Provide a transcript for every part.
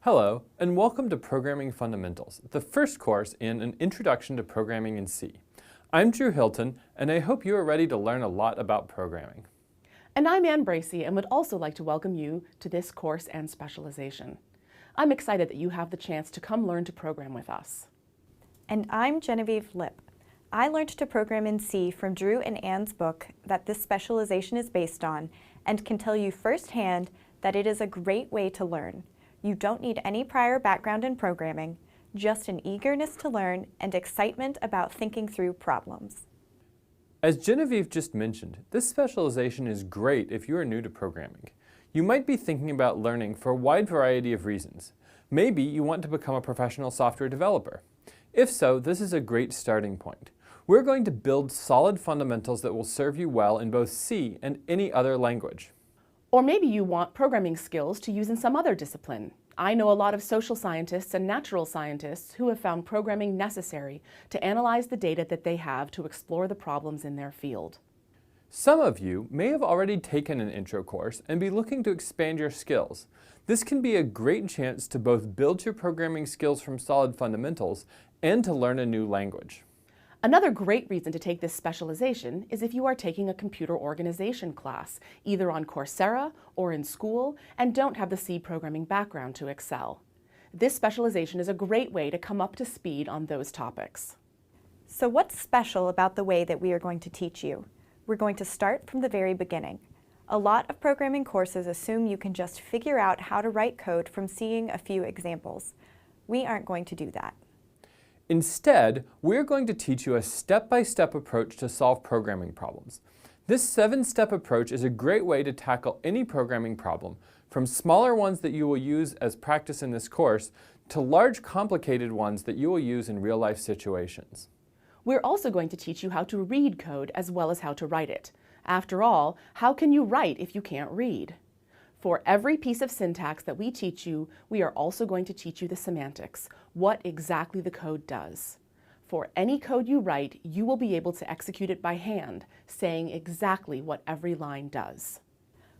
Hello, and welcome to Programming Fundamentals, the first course in an Introduction to Programming in C. I'm Drew Hilton, and I hope you are ready to learn a lot about programming. And I'm Ann Bracey, and would also like to welcome you to this course and specialization. I'm excited that you have the chance to come learn to program with us. And I'm Genevieve Lipp. I learned to program in C from Drew and Ann's book that this specialization is based on, and can tell you firsthand that it is a great way to learn. You don't need any prior background in programming, just an eagerness to learn and excitement about thinking through problems. As Genevieve just mentioned, this specialization is great if you are new to programming. You might be thinking about learning for a wide variety of reasons. Maybe you want to become a professional software developer. If so, this is a great starting point. We're going to build solid fundamentals that will serve you well in both C and any other language. Or maybe you want programming skills to use in some other discipline. I know a lot of social scientists and natural scientists who have found programming necessary to analyze the data that they have to explore the problems in their field. Some of you may have already taken an intro course and be looking to expand your skills. This can be a great chance to both build your programming skills from solid fundamentals and to learn a new language. Another great reason to take this specialization is if you are taking a computer organization class, either on Coursera or in school, and don't have the C programming background to excel. This specialization is a great way to come up to speed on those topics. So what's special about the way that we are going to teach you? We're going to start from the very beginning. A lot of programming courses assume you can just figure out how to write code from seeing a few examples. We aren't going to do that. Instead, we're going to teach you a step-by-step approach to solve programming problems. This 7-step approach is a great way to tackle any programming problem, from smaller ones that you will use as practice in this course to large, complicated ones that you will use in real-life situations. We're also going to teach you how to read code as well as how to write it. After all, how can you write if you can't read? For every piece of syntax that we teach you, we are also going to teach you the semantics, what exactly the code does. For any code you write, you will be able to execute it by hand, saying exactly what every line does.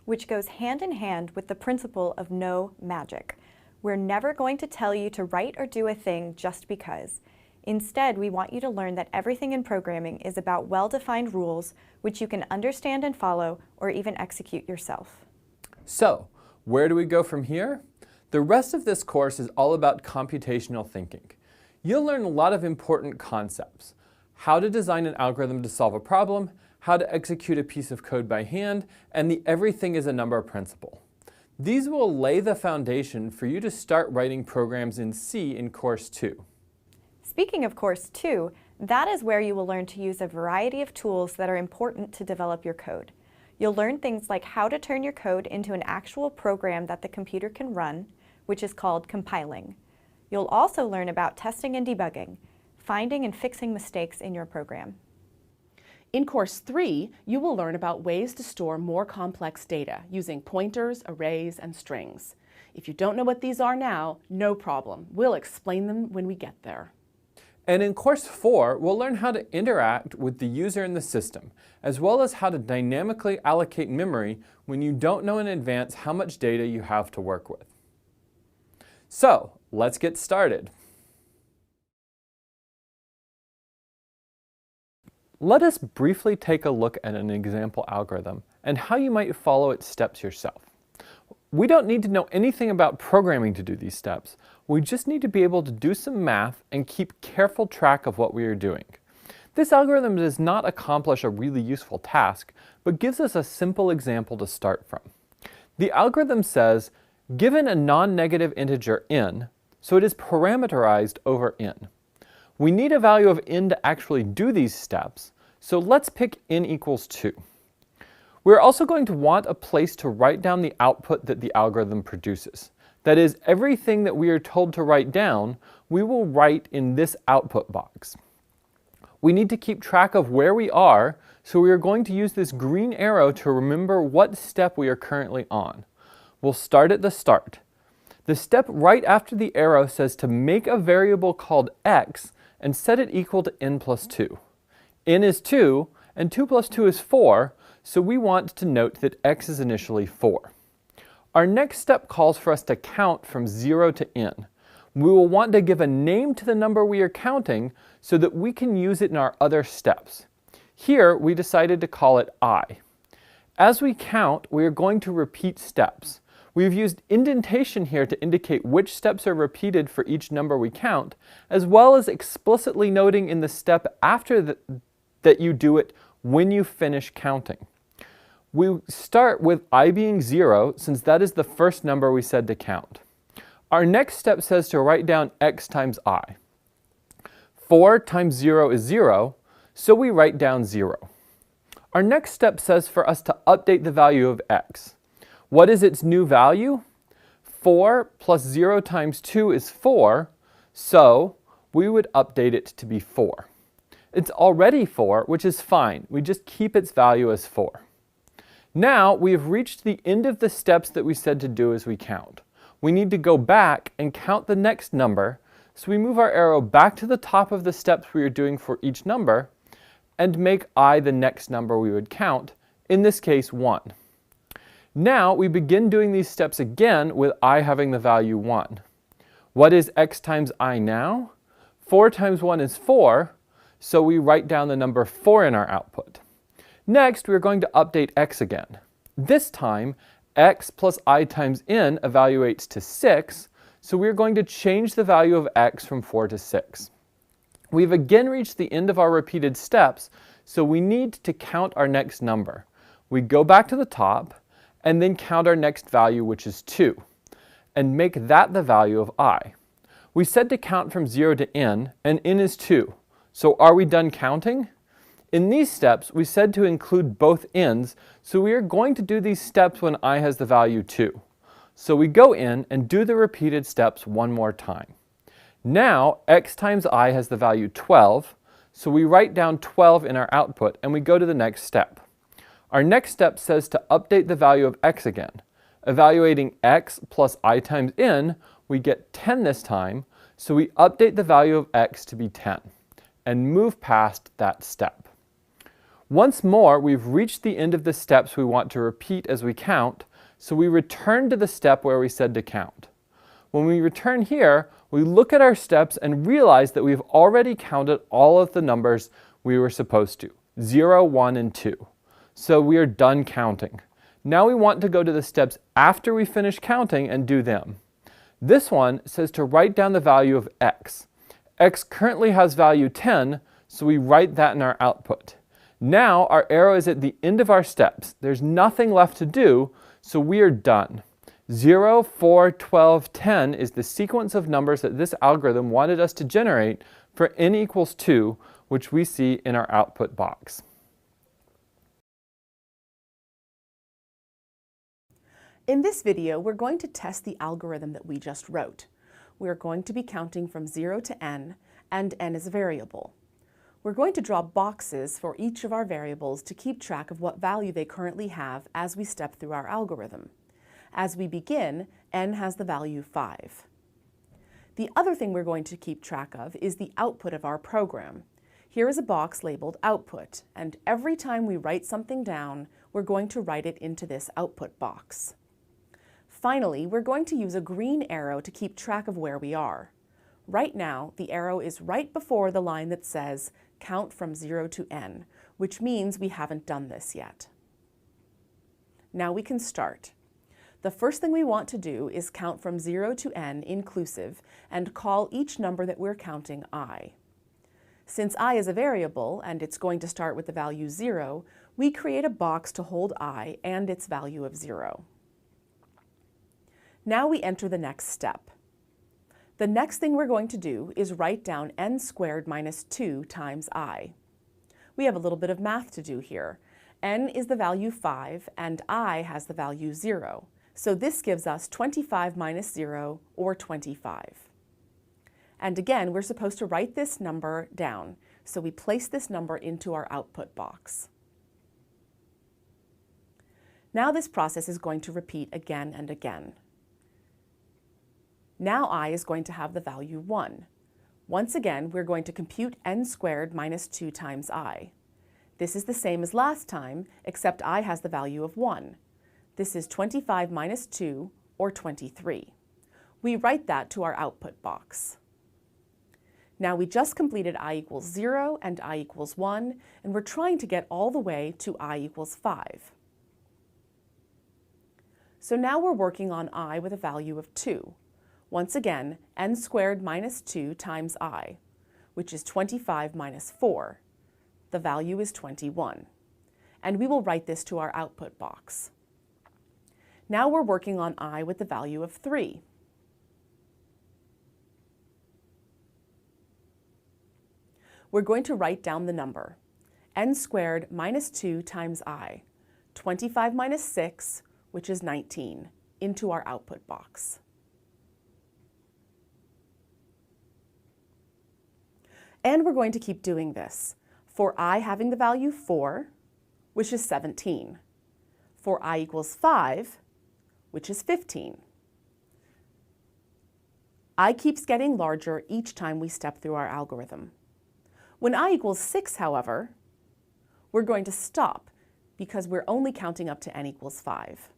Which goes hand in hand with the principle of no magic. We're never going to tell you to write or do a thing just because. Instead, we want you to learn that everything in programming is about well-defined rules which you can understand and follow or even execute yourself. So, where do we go from here? The rest of this course is all about computational thinking. You'll learn a lot of important concepts: how to design an algorithm to solve a problem, how to execute a piece of code by hand, and the everything is a number principle. These will lay the foundation for you to start writing programs in C in Course 2. Speaking of Course 2, that is where you will learn to use a variety of tools that are important to develop your code. You'll learn things like how to turn your code into an actual program that the computer can run, which is called compiling. You'll also learn about testing and debugging, finding and fixing mistakes in your program. In Course 3, you will learn about ways to store more complex data using pointers, arrays, and strings. If you don't know what these are now, no problem. We'll explain them when we get there. And in Course 4, we'll learn how to interact with the user in the system, as well as how to dynamically allocate memory when you don't know in advance how much data you have to work with. So, let's get started. Let us briefly take a look at an example algorithm and how you might follow its steps yourself. We don't need to know anything about programming to do these steps. We just need to be able to do some math and keep careful track of what we are doing. This algorithm does not accomplish a really useful task, but gives us a simple example to start from. The algorithm says, given a non-negative integer n, so it is parameterized over n. We need a value of n to actually do these steps, so let's pick n equals 2. We're also going to want a place to write down the output that the algorithm produces. That is, everything that we are told to write down, we will write in this output box. We need to keep track of where we are, so we are going to use this green arrow to remember what step we are currently on. We'll start at the start. The step right after the arrow says to make a variable called x and set it equal to n plus 2. N is 2, and 2 plus 2 is 4, so we want to note that x is initially 4. Our next step calls for us to count from 0 to n. We will want to give a name to the number we are counting so that we can use it in our other steps. Here, we decided to call it I. As we count, we are going to repeat steps. We've used indentation here to indicate which steps are repeated for each number we count, as well as explicitly noting in the step after that you do it when you finish counting. We start with I being 0, since that is the first number we said to count. Our next step says to write down x times I. 4 times 0 is 0, so we write down 0. Our next step says for us to update the value of x. What is its new value? 4 plus 0 times 2 is 4, so we would update it to be 4. It's already 4, which is fine. We just keep its value as 4. Now we have reached the end of the steps that we said to do as we count. We need to go back and count the next number, so we move our arrow back to the top of the steps we are doing for each number and make I the next number we would count, in this case 1. Now we begin doing these steps again with I having the value 1. What is x times I now? 4 times 1 is 4, so we write down the number 4 in our output. Next, we're going to update x again. This time, x plus I times n evaluates to 6, so we're going to change the value of x from 4 to 6. We've again reached the end of our repeated steps, so we need to count our next number. We go back to the top, and then count our next value, which is 2, and make that the value of I. We said to count from 0 to n, and n is 2. So are we done counting? In these steps, we said to include both n's, so we are going to do these steps when I has the value 2. So we go in and do the repeated steps one more time. Now, x times I has the value 12, so we write down 12 in our output and we go to the next step. Our next step says to update the value of x again. Evaluating x plus I times n, we get 10 this time, so we update the value of x to be 10 and move past that step. Once more, we've reached the end of the steps we want to repeat as we count, so we return to the step where we said to count. When we return here, we look at our steps and realize that we've already counted all of the numbers we were supposed to, 0, 1, and 2. So we are done counting. Now we want to go to the steps after we finish counting and do them. This one says to write down the value of x. X currently has value 10, so we write that in our output. Now our arrow is at the end of our steps. There's nothing left to do, so we are done. 0, 4, 12, 10 is the sequence of numbers that this algorithm wanted us to generate for n equals 2, which we see in our output box. In this video, we're going to test the algorithm that we just wrote. We're going to be counting from 0 to n, and n is a variable. We're going to draw boxes for each of our variables to keep track of what value they currently have as we step through our algorithm. As we begin, n has the value 5. The other thing we're going to keep track of is the output of our program. Here is a box labeled output, and every time we write something down, we're going to write it into this output box. Finally, we're going to use a green arrow to keep track of where we are. Right now, the arrow is right before the line that says count from 0 to n, which means we haven't done this yet. Now we can start. The first thing we want to do is count from 0 to n inclusive and call each number that we're counting I. Since I is a variable and it's going to start with the value 0, we create a box to hold I and its value of 0. Now we enter the next step. The next thing we're going to do is write down n squared minus 2 times I. We have a little bit of math to do here. N is the value 5 and I has the value 0. So this gives us 25 minus 0, or 25. And again, we're supposed to write this number down. So we place this number into our output box. Now this process is going to repeat again and again. Now I is going to have the value 1. Once again, we're going to compute n squared minus 2 times I. This is the same as last time, except I has the value of 1. This is 25 minus 2, or 23. We write that to our output box. Now we just completed I equals 0 and I equals 1, and we're trying to get all the way to I equals 5. So now we're working on I with a value of 2. Once again, n squared minus 2 times I, which is 25 minus 4. The value is 21. And we will write this to our output box. Now we're working on I with the value of 3. We're going to write down the number, n squared minus 2 times I, 25 minus 6, which is 19, into our output box. And we're going to keep doing this, for I having the value 4, which is 17, for I equals 5, which is 15. I keeps getting larger each time we step through our algorithm. When I equals 6, however, we're going to stop because we're only counting up to n equals 5.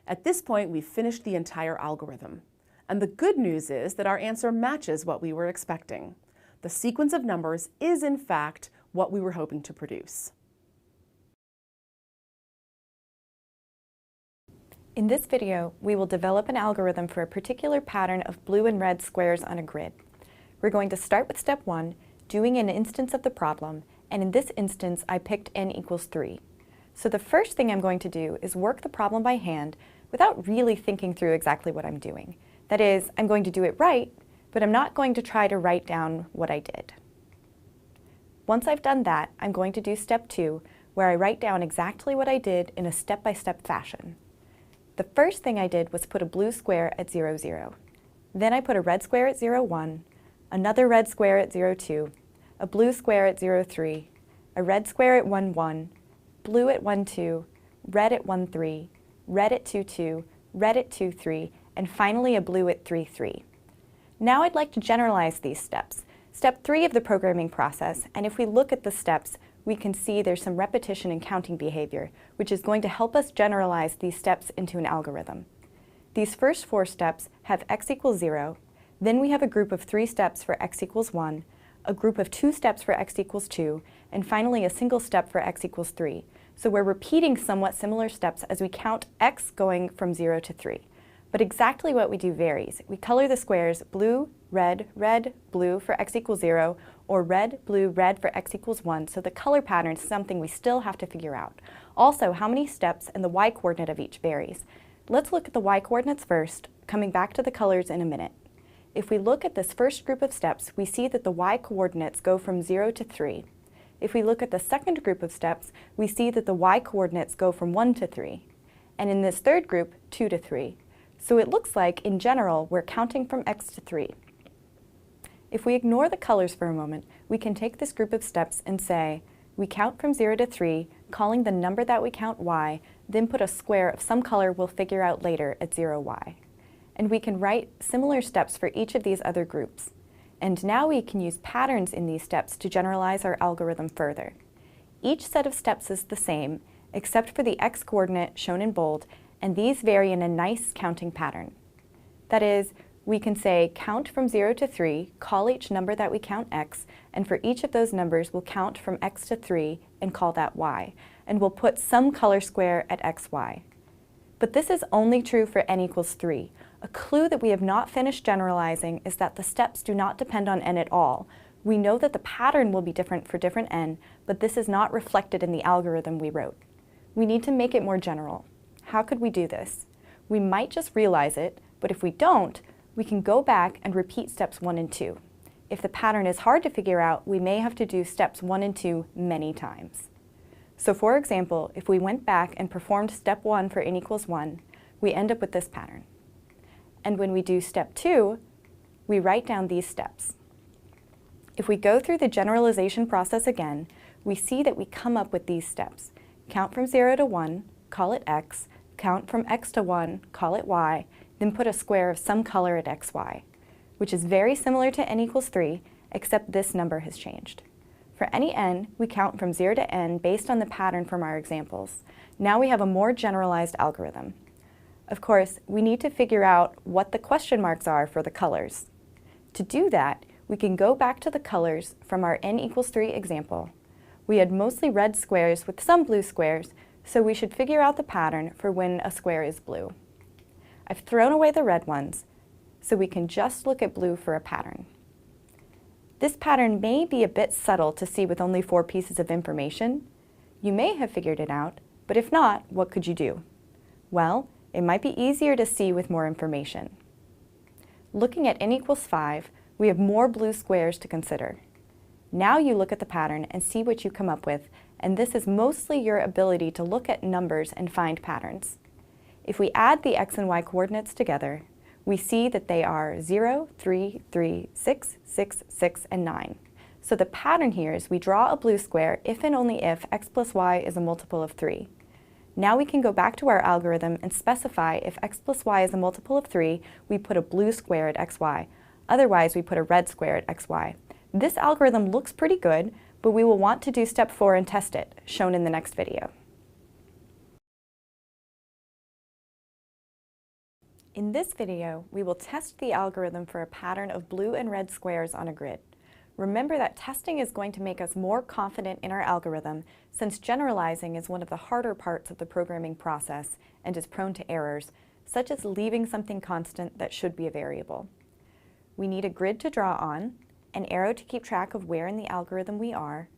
At this point, we've finished the entire algorithm. And the good news is that our answer matches what we were expecting. The sequence of numbers is, in fact, what we were hoping to produce. In this video, we will develop an algorithm for a particular pattern of blue and red squares on a grid. We're going to start with step 1, doing an instance of the problem, and in this instance, I picked n equals 3. So the first thing I'm going to do is work the problem by hand without really thinking through exactly what I'm doing. That is, I'm going to do it right, but I'm not going to try to write down what I did. Once I've done that, I'm going to do step 2, where I write down exactly what I did in a step-by-step fashion. The first thing I did was put a blue square at 0, 0. Then I put a red square at 0, 1, another red square at 0, 2, a blue square at 0, 3, a red square at 1, 1, blue at 1, 2, red at 1, 3, red at 2, 2, red at 2, 3, and finally a blue at 3, 3. Now I'd like to generalize these steps. Step 3 of the programming process, and if we look at the steps, we can see there's some repetition in counting behavior, which is going to help us generalize these steps into an algorithm. These first 4 steps have x equals 0, then we have a group of 3 steps for x equals 1, a group of 2 steps for x equals 2, and finally a single step for x equals 3. So we're repeating somewhat similar steps as we count x going from 0 to 3. But exactly what we do varies. We color the squares blue, red, red, blue for x equals 0, or red, blue, red for x equals 1, so the color pattern is something we still have to figure out. Also, how many steps and the y-coordinate of each varies. Let's look at the y-coordinates first, coming back to the colors in a minute. If we look at this first group of steps, we see that the y-coordinates go from 0 to 3. If we look at the second group of steps, we see that the y-coordinates go from 1 to 3. And in this third group, 2 to 3. So it looks like, in general, we're counting from x to 3. If we ignore the colors for a moment, we can take this group of steps and say, we count from 0 to 3, calling the number that we count y, then put a square of some color we'll figure out later at 0y. And we can write similar steps for each of these other groups. And now we can use patterns in these steps to generalize our algorithm further. Each set of steps is the same, except for the x-coordinate shown in bold, and these vary in a nice counting pattern. That is, we can say count from 0 to 3, call each number that we count x, and for each of those numbers we'll count from x to 3 and call that y, and we'll put some color square at xy. But this is only true for n equals 3. A clue that we have not finished generalizing is that the steps do not depend on n at all. We know that the pattern will be different for different n, but this is not reflected in the algorithm we wrote. We need to make it more general. How could we do this? We might just realize it, but if we don't, we can go back and repeat steps 1 and 2. If the pattern is hard to figure out, we may have to do steps 1 and 2 many times. So for example, if we went back and performed step 1 for n equals 1, we end up with this pattern. And when we do step 2, we write down these steps. If we go through the generalization process again, we see that we come up with these steps. Count from 0 to 1, call it x, count from x to 1, call it y, then put a square of some color at xy, which is very similar to n equals 3, except this number has changed. For any n, we count from 0 to n based on the pattern from our examples. Now we have a more generalized algorithm. Of course, we need to figure out what the question marks are for the colors. To do that, we can go back to the colors from our n equals 3 example. We had mostly red squares with some blue squares, so we should figure out the pattern for when a square is blue. I've thrown away the red ones, so we can just look at blue for a pattern. This pattern may be a bit subtle to see with only 4 pieces of information. You may have figured it out, but if not, what could you do? Well, it might be easier to see with more information. Looking at n equals 5, we have more blue squares to consider. Now you look at the pattern and see what you come up with, and this is mostly your ability to look at numbers and find patterns. If we add the x and y coordinates together, we see that they are 0, 3, 3, 6, 6, 6, and 9. So the pattern here is we draw a blue square if and only if x plus y is a multiple of 3. Now we can go back to our algorithm and specify if x plus y is a multiple of 3, we put a blue square at xy. Otherwise, we put a red square at xy. This algorithm looks pretty good, but we will want to do step 4 and test it, shown in the next video. In this video, we will test the algorithm for a pattern of blue and red squares on a grid. Remember that testing is going to make us more confident in our algorithm, since generalizing is one of the harder parts of the programming process and is prone to errors, such as leaving something constant that should be a variable. We need a grid to draw on, an arrow to keep track of where in the algorithm we are,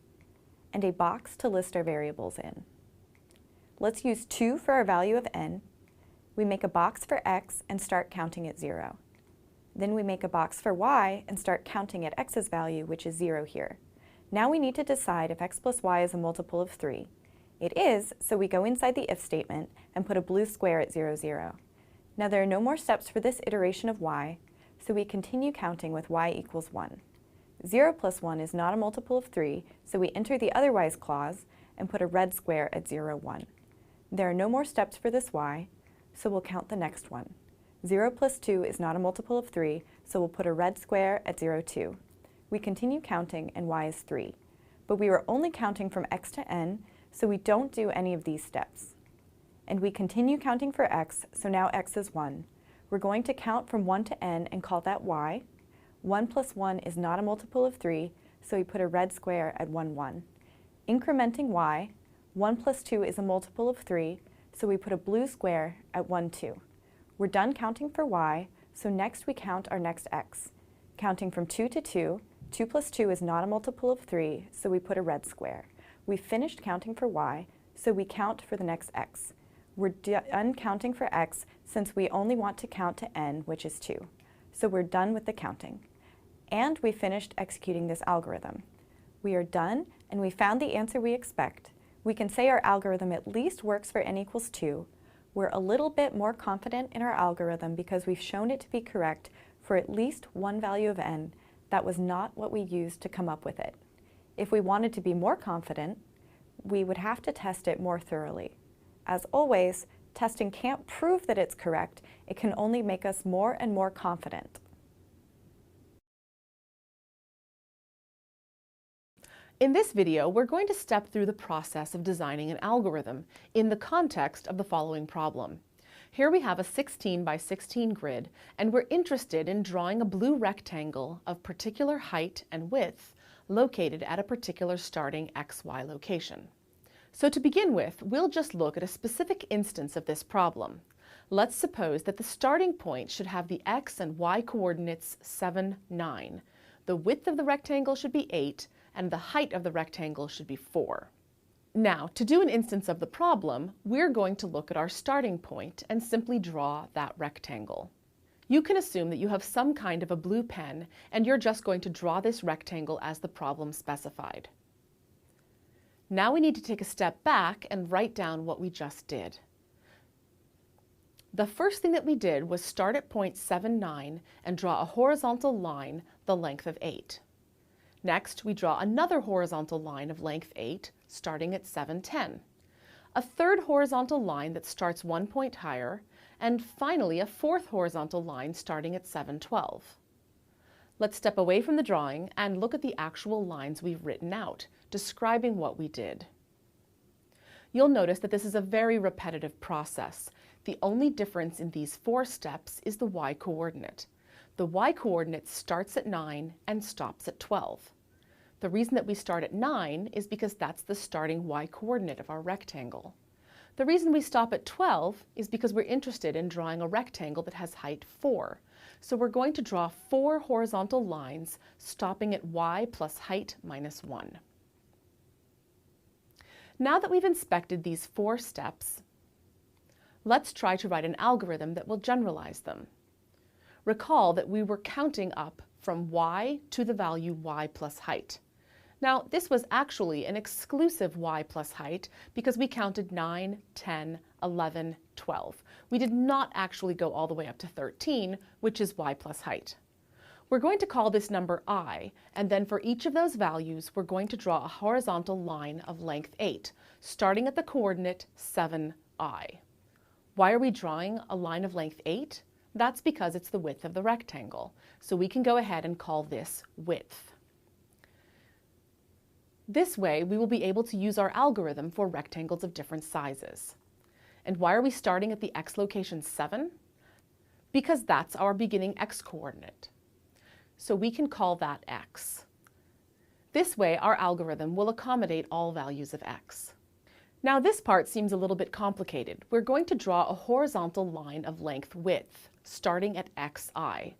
and a box to list our variables in. Let's use 2 for our value of n. We make a box for x and start counting at 0. Then we make a box for y and start counting at x's value, which is 0 here. Now we need to decide if x plus y is a multiple of 3. It is, so we go inside the if statement and put a blue square at 0, 0. Now there are no more steps for this iteration of y, so we continue counting with y equals 1. 0 plus 1 is not a multiple of 3, so we enter the otherwise clause and put a red square at 0, 1. There are no more steps for this y, so we'll count the next one. 0 plus 2 is not a multiple of 3, so we'll put a red square at 0, 2. We continue counting and y is 3. But we were only counting from x to n, so we don't do any of these steps. And we continue counting for x, so now x is 1. We're going to count from 1 to n and call that y. 1 plus 1 is not a multiple of 3, so we put a red square at 1, 1. Incrementing y, 1 plus 2 is a multiple of 3, so we put a blue square at 1, 2. We're done counting for y, so next we count our next x. Counting from 2 to 2, 2 plus 2 is not a multiple of 3, so we put a red square. We finished counting for y, so we count for the next x. We're done counting for x since we only want to count to n, which is 2. So we're done with the counting. And we finished executing this algorithm. We are done, and we found the answer we expect. We can say our algorithm at least works for n equals 2. We're a little bit more confident in our algorithm because we've shown it to be correct for at least one value of n. That was not what we used to come up with it. If we wanted to be more confident, we would have to test it more thoroughly. As always, testing can't prove that it's correct. It can only make us more and more confident. In this video, we're going to step through the process of designing an algorithm in the context of the following problem. Here we have a 16 by 16 grid, and we're interested in drawing a blue rectangle of particular height and width located at a particular starting XY location. So to begin with, we'll just look at a specific instance of this problem. Let's suppose that the starting point should have the x and y coordinates 7, 9. The width of the rectangle should be 8, and the height of the rectangle should be 4. Now, to do an instance of the problem, we're going to look at our starting point and simply draw that rectangle. You can assume that you have some kind of a blue pen, and you're just going to draw this rectangle as the problem specified. Now we need to take a step back and write down what we just did. The first thing that we did was start at point 7, 9 and draw a horizontal line the length of 8. Next, we draw another horizontal line of length 8, starting at 7, 10. A third horizontal line that starts 1 point higher, and finally a fourth horizontal line starting at 7, 12. Let's step away from the drawing and look at the actual lines we've written out, describing what we did. You'll notice that this is a very repetitive process. The only difference in these 4 steps is the y-coordinate. The y-coordinate starts at 9 and stops at 12. The reason that we start at 9 is because that's the starting y-coordinate of our rectangle. The reason we stop at 12 is because we're interested in drawing a rectangle that has height 4. So we're going to draw 4 horizontal lines stopping at y plus height minus 1. Now that we've inspected these 4 steps, let's try to write an algorithm that will generalize them. Recall that we were counting up from y to the value y plus height. Now, this was actually an exclusive y plus height because we counted 9, 10, 11, 12. We did not actually go all the way up to 13, which is y plus height. We're going to call this number I, and then for each of those values, we're going to draw a horizontal line of length 8, starting at the coordinate 7i. Why are we drawing a line of length 8? That's because it's the width of the rectangle. So we can go ahead and call this width. This way, we will be able to use our algorithm for rectangles of different sizes. And why are we starting at the x location 7? Because that's our beginning x-coordinate. So we can call that x. This way, our algorithm will accommodate all values of x. Now this part seems a little bit complicated. We're going to draw a horizontal line of length width, starting at xi.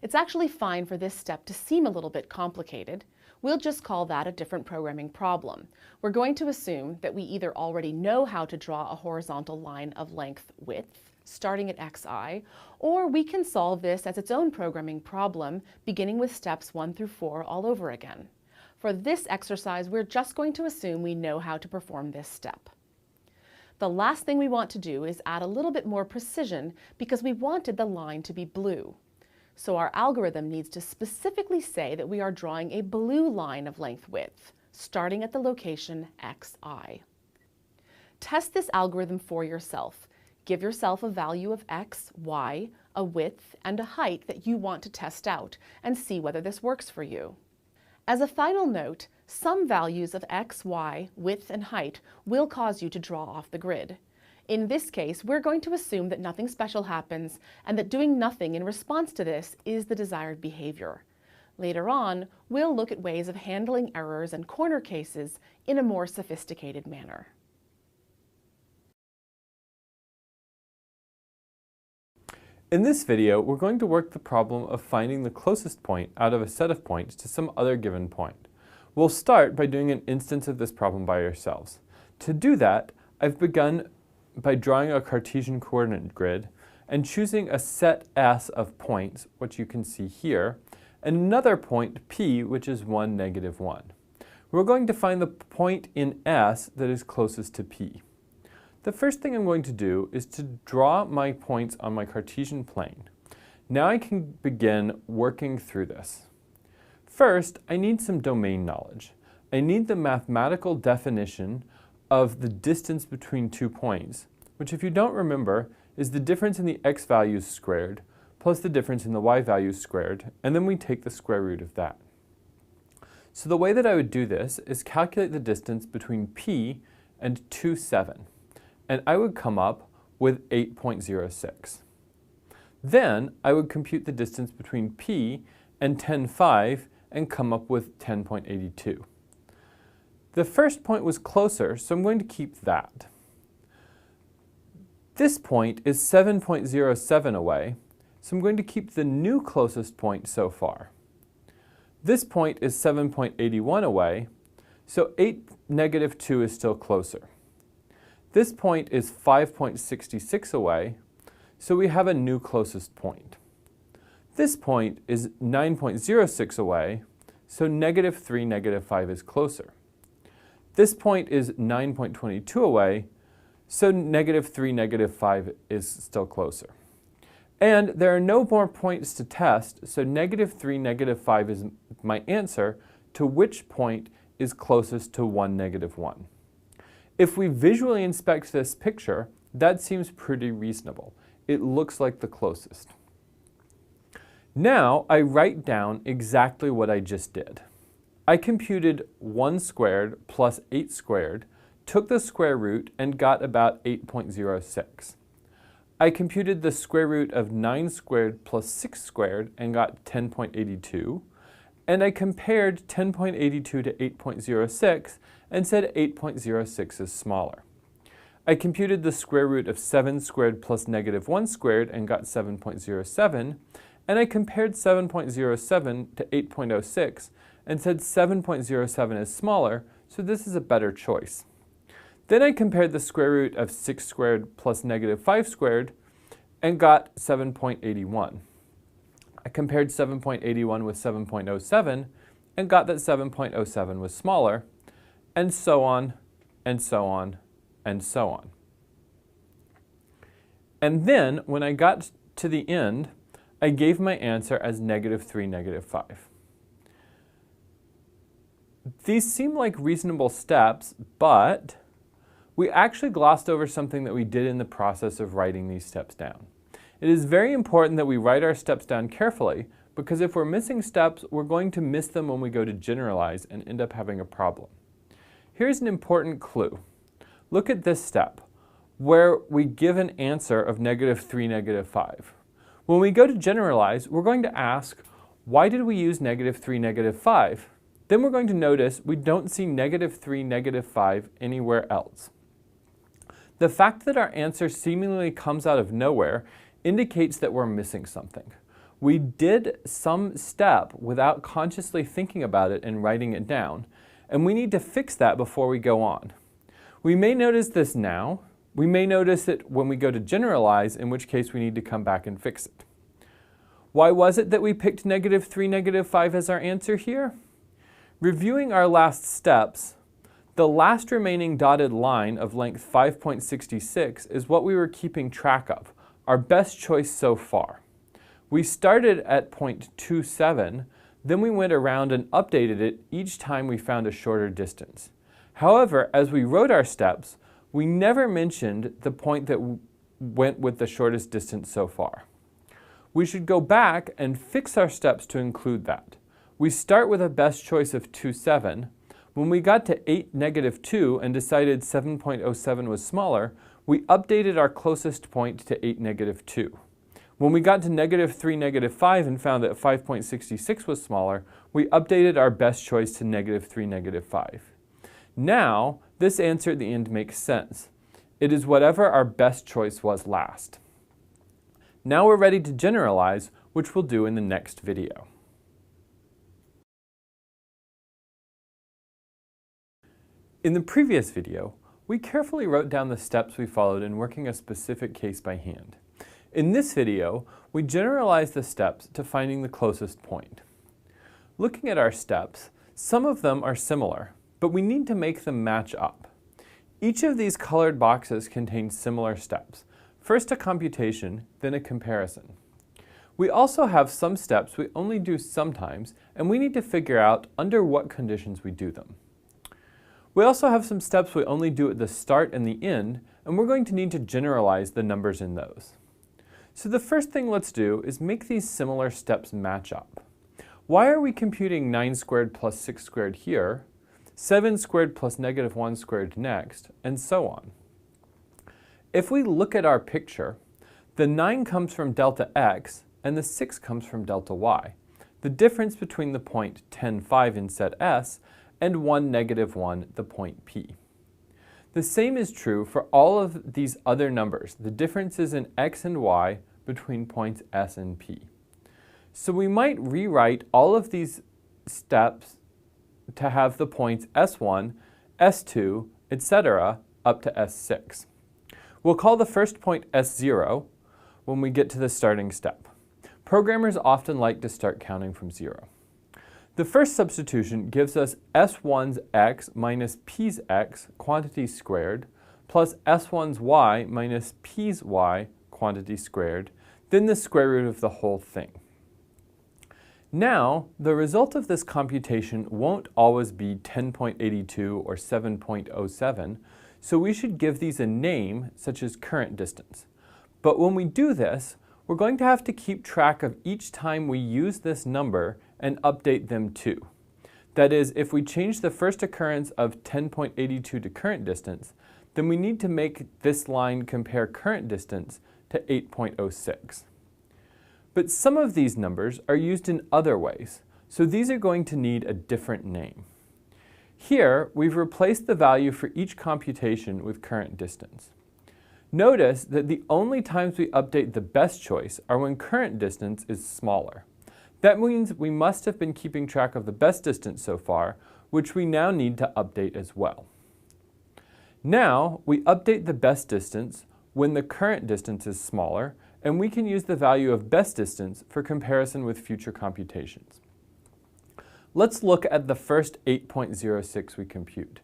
It's actually fine for this step to seem a little bit complicated. We'll just call that a different programming problem. We're going to assume that we either already know how to draw a horizontal line of length width, starting at xi, or we can solve this as its own programming problem, beginning with steps 1 through 4 all over again. For this exercise, we're just going to assume we know how to perform this step. The last thing we want to do is add a little bit more precision because we wanted the line to be blue. So our algorithm needs to specifically say that we are drawing a blue line of length width, starting at the location xi. Test this algorithm for yourself. Give yourself a value of x, y, a width, and a height that you want to test out, and see whether this works for you. As a final note, some values of x, y, width, and height will cause you to draw off the grid. In this case, we're going to assume that nothing special happens and that doing nothing in response to this is the desired behavior. Later on, we'll look at ways of handling errors and corner cases in a more sophisticated manner. In this video, we're going to work the problem of finding the closest point out of a set of points to some other given point. We'll start by doing an instance of this problem by ourselves. To do that, I've begun by drawing a Cartesian coordinate grid and choosing a set S of points, which you can see here, and another point P, which is 1, negative 1. We're going to find the point in S that is closest to P. The first thing I'm going to do is to draw my points on my Cartesian plane. Now I can begin working through this. First, I need some domain knowledge. I need the mathematical definition of the distance between 2 points, which, if you don't remember, is the difference in the x values squared plus the difference in the y values squared, and then we take the square root of that. So the way that I would do this is calculate the distance between P and 2, 7, and I would come up with 8.06. Then I would compute the distance between P and 10, 5 and come up with 10.82. The first point was closer, so I'm going to keep that. This point is 7.07 away, so I'm going to keep the new closest point so far. This point is 7.81 away, so 8, negative 2 is still closer. This point is 5.66 away, so we have a new closest point. This point is 9.06 away, so negative 3, negative 5 is closer. This point is 9.22 away, so negative 3, negative 5 is still closer. And there are no more points to test, so negative 3, negative 5 is my answer to which point is closest to 1, negative 1. If we visually inspect this picture, that seems pretty reasonable. It looks like the closest. Now I write down exactly what I just did. I computed 1 squared plus 8 squared, took the square root, and got about 8.06. I computed the square root of 9 squared plus 6 squared and got 10.82. And I compared 10.82 to 8.06 and said 8.06 is smaller. I computed the square root of 7 squared plus negative 1 squared and got 7.07. And I compared 7.07 to 8.06 and said 7.07 is smaller, so this is a better choice. Then I compared the square root of 6 squared plus negative 5 squared and got 7.81. I compared 7.81 with 7.07 and got that 7.07 was smaller, and so on, and so on, and so on. And then, when I got to the end, I gave my answer as -3, -5. These seem like reasonable steps, but we actually glossed over something that we did in the process of writing these steps down. It is very important that we write our steps down carefully, because if we're missing steps, we're going to miss them when we go to generalize and end up having a problem. Here's an important clue. Look at this step, where we give an answer of -3, -5. When we go to generalize, we're going to ask, why did we use -3, -5? Then we're going to notice we don't see -3, -5 anywhere else. The fact that our answer seemingly comes out of nowhere indicates that we're missing something. We did some step without consciously thinking about it and writing it down, and we need to fix that before we go on. We may notice this now. We may notice it when we go to generalize, in which case we need to come back and fix it. Why was it that we picked -3, -5 as our answer here? Reviewing our last steps, the last remaining dotted line of length 5.66 is what we were keeping track of, our best choice so far. We started at 0.27, then we went around and updated it each time we found a shorter distance. However, as we wrote our steps, we never mentioned the point that went with the shortest distance so far. We should go back and fix our steps to include that. We start with a best choice of 2.7. When we got to 8, -2 and decided 7.07 was smaller, we updated our closest point to 8, -2. When we got to -3, -5 and found that 5.66 was smaller, we updated our best choice to -3, -5. Now, this answer at the end makes sense. It is whatever our best choice was last. Now we're ready to generalize, which we'll do in the next video. In the previous video, we carefully wrote down the steps we followed in working a specific case by hand. In this video, we generalize the steps to finding the closest point. Looking at our steps, some of them are similar, but we need to make them match up. Each of these colored boxes contains similar steps. First a computation, then a comparison. We also have some steps we only do sometimes, and we need to figure out under what conditions we do them. We also have some steps we only do at the start and the end, and we're going to need to generalize the numbers in those. So the first thing let's do is make these similar steps match up. Why are we computing 9 squared plus 6 squared here, 7 squared plus -1 squared next, and so on? If we look at our picture, the 9 comes from delta x and the 6 comes from delta y, the difference between the point 10, 5 in set S and 1, -1, the point P. The same is true for all of these other numbers, the differences in x and y between points S and P. So we might rewrite all of these steps to have the points S1, S2, etc. up to S6. We'll call the first point S0 when we get to the starting step. Programmers often like to start counting from 0. The first substitution gives us S1's x minus P's x, quantity squared, plus S1's y minus P's y, quantity squared, then the square root of the whole thing. Now, the result of this computation won't always be 10.82 or 7.07, so we should give these a name, such as current distance. But when we do this, we're going to have to keep track of each time we use this number and update them too. That is, if we change the first occurrence of 10.82 to current distance, then we need to make this line compare current distance to 8.06. But some of these numbers are used in other ways, so these are going to need a different name. Here, we've replaced the value for each computation with current distance. Notice that the only times we update the best choice are when current distance is smaller. That means we must have been keeping track of the best distance so far, which we now need to update as well. Now, we update the best distance when the current distance is smaller, and we can use the value of best distance for comparison with future computations. Let's look at the first 8.06 we compute,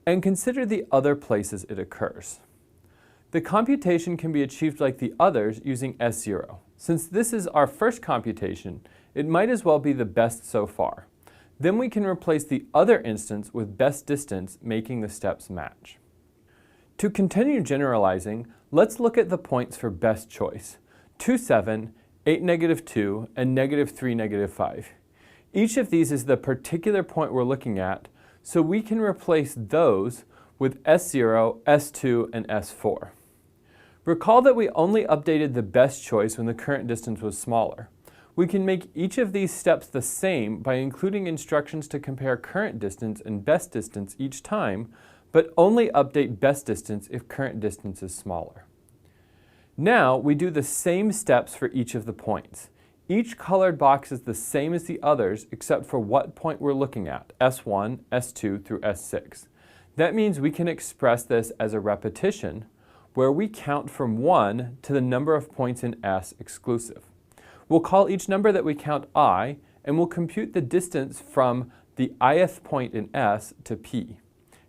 and consider the other places it occurs. The computation can be achieved like the others using S0. Since this is our first computation, it might as well be the best so far. Then we can replace the other instance with best distance, making the steps match. To continue generalizing, let's look at the points for best choice: 2, 7, 8, -2, and -3, -5. Each of these is the particular point we're looking at, so we can replace those with S0, S2, and S4. Recall that we only updated the best choice when the current distance was smaller. We can make each of these steps the same by including instructions to compare current distance and best distance each time, but only update best distance if current distance is smaller. Now we do the same steps for each of the points. Each colored box is the same as the others except for what point we're looking at, S1, S2 through S6. That means we can express this as a repetition, where we count from 1 to the number of points in S exclusive. We'll call each number that we count I, and we'll compute the distance from the ith point in S to P.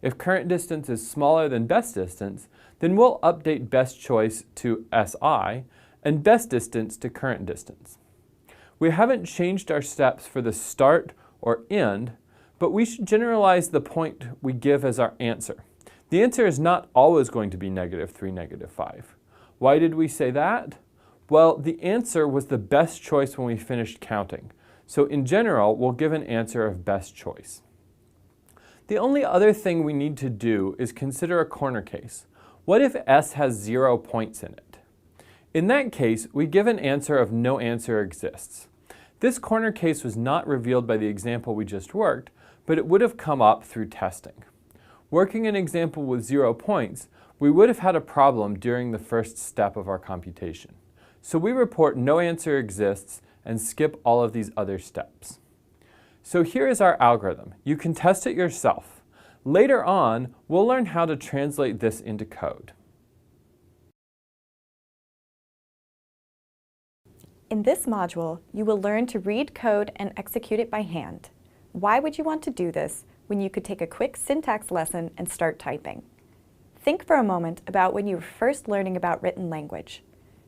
If current distance is smaller than best distance, then we'll update best choice to Si and best distance to current distance. We haven't changed our steps for the start or end, but we should generalize the point we give as our answer. The answer is not always going to be -3, -5. Why did we say that? Well, the answer was the best choice when we finished counting. So in general, we'll give an answer of best choice. The only other thing we need to do is consider a corner case. What if S has 0 points in it? In that case, we give an answer of no answer exists. This corner case was not revealed by the example we just worked, but it would have come up through testing. Working an example with 0 points, we would have had a problem during the first step of our computation. So we report no answer exists and skip all of these other steps. So here is our algorithm. You can test it yourself. Later on, we'll learn how to translate this into code. In this module, you will learn to read code and execute it by hand. Why would you want to do this when you could take a quick syntax lesson and start typing? Think for a moment about when you were first learning about written language.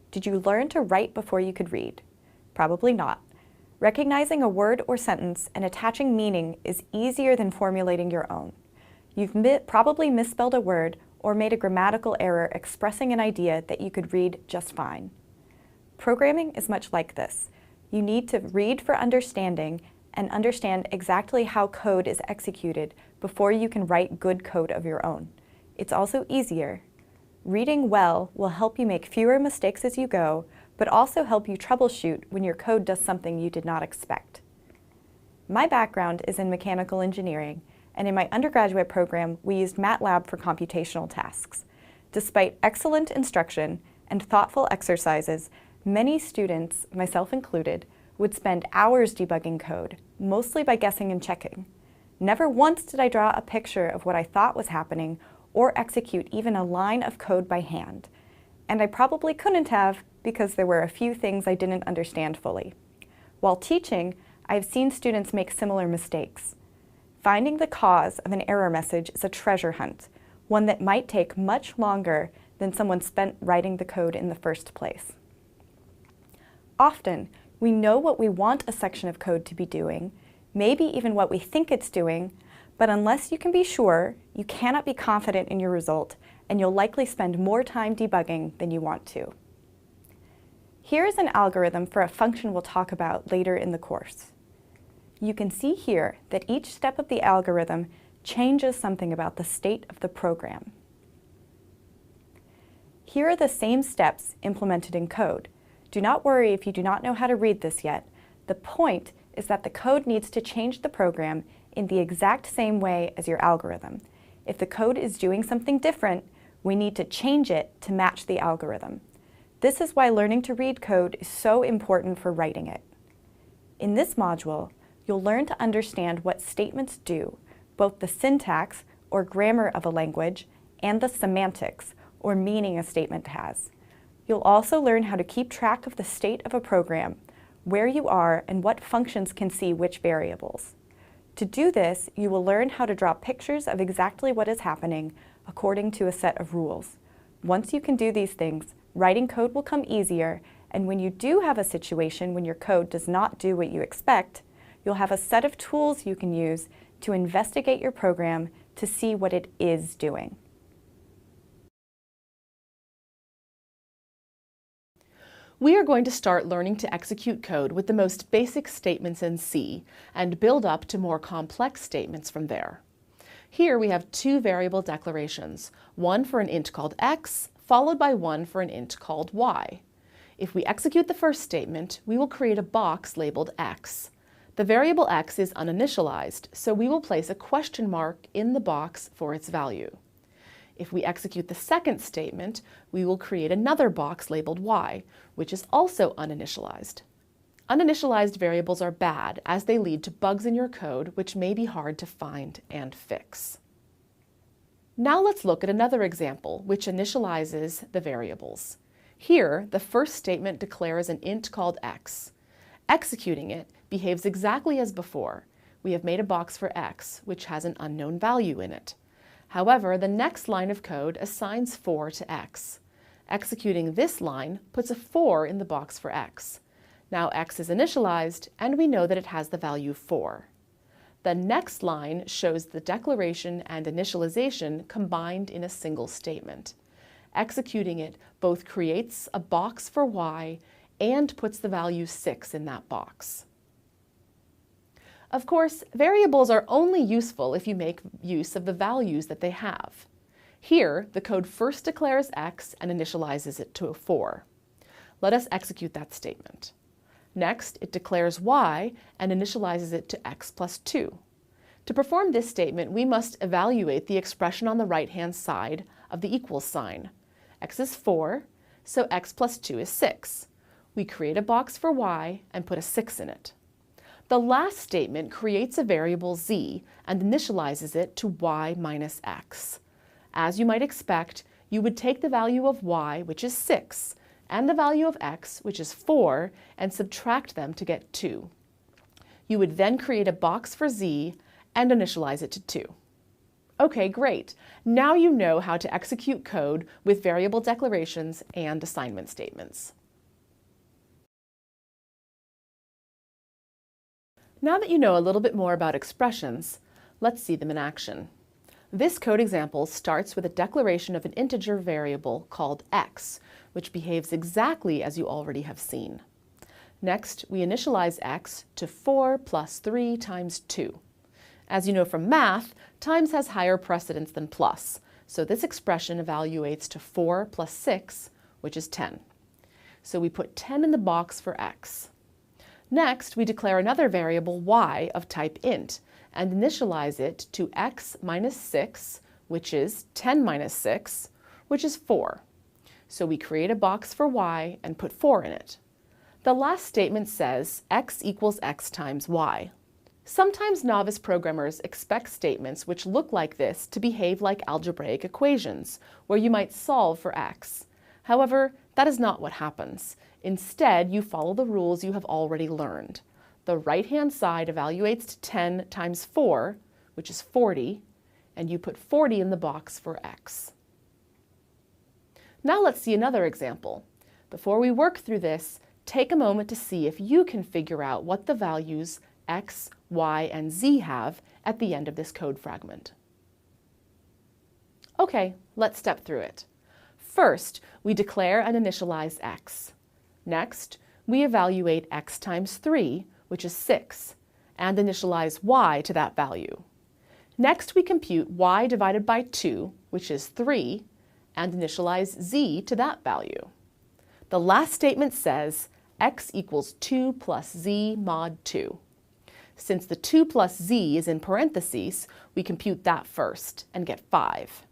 Did you learn to write before you could read? Probably not. Recognizing a word or sentence and attaching meaning is easier than formulating your own. You've probably misspelled a word or made a grammatical error expressing an idea that you could read just fine. Programming is much like this. You need to read for understanding and understand exactly how code is executed before you can write good code of your own. It's also easier. Reading well will help you make fewer mistakes as you go, but also help you troubleshoot when your code does something you did not expect. My background is in mechanical engineering, and in my undergraduate program, we used MATLAB for computational tasks. Despite excellent instruction and thoughtful exercises, many students, myself included, would spend hours debugging code, mostly by guessing and checking. Never once did I draw a picture of what I thought was happening or execute even a line of code by hand. And I probably couldn't have because there were a few things I didn't understand fully. While teaching, I've seen students make similar mistakes. Finding the cause of an error message is a treasure hunt, one that might take much longer than someone spent writing the code in the first place. Often, we know what we want a section of code to be doing, maybe even what we think it's doing, but unless you can be sure, you cannot be confident in your result, and you'll likely spend more time debugging than you want to. Here is an algorithm for a function we'll talk about later in the course. You can see here that each step of the algorithm changes something about the state of the program. Here are the same steps implemented in code. Do not worry if you do not know how to read this yet. The point is that the code needs to change the program in the exact same way as your algorithm. If the code is doing something different, we need to change it to match the algorithm. This is why learning to read code is so important for writing it. In this module, you'll learn to understand what statements do, both the syntax, or grammar of a language, and the semantics, or meaning a statement has. You'll also learn how to keep track of the state of a program, where you are, and what functions can see which variables. To do this, you will learn how to draw pictures of exactly what is happening according to a set of rules. Once you can do these things, writing code will come easier, and when you do have a situation when your code does not do what you expect, you'll have a set of tools you can use to investigate your program to see what it is doing. We are going to start learning to execute code with the most basic statements in C and build up to more complex statements from there. Here we have two variable declarations, one for an int called x, followed by one for an int called y. If we execute the first statement, we will create a box labeled x. The variable x is uninitialized, so we will place a question mark in the box for its value. If we execute the second statement, we will create another box labeled y, which is also uninitialized. Uninitialized variables are bad as they lead to bugs in your code which may be hard to find and fix. Now let's look at another example which initializes the variables. Here, the first statement declares an int called x. Executing it behaves exactly as before. We have made a box for x, which has an unknown value in it. However, the next line of code assigns 4 to x. Executing this line puts a 4 in the box for x. Now x is initialized, and we know that it has the value 4. The next line shows the declaration and initialization combined in a single statement. Executing it both creates a box for y and puts the value 6 in that box. Of course, variables are only useful if you make use of the values that they have. Here, the code first declares x and initializes it to a 4. Let us execute that statement. Next, it declares y and initializes it to x plus 2. To perform this statement, we must evaluate the expression on the right-hand side of the equals sign. X is 4, so x plus 2 is 6. We create a box for y and put a 6 in it. The last statement creates a variable z and initializes it to y minus x. As you might expect, you would take the value of y, which is 6, and the value of x, which is 4, and subtract them to get 2. You would then create a box for z and initialize it to 2. Okay, great. Now you know how to execute code with variable declarations and assignment statements. Now that you know a little bit more about expressions, let's see them in action. This code example starts with a declaration of an integer variable called x, which behaves exactly as you already have seen. Next, we initialize x to 4 plus 3 times 2. As you know from math, times has higher precedence than plus, so this expression evaluates to 4 plus 6, which is 10. So we put 10 in the box for x. Next, we declare another variable y of type int and initialize it to x minus 6, which is 10 minus 6, which is 4. So we create a box for y and put 4 in it. The last statement says x equals x times y. Sometimes novice programmers expect statements which look like this to behave like algebraic equations, where you might solve for x. However, that is not what happens. Instead, you follow the rules you have already learned. The right-hand side evaluates to 10 times 4, which is 40, and you put 40 in the box for x. Now let's see another example. Before we work through this, take a moment to see if you can figure out what the values x, y, and z have at the end of this code fragment. Okay, let's step through it. First, we declare and initialize x. Next, we evaluate x times 3, which is 6, and initialize y to that value. Next, we compute y divided by 2, which is 3, and initialize z to that value. The last statement says x equals 2 plus z mod 2. Since the 2 plus z is in parentheses, we compute that first and get 5.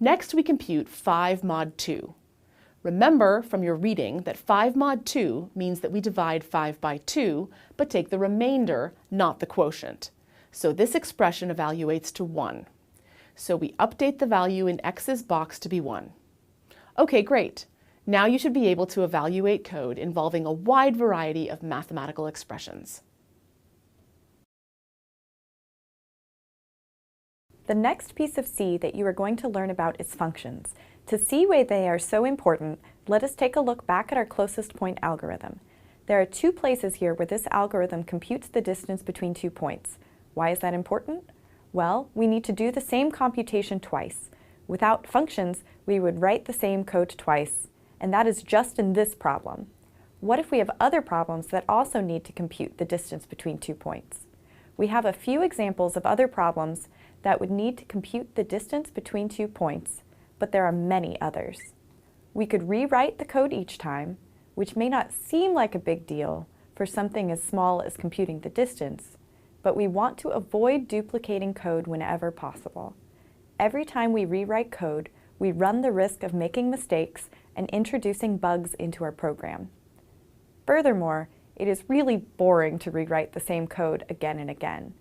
Next, we compute 5 mod 2. Remember from your reading that 5 mod 2 means that we divide 5 by 2, but take the remainder, not the quotient. So this expression evaluates to 1. So we update the value in x's box to be 1. Okay, great. Now you should be able to evaluate code involving a wide variety of mathematical expressions. The next piece of C that you are going to learn about is functions. To see why they are so important, let us take a look back at our closest point algorithm. There are 2 places here where this algorithm computes the distance between 2 points. Why is that important? Well, we need to do the same computation twice. Without functions, we would write the same code twice, and that is just in this problem. What if we have other problems that also need to compute the distance between 2 points? We have a few examples of other problems that would need to compute the distance between 2 points, but there are many others. We could rewrite the code each time, which may not seem like a big deal for something as small as computing the distance, but we want to avoid duplicating code whenever possible. Every time we rewrite code, we run the risk of making mistakes and introducing bugs into our program. Furthermore, it is really boring to rewrite the same code again and again.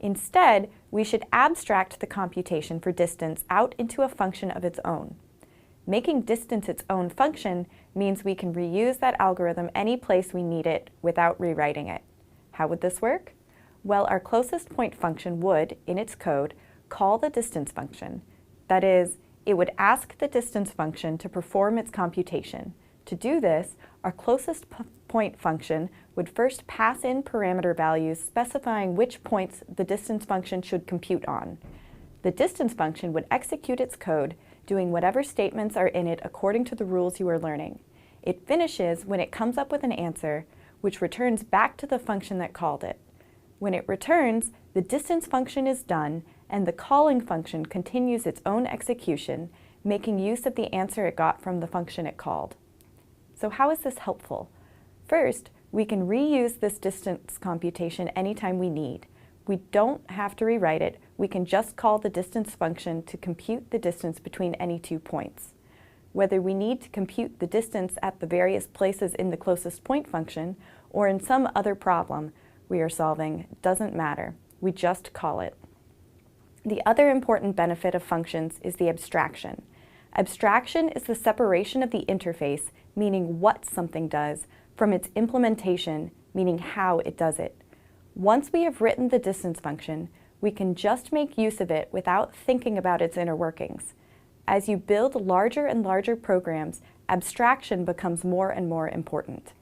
Instead, we should abstract the computation for distance out into a function of its own. Making distance its own function means we can reuse that algorithm any place we need it without rewriting it. How would this work? Well, our closest point function would, in its code, call the distance function. That is, it would ask the distance function to perform its computation. To do this, our closest point function would first pass in parameter values specifying which points the distance function should compute on. The distance function would execute its code, doing whatever statements are in it according to the rules you are learning. It finishes when it comes up with an answer, which returns back to the function that called it. When it returns, the distance function is done, and the calling function continues its own execution, making use of the answer it got from the function it called. So how is this helpful? First, we can reuse this distance computation anytime we need. We don't have to rewrite it. We can just call the distance function to compute the distance between any 2 points. Whether we need to compute the distance at the various places in the closest point function or in some other problem we are solving doesn't matter. We just call it. The other important benefit of functions is the abstraction. Abstraction is the separation of the interface, meaning what something does, from its implementation, meaning how it does it. Once we have written the distance function, we can just make use of it without thinking about its inner workings. As you build larger and larger programs, abstraction becomes more and more important.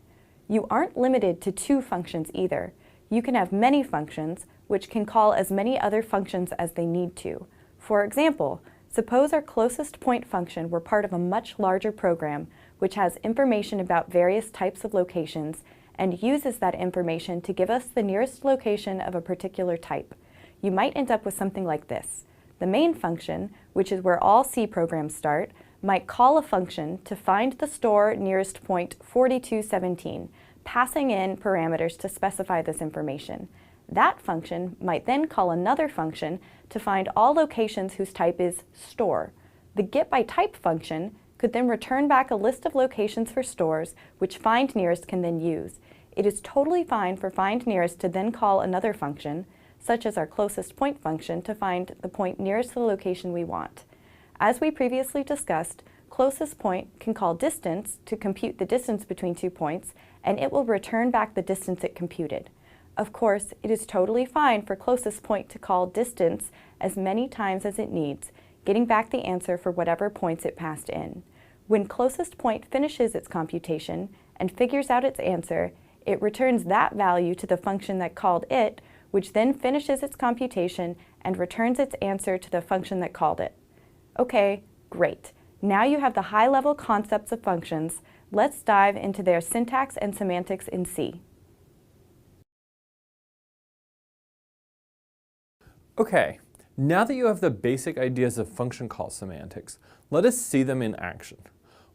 You aren't limited to 2 functions either. You can have many functions, which can call as many other functions as they need to. For example, suppose our closest point function were part of a much larger program which has information about various types of locations and uses that information to give us the nearest location of a particular type. You might end up with something like this. The main function, which is where all C programs start, might call a function to find the store nearest point 4217, passing in parameters to specify this information. That function might then call another function to find all locations whose type is store. The getByType function could then return back a list of locations for stores, which findNearest can then use. It is totally fine for findNearest to then call another function, such as our closest point function, to find the point nearest the location we want. As we previously discussed, closest point can call distance to compute the distance between 2 points, and it will return back the distance it computed. Of course, it is totally fine for closest point to call distance as many times as it needs, getting back the answer for whatever points it passed in. When closest point finishes its computation and figures out its answer, it returns that value to the function that called it, which then finishes its computation and returns its answer to the function that called it. Okay, great. Now you have the high-level concepts of functions, Let's dive into their syntax and semantics in C. Okay, now that you have the basic ideas of function call semantics, let us see them in action.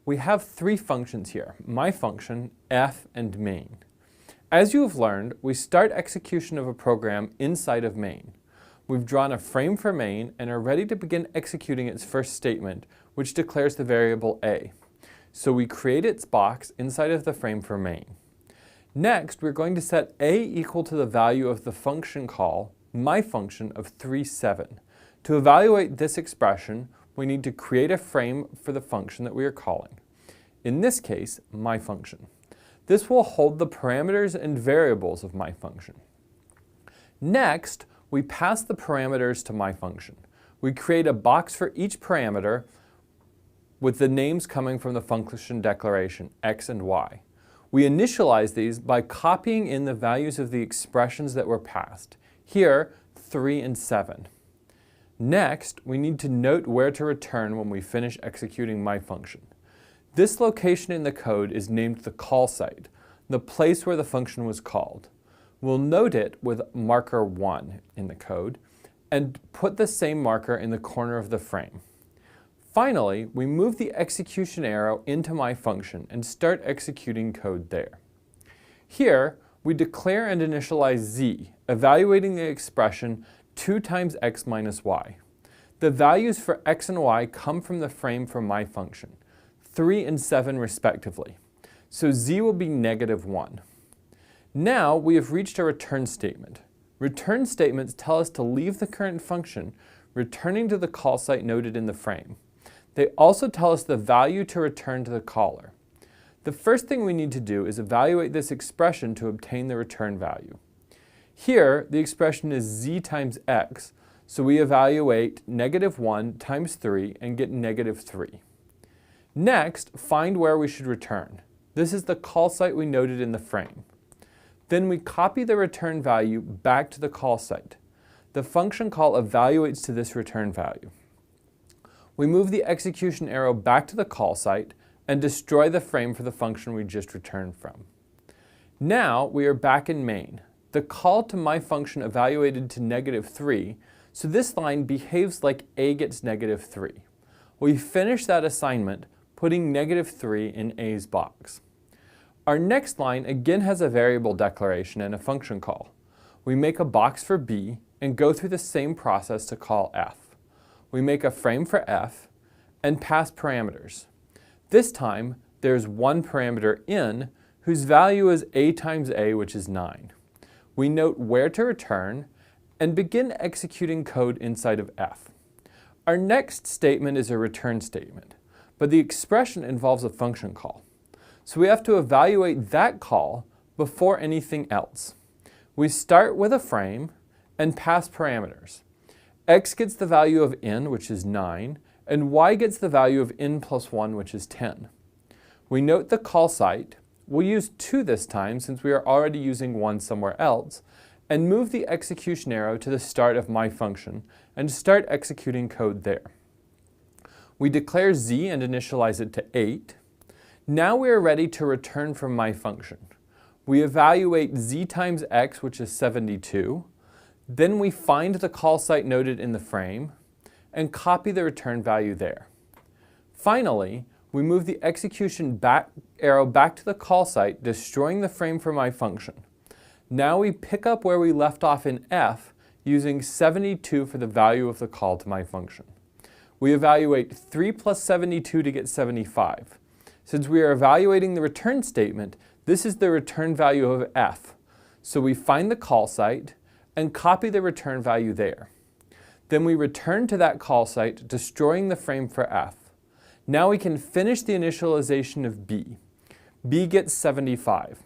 We have three functions here, myFunction, f, and main. As you have learned, we start execution of a program inside of main. We've drawn a frame for main and are ready to begin executing its first statement, which declares the variable a. So we create its box inside of the frame for main. Next, we're going to set a equal to the value of the function call, myFunction of 3, 7. To evaluate this expression, we need to create a frame for the function that we are calling. In this case, myFunction. This will hold the parameters and variables of myFunction. Next, we pass the parameters to myFunction. We create a box for each parameter with the names coming from the function declaration, x and y. We initialize these by copying in the values of the expressions that were passed. Here, 3 and 7. Next, we need to note where to return when we finish executing myFunction. This location in the code is named the call site, the place where the function was called. We'll note it with marker 1 in the code and put the same marker in the corner of the frame. Finally, we move the execution arrow into myFunction and start executing code there. Here, we declare and initialize z, evaluating the expression 2 times x minus y. The values for x and y come from the frame for myFunction, 3 and 7 respectively. So z will be -1. Now we have reached a return statement. Return statements tell us to leave the current function, returning to the call site noted in the frame. They also tell us the value to return to the caller. The first thing we need to do is evaluate this expression to obtain the return value. Here, the expression is z times x, so we evaluate -1 times 3 and get -3. Next, find where we should return. This is the call site we noted in the frame. Then we copy the return value back to the call site. The function call evaluates to this return value. We move the execution arrow back to the call site and destroy the frame for the function we just returned from. Now we are back in main. The call to myFunction evaluated to -3, so this line behaves like a gets -3. We finish that assignment putting -3 in a's box. Our next line again has a variable declaration and a function call. We make a box for b and go through the same process to call f. We make a frame for f and pass parameters. This time, there's one parameter in whose value is a times a, which is 9. We note where to return and begin executing code inside of f. Our next statement is a return statement, but the expression involves a function call. So we have to evaluate that call before anything else. We start with a frame and pass parameters. X gets the value of n, which is 9, and y gets the value of n plus 1, which is 10. We note the call site. We'll use 2 this time since we are already using 1 somewhere else, and move the execution arrow to the start of myFunction and start executing code there. We declare z and initialize it to 8. Now we are ready to return from myFunction. We evaluate z times x, which is 72. Then we find the call site noted in the frame and copy the return value there. Finally, we move the execution arrow back to the call site, destroying the frame for myFunction. Now we pick up where we left off in f, using 72 for the value of the call to myFunction. We evaluate 3 plus 72 to get 75. Since we are evaluating the return statement, this is the return value of f. So we find the call site and copy the return value there. Then we return to that call site, destroying the frame for f. Now we can finish the initialization of b. b gets 75.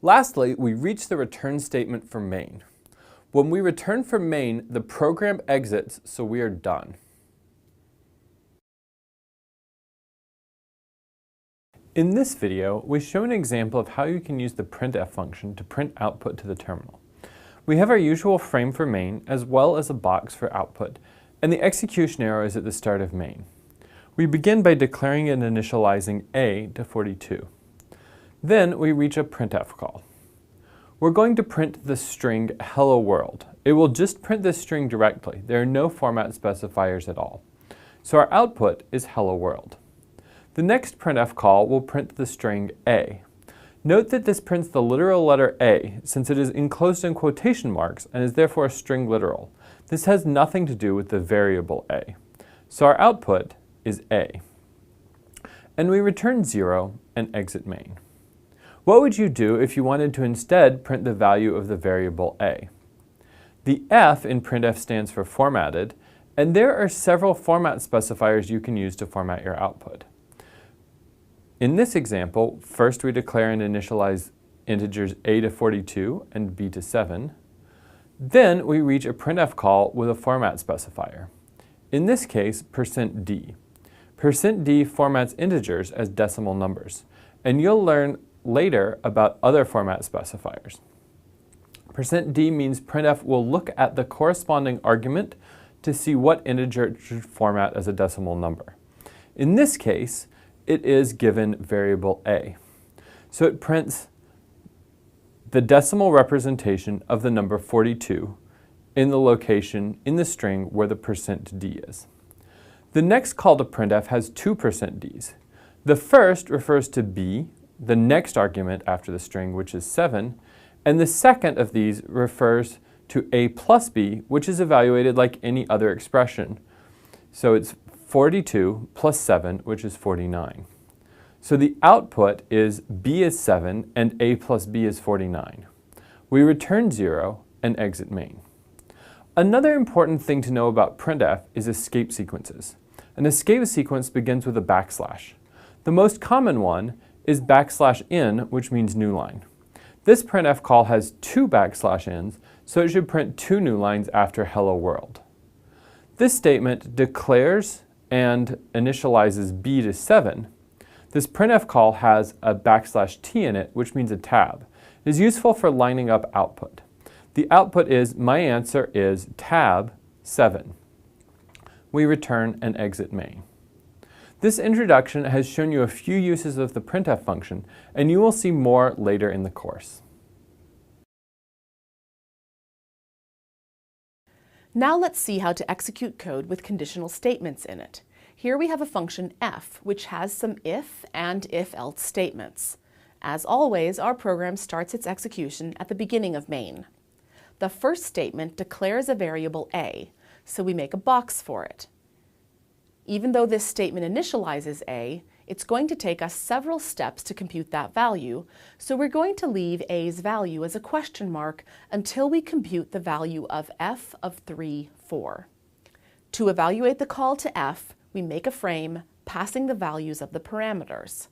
Lastly, we reach the return statement for main. When we return from main, the program exits, so we are done. In this video, we show an example of how you can use the printf function to print output to the terminal. We have our usual frame for main, as well as a box for output, and the execution arrow is at the start of main. We begin by declaring and initializing a to 42. Then we reach a printf call. We're going to print the string hello world. It will just print this string directly. There are no format specifiers at all. So our output is hello world. The next printf call will print the string a. Note that this prints the literal letter A since it is enclosed in quotation marks and is therefore a string literal. This has nothing to do with the variable A. So our output is A. And we return 0 and exit main. What would you do if you wanted to instead print the value of the variable A? The F in printf stands for formatted, and there are several format specifiers you can use to format your output. In this example, first we declare and initialize integers a to 42 and b to 7. Then we reach a printf call with a format specifier. In this case, %d. %d formats integers as decimal numbers, and you'll learn later about other format specifiers. %d means printf will look at the corresponding argument to see what integer it should format as a decimal number. In this case, it is given variable a. So it prints the decimal representation of the number 42 in the location in the string where the %d is. The next call to printf has two %ds. The first refers to b, the next argument after the string, which is 7, and the second of these refers to a plus b, which is evaluated like any other expression. So it's 42 plus 7, which is 49. So the output is b is 7 and a plus b is 49. We return 0 and exit main. Another important thing to know about printf is escape sequences. An escape sequence begins with a backslash. The most common one is \n, which means new line. This printf call has two \n's, so it should print two new lines after hello world. This statement declares and initializes b to 7. This printf call has a \t in it, which means a tab. It is useful for lining up output. The output is, my answer is tab 7. We return and exit main. This introduction has shown you a few uses of the printf function, and you will see more later in the course. Now let's see how to execute code with conditional statements in it. Here we have a function f, which has some if and if-else statements. As always, our program starts its execution at the beginning of main. The first statement declares a variable a, so we make a box for it. Even though this statement initializes a, it's going to take us several steps to compute that value, so we're going to leave a's value as a question mark until we compute the value of f of 3, 4. To evaluate the call to f, we make a frame passing the values of the parameters.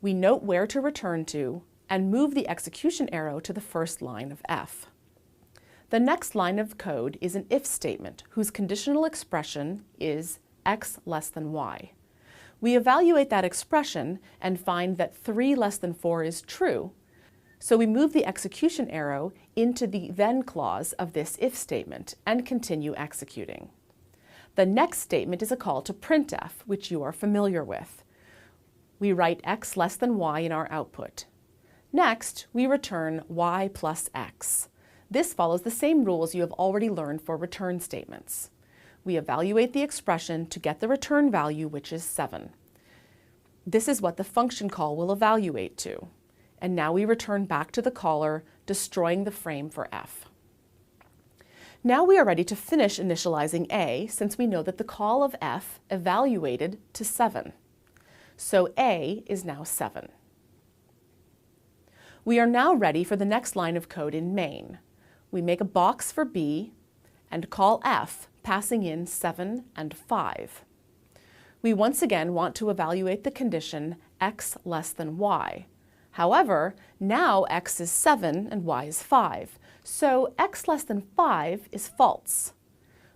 We note where to return to and move the execution arrow to the first line of f. The next line of code is an if statement whose conditional expression is x less than y. We evaluate that expression and find that 3 less than 4 is true, so we move the execution arrow into the then clause of this if statement and continue executing. The next statement is a call to printf, which you are familiar with. We write x less than y in our output. Next, we return y plus x. This follows the same rules you have already learned for return statements. We evaluate the expression to get the return value, which is 7. This is what the function call will evaluate to. And now we return back to the caller, destroying the frame for f. Now we are ready to finish initializing a, since we know that the call of f evaluated to 7. So a is now 7. We are now ready for the next line of code in main. We make a box for b and call f, passing in 7 and 5. We once again want to evaluate the condition x less than y. However, now x is 7 and y is 5, so x less than 5 is false.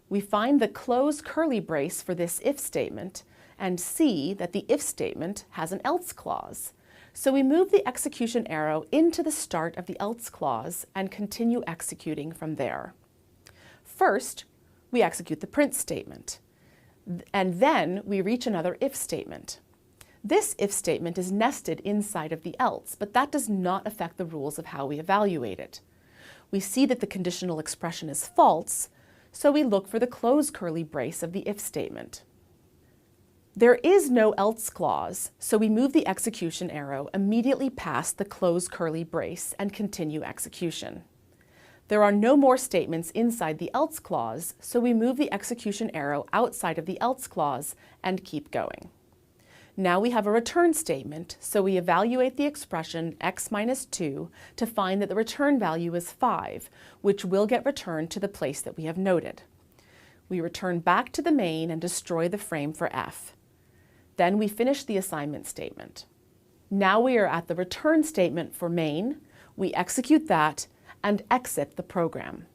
We find the close curly brace for this if statement and see that the if statement has an else clause. So we move the execution arrow into the start of the else clause and continue executing from there. First, we execute the print statement. And then we reach another if statement. This if statement is nested inside of the else, but that does not affect the rules of how we evaluate it. We see that the conditional expression is false, so we look for the close curly brace of the if statement. There is no else clause, so we move the execution arrow immediately past the close curly brace and continue execution. There are no more statements inside the else clause, so we move the execution arrow outside of the else clause and keep going. Now we have a return statement, so we evaluate the expression x minus 2 to find that the return value is 5, which will get returned to the place that we have noted. We return back to the main and destroy the frame for f. Then we finish the assignment statement. Now we are at the return statement for main, we execute that, and exit the program.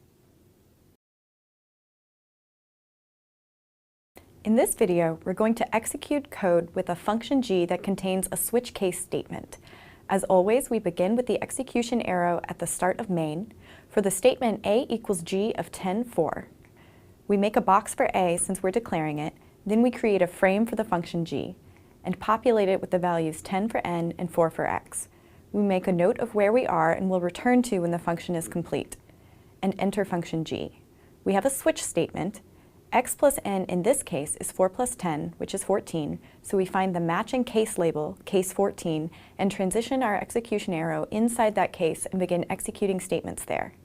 In this video, we're going to execute code with a function g that contains a switch case statement. As always, we begin with the execution arrow at the start of main. For the statement a equals g of 10, 4. We make a box for a since we're declaring it, then we create a frame for the function g, and populate it with the values 10 for n and 4 for x. We make a note of where we are and will return to when the function is complete, and enter function g. We have a switch statement. X plus n in this case is 4 plus 10, which is 14, so we find the matching case label, case 14, and transition our execution arrow inside that case and begin executing statements there.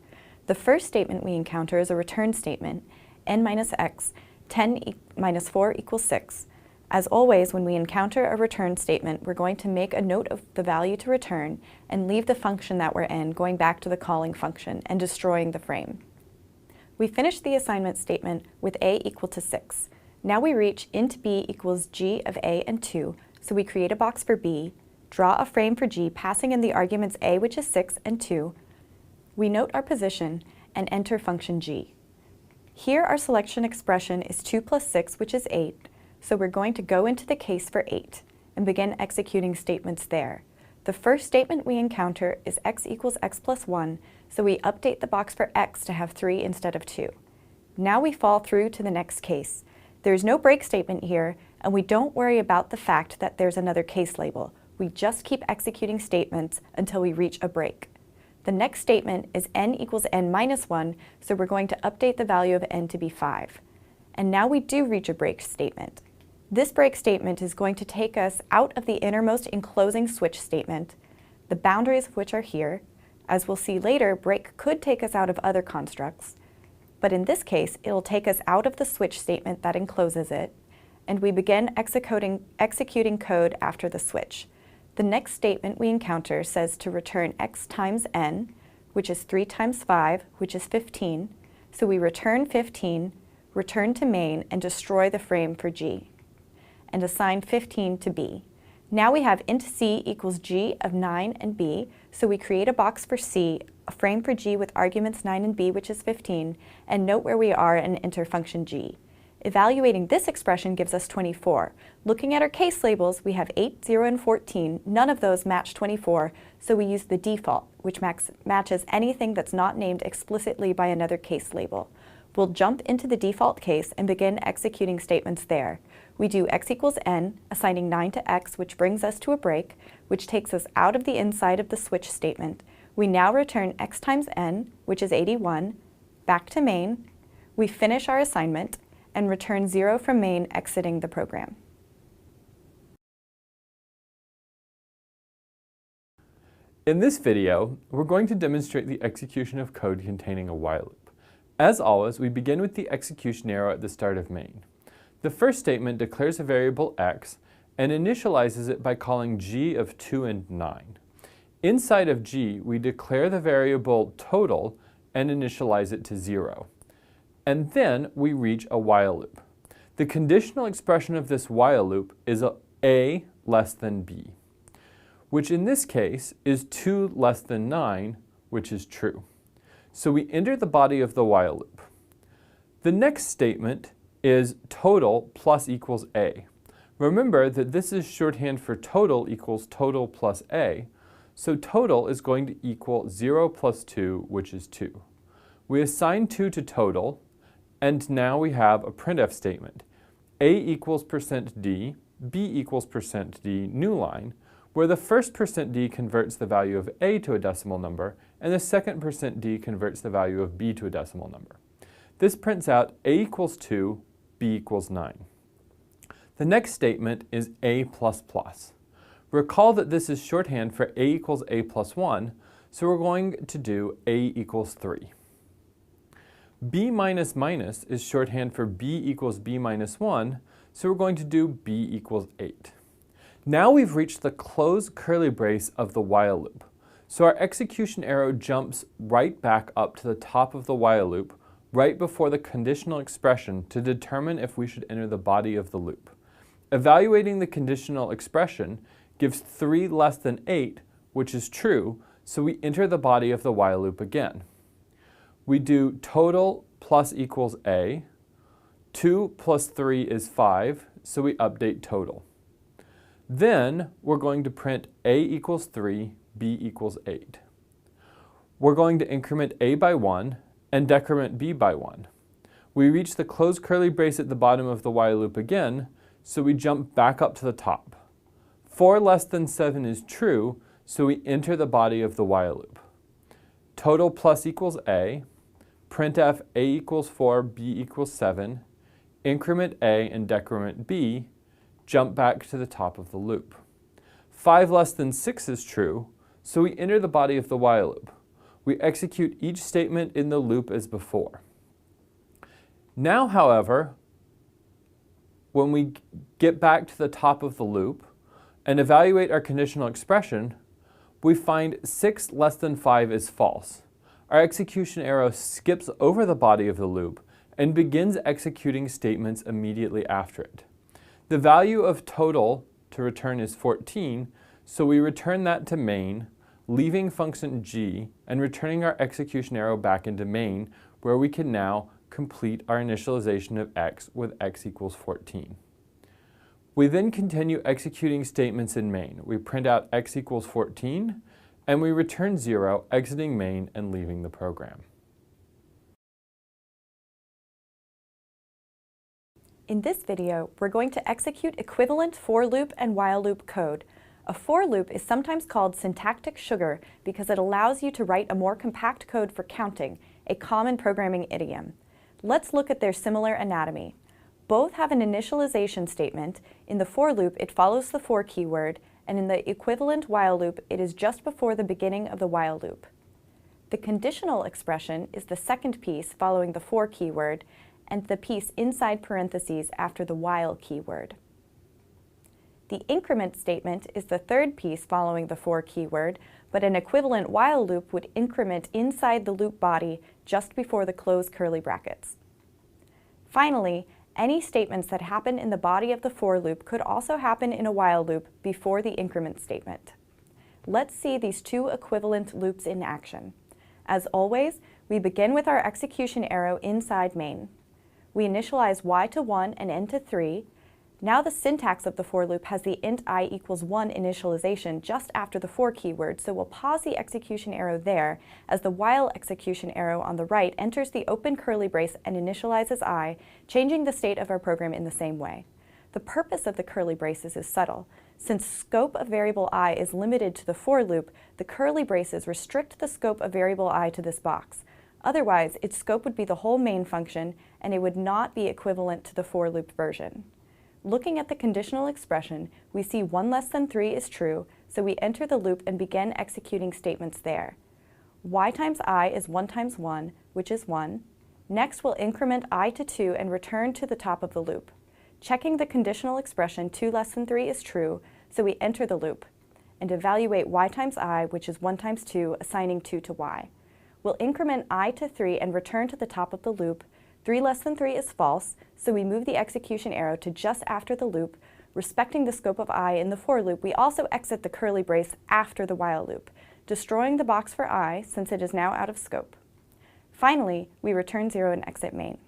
The first statement we encounter is a return statement, n minus x, 10 minus 4 equals 6. As always, when we encounter a return statement, we're going to make a note of the value to return and leave the function that we're in, going back to the calling function and destroying the frame. We finish the assignment statement with a equal to 6. Now we reach int b equals g of a and 2, so we create a box for b, draw a frame for g passing in the arguments a, which is 6, and 2. We note our position and enter function g. Here our selection expression is 2 plus 6, which is 8, so we're going to go into the case for 8 and begin executing statements there. The first statement we encounter is x equals x plus 1, so we update the box for x to have 3 instead of 2. Now we fall through to the next case. There's no break statement here, and we don't worry about the fact that there's another case label. We just keep executing statements until we reach a break. The next statement is n equals n minus 1, so we're going to update the value of n to be 5. And now we do reach a break statement. This break statement is going to take us out of the innermost enclosing switch statement, the boundaries of which are here. As we'll see later, break could take us out of other constructs, but in this case, it'll take us out of the switch statement that encloses it, and we begin executing code after the switch. The next statement we encounter says to return x times n, which is 3 times 5, which is 15, so we return 15, return to main, and destroy the frame for g, and assign 15 to b. Now we have int c equals g of 9 and b, so we create a box for c, a frame for g with arguments 9 and b, which is 15, and note where we are and enter function g. Evaluating this expression gives us 24. Looking at our case labels, we have 8, 0, and 14. None of those match 24, so we use the default, which matches anything that's not named explicitly by another case label. We'll jump into the default case and begin executing statements there. We do x equals n, assigning 9 to x, which brings us to a break, which takes us out of the inside of the switch statement. We now return x times n, which is 81, back to main. We finish our assignment and return 0 from main, exiting the program. In this video, we're going to demonstrate the execution of code containing a while loop. As always, we begin with the execution arrow at the start of main. The first statement declares a variable x and initializes it by calling g of 2 and 9. Inside of g, we declare the variable total and initialize it to 0. And then we reach a while loop. The conditional expression of this while loop is a less than b, which in this case is 2 less than 9, which is true. So we enter the body of the while loop. The next statement is total plus equals a. Remember that this is shorthand for total equals total plus a, so total is going to equal 0 plus 2, which is 2. We assign 2 to total, and now we have a printf statement. a equals %d, b equals %d new line, where the first %d converts the value of a to a decimal number, and the second %d converts the value of b to a decimal number. This prints out a equals 2, b equals 9. The next statement is a++. Recall that this is shorthand for a equals a plus 1, so we're going to do a equals 3. b minus minus is shorthand for b equals b minus 1, so we're going to do b equals 8. Now we've reached the closed curly brace of the while loop, so our execution arrow jumps right back up to the top of the while loop, right before the conditional expression to determine if we should enter the body of the loop. Evaluating the conditional expression gives 3 less than 8, which is true, so we enter the body of the while loop again. We do total plus equals a, 2 plus 3 is 5, so we update total. Then we're going to print a equals 3, b equals 8. We're going to increment a by 1 and decrement b by 1. We reach the closed curly brace at the bottom of the while loop again, so we jump back up to the top. 4 less than 7 is true, so we enter the body of the while loop. Total plus equals a, printf a equals 4, b equals 7, increment a and decrement b, jump back to the top of the loop. 5 less than 6 is true, so we enter the body of the while loop. We execute each statement in the loop as before. Now, however, when we get back to the top of the loop and evaluate our conditional expression, we find 6 less than 5 is false. Our execution arrow skips over the body of the loop and begins executing statements immediately after it. The value of total to return is 14, so we return that to main, leaving function g and returning our execution arrow back into main, where we can now complete our initialization of x with x equals 14. We then continue executing statements in main. We print out x equals 14, and we return 0, exiting main and leaving the program. In this video, we're going to execute equivalent for loop and while loop code. A for loop is sometimes called syntactic sugar because it allows you to write a more compact code for counting, a common programming idiom. Let's look at their similar anatomy. Both have an initialization statement. In the for loop, it follows the for keyword, and in the equivalent while loop, it is just before the beginning of the while loop. The conditional expression is the second piece following the for keyword, and the piece inside parentheses after the while keyword. The increment statement is the third piece following the for keyword, but an equivalent while loop would increment inside the loop body just before the close curly brackets. Finally, any statements that happen in the body of the for loop could also happen in a while loop before the increment statement. Let's see these two equivalent loops in action. As always, we begin with our execution arrow inside main. We initialize y to 1 and n to 3. Now the syntax of the for loop has the int I equals 1 initialization just after the for keyword, so we'll pause the execution arrow there as the while execution arrow on the right enters the open curly brace and initializes I, changing the state of our program in the same way. The purpose of the curly braces is subtle. Since scope of variable I is limited to the for loop, the curly braces restrict the scope of variable I to this box. Otherwise, its scope would be the whole main function, and it would not be equivalent to the for loop version. Looking at the conditional expression, we see 1 less than 3 is true, so we enter the loop and begin executing statements there. Y times I is 1 times 1, which is 1. Next, we'll increment I to 2 and return to the top of the loop. Checking the conditional expression, 2 less than 3 is true, so we enter the loop and evaluate y times I, which is 1 times 2, assigning 2 to y. We'll increment I to 3 and return to the top of the loop. 3 less than 3 is false, so we move the execution arrow to just after the loop. Respecting the scope of I in the for loop, we also exit the curly brace after the while loop, destroying the box for I since it is now out of scope. Finally, we return 0 and exit main.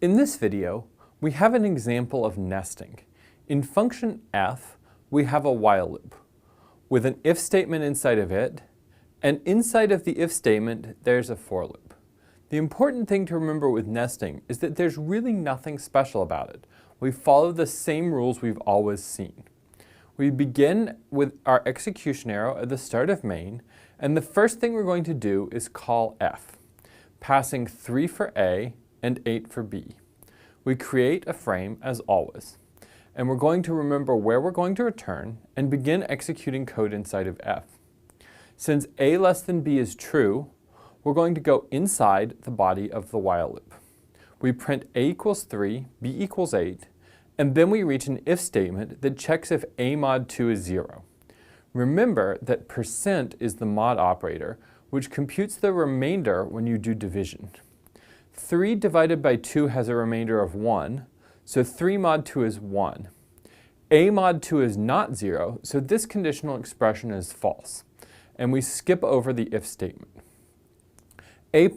In this video, we have an example of nesting. In function f, we have a while loop with an if statement inside of it, and inside of the if statement, there's a for loop. The important thing to remember with nesting is that there's really nothing special about it. We follow the same rules we've always seen. We begin with our execution arrow at the start of main, and the first thing we're going to do is call f, passing 3 for A and 8 for B. We create a frame as always, and we're going to remember where we're going to return and begin executing code inside of f. Since A less than B is true, we're going to go inside the body of the while loop. We print A equals 3, B equals 8, and then we reach an if statement that checks if A mod 2 is 0. Remember that % is the mod operator, which computes the remainder when you do division. 3 divided by 2 has a remainder of 1, so 3 mod 2 is 1. A mod 2 is not 0, so this conditional expression is false, and we skip over the if statement. A++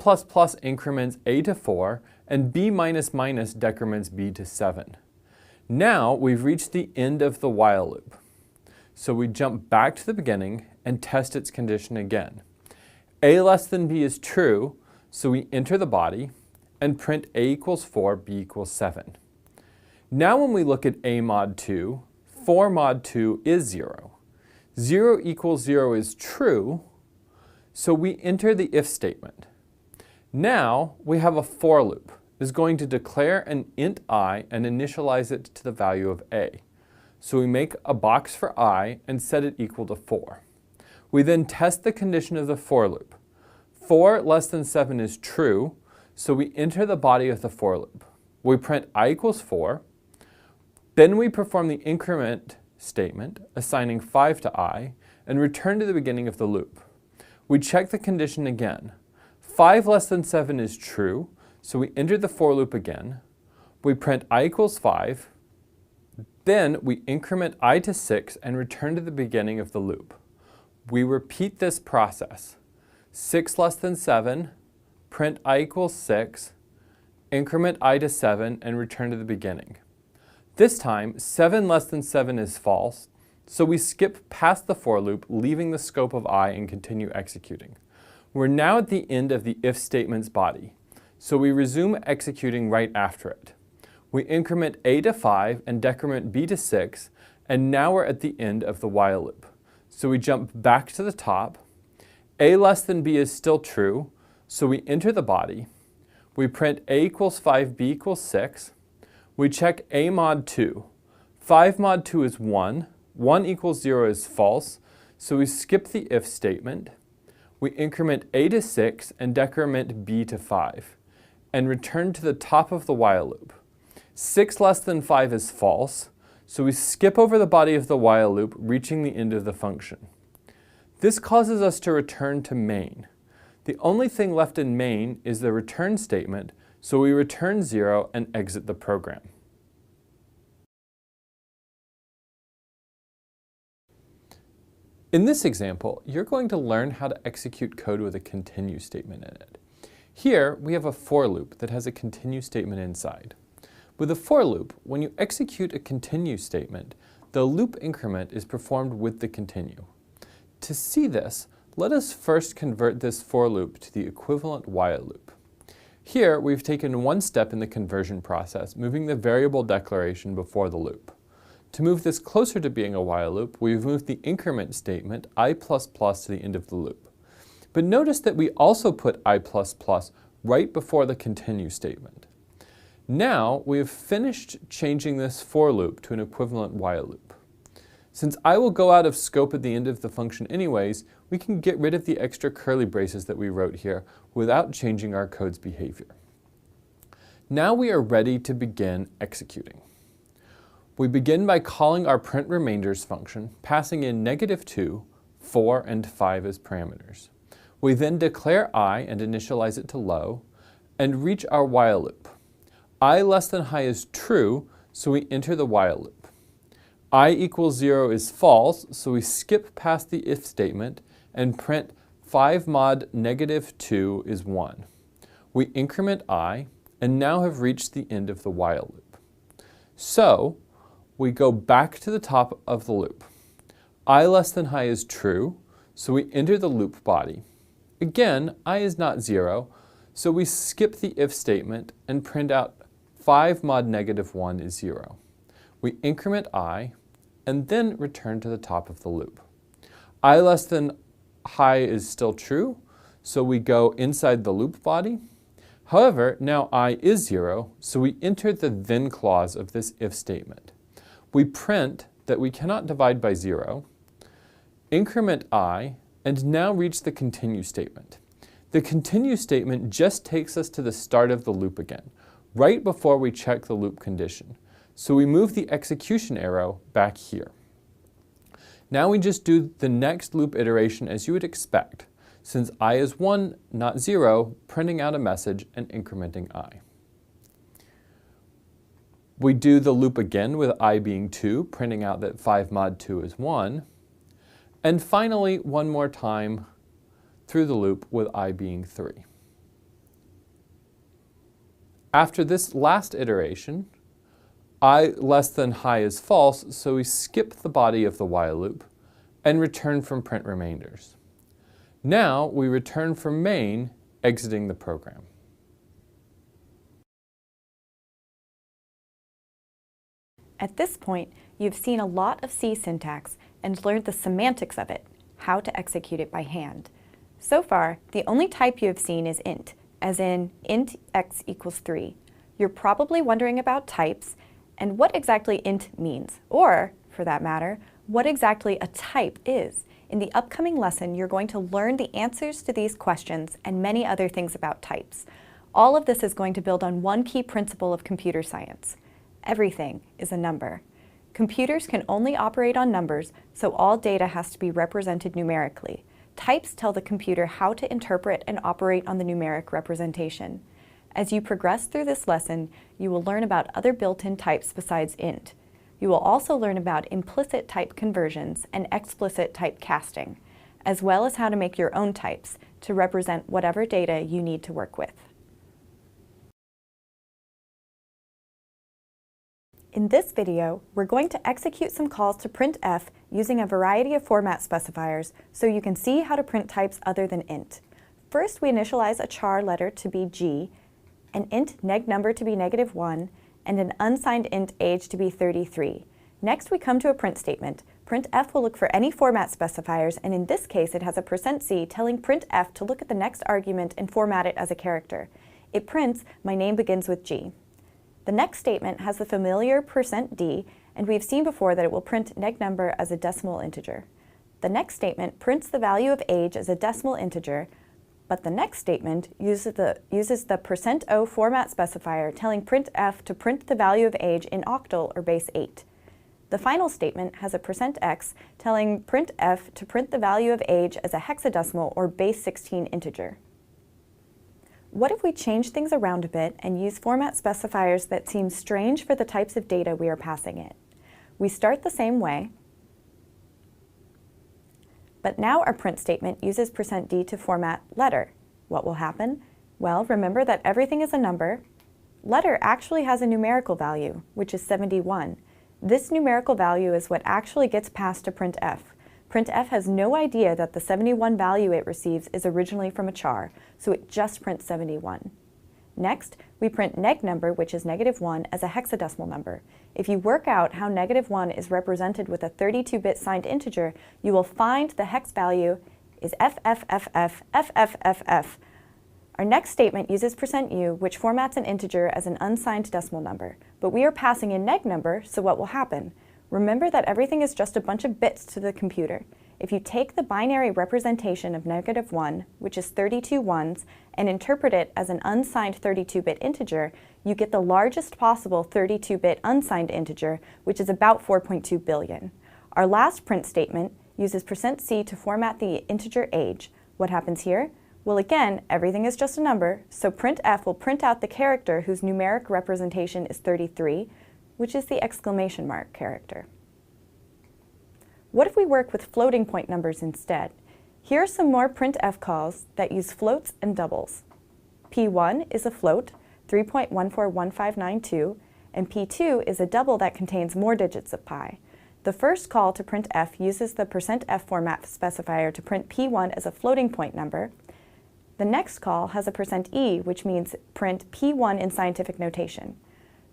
increments A to 4, and B decrements B to 7. Now we've reached the end of the while loop. So we jump back to the beginning and test its condition again. A less than B is true, so we enter the body and print A equals 4, B equals 7. Now when we look at A mod 2, 4 mod 2 is 0. 0 equals 0 is true, so we enter the if statement. Now we have a for loop. It's going to declare an int I and initialize it to the value of A. So we make a box for I and set it equal to 4. We then test the condition of the for loop. 4 less than 7 is true, so we enter the body of the for loop. We print I equals 4. Then we perform the increment statement, assigning 5 to I, and return to the beginning of the loop. We check the condition again. 5 less than 7 is true, so we enter the for loop again. We print I equals 5. Then we increment I to 6 and return to the beginning of the loop. We repeat this process. 6 less than 7, print I equals 6, increment I to 7, and return to the beginning. This time, 7 less than 7 is false, so we skip past the for loop, leaving the scope of I and continue executing. We're now at the end of the if statement's body, so we resume executing right after it. We increment A to 5 and decrement B to 6, and now we're at the end of the while loop. So we jump back to the top. A less than B is still true, so we enter the body. We print A equals 5, B equals 6. We check A mod 2. 5 mod 2 is 1. 1 equals 0 is false, so we skip the if statement. We increment A to 6 and decrement B to 5, and return to the top of the while loop. 6 less than 5 is false, so we skip over the body of the while loop, reaching the end of the function. This causes us to return to main. The only thing left in main is the return statement, so we return 0 and exit the program. In this example, you're going to learn how to execute code with a continue statement in it. Here, we have a for loop that has a continue statement inside. With a for loop, when you execute a continue statement, the loop increment is performed with the continue. To see this, let us first convert this for loop to the equivalent while loop. Here, we've taken one step in the conversion process, moving the variable declaration before the loop. To move this closer to being a while loop, we've moved the increment statement I++ to the end of the loop. But notice that we also put I++ right before the continue statement. Now we have finished changing this for loop to an equivalent while loop. Since I will go out of scope at the end of the function anyways, we can get rid of the extra curly braces that we wrote here without changing our code's behavior. Now we are ready to begin executing. We begin by calling our print remainders function, passing in -2, 4, and 5 as parameters. We then declare I and initialize it to low, and reach our while loop. I less than high is true, so we enter the while loop. I equals 0 is false, so we skip past the if statement and print 5 mod -2 is 1. We increment I, and now have reached the end of the while loop. So, we go back to the top of the loop. I less than high is true, so we enter the loop body. Again, I is not 0, So we skip the if statement and print out 5 mod negative 1 is 0. We increment I and then return to the top of the loop. I less than high is still true, so we go inside the loop body. However, now I is 0, so we enter the then clause of this if statement. We print that we cannot divide by 0, increment I, and now reach the continue statement. The continue statement just takes us to the start of the loop again, right before we check the loop condition. So we move the execution arrow back here. Now we just do the next loop iteration as you would expect, since I is 1, not 0, printing out a message and incrementing I. We do the loop again with I being 2, printing out that 5 mod 2 is 1. And finally, one more time through the loop with I being 3. After this last iteration, I less than high is false, so we skip the body of the while loop and return from print remainders. Now we return from main, exiting the program. At this point, you've seen a lot of C syntax and learned the semantics of it, how to execute it by hand. So far, the only type you have seen is int, as in int x equals 3. You're probably wondering about types and what exactly int means, or, for that matter, what exactly a type is. In the upcoming lesson, you're going to learn the answers to these questions and many other things about types. All of this is going to build on one key principle of computer science. Everything is a number. Computers can only operate on numbers, so all data has to be represented numerically. Types tell the computer how to interpret and operate on the numeric representation. As you progress through this lesson, you will learn about other built-in types besides int. You will also learn about implicit type conversions and explicit type casting, as well as how to make your own types to represent whatever data you need to work with. In this video, we're going to execute some calls to printf using a variety of format specifiers so you can see how to print types other than int. First, we initialize a char letter to be G, an int neg number to be -1, and an unsigned int age to be 33. Next, we come to a print statement. Printf will look for any format specifiers, and in this case, it has a %c telling printf to look at the next argument and format it as a character. It prints, my name begins with G. The next statement has the familiar %d, and we've seen before that it will print neg number as a decimal integer. The next statement prints the value of age as a decimal integer, but the next statement uses the %o format specifier telling printf to print the value of age in octal or base 8. The final statement has a %x telling printf to print the value of age as a hexadecimal or base 16 integer. What if we change things around a bit and use format specifiers that seem strange for the types of data we are passing it? We start the same way, but now our print statement uses %d to format letter. What will happen? Well, remember that everything is a number. Letter actually has a numerical value, which is 71. This numerical value is what actually gets passed to printf. Printf has no idea that the 71 value it receives is originally from a char, so it just prints 71. Next, we print neg number, which is -1, as a hexadecimal number. If you work out how -1 is represented with a 32-bit signed integer, you will find the hex value is FFFFFFFF. Our next statement uses %u, which formats an integer as an unsigned decimal number. But we are passing in neg number, so what will happen? Remember that everything is just a bunch of bits to the computer. If you take the binary representation of -1, which is 32 ones, and interpret it as an unsigned 32-bit integer, you get the largest possible 32-bit unsigned integer, which is about 4.2 billion. Our last print statement uses %c to format the integer age. What happens here? Well, again, everything is just a number, so printf will print out the character whose numeric representation is 33, which is the exclamation mark character. What if we work with floating point numbers instead? Here are some more printf calls that use floats and doubles. P1 is a float, 3.141592, and P2 is a double that contains more digits of pi. The first call to printf uses the %f format specifier to print P1 as a floating point number, The next call has a %e, which means print P1 in scientific notation.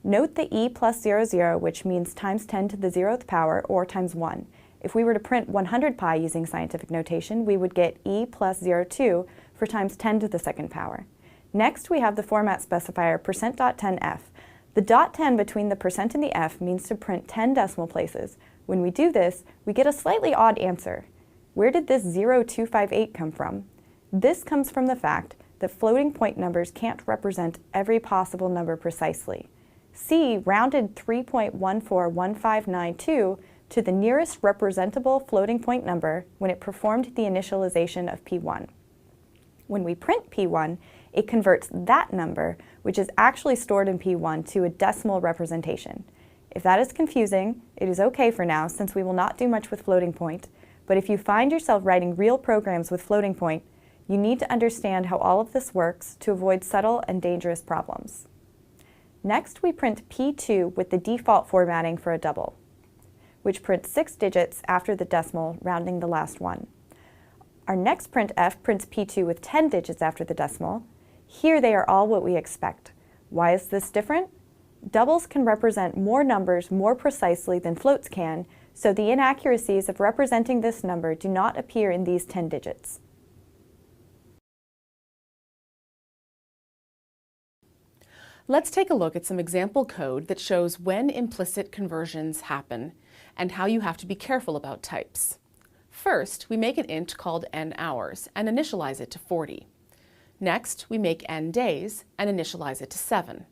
Note the e plus 00, which means times 10 to the 0th power, or times 1. If we were to print 100 pi using scientific notation, we would get e plus 02 for times 10 to the 2nd power. Next, we have the format specifier %.10f. The .10 between the % and the f means to print 10 decimal places. When we do this, we get a slightly odd answer. Where did this 0258 come from? This comes from the fact that floating point numbers can't represent every possible number precisely. C rounded 3.141592 to the nearest representable floating point number when it performed the initialization of P1. When we print P1, it converts that number, which is actually stored in P1, to a decimal representation. If that is confusing, it is okay for now since we will not do much with floating point, but if you find yourself writing real programs with floating point, you need to understand how all of this works to avoid subtle and dangerous problems. Next, we print P2 with the default formatting for a double, which prints 6 digits after the decimal, rounding the last one. Our next printf prints P2 with 10 digits after the decimal. Here they are all what we expect. Why is this different? Doubles can represent more numbers more precisely than floats can, so the inaccuracies of representing this number do not appear in these 10 digits. Let's take a look at some example code that shows when implicit conversions happen and how you have to be careful about types. First, we make an int called n hours and initialize it to 40. Next, we make n days and initialize it to 7.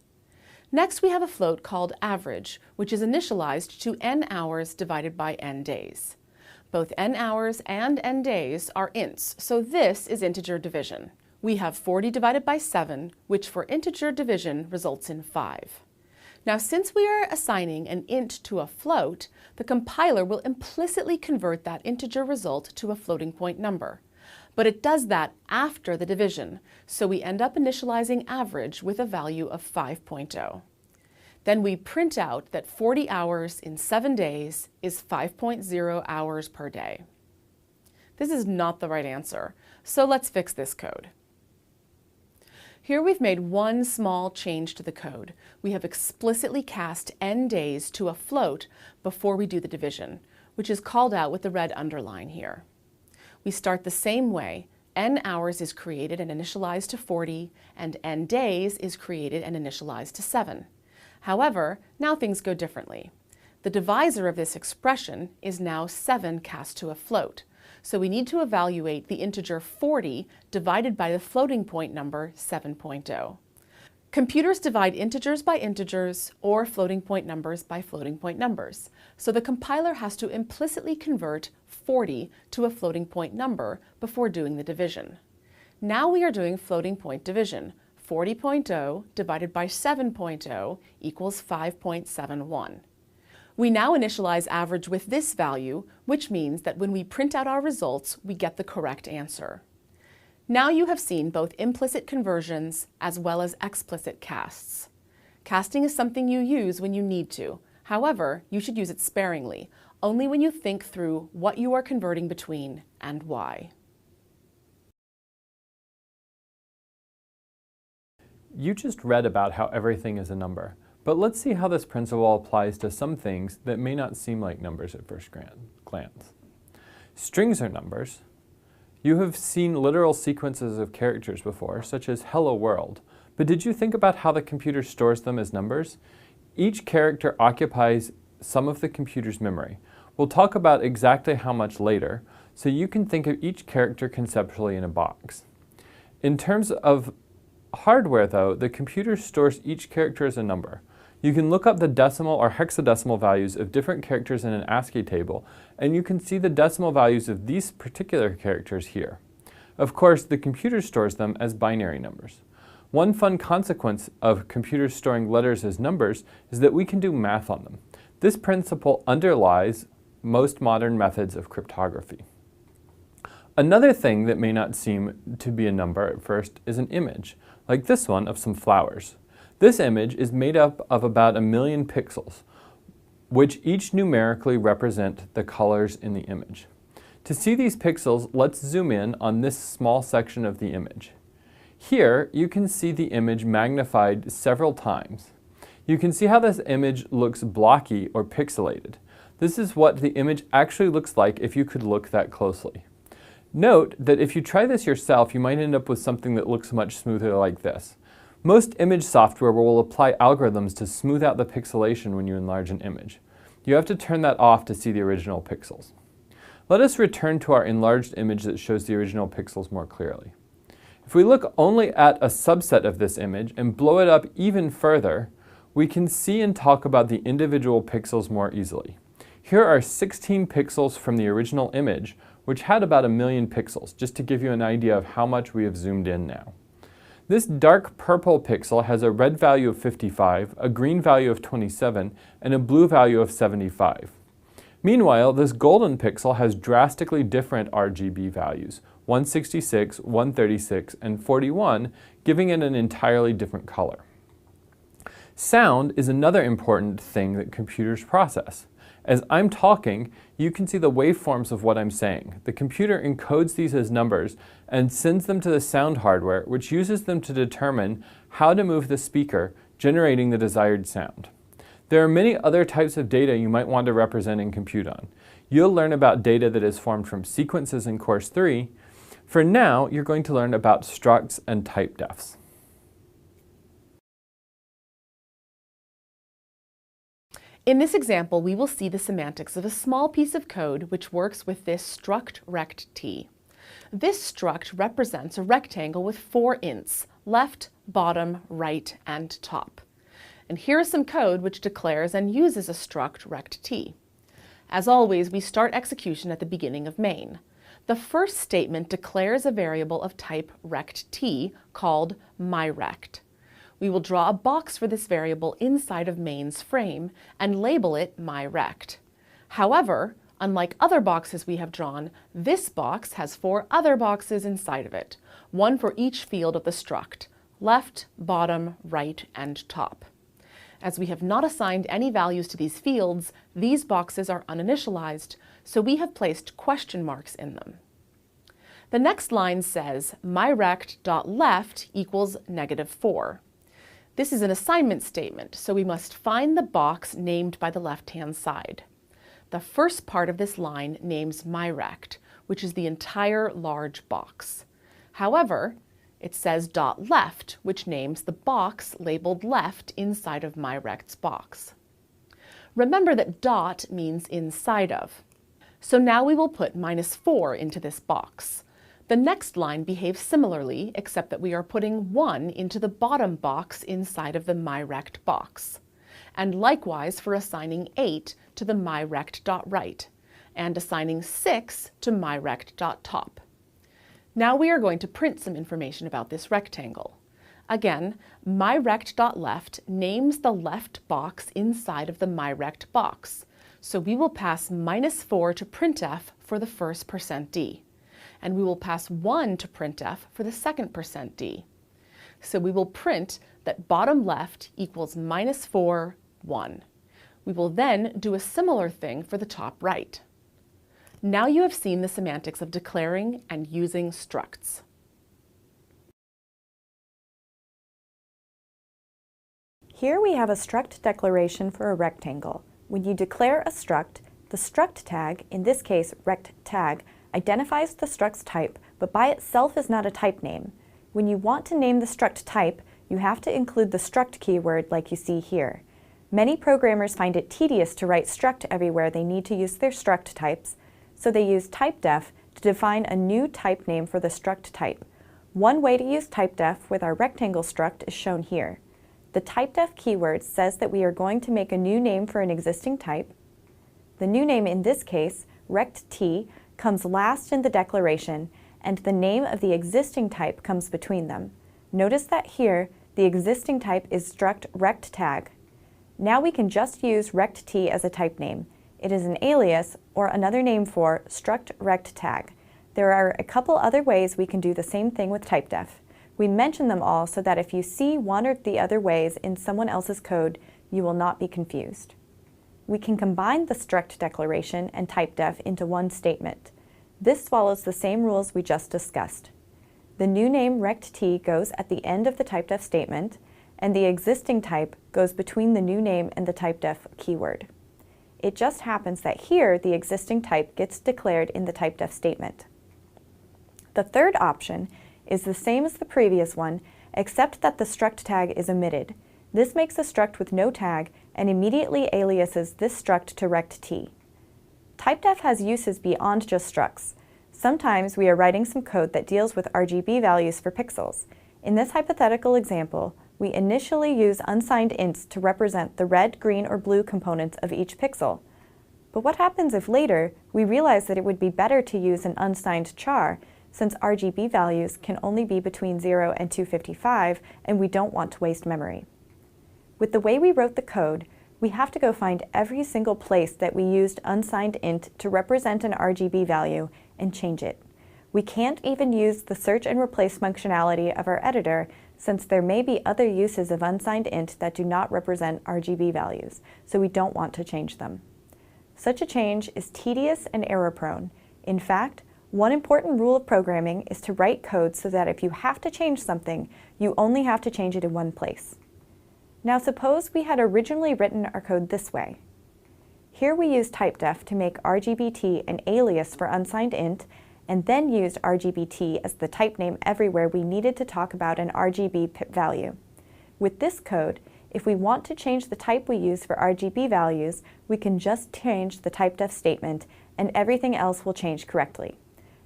Next, we have a float called average, which is initialized to n hours divided by n days. Both n hours and n days are ints, so this is integer division. We have 40 divided by 7, which for integer division results in 5. Now, since we are assigning an int to a float, the compiler will implicitly convert that integer result to a floating point number. But it does that after the division, so we end up initializing average with a value of 5.0. Then we print out that 40 hours in 7 days is 5.0 hours per day. This is not the right answer, so let's fix this code. Here we've made one small change to the code. We have explicitly cast n days to a float before we do the division, which is called out with the red underline here. We start the same way. N hours is created and initialized to 40, and n days is created and initialized to 7. However, now things go differently. The divisor of this expression is now 7 cast to a float. So we need to evaluate the integer 40 divided by the floating point number 7.0. Computers divide integers by integers or floating point numbers by floating point numbers. So the compiler has to implicitly convert 40 to a floating point number before doing the division. Now we are doing floating point division. 40.0 divided by 7.0 equals 5.71. We now initialize average with this value, which means that when we print out our results, we get the correct answer. Now you have seen both implicit conversions as well as explicit casts. Casting is something you use when you need to. However, you should use it sparingly, only when you think through what you are converting between and why. You just read about how everything is a number. But let's see how this principle applies to some things that may not seem like numbers at first glance. Strings are numbers. You have seen literal sequences of characters before, such as hello world. But did you think about how the computer stores them as numbers? Each character occupies some of the computer's memory. We'll talk about exactly how much later, so you can think of each character conceptually in a box. In terms of hardware, though, the computer stores each character as a number. You can look up the decimal or hexadecimal values of different characters in an ASCII table, and you can see the decimal values of these particular characters here. Of course, the computer stores them as binary numbers. One fun consequence of computers storing letters as numbers is that we can do math on them. This principle underlies most modern methods of cryptography. Another thing that may not seem to be a number at first is an image, like this one of some flowers. This image is made up of about 1 million pixels, which each numerically represent the colors in the image. To see these pixels, let's zoom in on this small section of the image. Here, you can see the image magnified several times. You can see how this image looks blocky or pixelated. This is what the image actually looks like if you could look that closely. Note that if you try this yourself, you might end up with something that looks much smoother like this. Most image software will apply algorithms to smooth out the pixelation when you enlarge an image. You have to turn that off to see the original pixels. Let us return to our enlarged image that shows the original pixels more clearly. If we look only at a subset of this image and blow it up even further, we can see and talk about the individual pixels more easily. Here are 16 pixels from the original image, which had about 1 million pixels, just to give you an idea of how much we have zoomed in now. This dark purple pixel has a red value of 55, a green value of 27, and a blue value of 75. Meanwhile, this golden pixel has drastically different RGB values, 166, 136, and 41, giving it an entirely different color. Sound is another important thing that computers process. As I'm talking, you can see the waveforms of what I'm saying. The computer encodes these as numbers and sends them to the sound hardware, which uses them to determine how to move the speaker, generating the desired sound. There are many other types of data you might want to represent and compute on. You'll learn about data that is formed from sequences in Course 3. For now, you're going to learn about structs and typedefs. In this example, we will see the semantics of a small piece of code which works with this struct rect_t. This struct represents a rectangle with 4 ints, left, bottom, right, and top. And here is some code which declares and uses a struct rect_t. As always, we start execution at the beginning of main. The first statement declares a variable of type rect_t called myRect. We will draw a box for this variable inside of main's frame and label it myRect. However, unlike other boxes we have drawn, this box has 4 other boxes inside of it, one for each field of the struct, left, bottom, right, and top. As we have not assigned any values to these fields, these boxes are uninitialized, so we have placed question marks in them. The next line says myrect.left equals -4. This is an assignment statement, so we must find the box named by the left-hand side. The first part of this line names myrect, which is the entire large box. However, it says .left, which names the box labeled left inside of myrect's box. Remember that dot means inside of. So now we will put -4 into this box. The next line behaves similarly, except that we are putting 1 into the bottom box inside of the myrect box. And likewise for assigning 8 to the myrect.right, and assigning 6 to myrect.top. Now we are going to print some information about this rectangle. Again, myrect.left names the left box inside of the myrect box, so we will pass -4 to printf for the first %d. And we will pass 1 to printf for the second %d. So we will print that bottom left equals -4, 1. We will then do a similar thing for the top right. Now you have seen the semantics of declaring and using structs. Here we have a struct declaration for a rectangle. When you declare a struct, the struct tag, in this case rect_tag, identifies the struct's type, but by itself is not a type name. When you want to name the struct type, you have to include the struct keyword like you see here. Many programmers find it tedious to write struct everywhere they need to use their struct types, so they use typedef to define a new type name for the struct type. One way to use typedef with our rectangle struct is shown here. The typedef keyword says that we are going to make a new name for an existing type. The new name in this case, rect_t, comes last in the declaration, and the name of the existing type comes between them. Notice that here, the existing type is struct rect_tag. Now we can just use rect_t as a type name. It is an alias, or another name for struct rect_tag. There are a couple other ways we can do the same thing with typedef. We mention them all so that if you see one or the other ways in someone else's code, you will not be confused. We can combine the struct declaration and typedef into one statement. This follows the same rules we just discussed. The new name rect_t goes at the end of the typedef statement, and the existing type goes between the new name and the typedef keyword. It just happens that here the existing type gets declared in the typedef statement. The third option is the same as the previous one, except that the struct tag is omitted. This makes a struct with no tag and immediately aliases this struct to rect_t. Typedef has uses beyond just structs. Sometimes we are writing some code that deals with RGB values for pixels. In this hypothetical example, we initially use unsigned ints to represent the red, green, or blue components of each pixel. But what happens if later we realize that it would be better to use an unsigned char, since RGB values can only be between 0 and 255 and we don't want to waste memory? With the way we wrote the code, we have to go find every single place that we used unsigned int to represent an RGB value and change it. We can't even use the search and replace functionality of our editor, since there may be other uses of unsigned int that do not represent RGB values, so we don't want to change them. Such a change is tedious and error-prone. In fact, one important rule of programming is to write code so that if you have to change something, you only have to change it in one place. Now suppose we had originally written our code this way. Here we used typedef to make RGBT an alias for unsigned int, and then used RGBT as the type name everywhere we needed to talk about an RGB value. With this code, if we want to change the type we use for RGB values, we can just change the typedef statement and everything else will change correctly.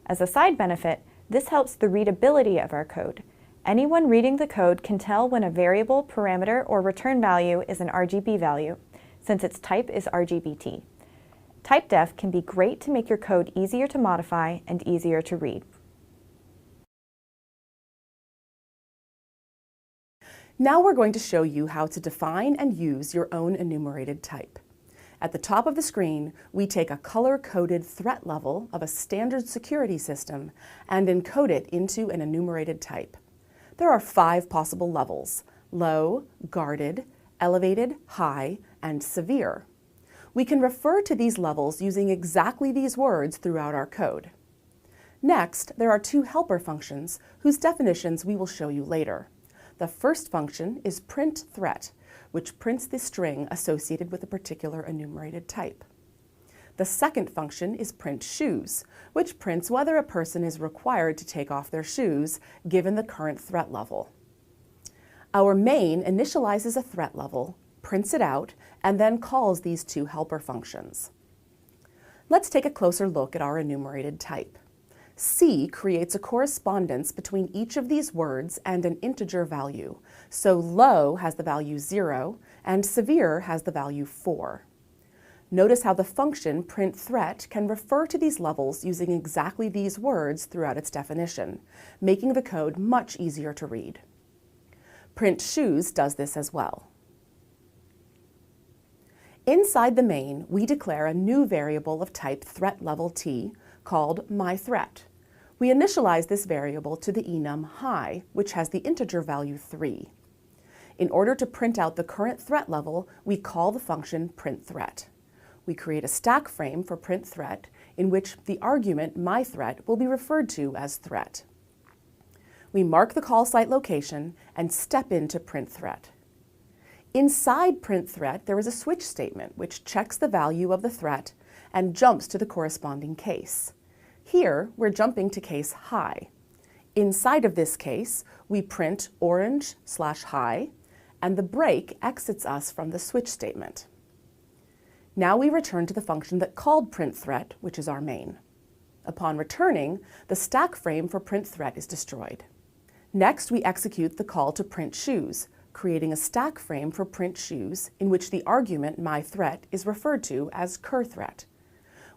As a side benefit, this helps the readability of our code. Anyone reading the code can tell when a variable, parameter, or return value is an RGB value, since its type is RGBT. Typedef can be great to make your code easier to modify and easier to read. Now we're going to show you how to define and use your own enumerated type. At the top of the screen, we take a color-coded threat level of a standard security system and encode it into an enumerated type. There are 5 possible levels: low, guarded, elevated, high, and severe. We can refer to these levels using exactly these words throughout our code. Next, there are 2 helper functions whose definitions we will show you later. The first function is print_threat, which prints the string associated with a particular enumerated type. The second function is print_shoes, which prints whether a person is required to take off their shoes given the current threat level. Our main initializes a threat level, prints it out, and then calls these 2 helper functions. Let's take a closer look at our enumerated type. C creates a correspondence between each of these words and an integer value, so low has the value 0 and severe has the value 4. Notice how the function print_threat can refer to these levels using exactly these words throughout its definition, making the code much easier to read. Print_shoes does this as well. Inside the main, we declare a new variable of type threat level t called myThreat. We initialize this variable to the enum high, which has the integer value 3. In order to print out the current threat level, we call the function print_threat. We create a stack frame for print_threat in which the argument myThreat will be referred to as threat. We mark the call site location and step into print_threat. Inside print_threat, there is a switch statement which checks the value of the threat and jumps to the corresponding case. Here, we're jumping to case high. Inside of this case, we print orange/high, and the break exits us from the switch statement. Now we return to the function that called print_threat, which is our main. Upon returning, the stack frame for print_threat is destroyed. Next, we execute the call to print_shoes, creating a stack frame for print_shoes in which the argument myThreat is referred to as curthreat.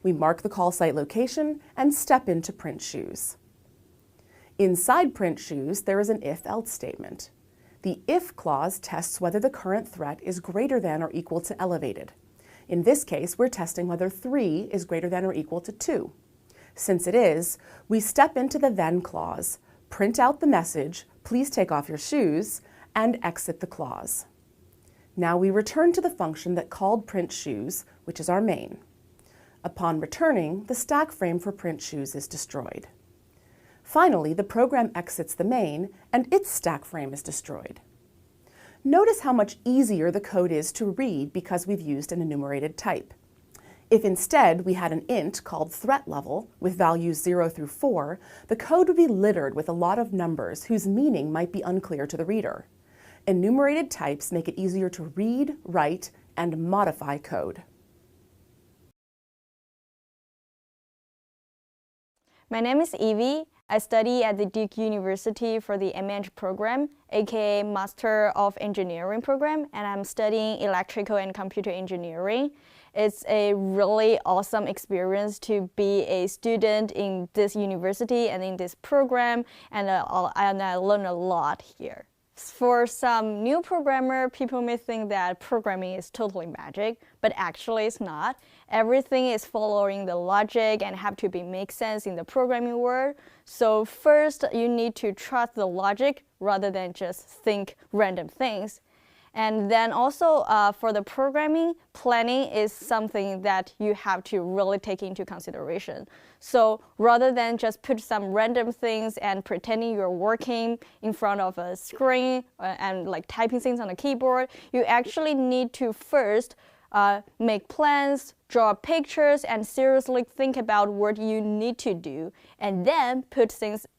We mark the call site location and step into print_shoes. Inside print_shoes, there is an if-else statement. The if clause tests whether the current threat is greater than or equal to elevated. In this case, we're testing whether 3 is greater than or equal to 2. Since it is, we step into the then clause, print out the message, please take off your shoes, and exit the clause. Now we return to the function that called print_shoes, which is our main. Upon returning, the stack frame for print_shoes is destroyed. Finally, the program exits the main and its stack frame is destroyed. Notice how much easier the code is to read because we've used an enumerated type. If instead we had an int called threat level with values 0 through 4, the code would be littered with a lot of numbers whose meaning might be unclear to the reader. Enumerated types make it easier to read, write, and modify code. My name is Evie. I study at the Duke University for the MEng program, aka Master of Engineering program, and I'm studying electrical and computer engineering. It's a really awesome experience to be a student in this university and in this program, and I learn a lot here. For some new programmer, people may think that programming is totally magic, but actually it's not. Everything is following the logic and have to make sense in the programming world. So first, you need to trust the logic rather than just think random things. And then also for the programming, planning is something that you have to really take into consideration. So rather than just put some random things and pretending you're working in front of a screen and like typing things on a keyboard, you actually need to first make plans, draw pictures, and seriously think about what you need to do, and then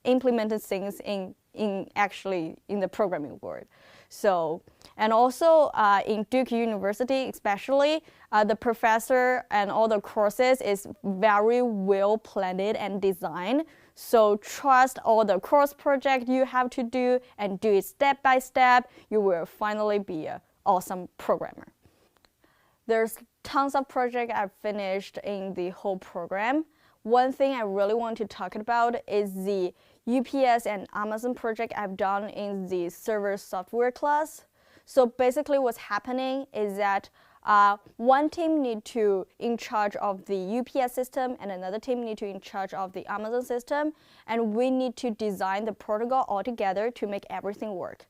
implement things in the programming world. So, and also in Duke University especially, the professor and all the courses is very well planned and designed. So trust all the course project you have to do and do it step by step. You will finally be an awesome programmer. There's tons of projects I've finished in the whole program. One thing I really want to talk about is the UPS and Amazon project I've done in the server software class. So basically what's happening is that one team need to in charge of the UPS system and another team need to in charge of the Amazon system, and we need to design the protocol all together to make everything work.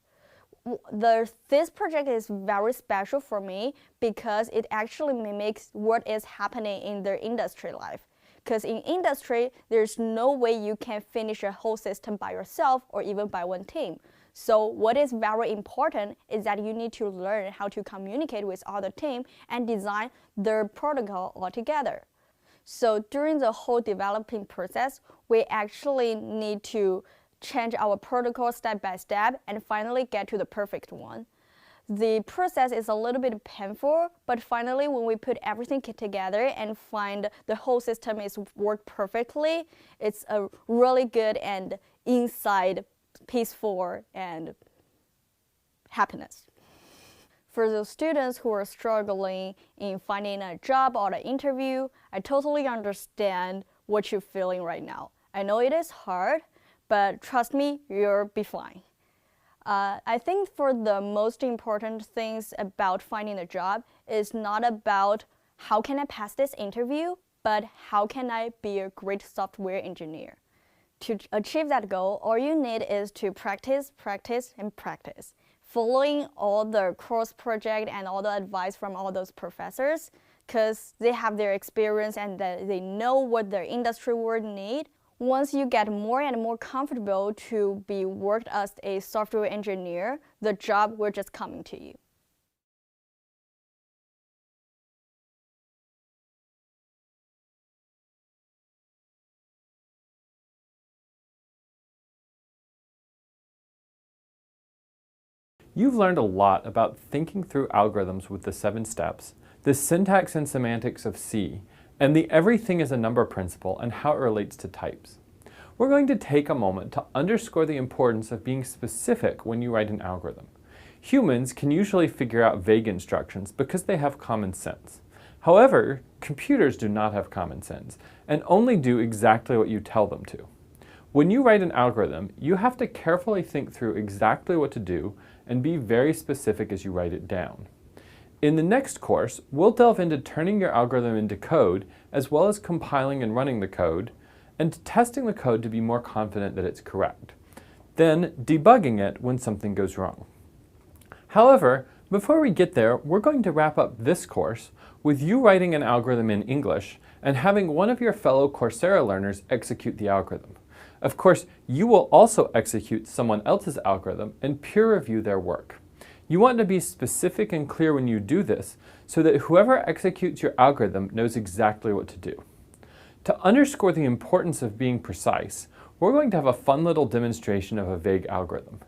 This project is very special for me because it actually mimics what is happening in their industry life. Because in industry, there's no way you can finish a whole system by yourself or even by one team. So what is very important is that you need to learn how to communicate with other team and design their protocol altogether. So during the whole developing process, we actually need to change our protocol step by step and finally get to the perfect one. The process is a little bit painful, but finally when we put everything together and find the whole system is work perfectly, it's a really good and inside peaceful and happiness. For those students who are struggling in finding a job or an interview, I totally understand what you're feeling right now. I know it is hard, but trust me, you'll be fine. I think for the most important things about finding a job is not about how can I pass this interview, but how can I be a great software engineer. To achieve that goal, all you need is to practice, practice, and practice. Following all the course project and all the advice from all those professors, because they have their experience and they know what their industry would need. Once you get more and more comfortable to be worked as a software engineer, the job will just come to you. You've learned a lot about thinking through algorithms with the 7 steps, the syntax and semantics of C, and the everything is a number principle and how it relates to types. We're going to take a moment to underscore the importance of being specific when you write an algorithm. Humans can usually figure out vague instructions because they have common sense. However, computers do not have common sense and only do exactly what you tell them to. When you write an algorithm, you have to carefully think through exactly what to do and be very specific as you write it down. In the next course, we'll delve into turning your algorithm into code, as well as compiling and running the code, and testing the code to be more confident that it's correct. Then debugging it when something goes wrong. However, before we get there, we're going to wrap up this course with you writing an algorithm in English and having one of your fellow Coursera learners execute the algorithm. Of course, you will also execute someone else's algorithm and peer review their work. You want to be specific and clear when you do this so that whoever executes your algorithm knows exactly what to do. To underscore the importance of being precise, we're going to have a fun little demonstration of a vague algorithm.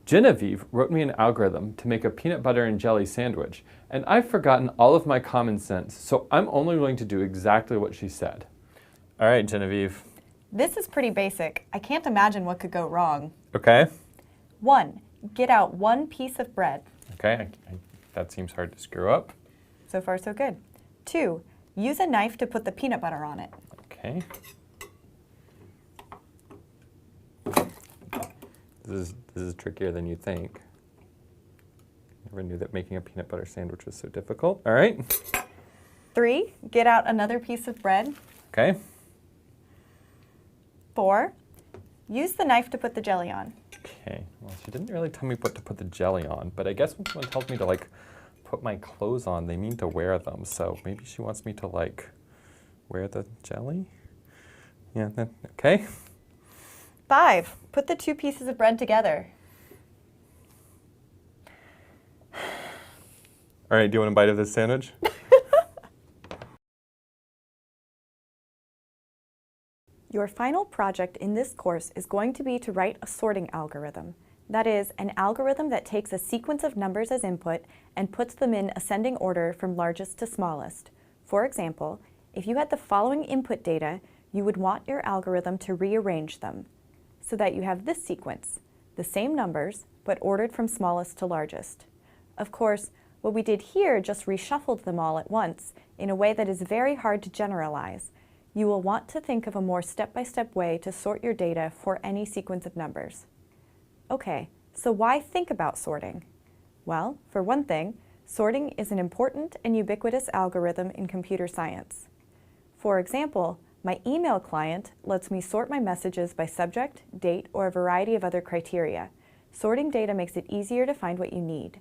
Genevieve wrote me an algorithm to make a peanut butter and jelly sandwich, and I've forgotten all of my common sense, so I'm only going to do exactly what she said. All right, Genevieve. This is pretty basic. I can't imagine what could go wrong. Okay. 1. Get out 1 piece of bread. Okay, that seems hard to screw up. So far, so good. 2. Use a knife to put the peanut butter on it. Okay. This is trickier than you think. Never knew that making a peanut butter sandwich was so difficult. All right. 3. Get out another piece of bread. Okay. 4. Use the knife to put the jelly on. Okay. Well, she didn't really tell me what to put the jelly on, but I guess when someone tells me to like put my clothes on, they mean to wear them. So maybe she wants me to like wear the jelly. Yeah. Okay. 5. Put the 2 pieces of bread together. All right. Do you want a bite of this sandwich? Your final project in this course is going to be to write a sorting algorithm. That is, an algorithm that takes a sequence of numbers as input and puts them in ascending order from largest to smallest. For example, if you had the following input data, you would want your algorithm to rearrange them so that you have this sequence, the same numbers, but ordered from smallest to largest. Of course, what we did here just reshuffled them all at once in a way that is very hard to generalize. You will want to think of a more step-by-step way to sort your data for any sequence of numbers. Okay, so why think about sorting? Well, for one thing, sorting is an important and ubiquitous algorithm in computer science. For example, my email client lets me sort my messages by subject, date, or a variety of other criteria. Sorting data makes it easier to find what you need.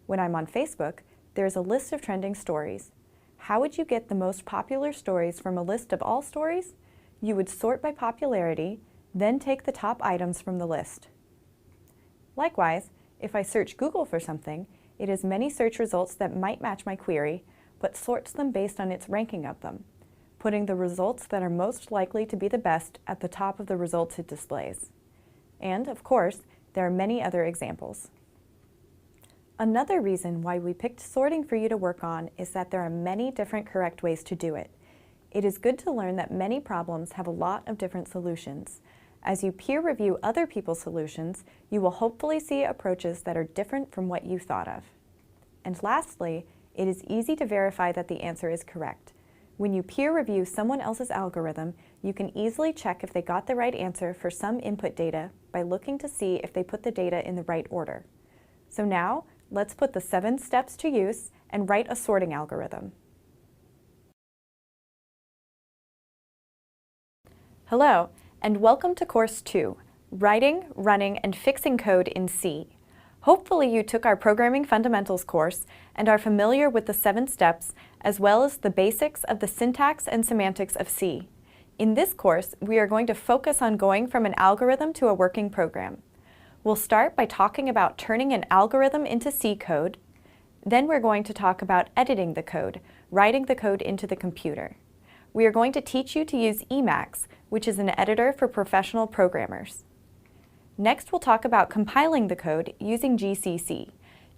When I'm on Facebook, there's a list of trending stories. How would you get the most popular stories from a list of all stories? You would sort by popularity, then take the top items from the list. Likewise, if I search Google for something, it has many search results that might match my query, but sorts them based on its ranking of them, putting the results that are most likely to be the best at the top of the results it displays. And, of course, there are many other examples. Another reason why we picked sorting for you to work on is that there are many different correct ways to do it. It is good to learn that many problems have a lot of different solutions. As you peer review other people's solutions, you will hopefully see approaches that are different from what you thought of. And lastly, it is easy to verify that the answer is correct. When you peer review someone else's algorithm, you can easily check if they got the right answer for some input data by looking to see if they put the data in the right order. So now, let's put the 7 steps to use and write a sorting algorithm. Hello, and welcome to Course 2, Writing, Running, and Fixing Code in C. Hopefully you took our Programming Fundamentals course and are familiar with the 7 steps, as well as the basics of the syntax and semantics of C. In this course, we are going to focus on going from an algorithm to a working program. We'll start by talking about turning an algorithm into C code. Then we're going to talk about editing the code, writing the code into the computer. We are going to teach you to use Emacs, which is an editor for professional programmers. Next, we'll talk about compiling the code using GCC.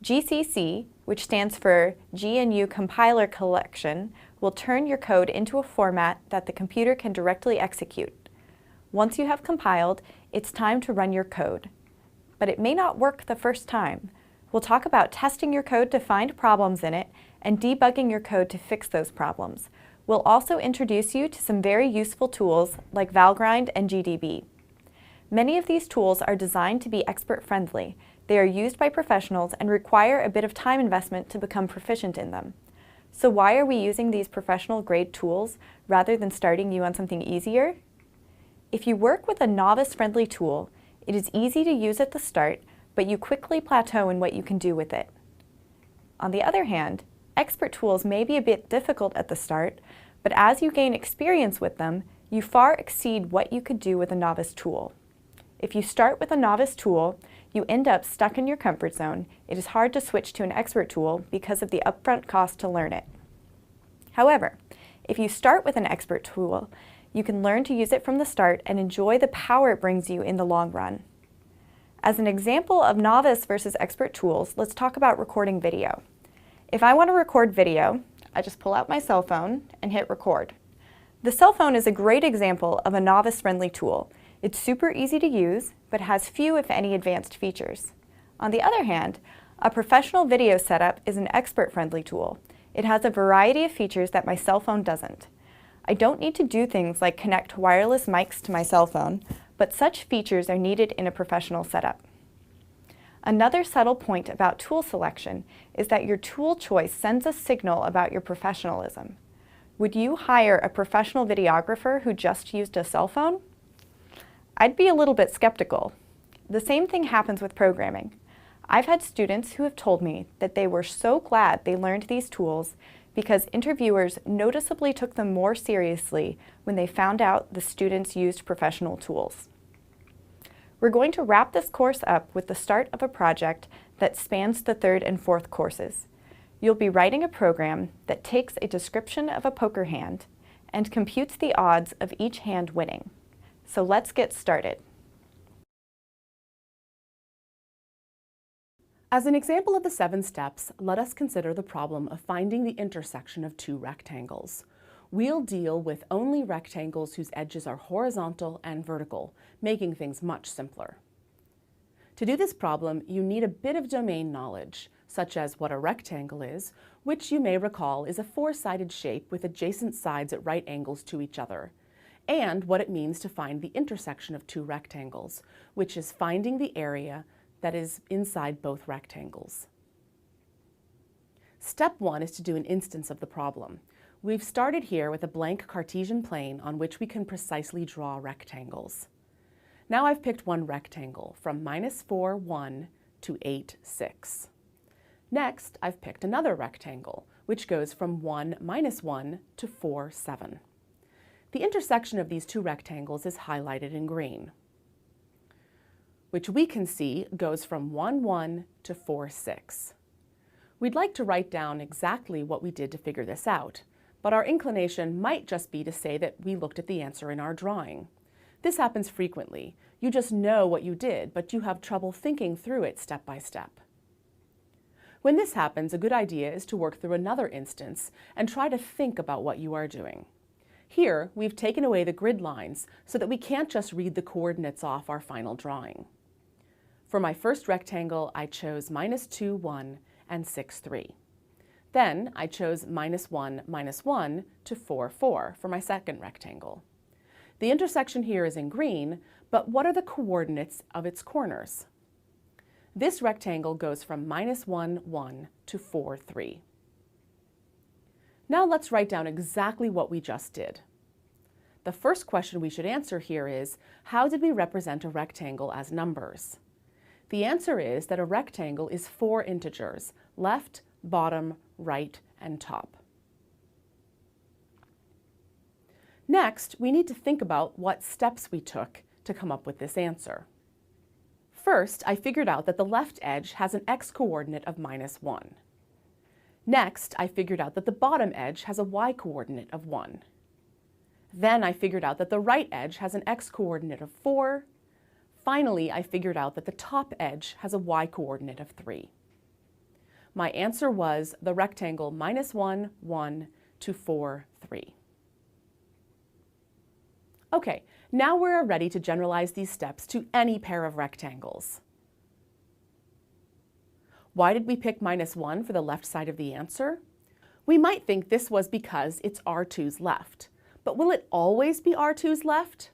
GCC, which stands for GNU Compiler Collection, will turn your code into a format that the computer can directly execute. Once you have compiled, it's time to run your code. But it may not work the first time. We'll talk about testing your code to find problems in it and debugging your code to fix those problems. We'll also introduce you to some very useful tools like Valgrind and GDB. Many of these tools are designed to be expert-friendly. They are used by professionals and require a bit of time investment to become proficient in them. So why are we using these professional-grade tools rather than starting you on something easier? If you work with a novice-friendly tool, it is easy to use at the start, but you quickly plateau in what you can do with it. On the other hand, expert tools may be a bit difficult at the start, but as you gain experience with them, You far exceed what you could do with a novice tool. If you start with a novice tool, you end up stuck in your comfort zone. It is hard to switch to an expert tool because of the upfront cost to learn it. However, if you start with an expert tool, you can learn to use it from the start and enjoy the power it brings you in the long run. As an example of novice versus expert tools, let's talk about recording video. If I want to record video, I just pull out my cell phone and hit record. The cell phone is a great example of a novice-friendly tool. It's super easy to use, but has few, if any, advanced features. On the other hand, a professional video setup is an expert-friendly tool. It has a variety of features that my cell phone doesn't. I don't need to do things like connect wireless mics to my cell phone, but such features are needed in a professional setup. Another subtle point about tool selection is that your tool choice sends a signal about your professionalism. Would you hire a professional videographer who just used a cell phone? I'd be a little bit skeptical. The same thing happens with programming. I've had students who have told me that they were so glad they learned these tools because interviewers noticeably took them more seriously when they found out the students used professional tools. We're going to wrap this course up with the start of a project that spans the 3rd and 4th courses. You'll be writing a program that takes a description of a poker hand and computes the odds of each hand winning. So let's get started. As an example of the 7 steps, let us consider the problem of finding the intersection of 2 rectangles. We'll deal with only rectangles whose edges are horizontal and vertical, making things much simpler. To do this problem, you need a bit of domain knowledge, such as what a rectangle is, which you may recall is a 4-sided shape with adjacent sides at right angles to each other, and what it means to find the intersection of 2 rectangles, which is finding the area that is inside both rectangles. Step 1 is to do an instance of the problem. We've started here with a blank Cartesian plane on which we can precisely draw rectangles. Now I've picked one rectangle from -4, 1 to 8, 6. Next, I've picked another rectangle, which goes from 1, -1 to 4, 7. The intersection of these 2 rectangles is highlighted in green, which we can see goes from 1, 1 to 4, 6. We'd like to write down exactly what we did to figure this out, but our inclination might just be to say that we looked at the answer in our drawing. This happens frequently. You just know what you did, but you have trouble thinking through it step by step. When this happens, a good idea is to work through another instance and try to think about what you are doing. Here, we've taken away the grid lines so that we can't just read the coordinates off our final drawing. For my first rectangle, I chose -2, 1 and 6, 3. Then I chose -1, -1 to 4, 4 for my second rectangle. The intersection here is in green, but what are the coordinates of its corners? This rectangle goes from -1, 1 to 4, 3. Now let's write down exactly what we just did. The first question we should answer here is, how did we represent a rectangle as numbers? The answer is that a rectangle is 4 integers, left, bottom, right, and top. Next, we need to think about what steps we took to come up with this answer. First, I figured out that the left edge has an x-coordinate of -1. Next, I figured out that the bottom edge has a y-coordinate of 1. Then I figured out that the right edge has an x-coordinate of 4. Finally, I figured out that the top edge has a y-coordinate of 3. My answer was the rectangle -1, 1 to 4, 3. Okay, now we're ready to generalize these steps to any pair of rectangles. Why did we pick -1 for the left side of the answer? We might think this was because it's R2's left, but will it always be R2's left?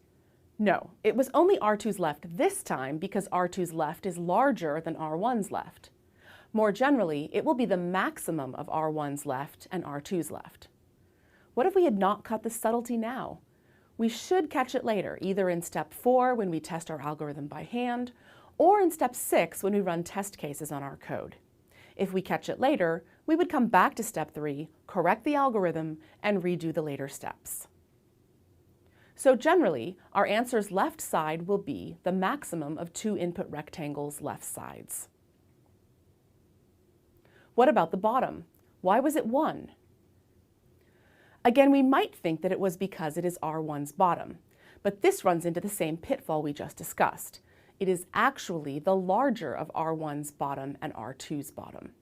No, it was only R2's left this time because R2's left is larger than R1's left. More generally, it will be the maximum of R1's left and R2's left. What if we had not cut the subtlety now? We should catch it later, either in step 4 when we test our algorithm by hand, or in step 6 when we run test cases on our code. If we catch it later, we would come back to step 3, correct the algorithm, and redo the later steps. So generally, our answer's left side will be the maximum of two input rectangles' left sides. What about the bottom? Why was it 1? Again, we might think that it was because it is R1's bottom, but this runs into the same pitfall we just discussed. It is actually the larger of R1's bottom and R2's bottom.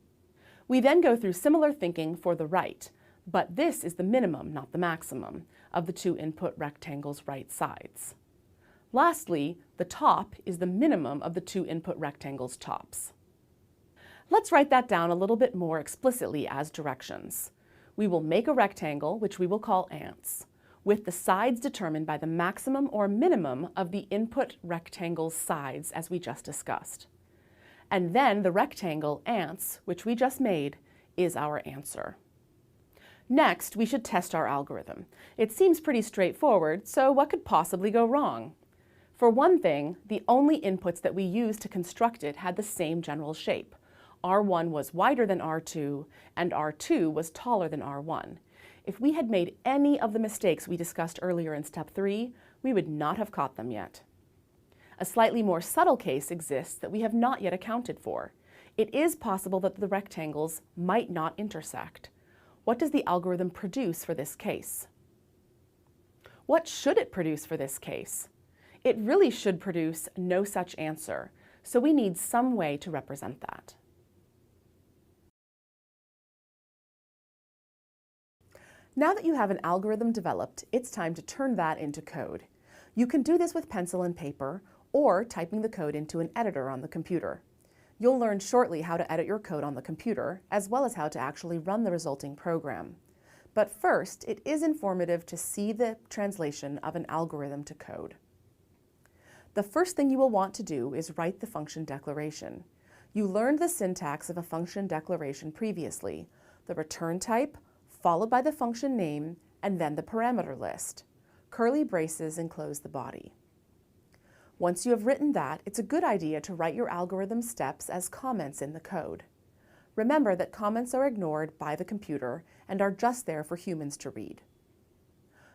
We then go through similar thinking for the right, but this is the minimum, not the maximum, of the two input rectangles' right sides. Lastly, the top is the minimum of the two input rectangles' tops. Let's write that down a little bit more explicitly as directions. We will make a rectangle, which we will call ants, with the sides determined by the maximum or minimum of the input rectangle's sides, as we just discussed. And then the rectangle ants, which we just made, is our answer. Next, we should test our algorithm. It seems pretty straightforward, so what could possibly go wrong? For one thing, the only inputs that we used to construct it had the same general shape. R1 was wider than R2, and R2 was taller than R1. If we had made any of the mistakes we discussed earlier in step 3, we would not have caught them yet. A slightly more subtle case exists that we have not yet accounted for. It is possible that the rectangles might not intersect. What does the algorithm produce for this case? What should it produce for this case? It really should produce no such answer, so we need some way to represent that. Now that you have an algorithm developed, it's time to turn that into code. You can do this with pencil and paper, or typing the code into an editor on the computer. You'll learn shortly how to edit your code on the computer, as well as how to actually run the resulting program. But first, it is informative to see the translation of an algorithm to code. The first thing you will want to do is write the function declaration. You learned the syntax of a function declaration previously: the return type, followed by the function name, and then the parameter list. Curly braces enclose the body. Once you have written that, it's a good idea to write your algorithm steps as comments in the code. Remember that comments are ignored by the computer and are just there for humans to read.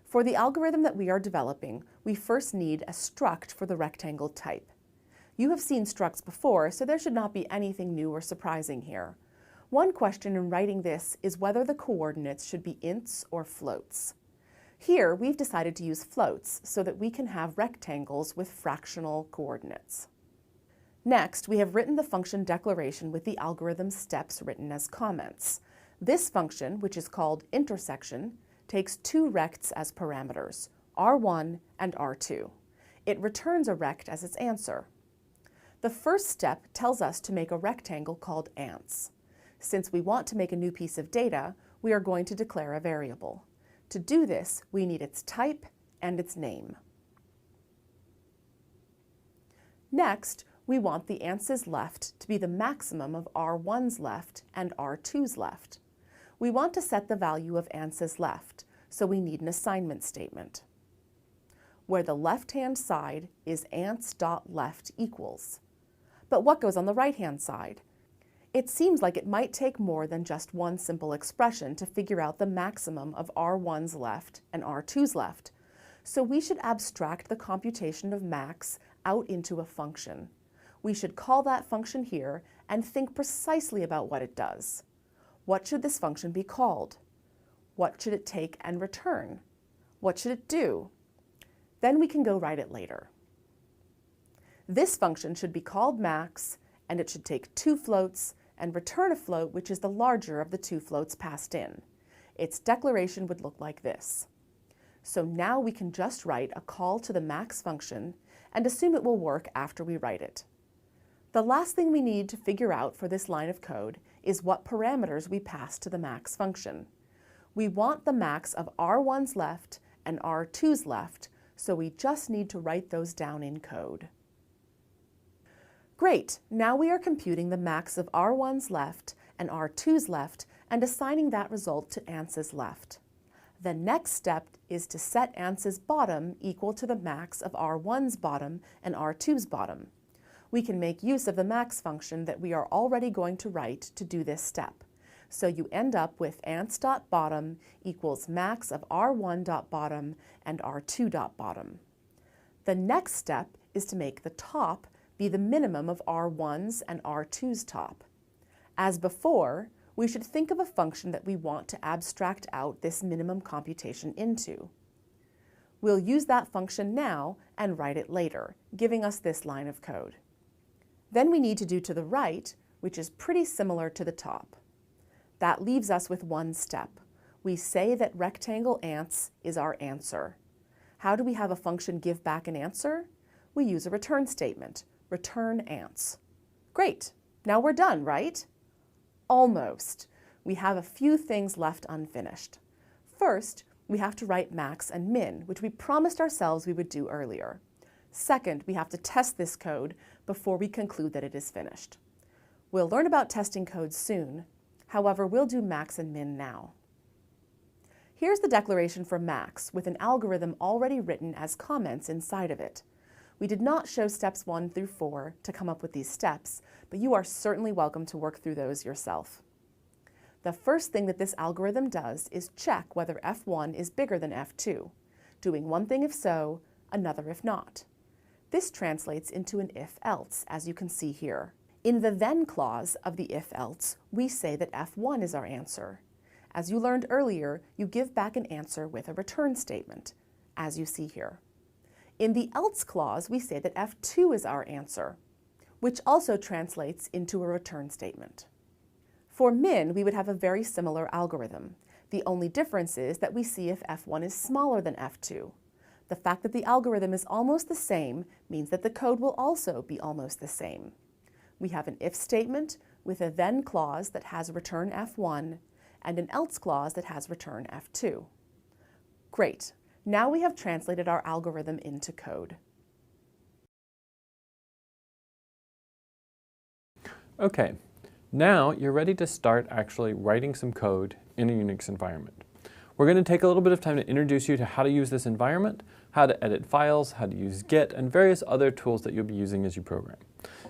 For the algorithm that we are developing, we first need a struct for the rectangle type. You have seen structs before, so there should not be anything new or surprising here. One question in writing this is whether the coordinates should be ints or floats. Here, we've decided to use floats so that we can have rectangles with fractional coordinates. Next, we have written the function declaration with the algorithm steps written as comments. This function, which is called intersection, takes two rects as parameters, R1 and R2. It returns a rect as its answer. The first step tells us to make a rectangle called ants. Since we want to make a new piece of data, we are going to declare a variable. To do this, we need its type and its name. Next, we want the ants' left to be the maximum of R1's left and R2's left. We want to set the value of ants' left, so we need an assignment statement, where the left-hand side is ants.left equals. But what goes on the right-hand side? It seems like it might take more than just one simple expression to figure out the maximum of R1's left and R2's left, so we should abstract the computation of max out into a function. We should call that function here and think precisely about what it does. What should this function be called? What should it take and return? What should it do? Then we can go write it later. This function should be called max, and it should take two floats and return a float which is the larger of the two floats passed in. Its declaration would look like this. So now we can just write a call to the max function and assume it will work after we write it. The last thing we need to figure out for this line of code is what parameters we pass to the max function. We want the max of R1's left and R2's left, so we just need to write those down in code. Great, now we are computing the max of R1's left and R2's left and assigning that result to ants' left. The next step is to set ants' bottom equal to the max of R1's bottom and R2's bottom. We can make use of the max function that we are already going to write to do this step. So you end up with ants.bottom equals max of r1.bottom and r2.bottom. The next step is to make the top be the minimum of r1's and r2's top. As before, we should think of a function that we want to abstract out this minimum computation into. We'll use that function now and write it later, giving us this line of code. Then we need to do to the right, which is pretty similar to the top. That leaves us with one step. We say that rectangle ants is our answer. How do we have a function give back an answer? We use a return statement, return ants. Great, now we're done, right? Almost. We have a few things left unfinished. First, we have to write max and min, which we promised ourselves we would do earlier. Second, we have to test this code before we conclude that it is finished. We'll learn about testing code soon. However, we'll do max and min now. Here's the declaration for max with an algorithm already written as comments inside of it. We did not show steps 1 through 4 to come up with these steps, but you are certainly welcome to work through those yourself. The first thing that this algorithm does is check whether f1 is bigger than f2, doing one thing if so, another if not. This translates into an if-else, as you can see here. In the then clause of the if-else, we say that f1 is our answer. As you learned earlier, you give back an answer with a return statement, as you see here. In the else clause, we say that f2 is our answer, which also translates into a return statement. For min, we would have a very similar algorithm. The only difference is that we see if f1 is smaller than f2. The fact that the algorithm is almost the same means that the code will also be almost the same. We have an if statement with a then clause that has return f1 and an else clause that has return f2. Great. Now we have translated our algorithm into code. Okay, now you're ready to start actually writing some code in a Unix environment. We're going to take a little bit of time to introduce you to how to use this environment, how to edit files, how to use Git, and various other tools that you'll be using as you program.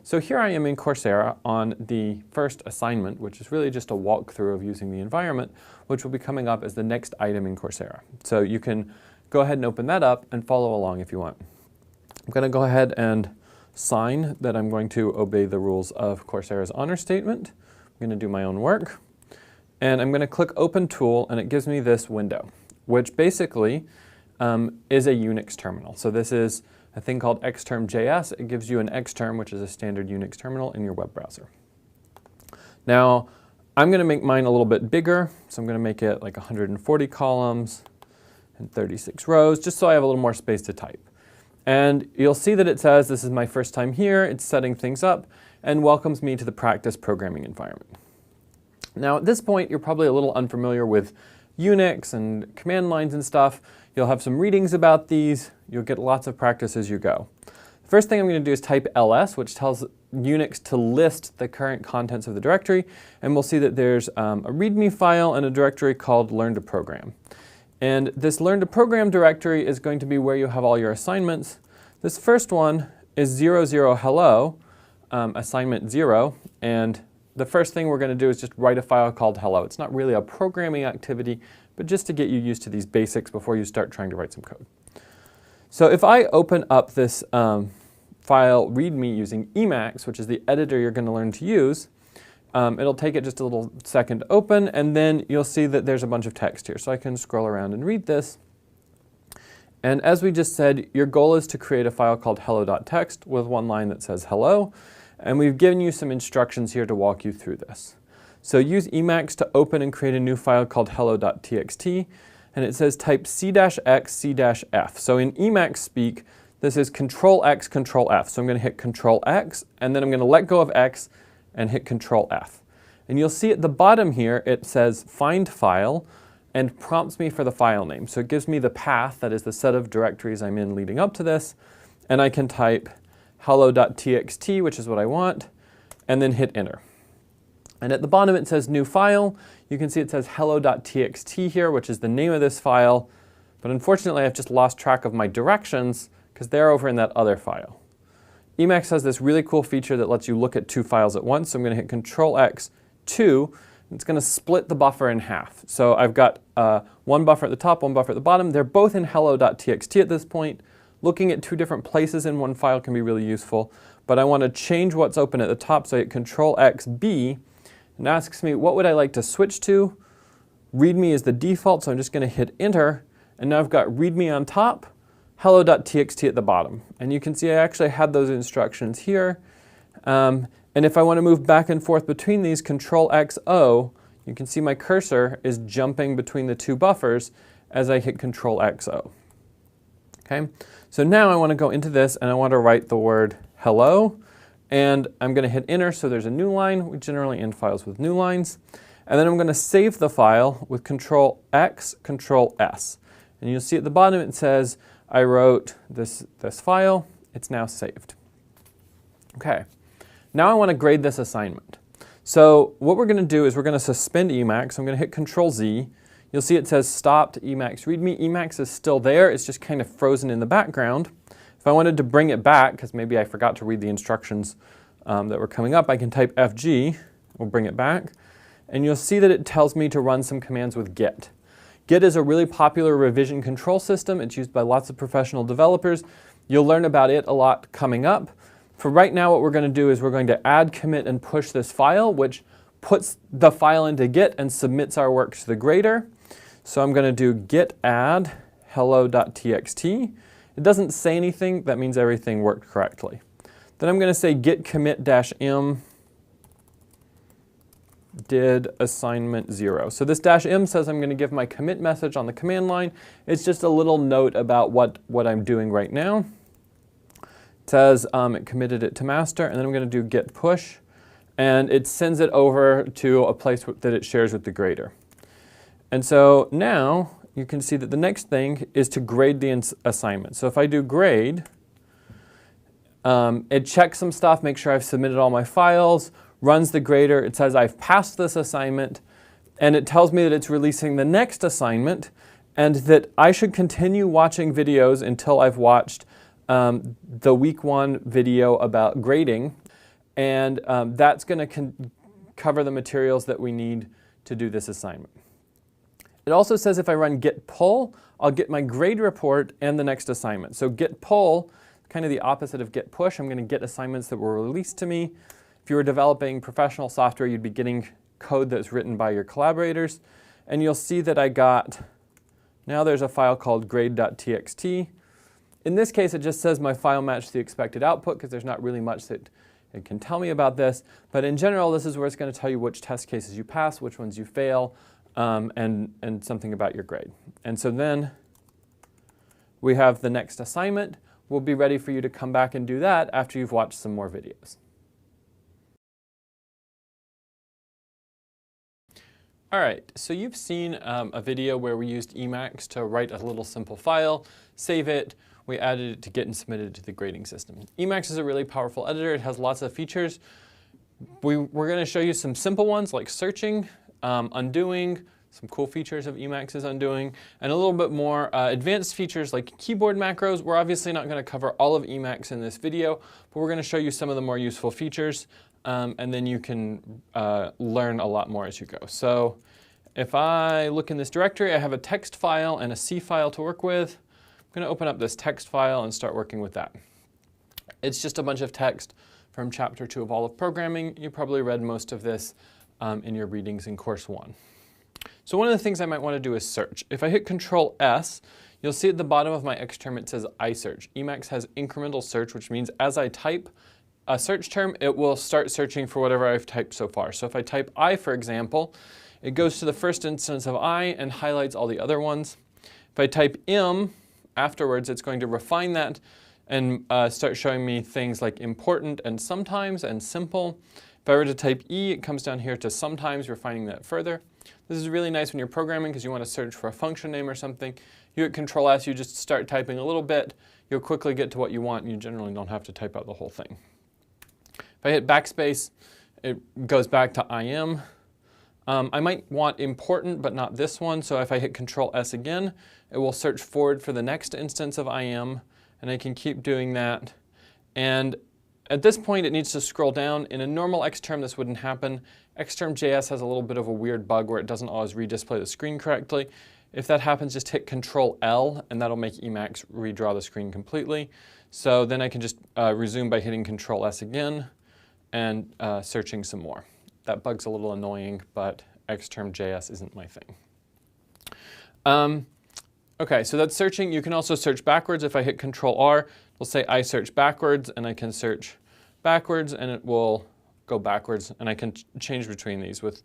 So here I am in Coursera on the first assignment, which is really just a walkthrough of using the environment, which will be coming up as the next item in Coursera. So you can go ahead and open that up and follow along if you want. I'm going to go ahead and sign that I'm going to obey the rules of Coursera's honor statement. I'm going to do my own work. And I'm going to click Open Tool, and it gives me this window, which basically is a Unix terminal. So this is a thing called Xterm.js. It gives you an Xterm, which is a standard Unix terminal in your web browser. Now, I'm going to make mine a little bit bigger, so I'm going to make it like 140 columns and 36 rows, just so I have a little more space to type. And you'll see that it says this is my first time here, it's setting things up, and welcomes me to the practice programming environment. Now at this point, you're probably a little unfamiliar with Unix and command lines and stuff. You'll have some readings about these. You'll get lots of practice as you go. The first thing I'm going to do is type ls, which tells Unix to list the current contents of the directory. And we'll see that there's a README file and a directory called learn to program. And this learn to program directory is going to be where you have all your assignments. This first one is 00 hello, assignment 0. And the first thing we're going to do is just write a file called hello. It's not really a programming activity, but just to get you used to these basics before you start trying to write some code. So if I open up this file README using Emacs, which is the editor you're going to learn to use, it'll take it just a little second to open, and then you'll see that there's a bunch of text here. So I can scroll around and read this. And as we just said, your goal is to create a file called hello.txt with one line that says hello. And we've given you some instructions here to walk you through this. So use Emacs to open and create a new file called hello.txt. And it says type C-X, C-F. So in Emacs speak, this is Control-X, Control-F. So I'm going to hit Control-X, and then I'm going to let go of X and hit Control-F. And you'll see at the bottom here, it says find file and prompts me for the file name. So it gives me the path, that is the set of directories I'm in leading up to this. And I can type hello.txt, which is what I want, and then hit enter. And at the bottom it says new file. You can see it says hello.txt here, which is the name of this file. But unfortunately, I've just lost track of my directions because they're over in that other file. Emacs has this really cool feature that lets you look at two files at once. So I'm going to hit Control-X, 2, It's going to split the buffer in half. So I've got one buffer at the top, one buffer at the bottom. They're both in hello.txt at this point. Looking at two different places in one file can be really useful. But I want to change what's open at the top, so I hit Control-X-B. And it asks me, what would I like to switch to? README is the default, so I'm just going to hit Enter. And now I've got README on top, hello.txt at the bottom. And you can see I actually had those instructions here. And if I want to move back and forth between these, Control-X-O, you can see my cursor is jumping between the two buffers as I hit Control-X-O. Okay? So now I want to go into this and I want to write the word hello. And I'm going to hit Enter, so there's a new line. We generally end files with new lines. And then I'm going to save the file with Control-X, Control-S. And you'll see at the bottom it says, I wrote this file. It's now saved. Okay. Now I want to grade this assignment. So what we're going to do is we're going to suspend Emacs. I'm going to hit Control-Z. You'll see it says stopped Emacs README. Emacs is still there. It's just kind of frozen in the background. If I wanted to bring it back, because maybe I forgot to read the instructions that were coming up, I can type FG. We'll bring it back. And you'll see that it tells me to run some commands with Git. Git is a really popular revision control system. It's used by lots of professional developers. You'll learn about it a lot coming up. For right now, what we're going to do is we're going to add, commit, and push this file, which puts the file into Git and submits our work to the grader. So I'm going to do git add hello.txt. It doesn't say anything. That means everything worked correctly. Then I'm going to say git commit -m did assignment 0. So this -m says I'm going to give my commit message on the command line. It's just a little note about what I'm doing right now. It says it committed it to master, and then I'm going to do git push, and it sends it over to a place that it shares with the grader. And so now you can see that the next thing is to grade the assignment. So if I do grade, it checks some stuff, makes sure I've submitted all my files, runs the grader, it says I've passed this assignment, and it tells me that it's releasing the next assignment and that I should continue watching videos until I've watched the week 1 video about grading, and that's going to cover the materials that we need to do this assignment. It also says if I run git pull, I'll get my grade report and the next assignment. So git pull, kind of the opposite of git push. I'm going to get assignments that were released to me. If you were developing professional software, you'd be getting code that's written by your collaborators. And you'll see that I got, now there's a file called grade.txt. In this case, it just says my file matched the expected output because there's not really much that it can tell me about this. But in general, this is where it's going to tell you which test cases you pass, which ones you fail, and something about your grade. And so then we have the next assignment. We'll be ready for you to come back and do that after you've watched some more videos. All right, so you've seen a video where we used Emacs to write a little simple file, save it, we added it to Git and submitted it to the grading system. Emacs is a really powerful editor. It has lots of features. We're going to show you some simple ones like searching, undoing, some cool features of Emacs's undoing, and a little bit more advanced features like keyboard macros. We're obviously not going to cover all of Emacs in this video, but we're going to show you some of the more useful features. And then you can learn a lot more as you go. So if I look in this directory, I have a text file and a C file to work with. I'm going to open up this text file and start working with that. It's just a bunch of text from Chapter 2 of All of Programming. You probably read most of this in your readings in Course 1. So one of the things I might want to do is search. If I hit Control-S, you'll see at the bottom of my X term it says iSearch. Emacs has incremental search, which means as I type a search term, it will start searching for whatever I've typed so far. So if I type I, for example, it goes to the first instance of I and highlights all the other ones. If I type im afterwards, it's going to refine that and start showing me things like important and sometimes and simple. If I were to type E, it comes down here to sometimes, refining that further. This is really nice when you're programming because you want to search for a function name or something. You hit Control-S, you just start typing a little bit. You'll quickly get to what you want and you generally don't have to type out the whole thing. If I hit backspace, it goes back to IM. I might want important, but not this one. So if I hit Control-S again, it will search forward for the next instance of IM, and I can keep doing that. And at this point, it needs to scroll down. In a normal X term, this wouldn't happen. Xterm.js has a little bit of a weird bug where it doesn't always redisplay the screen correctly. If that happens, just hit Control-L, and that'll make Emacs redraw the screen completely. So then I can just resume by hitting Control-S again and searching some more. That bug's a little annoying, but Xterm.js isn't my thing. Okay, so that's searching. You can also search backwards. If I hit Control-R, it'll say I search backwards, and I can search backwards, and it will go backwards, and I can change between these with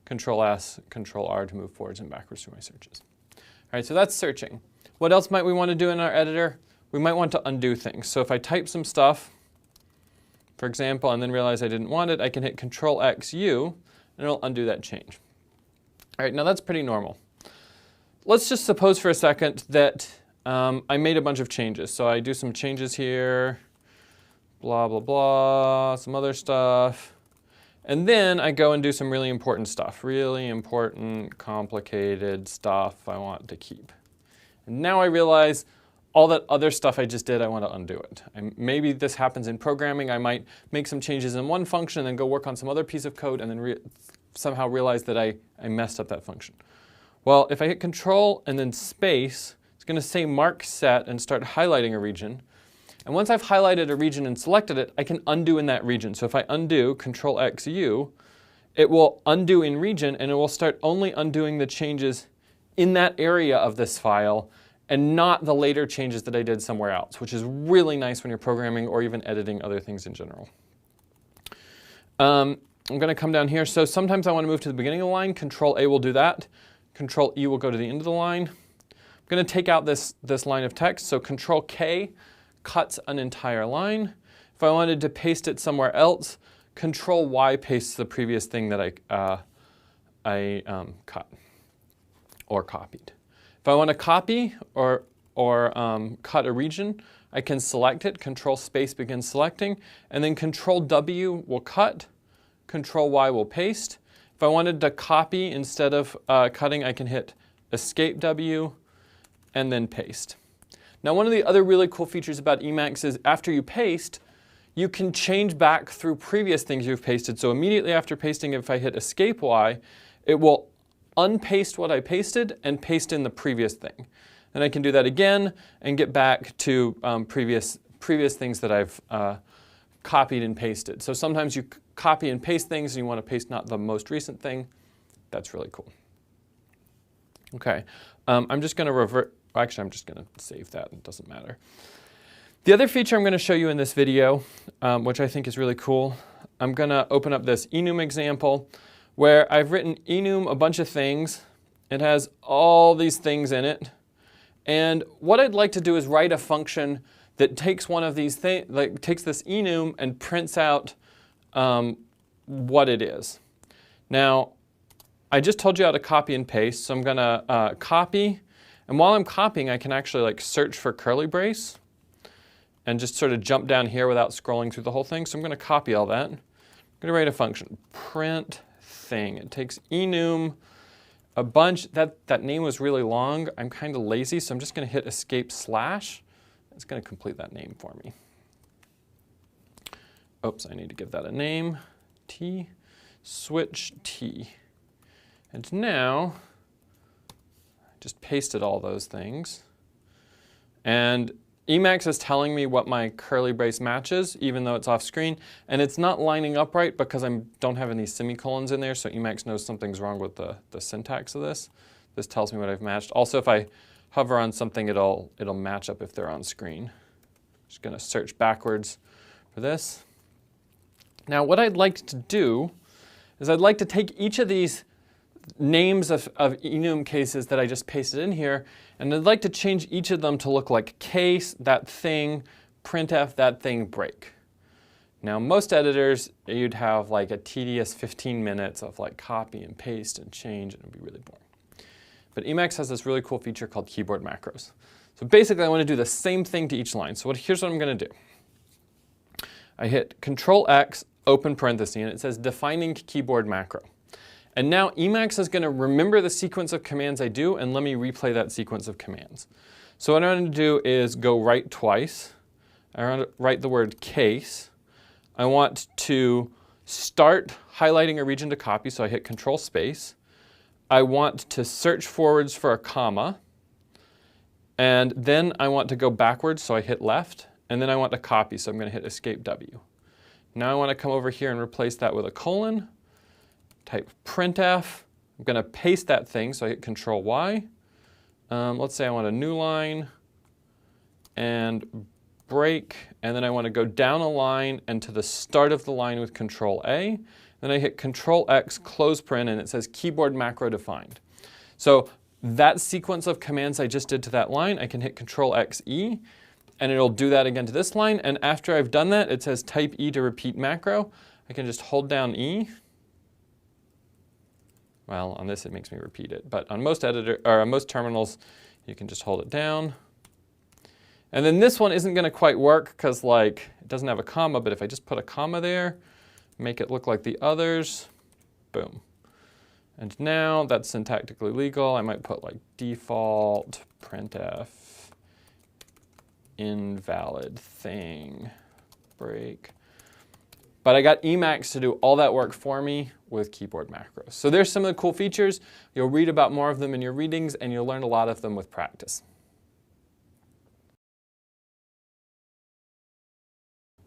Control-S, Control-R to move forwards and backwards through my searches. All right, so that's searching. What else might we want to do in our editor? We might want to undo things. So if I type some stuff, for example, and then realize I didn't want it, I can hit Control-X-U, and it'll undo that change. All right, now that's pretty normal. Let's just suppose for a second that I made a bunch of changes. So I do some changes here, blah, blah, blah, some other stuff. And then I go and do some really important stuff, really important, complicated stuff I want to keep. And now I realize all that other stuff I just did, I want to undo it. Maybe this happens in programming. I might make some changes in one function and then go work on some other piece of code and then somehow realize that I messed up that function. Well, if I hit Control and then space, it's going to say mark set and start highlighting a region. And once I've highlighted a region and selected it, I can undo in that region. So if I undo, Control-X-U, it will undo in region, and it will start only undoing the changes in that area of this file and not the later changes that I did somewhere else, which is really nice when you're programming or even editing other things in general. I'm going to come down here. So sometimes I want to move to the beginning of the line. Control-A will do that. Control-E will go to the end of the line. I'm going to take out this line of text. So Control-K cuts an entire line. If I wanted to paste it somewhere else, Control-Y pastes the previous thing that I cut or copied. If I want to copy or cut a region, I can select it. Control-space begins selecting, and then Control-W will cut. Control-Y will paste. If I wanted to copy instead of cutting, I can hit Escape-W and then paste. Now, one of the other really cool features about Emacs is after you paste, you can change back through previous things you've pasted. So immediately after pasting, if I hit Escape-Y, it will unpaste what I pasted and paste in the previous thing. And I can do that again and get back to previous things that I've copied and pasted. So sometimes you copy and paste things and you want to paste not the most recent thing. That's really cool. Okay, I'm just going to revert. Actually, I'm just going to save that. It doesn't matter. The other feature I'm going to show you in this video, which I think is really cool, I'm going to open up this enum example where I've written enum a bunch of things. It has all these things in it. And what I'd like to do is write a function that takes one of these things, like takes this enum and prints out what it is. Now, I just told you how to copy and paste, so I'm going to copy. And while I'm copying, I can actually like search for curly brace and just sort of jump down here without scrolling through the whole thing. So I'm going to copy all that. I'm going to write a function, print thing. It takes enum, a bunch. That name was really long. I'm kind of lazy, so I'm just going to hit escape slash. It's going to complete that name for me. Oops, I need to give that a name. T, switch T. And now, I just pasted all those things. And Emacs is telling me what my curly brace matches, even though it's off screen. And it's not lining up right because I don't have any semicolons in there, so Emacs knows something's wrong with the syntax of this. This tells me what I've matched. Also, if I hover on something, it'll match up if they're on screen. Just going to search backwards for this. Now, what I'd like to do is I'd like to take each of these names of enum cases that I just pasted in here, and I'd like to change each of them to look like case, that thing, printf, that thing, break. Now, most editors, you'd have like a tedious 15 minutes of like copy and paste and change, and it'd be really boring. But Emacs has this really cool feature called keyboard macros. So basically, I want to do the same thing to each line. So here's what I'm going to do. I hit Control-X, open parenthesis, and it says defining keyboard macro. And now Emacs is going to remember the sequence of commands I do and let me replay that sequence of commands. So what I'm going to do is go right twice. I want to write the word case. I want to start highlighting a region to copy, so I hit Control Space. I want to search forwards for a comma, and then I want to go backwards, so I hit left, and then I want to copy, so I'm going to hit Escape W. Now I want to come over here and replace that with a colon, type printf. I'm going to paste that thing, so I hit Control Y. Let's say I want a new line, and break, and then I want to go down a line and to the start of the line with Control A. Then I hit Control X, close print, and it says keyboard macro defined. So that sequence of commands I just did to that line, I can hit Control X E, and it'll do that again to this line. And after I've done that, it says type E to repeat macro. I can just hold down E. Well, on this it makes me repeat it, but on most most terminals, you can just hold it down. And then this one isn't going to quite work because it doesn't have a comma, but if I just put a comma there, make it look like the others, boom. And now that's syntactically legal. I might put default printf invalid thing break. But I got Emacs to do all that work for me with keyboard macros. So there's some of the cool features. You'll read about more of them in your readings, and you'll learn a lot of them with practice.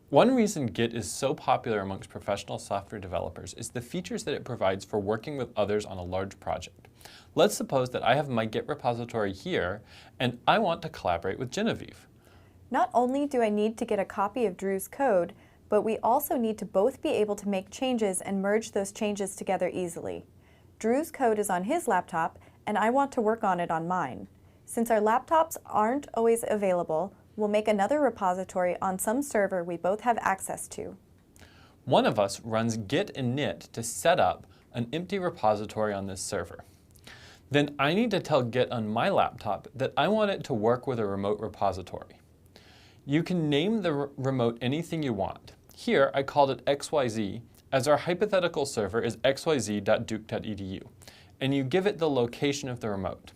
One reason Git is so popular amongst professional software developers is the features that it provides for working with others on a large project. Let's suppose that I have my Git repository here, and I want to collaborate with Genevieve. Not only do I need to get a copy of Drew's code, but we also need to both be able to make changes and merge those changes together easily. Drew's code is on his laptop, and I want to work on it on mine. Since our laptops aren't always available, we'll make another repository on some server we both have access to. One of us runs git init to set up an empty repository on this server. Then I need to tell Git on my laptop that I want it to work with a remote repository. You can name the remote anything you want. Here I called it XYZ, as our hypothetical server is xyz.duke.edu, and you give it the location of the remote.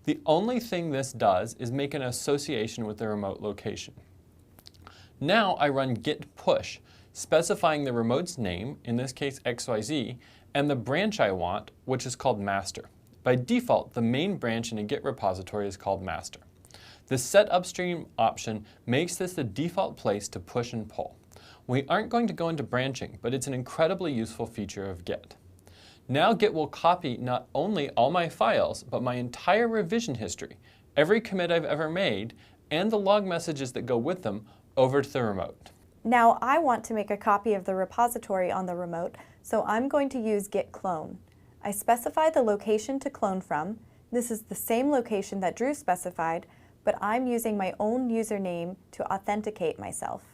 The only thing this does is make an association with the remote location. Now I run git push, specifying the remote's name, in this case XYZ, and the branch I want, which is called master. By default, the main branch in a Git repository is called master. The set upstream option makes this the default place to push and pull. We aren't going to go into branching, but it's an incredibly useful feature of Git. Now Git will copy not only all my files, but my entire revision history, every commit I've ever made, and the log messages that go with them over to the remote. Now I want to make a copy of the repository on the remote, so I'm going to use git clone. I specify the location to clone from. This is the same location that Drew specified, but I'm using my own username to authenticate myself.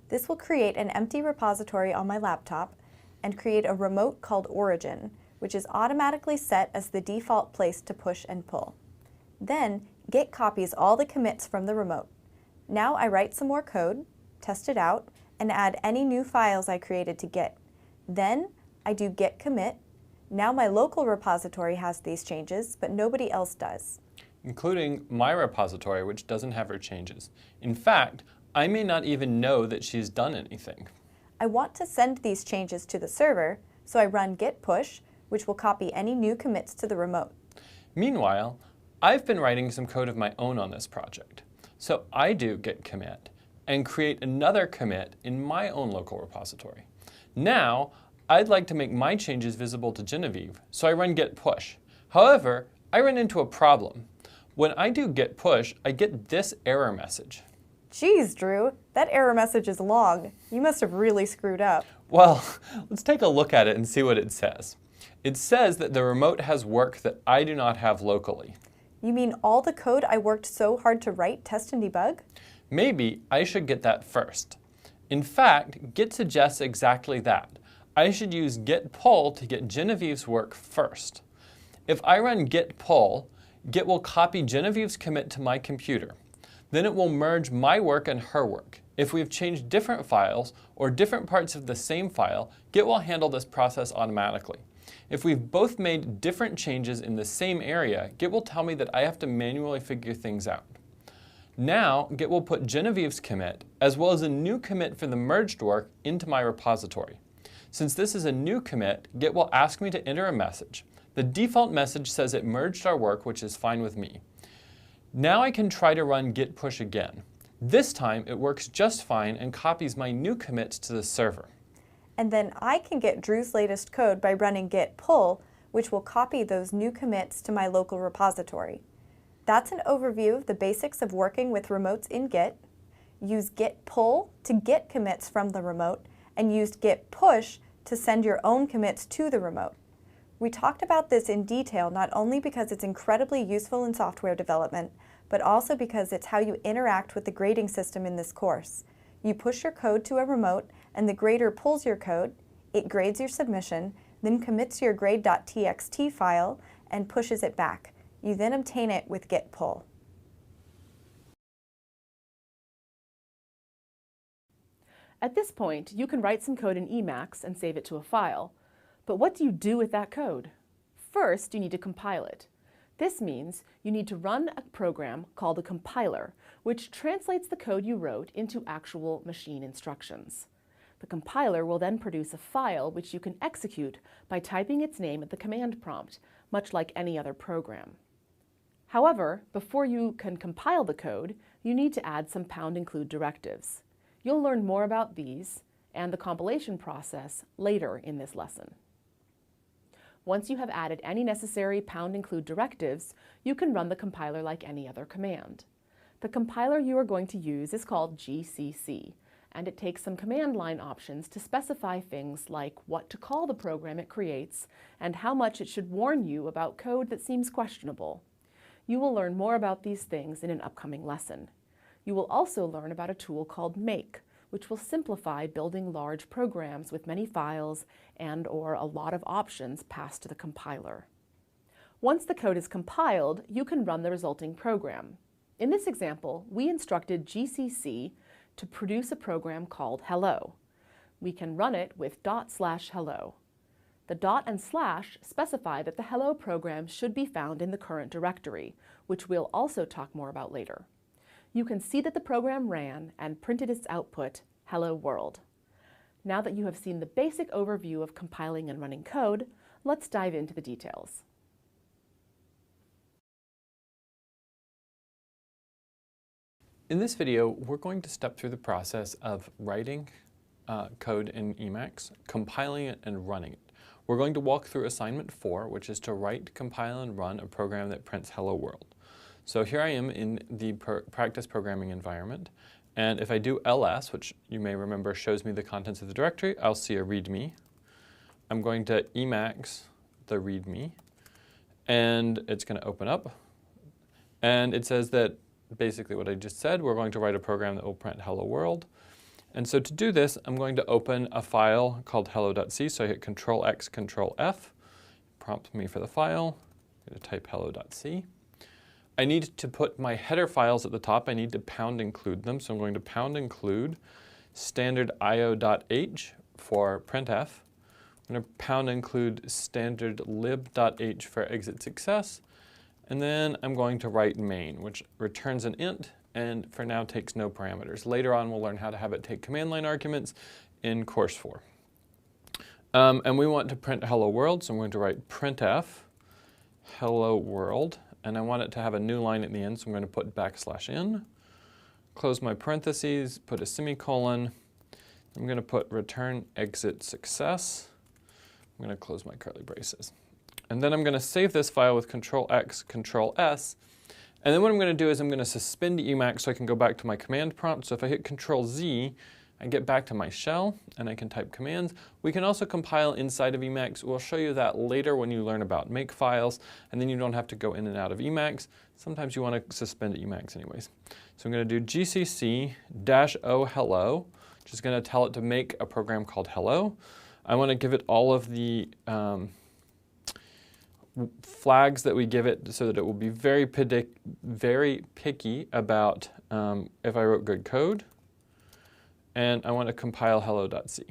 This will create an empty repository on my laptop and create a remote called origin, which is automatically set as the default place to push and pull. Then Git copies all the commits from the remote. Now I write some more code, test it out, and add any new files I created to Git. Then I do git commit. Now my local repository has these changes, but nobody else does. Including my repository, which doesn't have her changes. In fact, I may not even know that she's done anything. I want to send these changes to the server, so I run git push, which will copy any new commits to the remote. Meanwhile, I've been writing some code of my own on this project. So I do git commit and create another commit in my own local repository. Now, I'd like to make my changes visible to Genevieve, so I run git push. However, I run into a problem. When I do git push, I get this error message. Geez, Drew, that error message is long. You must have really screwed up. Well, let's take a look at it and see what it says. It says that the remote has work that I do not have locally. You mean all the code I worked so hard to write, test, and debug? Maybe I should get that first. In fact, Git suggests exactly that. I should use git pull to get Genevieve's work first. If I run git pull, Git will copy Genevieve's commit to my computer. Then it will merge my work and her work. If we've changed different files or different parts of the same file, Git will handle this process automatically. If we've both made different changes in the same area, Git will tell me that I have to manually figure things out. Now, Git will put Genevieve's commit, as well as a new commit for the merged work, into my repository. Since this is a new commit, Git will ask me to enter a message. The default message says it merged our work, which is fine with me. Now I can try to run git push again. This time it works just fine and copies my new commits to the server. And then I can get Drew's latest code by running git pull, which will copy those new commits to my local repository. That's an overview of the basics of working with remotes in Git. Use git pull to get commits from the remote, and use git push to send your own commits to the remote. We talked about this in detail not only because it's incredibly useful in software development, but also because it's how you interact with the grading system in this course. You push your code to a remote, and the grader pulls your code, it grades your submission, then commits your grade.txt file, and pushes it back. You then obtain it with git pull. At this point, you can write some code in Emacs and save it to a file. But what do you do with that code? First, you need to compile it. This means you need to run a program called a compiler, which translates the code you wrote into actual machine instructions. The compiler will then produce a file which you can execute by typing its name at the command prompt, much like any other program. However, before you can compile the code, you need to add some #include directives. You'll learn more about these and the compilation process later in this lesson. Once you have added any necessary #include directives, you can run the compiler like any other command. The compiler you are going to use is called GCC, and it takes some command line options to specify things like what to call the program it creates and how much it should warn you about code that seems questionable. You will learn more about these things in an upcoming lesson. You will also learn about a tool called Make, which will simplify building large programs with many files and/or a lot of options passed to the compiler. Once the code is compiled, you can run the resulting program. In this example, we instructed GCC to produce a program called hello. We can run it with ./hello. The dot and slash specify that the hello program should be found in the current directory, which we'll also talk more about later. You can see that the program ran and printed its output, Hello World. Now that you have seen the basic overview of compiling and running code, let's dive into the details. In this video, we're going to step through the process of writing code in Emacs, compiling it, and running it. We're going to walk through assignment 4, which is to write, compile, and run a program that prints Hello World. So here I am in the practice programming environment, and if I do ls, which you may remember shows me the contents of the directory, I'll see a readme. I'm going to Emacs the readme, and it's going to open up. And it says that basically what I just said, we're going to write a program that will print Hello World. And so to do this, I'm going to open a file called hello.c. So I hit Control-X, Control-F, prompts me for the file. I'm going to type hello.c. I need to put my header files at the top. I need to #include them. So I'm going to #include standard io.h for printf. I'm going to #include standard lib.h for exit success. And then I'm going to write main, which returns an int and for now takes no parameters. Later on, we'll learn how to have it take command line arguments in course 4. And we want to print hello world, so I'm going to write printf hello world. And I want it to have a new line at the end, so I'm going to put \n, close my parentheses, put a semicolon. I'm going to put return exit success. I'm going to close my curly braces. And then I'm going to save this file with Control-X, Control-S. And then what I'm going to do is I'm going to suspend Emacs so I can go back to my command prompt. So if I hit Control-Z, I get back to my shell and I can type commands. We can also compile inside of Emacs. We'll show you that later when you learn about Makefiles, and then you don't have to go in and out of Emacs. Sometimes you want to suspend Emacs anyways. So I'm going to do gcc-o hello, which is going to tell it to make a program called hello. I want to give it all of the flags that we give it so that it will be very picky about if I wrote good code. And I want to compile hello.c.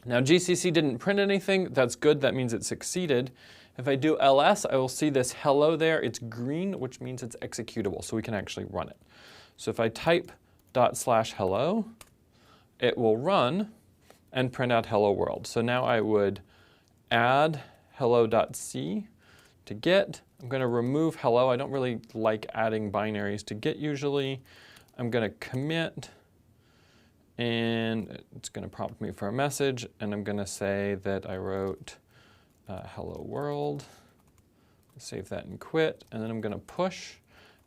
Now GCC didn't print anything. That's good. That means it succeeded. If I do ls, I will see this hello there. It's green, which means it's executable, so we can actually run it. So if I type /hello, it will run, and print out hello world. So now I would add hello.c to get. I'm going to remove hello. I don't really like adding binaries to get usually. I'm going to commit, and it's going to prompt me for a message, and I'm going to say that I wrote hello world. Save that and quit, and then I'm going to push,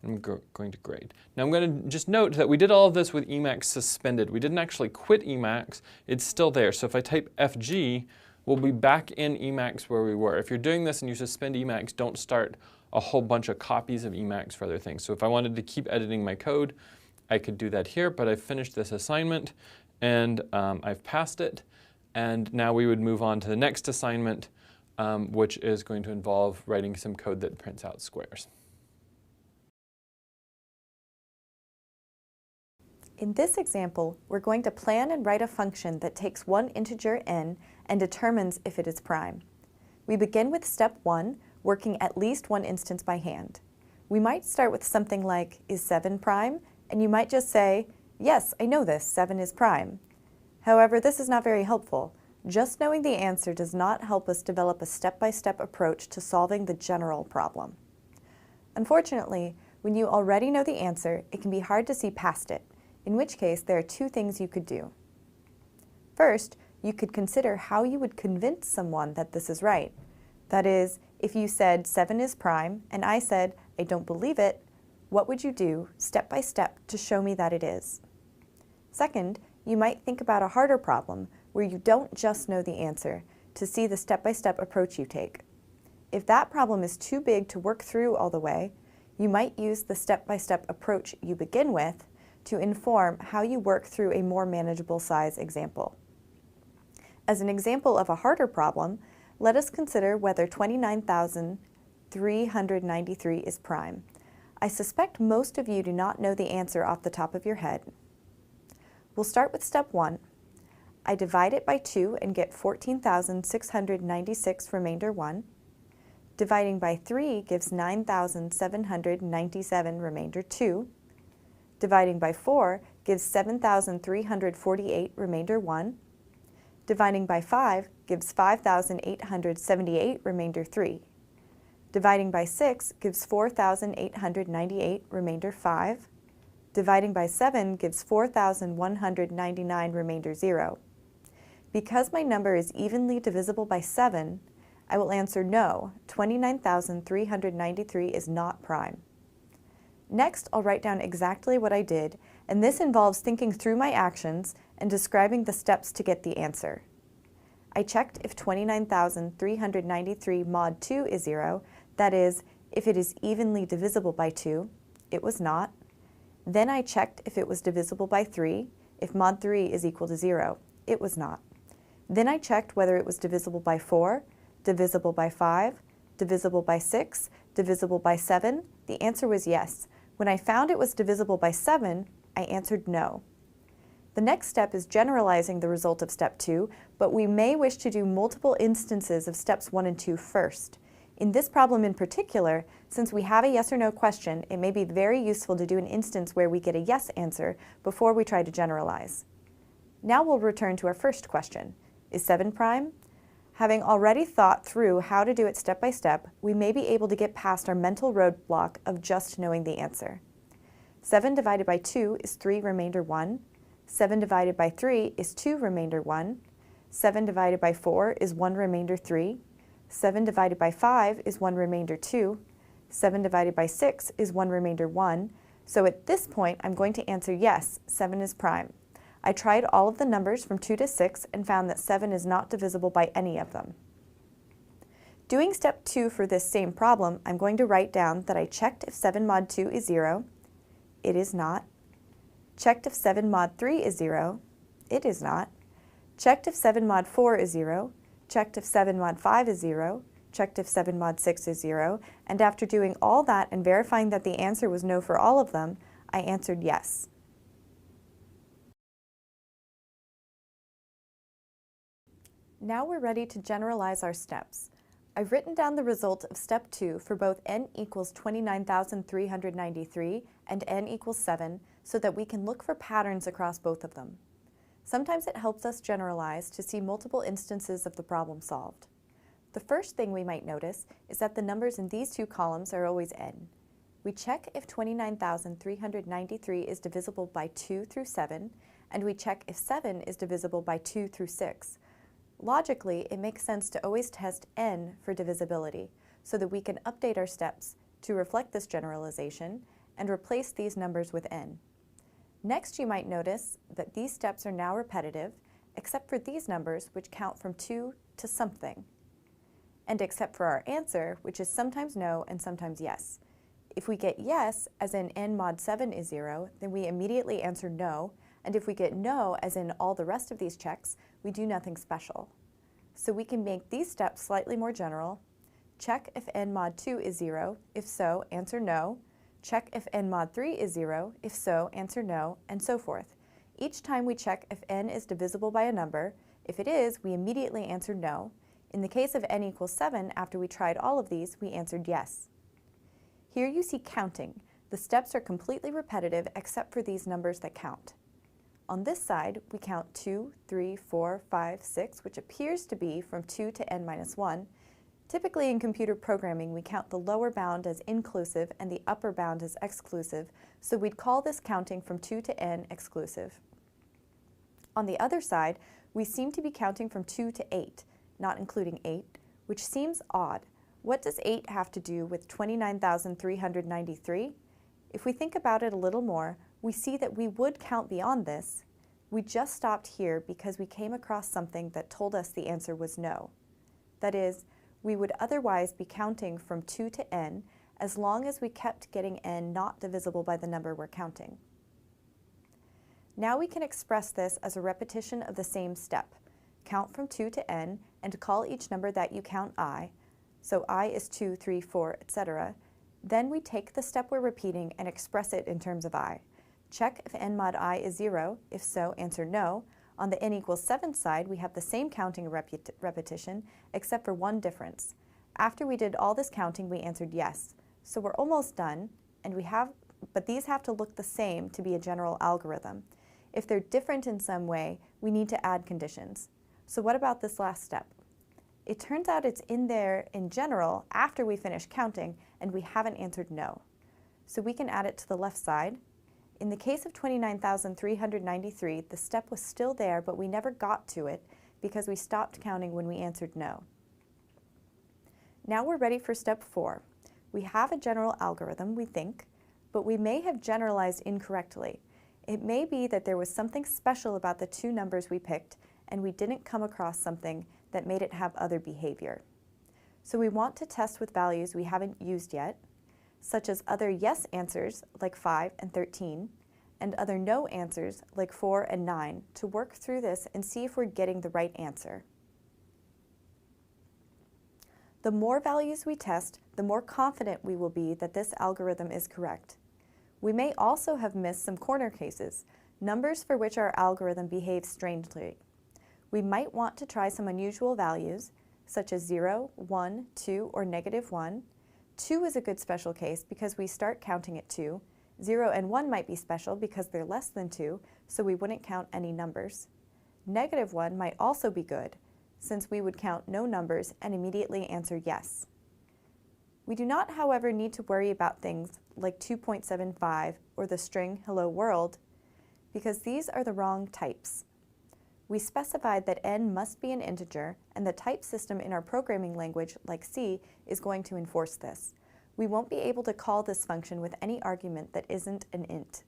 and I'm going to grade. Now I'm going to just note that we did all of this with Emacs suspended. We didn't actually quit Emacs. It's still there. So if I type FG, we'll be back in Emacs where we were. If you're doing this and you suspend Emacs, don't start a whole bunch of copies of Emacs for other things. So if I wanted to keep editing my code, I could do that here, but I've finished this assignment, and I've passed it. And now we would move on to the next assignment, which is going to involve writing some code that prints out squares. In this example, we're going to plan and write a function that takes one integer n and determines if it is prime. We begin with step 1, working at least one instance by hand. We might start with something like, is 7 prime? And you might just say, yes, I know this, 7 is prime. However, this is not very helpful. Just knowing the answer does not help us develop a step-by-step approach to solving the general problem. Unfortunately, when you already know the answer, it can be hard to see past it, in which case there are two things you could do. First, you could consider how you would convince someone that this is right. That is, if you said 7 is prime and I said, I don't believe it, what would you do step by step to show me that it is? Second, you might think about a harder problem where you don't just know the answer to see the step-by-step approach you take. If that problem is too big to work through all the way, you might use the step-by-step approach you begin with to inform how you work through a more manageable size example. As an example of a harder problem, let us consider whether 29,393 is prime. I suspect most of you do not know the answer off the top of your head. We'll start with step 1. I divide it by 2 and get 14,696 remainder 1. Dividing by 3 gives 9,797 remainder 2. Dividing by 4 gives 7,348 remainder 1. Dividing by 5 gives 5,878 remainder 3. Dividing by 6 gives 4,898 remainder 5. Dividing by 7 gives 4,199 remainder 0. Because my number is evenly divisible by 7, I will answer no, 29,393 is not prime. Next, I'll write down exactly what I did, and this involves thinking through my actions and describing the steps to get the answer. I checked if 29,393 mod 2 is 0, that is, if it is evenly divisible by 2. It was not. Then I checked if it was divisible by 3, if mod 3 is equal to 0. It was not. Then I checked whether it was divisible by 4, divisible by 5, divisible by 6, divisible by 7. The answer was yes. When I found it was divisible by 7, I answered no. The next step is generalizing the result of step 2, but we may wish to do multiple instances of steps 1 and 2 first. In this problem in particular, since we have a yes or no question, it may be very useful to do an instance where we get a yes answer before we try to generalize. Now we'll return to our first question. Is 7 prime? Having already thought through how to do it step by step, we may be able to get past our mental roadblock of just knowing the answer. 7 divided by 2 is 3 remainder 1. 7 divided by 3 is 2 remainder 1. 7 divided by 4 is 1 remainder 3. 7 divided by 5 is 1 remainder 2. 7 divided by 6 is 1 remainder 1. So at this point, I'm going to answer yes, 7 is prime. I tried all of the numbers from 2 to 6 and found that 7 is not divisible by any of them. Doing step 2 for this same problem, I'm going to write down that I checked if 7 mod 2 is 0. It is not. Checked if 7 mod 3 is 0. It is not. Checked if 7 mod 4 is 0. Checked if 7 mod 5 is 0. Checked if 7 mod 6 is 0. And after doing all that and verifying that the answer was no for all of them, I answered yes. Now we're ready to generalize our steps. I've written down the result of step 2 for both n equals 29,393 and n equals 7 so that we can look for patterns across both of them. Sometimes it helps us generalize to see multiple instances of the problem solved. The first thing we might notice is that the numbers in these two columns are always n. We check if 29,393 is divisible by 2 through 7, and we check if 7 is divisible by 2 through 6. Logically, it makes sense to always test n for divisibility, so that we can update our steps to reflect this generalization and replace these numbers with n. Next, you might notice that these steps are now repetitive, except for these numbers, which count from 2 to something, and except for our answer, which is sometimes no and sometimes yes. If we get yes, as in n mod 7 is 0, then we immediately answer no, and if we get no, as in all the rest of these checks, we do nothing special. So we can make these steps slightly more general. Check if n mod 2 is 0, if so, answer no. Check if n mod 3 is 0, if so, answer no, and so forth. Each time we check if n is divisible by a number. If it is, we immediately answer no. In the case of n equals 7, after we tried all of these, we answered yes. Here you see counting. The steps are completely repetitive except for these numbers that count. On this side, we count 2, 3, 4, 5, 6, which appears to be from 2 to n minus 1. Typically in computer programming, we count the lower bound as inclusive and the upper bound as exclusive, so we'd call this counting from 2 to n exclusive. On the other side, we seem to be counting from 2 to 8, not including 8, which seems odd. What does 8 have to do with 29,393? If we think about it a little more, we see that we would count beyond this. We just stopped here because we came across something that told us the answer was no. That is, we would otherwise be counting from 2 to n as long as we kept getting n not divisible by the number we're counting. Now we can express this as a repetition of the same step. Count from 2 to n and call each number that you count I. So I is 2, 3, 4, etc. Then we take the step we're repeating and express it in terms of I. Check if n mod I is 0. If so, answer no. On the n equals 7 side, we have the same counting repetition, except for one difference. After we did all this counting, we answered yes. So we're almost done, but these have to look the same to be a general algorithm. If they're different in some way, we need to add conditions. So what about this last step? It turns out it's in there in general after we finish counting, and we haven't answered no. So we can add it to the left side. In the case of 29,393, the step was still there, but we never got to it because we stopped counting when we answered no. Now we're ready for step 4. We have a general algorithm, we think, but we may have generalized incorrectly. It may be that there was something special about the two numbers we picked, and we didn't come across something that made it have other behavior. So we want to test with values we haven't used yet, such as other yes answers like 5 and 13, and other no answers like 4 and 9 to work through this and see if we're getting the right answer. The more values we test, the more confident we will be that this algorithm is correct. We may also have missed some corner cases, numbers for which our algorithm behaves strangely. We might want to try some unusual values, such as 0, 1, 2, or -1. 2 is a good special case because we start counting at 2. 0 and 1 might be special because they're less than 2, so we wouldn't count any numbers. -1 might also be good, since we would count no numbers and immediately answer yes. We do not, however, need to worry about things like 2.75 or the string hello world, because these are the wrong types. We specified that n must be an integer, and the type system in our programming language, like C, is going to enforce this. We won't be able to call this function with any argument that isn't an int.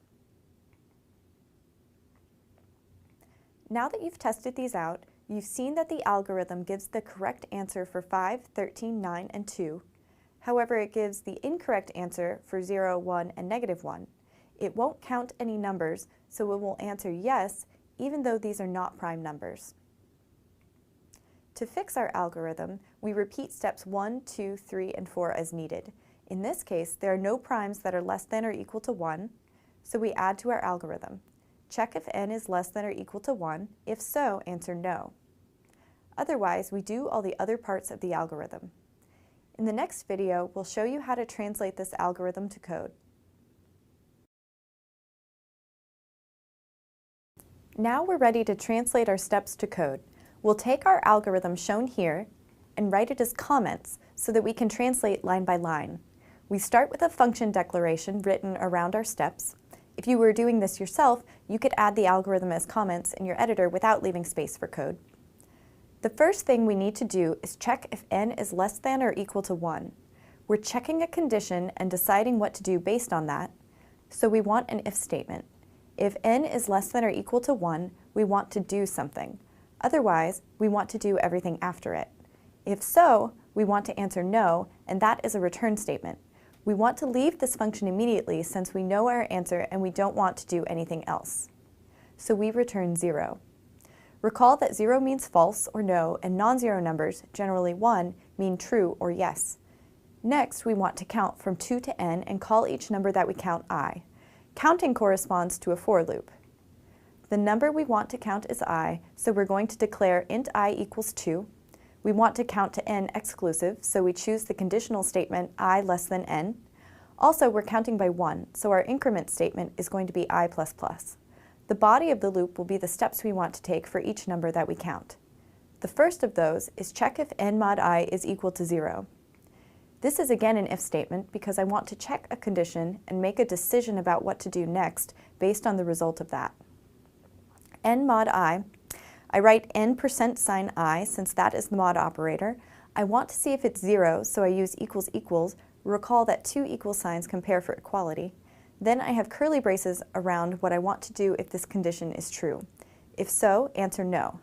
Now that you've tested these out, you've seen that the algorithm gives the correct answer for 5, 13, 9, and 2. However, it gives the incorrect answer for 0, 1, and -1. It won't count any numbers, so it will answer yes, even though these are not prime numbers. To fix our algorithm, we repeat steps 1, 2, 3, and 4 as needed. In this case, there are no primes that are less than or equal to 1, so we add to our algorithm. Check if n is less than or equal to 1. If so, answer no. Otherwise, we do all the other parts of the algorithm. In the next video, we'll show you how to translate this algorithm to code. Now we're ready to translate our steps to code. We'll take our algorithm shown here and write it as comments so that we can translate line by line. We start with a function declaration written around our steps. If you were doing this yourself, you could add the algorithm as comments in your editor without leaving space for code. The first thing we need to do is check if n is less than or equal to 1. We're checking a condition and deciding what to do based on that, so we want an if statement. If n is less than or equal to 1, we want to do something. Otherwise, we want to do everything after it. If so, we want to answer no, and that is a return statement. We want to leave this function immediately since we know our answer and we don't want to do anything else. So we return 0. Recall that 0 means false or no, and non-zero numbers, generally 1, mean true or yes. Next, we want to count from 2 to n and call each number that we count I. Counting corresponds to a for loop. The number we want to count is I, so we're going to declare int I equals 2. We want to count to n exclusive, so we choose the conditional statement I less than n. Also, we're counting by 1, so our increment statement is going to be I++. The body of the loop will be the steps we want to take for each number that we count. The first of those is check if n mod I is equal to 0. This is again an if statement because I want to check a condition and make a decision about what to do next based on the result of that. N mod I write n% I since that is the mod operator. I want to see if it's 0, so I use equals equals. Recall that two equal signs compare for equality. Then I have curly braces around what I want to do if this condition is true. If so, answer no.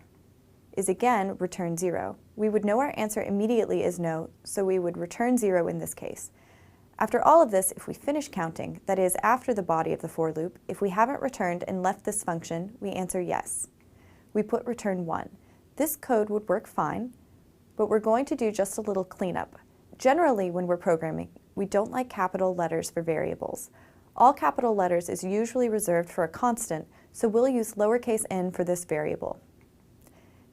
Is again return 0. We would know our answer immediately is no, so we would return 0 in this case. After all of this, if we finish counting, that is after the body of the for loop, if we haven't returned and left this function, we answer yes. We put return 1. This code would work fine, but we're going to do just a little cleanup. Generally, when we're programming, we don't like capital letters for variables. All capital letters is usually reserved for a constant, so we'll use lowercase n for this variable.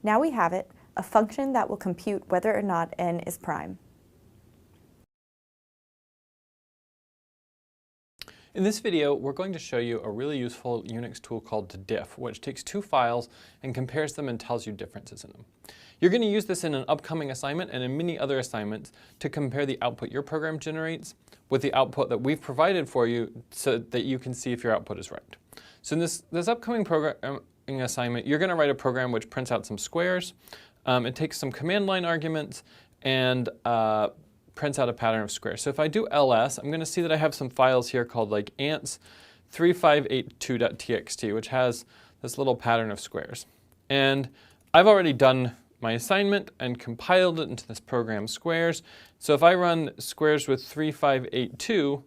Now we have it, a function that will compute whether or not n is prime. In this video, we're going to show you a really useful Unix tool called diff, which takes two files and compares them and tells you differences in them. You're going to use this in an upcoming assignment and in many other assignments to compare the output your program generates with the output that we've provided for you so that you can see if your output is right. So in this upcoming programming assignment, you're going to write a program which prints out some squares. It takes some command line arguments and prints out a pattern of squares. So if I do ls, I'm going to see that I have some files here called like ants3582.txt, which has this little pattern of squares. And I've already done my assignment and compiled it into this program squares. So if I run squares with 3582,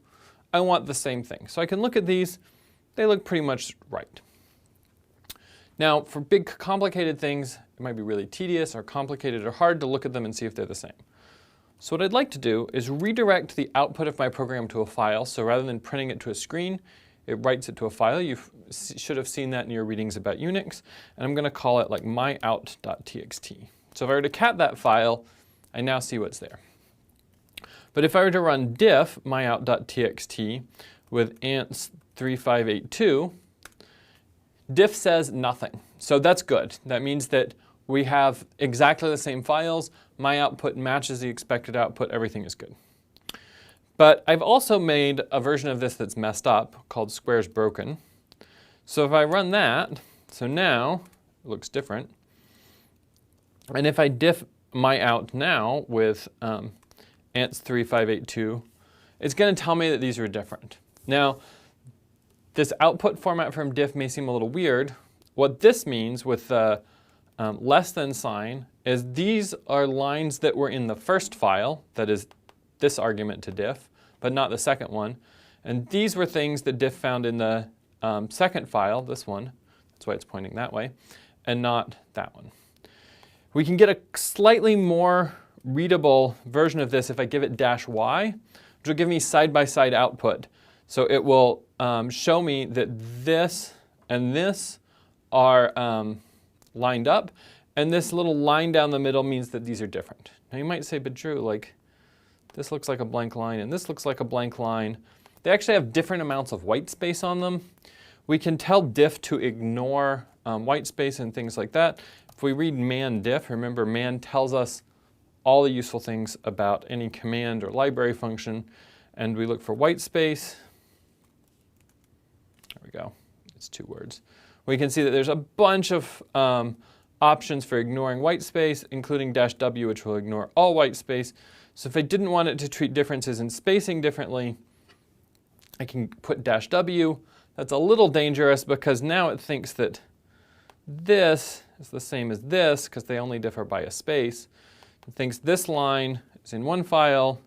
I want the same thing. So I can look at these, they look pretty much right. Now for big complicated things, it might be really tedious or complicated or hard to look at them and see if they're the same. So what I'd like to do is redirect the output of my program to a file. So rather than printing it to a screen, it writes it to a file. You should have seen that in your readings about Unix. And I'm going to call it like myout.txt. So if I were to cat that file, I now see what's there. But if I were to run diff myout.txt with ants3582, diff says nothing. So that's good. That means that we have exactly the same files. My output matches the expected output. Everything is good. But I've also made a version of this that's messed up called squares broken. So if I run that, so now it looks different. And if I diff myout now with ants3582, it's going to tell me that these are different. Now, this output format from diff may seem a little weird. What this means with the less than sign is these are lines that were in the first file, that is this argument to diff, but not the second one. And these were things that diff found in the second file, this one, that's why it's pointing that way, and not that one. We can get a slightly more readable version of this if I give it -y, which will give me side-by-side output. So it will show me that this and this are lined up, and this little line down the middle means that these are different. Now you might say, but Drew, like, this looks like a blank line and this looks like a blank line. They actually have different amounts of white space on them. We can tell diff to ignore white space and things like that. If we read man diff, remember man tells us all the useful things about any command or library function, and we look for white space. There we go. It's 2 words. We can see that there's a bunch of options for ignoring white space, including -w, which will ignore all white space. So if I didn't want it to treat differences in spacing differently, I can put -w. That's a little dangerous because now it thinks that this is the same as this because they only differ by a space. It thinks this line is in one file,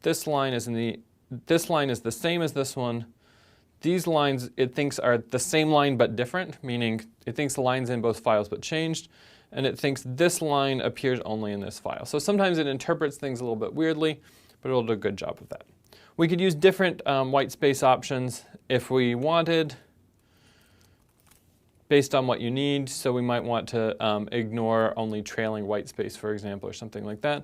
this line is the same as this one. These lines it thinks are the same line but different, meaning it thinks the line's in both files but changed, and it thinks this line appears only in this file. So sometimes it interprets things a little bit weirdly, but it'll do a good job of that. We could use different white space options if we wanted, based on what you need. So we might want to ignore only trailing white space, for example, or something like that.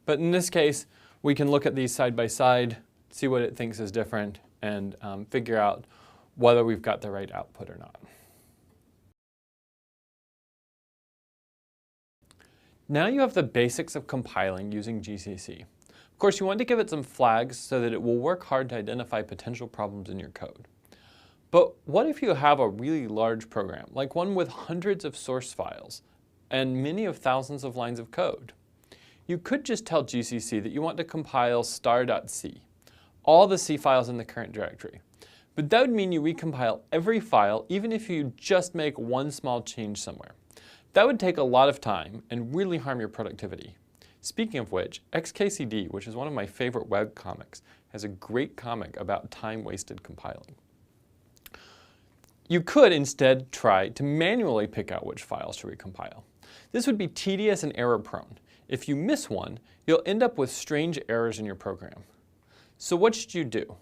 But in this case, we can look at these side by side, see what it thinks is different, and figure out whether we've got the right output or not. Now you have the basics of compiling using GCC. Of course, you want to give it some flags so that it will work hard to identify potential problems in your code. But what if you have a really large program, like one with hundreds of source files and many of thousands of lines of code? You could just tell GCC that you want to compile star.c, all the C files in the current directory. But that would mean you recompile every file, even if you just make one small change somewhere. That would take a lot of time and really harm your productivity. Speaking of which, XKCD, which is one of my favorite web comics, has a great comic about time wasted compiling. You could instead try to manually pick out which files to recompile. This would be tedious and error-prone. If you miss one, you'll end up with strange errors in your program. So what should you do?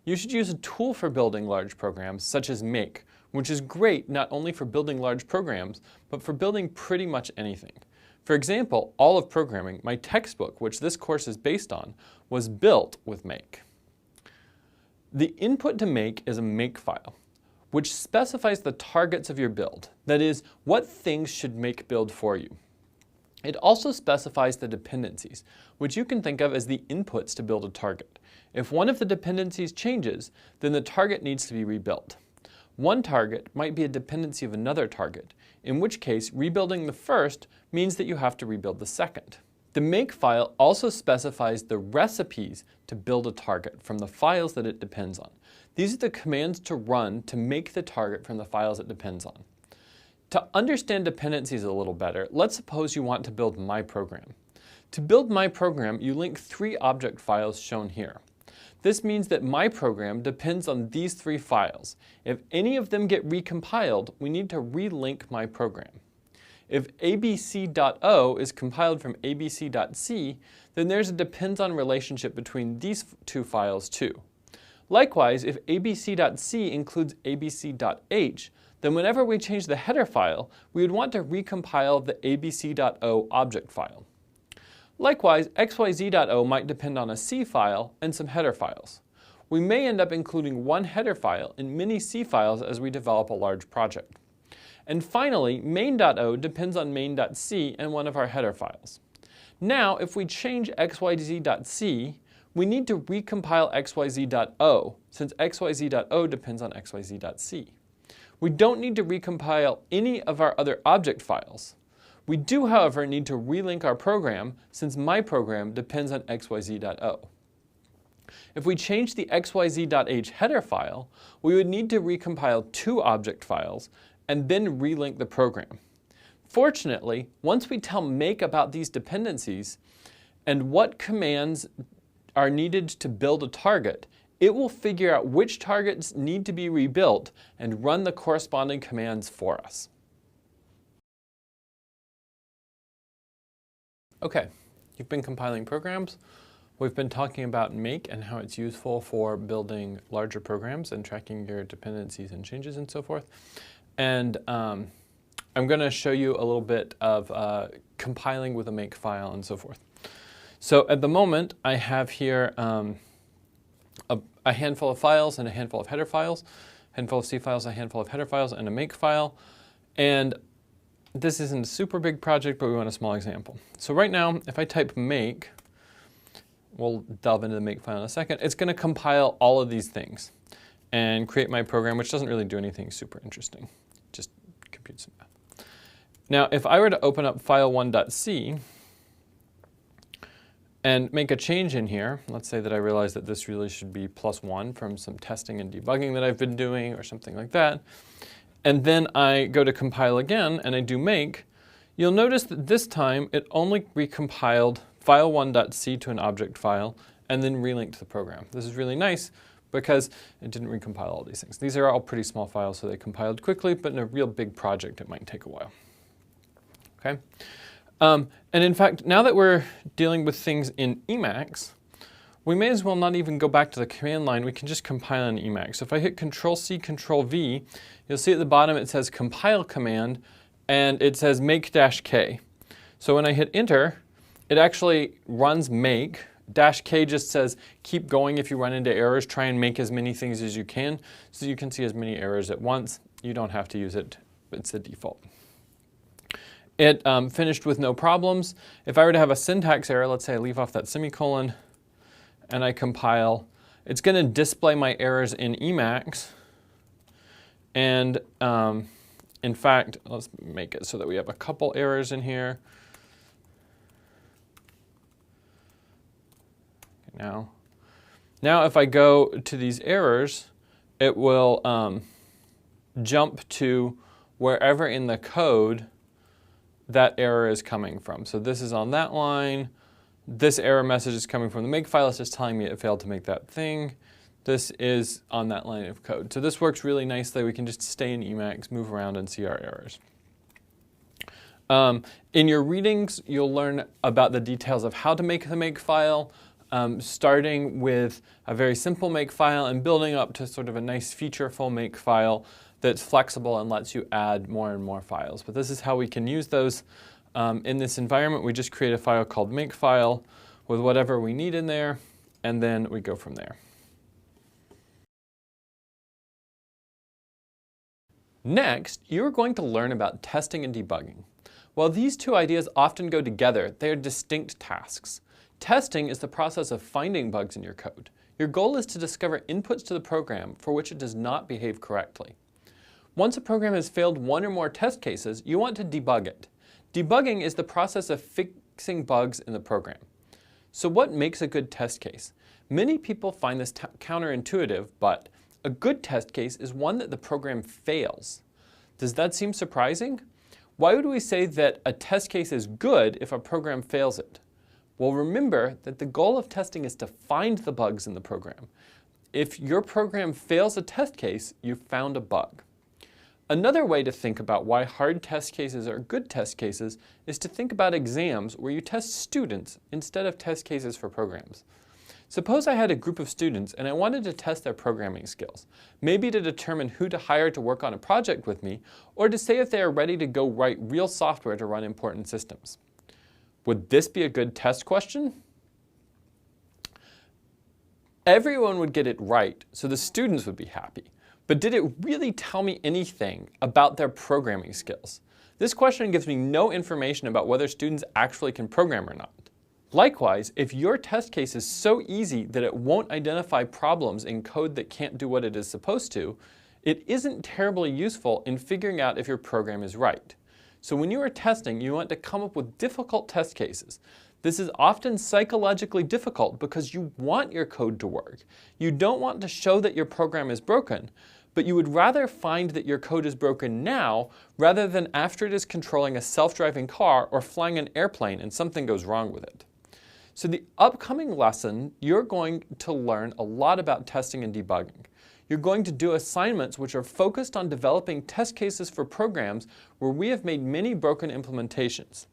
You should use a tool for building large programs, such as Make, which is great not only for building large programs, but for building pretty much anything. For example, all of programming, my textbook, which this course is based on, was built with Make. The input to Make is a Makefile, which specifies the targets of your build. That is, what things should Make build for you. It also specifies the dependencies, which you can think of as the inputs to build a target. If one of the dependencies changes, then the target needs to be rebuilt. One target might be a dependency of another target, in which case rebuilding the first means that you have to rebuild the second. The Makefile also specifies the recipes to build a target from the files that it depends on. These are the commands to run to make the target from the files it depends on. To understand dependencies a little better, let's suppose you want to build my program. To build my program, you link 3 object files shown here. This means that my program depends on these 3 files. If any of them get recompiled, we need to relink my program. If abc.o is compiled from abc.c, then there's a depends on relationship between these 2 files too. Likewise, if abc.c includes abc.h, then whenever we change the header file, we would want to recompile the abc.o object file. Likewise, xyz.o might depend on a C file and some header files. We may end up including one header file in many C files as we develop a large project. And finally, main.o depends on main.c and one of our header files. Now, if we change xyz.c, we need to recompile xyz.o, since xyz.o depends on xyz.c. We don't need to recompile any of our other object files. We do, however, need to relink our program, since my program depends on xyz.o. If we change the xyz.h header file, we would need to recompile 2 object files and then relink the program. Fortunately, once we tell Make about these dependencies and what commands are needed to build a target, it will figure out which targets need to be rebuilt and run the corresponding commands for us. Okay, you've been compiling programs. We've been talking about Make and how it's useful for building larger programs and tracking your dependencies and changes and so forth. And I'm going to show you a little bit of compiling with a Makefile and so forth. So at the moment, I have here a handful of files and a handful of header files, a handful of C files, a handful of header files, and a Makefile. And this isn't a super big project, but we want a small example. So right now, if I type make, we'll delve into the make file in a second, it's going to compile all of these things and create my program, which doesn't really do anything super interesting, just compute some math. Now, if I were to open up file1.c and make a change in here, let's say that I realize that this really should be +1 from some testing and debugging that I've been doing or something like that, and then I go to compile again and I do make, you'll notice that this time it only recompiled file1.c to an object file and then relinked the program. This is really nice because it didn't recompile all these things. These are all pretty small files, so they compiled quickly, but in a real big project it might take a while. Okay? And in fact, now that we're dealing with things in Emacs, we may as well not even go back to the command line. We can just compile in Emacs. So if I hit Control-C, Control-V, you'll see at the bottom it says compile command, and it says make-k. So when I hit enter, it actually runs make. -k just says keep going if you run into errors. Try and make as many things as you can so you can see as many errors at once. You don't have to use it. It's the default. It finished with no problems. If I were to have a syntax error, let's say I leave off that semicolon and I compile, it's going to display my errors in Emacs. And in fact, let's make it so that we have a couple errors in here. Now if I go to these errors, it will jump to wherever in the code that error is coming from. So this is on that line. This error message is coming from the make file. It's just telling me it failed to make that thing. This is on that line of code. So this works really nicely. We can just stay in Emacs, move around, and see our errors. In your readings, you'll learn about the details of how to make the make file, starting with a very simple make file and building up to sort of a nice featureful make file that's flexible and lets you add more and more files. But this is how we can use those. In this environment, we just create a file called makefile with whatever we need in there, and then we go from there. Next, you're going to learn about testing and debugging. While these two ideas often go together, they are distinct tasks. Testing is the process of finding bugs in your code. Your goal is to discover inputs to the program for which it does not behave correctly. Once a program has failed one or more test cases, you want to debug it. Debugging is the process of fixing bugs in the program. So what makes a good test case? Many people find this counterintuitive, but a good test case is one that the program fails. Does that seem surprising? Why would we say that a test case is good if a program fails it? Well, remember that the goal of testing is to find the bugs in the program. If your program fails a test case, you've found a bug. Another way to think about why hard test cases are good test cases is to think about exams where you test students instead of test cases for programs. Suppose I had a group of students and I wanted to test their programming skills, maybe to determine who to hire to work on a project with me, or to say if they are ready to go write real software to run important systems. Would this be a good test question? Everyone would get it right, so the students would be happy. But did it really tell me anything about their programming skills? This question gives me no information about whether students actually can program or not. Likewise, if your test case is so easy that it won't identify problems in code that can't do what it is supposed to, it isn't terribly useful in figuring out if your program is right. So when you are testing, you want to come up with difficult test cases. This is often psychologically difficult because you want your code to work. You don't want to show that your program is broken, but you would rather find that your code is broken now rather than after it is controlling a self-driving car or flying an airplane and something goes wrong with it. So the upcoming lesson, you're going to learn a lot about testing and debugging. You're going to do assignments which are focused on developing test cases for programs where we have made many broken implementations.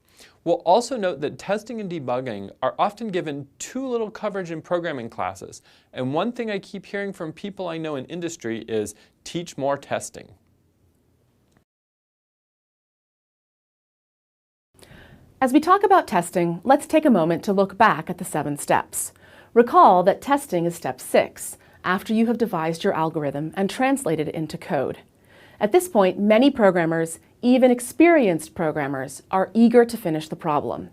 We'll also note that testing and debugging are often given too little coverage in programming classes, and one thing I keep hearing from people I know in industry is teach more testing. As we talk about testing, let's take a moment to look back at the 7 steps. Recall that testing is step 6, after you have devised your algorithm and translated it into code. At this point, many programmers, even experienced programmers are eager to finish the problem.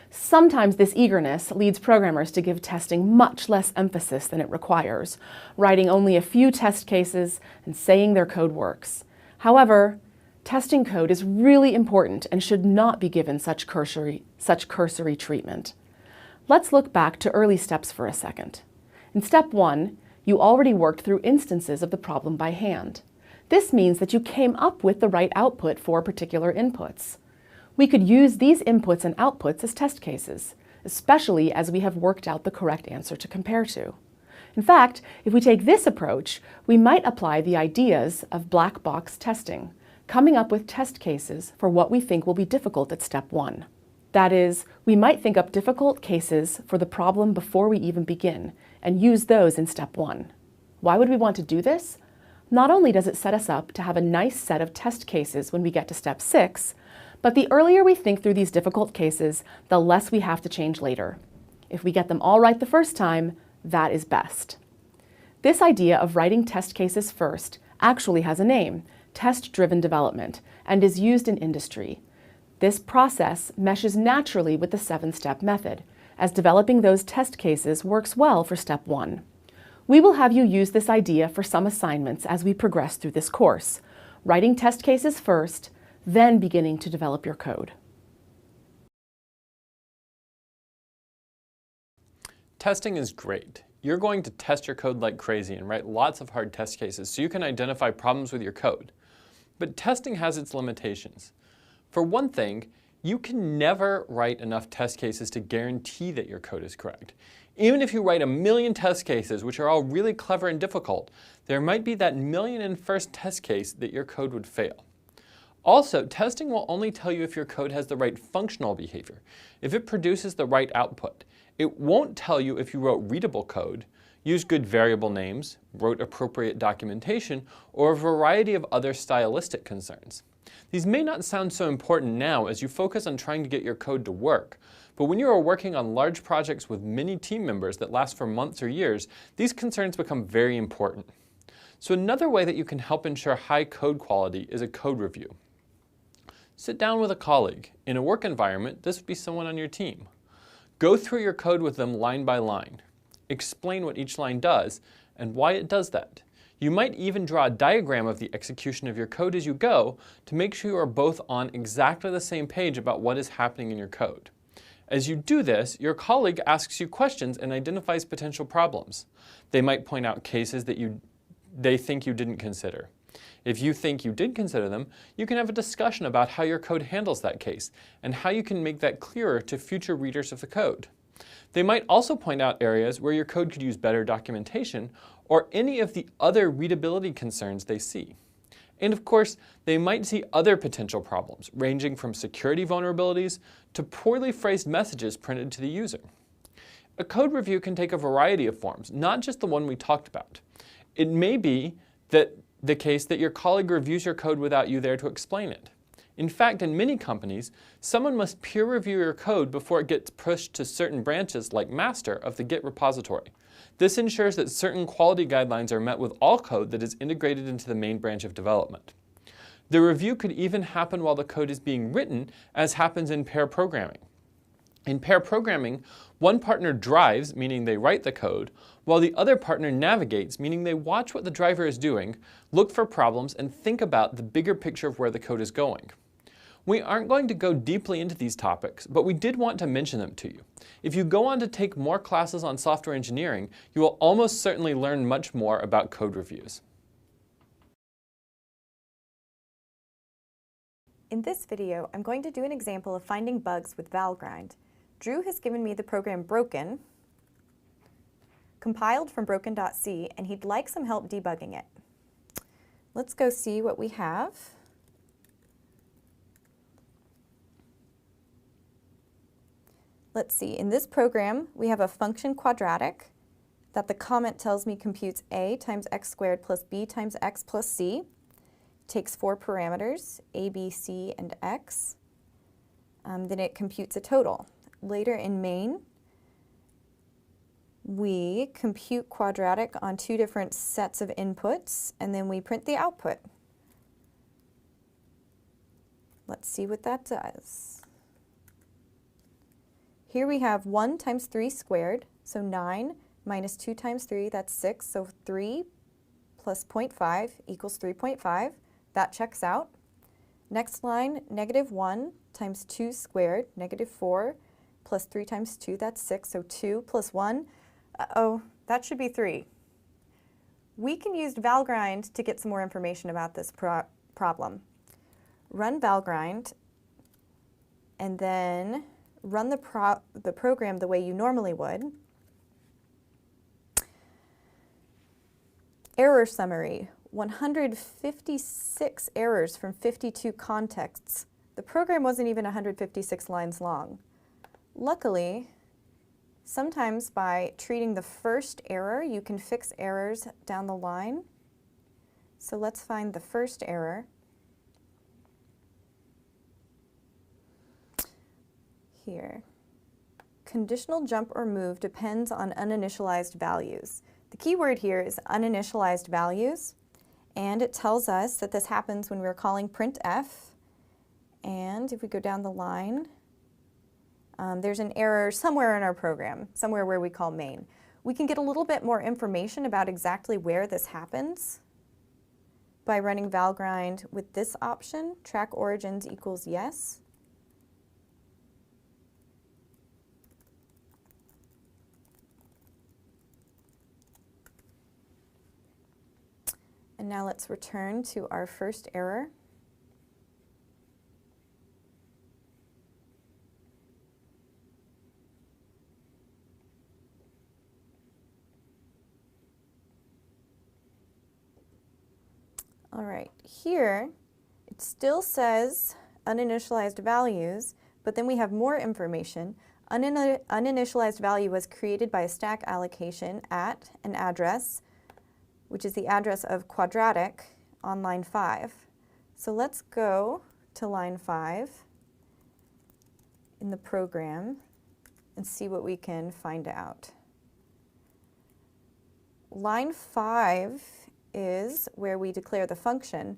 Sometimes this eagerness leads programmers to give testing much less emphasis than it requires, writing only a few test cases and saying their code works. However, testing code is really important and should not be given such cursory treatment. Let's look back to early steps for a second. In step 1, you already worked through instances of the problem by hand. This means that you came up with the right output for particular inputs. We could use these inputs and outputs as test cases, especially as we have worked out the correct answer to compare to. In fact, if we take this approach, we might apply the ideas of black box testing, coming up with test cases for what we think will be difficult at step 1. That is, we might think up difficult cases for the problem before we even begin, and use those in step 1. Why would we want to do this? Not only does it set us up to have a nice set of test cases when we get to step 6, but the earlier we think through these difficult cases, the less we have to change later. If we get them all right the first time, that is best. This idea of writing test cases first actually has a name, test-driven development, and is used in industry. This process meshes naturally with the 7-step method, as developing those test cases works well for step 1. We will have you use this idea for some assignments as we progress through this course, writing test cases first, then beginning to develop your code. Testing is great. You're going to test your code like crazy and write lots of hard test cases so you can identify problems with your code. But testing has its limitations. For one thing, you can never write enough test cases to guarantee that your code is correct. Even if you write 1,000,000 test cases, which are all really clever and difficult, there might be that 1,000,001st test case that your code would fail. Also, testing will only tell you if your code has the right functional behavior, if it produces the right output. It won't tell you if you wrote readable code, used good variable names, wrote appropriate documentation, or a variety of other stylistic concerns. These may not sound so important now as you focus on trying to get your code to work, but when you are working on large projects with many team members that last for months or years, these concerns become very important. So another way that you can help ensure high code quality is a code review. Sit down with a colleague. In a work environment, this would be someone on your team. Go through your code with them line by line. Explain what each line does and why it does that. You might even draw a diagram of the execution of your code as you go to make sure you are both on exactly the same page about what is happening in your code. As you do this, your colleague asks you questions and identifies potential problems. They might point out cases that they think you didn't consider. If you think you did consider them, you can have a discussion about how your code handles that case and how you can make that clearer to future readers of the code. They might also point out areas where your code could use better documentation or any of the other readability concerns they see. And of course, they might see other potential problems, ranging from security vulnerabilities to poorly phrased messages printed to the user. A code review can take a variety of forms, not just the one we talked about. It may be that the case that your colleague reviews your code without you there to explain it. In fact, in many companies, someone must peer review your code before it gets pushed to certain branches like master of the Git repository. This ensures that certain quality guidelines are met with all code that is integrated into the main branch of development. The review could even happen while the code is being written, as happens in pair programming. In pair programming, one partner drives, meaning they write the code, while the other partner navigates, meaning they watch what the driver is doing, look for problems, and think about the bigger picture of where the code is going. We aren't going to go deeply into these topics, but we did want to mention them to you. If you go on to take more classes on software engineering, you will almost certainly learn much more about code reviews. In this video, I'm going to do an example of finding bugs with Valgrind. Drew has given me the program Broken, compiled from broken.c, and he'd like some help debugging it. Let's go see what we have. Let's see, in this program, we have a function quadratic that the comment tells me computes a times x squared plus b times x plus c. It takes 4 parameters, a, b, c, and x. Then it computes a total. Later in main, we compute quadratic on 2 different sets of inputs, and then we print the output. Let's see what that does. Here we have 1 times 3 squared, so 9 minus 2 times 3, that's 6, so 3 plus 0.5 equals 3.5. That checks out. Next line, negative 1 times 2 squared, negative 4 plus 3 times 2, that's 6, so 2 plus 1, uh-oh, that should be 3. We can use Valgrind to get some more information about this problem. Run Valgrind, and then run the program the way you normally would. Error summary, 156 errors from 52 contexts. The program wasn't even 156 lines long. Luckily, sometimes by treating the first error, you can fix errors down the line. So let's find the first error. Here. Conditional jump or move depends on uninitialized values. The key word here is uninitialized values, and it tells us that this happens when we're calling printf. And if we go down the line, there's an error somewhere in our program, somewhere where we call main. We can get a little bit more information about exactly where this happens by running Valgrind with this option, track origins equals yes. And now let's return to our first error. All right, here it still says uninitialized values, but then we have more information. Uninitialized value was created by a stack allocation at an address, which is the address of quadratic on line 5. So let's go to line 5 in the program and see what we can find out. Line 5 is where we declare the function,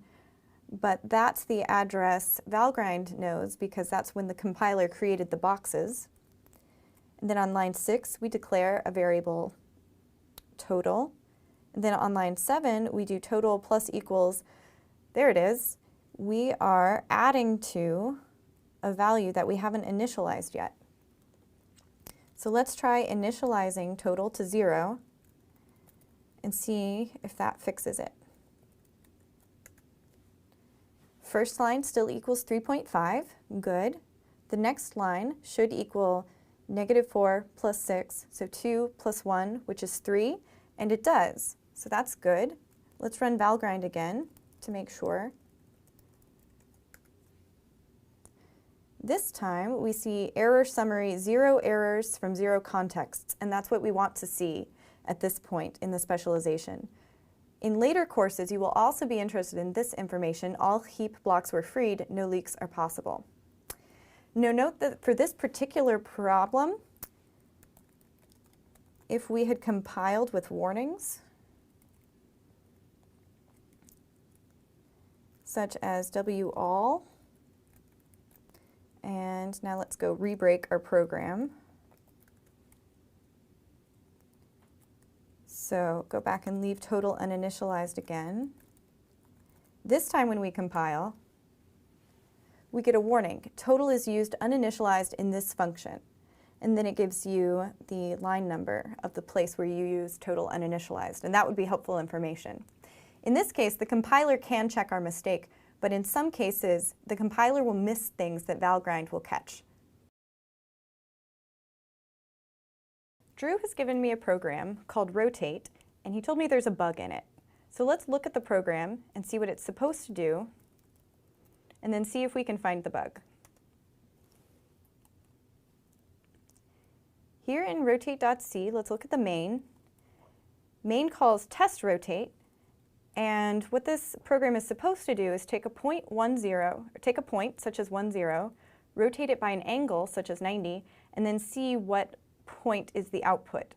but that's the address Valgrind knows because that's when the compiler created the boxes. And then on line 6, we declare a variable total. And then on line 7, we do total plus equals, there it is. We are adding to a value that we haven't initialized yet. So let's try initializing total to 0 and see if that fixes it. First line still equals 3.5, good. The next line should equal negative 4 plus 6, so 2 plus 1, which is 3, and it does. So that's good. Let's run Valgrind again to make sure. This time we see error summary, 0 errors from 0 contexts, and that's what we want to see at this point in the specialization. In later courses, you will also be interested in this information. All heap blocks were freed, no leaks are possible. Now note that for this particular problem, if we had compiled with warnings, such as WALL, and now let's go re-break our program. So go back and leave total uninitialized again. This time when we compile, we get a warning. Total is used uninitialized in this function. And then it gives you the line number of the place where you use total uninitialized. And that would be helpful information. In this case, the compiler can check our mistake, but in some cases, the compiler will miss things that Valgrind will catch. Drew has given me a program called Rotate, and he told me there's a bug in it. So let's look at the program and see what it's supposed to do, and then see if we can find the bug. Here in rotate.c, let's look at the main. Main calls test rotate, and what this program is supposed to do is take a point such as 1, 0, rotate it by an angle such as 90, and then see what point is the output.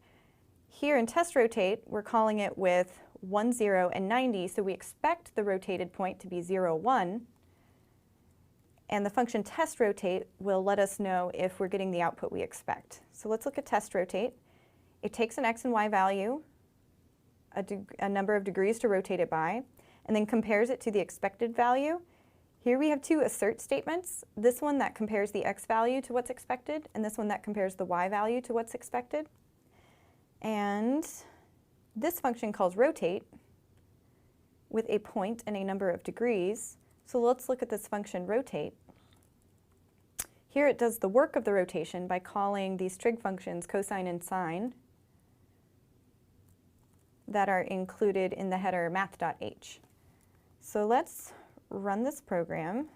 Here in test rotate, we're calling it with 1, 0, and 90, so we expect the rotated point to be 0, 1. And the function test rotate will let us know if we're getting the output we expect. So let's look at test rotate. It takes an x and y value, a number of degrees to rotate it by, and then compares it to the expected value. Here we have two assert statements. This one that compares the x value to what's expected, and this one that compares the y value to what's expected. And this function calls rotate with a point and a number of degrees. So let's look at this function rotate. Here it does the work of the rotation by calling these trig functions cosine and sine that are included in the header math.h. So let's run this program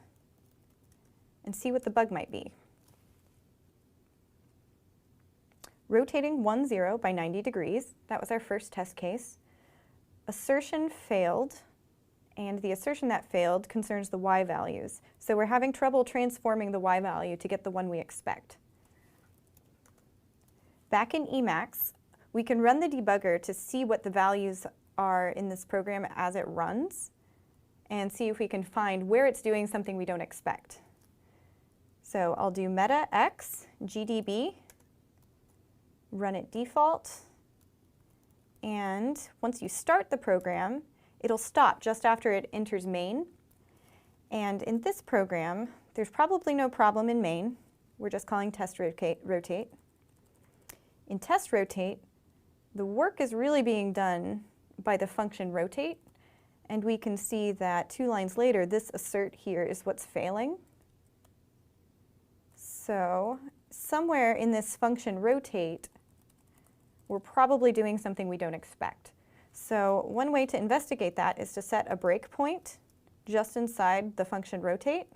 and see what the bug might be. Rotating 1, 0 by 90 degrees, that was our first test case. Assertion failed, and the assertion that failed concerns the y values. So we're having trouble transforming the y value to get the one we expect. Back in Emacs, we can run the debugger to see what the values are in this program as it runs, and see if we can find where it's doing something we don't expect. So I'll do meta x gdb, run it default, and once you start the program, it'll stop just after it enters main. And in this program, there's probably no problem in main. We're just calling test rotate. In test rotate, the work is really being done by the function rotate, and we can see that 2 lines later, this assert here is what's failing. So somewhere in this function rotate, we're probably doing something we don't expect. So one way to investigate that is to set a breakpoint just inside the function rotate.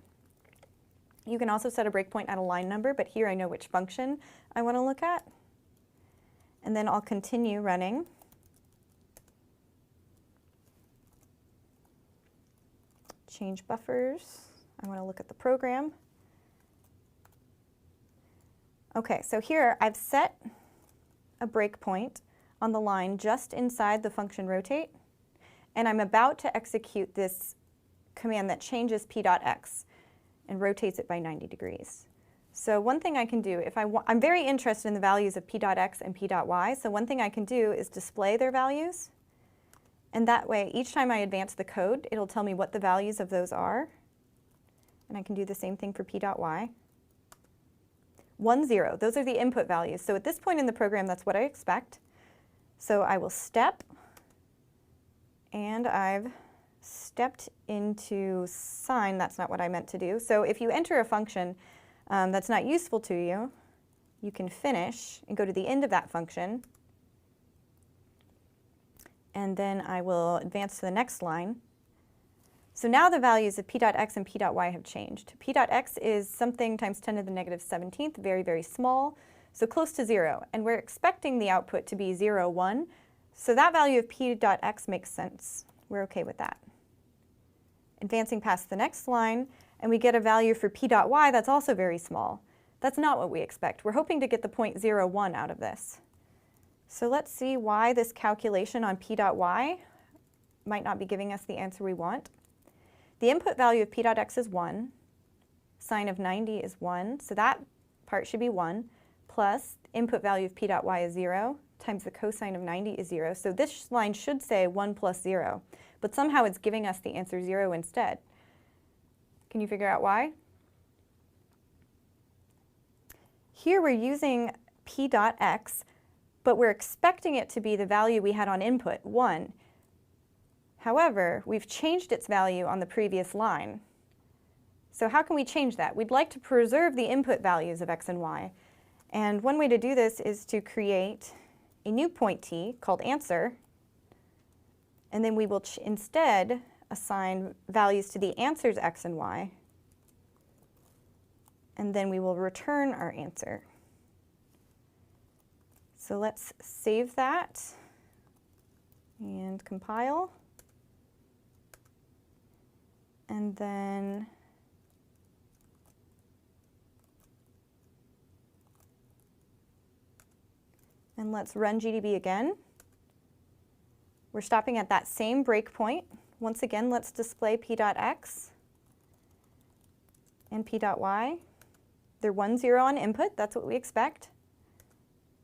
You can also set a breakpoint at a line number, but here I know which function I want to look at. And then I'll continue running. Change buffers. I want to look at the program. Okay, so here I've set a breakpoint on the line just inside the function rotate, and I'm about to execute this command that changes p.x and rotates it by 90 degrees. So one thing I can do, if I'm very interested in the values of p.x and p.y, so one thing I can do is display their values, and that way each time I advance the code, it'll tell me what the values of those are, and I can do the same thing for p.y. 1, 0, those are the input values. So at this point in the program, that's what I expect. So I will step, and I've stepped into sine. That's not what I meant to do. So if you enter a function that's not useful to you, you can finish and go to the end of that function, and then I will advance to the next line. So now the values of p.x and p.y have changed. P.x is something times 10 to the negative 17th, very, very small, so close to 0. And we're expecting the output to be 0, 1. So that value of p.x makes sense. We're okay with that. Advancing past the next line, and we get a value for p.y that's also very small. That's not what we expect. We're hoping to get the point 0, 1 out of this. So let's see why this calculation on p.y might not be giving us the answer we want. The input value of p.x is 1, sine of 90 is 1, so that part should be 1, plus input value of p.y is 0, times the cosine of 90 is 0. So this line should say 1 plus 0, but somehow it's giving us the answer 0 instead. Can you figure out why? Here we're using p.x, but we're expecting it to be the value we had on input, 1. However, we've changed its value on the previous line. So how can we change that? We'd like to preserve the input values of x and y. And one way to do this is to create a new point t called answer, and then we will instead assign values to the answers x and y, and then we will return our answer. So let's save that and compile. And then let's run GDB again. We're stopping at that same breakpoint. Once again, let's display p.x. and p dot y. They're 1, 0 on input. That's what we expect.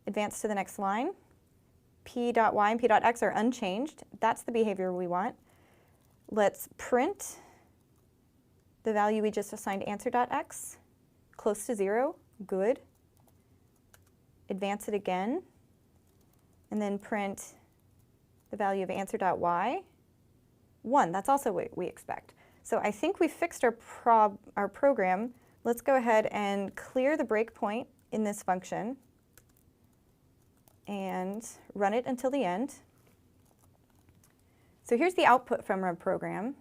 Advance to the next line. P dot y and p dot x are unchanged. That's the behavior we want. Let's print the value we just assigned answer.x, close to 0, good. Advance it again, and then print the value of answer.y, 1. That's also what we expect. So I think we fixed our program. Let's go ahead and clear the breakpoint in this function and run it until the end. So here's the output from our program.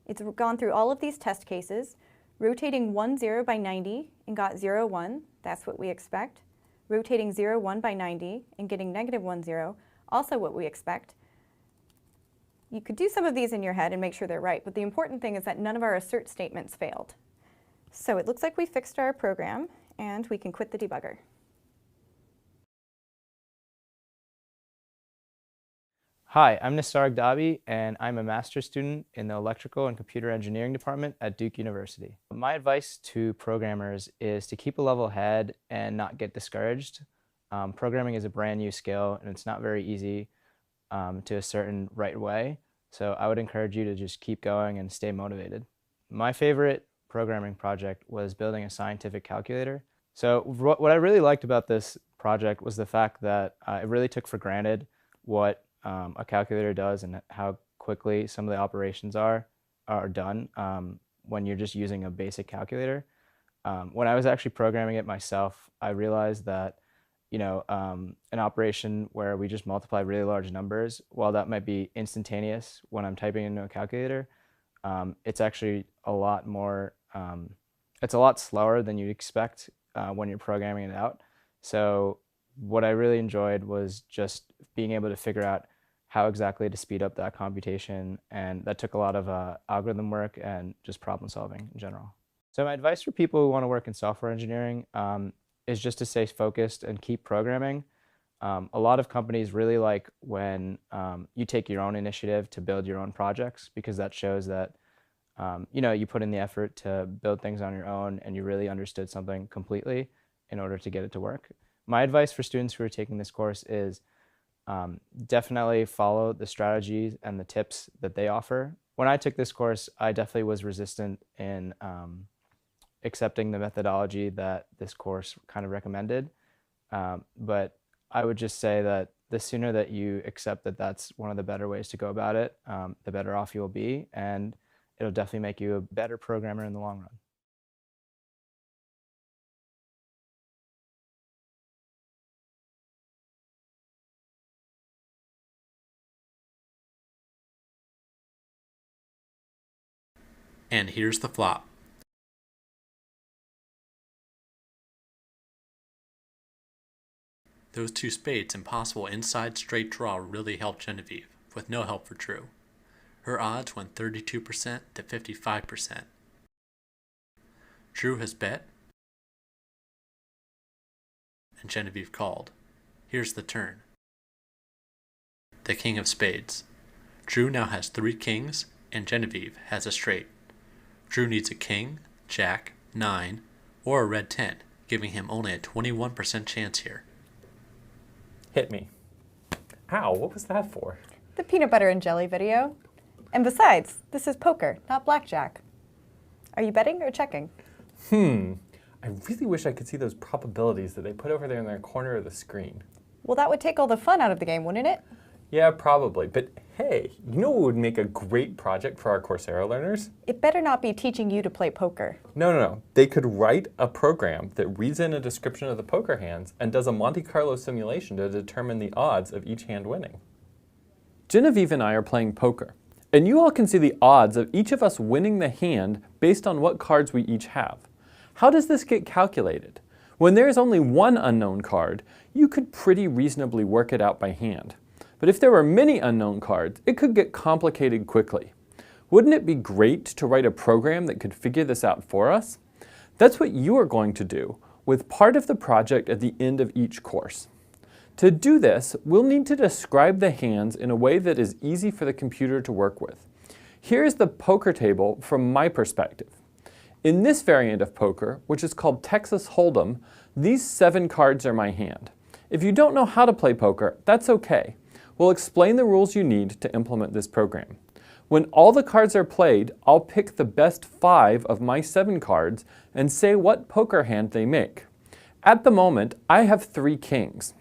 It's gone through all of these test cases, rotating 1, 0 by 90 and got 0, 1. That's what we expect. Rotating 0, 1 by 90 and getting negative 1, 0, also what we expect. You could do some of these in your head and make sure they're right, but the important thing is that none of our assert statements failed. So it looks like we fixed our program, and we can quit the debugger. Hi, I'm Nisarg Dabi, and I'm a master's student in the Electrical and Computer Engineering department at Duke University. My advice to programmers is to keep a level head and not get discouraged. Programming is a brand new skill, and it's not very easy to a certain right way. So I would encourage you to just keep going and stay motivated. My favorite programming project was building a scientific calculator. So what I really liked about this project was the fact that it really took for granted what a calculator does and how quickly some of the operations are done when you're just using a basic calculator. When I was actually programming it myself, I realized that an operation where we just multiply really large numbers, while that might be instantaneous when I'm typing into a calculator, it's actually a lot more, it's a lot slower than you'd expect when you're programming it out. So what I really enjoyed was just being able to figure out how exactly to speed up that computation, and that took a lot of algorithm work and just problem solving in general. So my advice for people who want to work in software engineering is just to stay focused and keep programming. A lot of companies really like when you take your own initiative to build your own projects, because that shows that you put in the effort to build things on your own and you really understood something completely in order to get it to work. My advice for students who are taking this course is definitely follow the strategies and the tips that they offer. When I took this course, I definitely was resistant in accepting the methodology that this course kind of recommended. But I would just say that the sooner that you accept that that's one of the better ways to go about it, the better off you will be, and it'll definitely make you a better programmer in the long run. And here's the flop. Those two spades and possible inside straight draw really helped Genevieve, with no help for Drew. Her odds went 32% to 55%. Drew has bet, and Genevieve called. Here's the turn. The king of spades. Drew now has 3 kings, and Genevieve has a straight. Drew needs a king, jack, 9, or a red 10, giving him only a 21% chance here. Hit me. Ow, what was that for? The peanut butter and jelly video. And besides, this is poker, not blackjack. Are you betting or checking? I really wish I could see those probabilities that they put over there in the corner of the screen. Well, that would take all the fun out of the game, wouldn't it? Yeah, probably. But hey, you know what would make a great project for our Coursera learners? It better not be teaching you to play poker. No. They could write a program that reads in a description of the poker hands and does a Monte Carlo simulation to determine the odds of each hand winning. Genevieve and I are playing poker, and you all can see the odds of each of us winning the hand based on what cards we each have. How does this get calculated? When there is only one unknown card, you could pretty reasonably work it out by hand. But if there were many unknown cards, it could get complicated quickly. Wouldn't it be great to write a program that could figure this out for us? That's what you are going to do with part of the project at the end of each course. To do this, we'll need to describe the hands in a way that is easy for the computer to work with. Here's the poker table from my perspective. In this variant of poker, which is called Texas Hold'em, these 7 cards are my hand. If you don't know how to play poker, that's okay. We'll explain the rules you need to implement this program. When all the cards are played, I'll pick the best 5 of my 7 cards and say what poker hand they make. At the moment, I have 3 kings.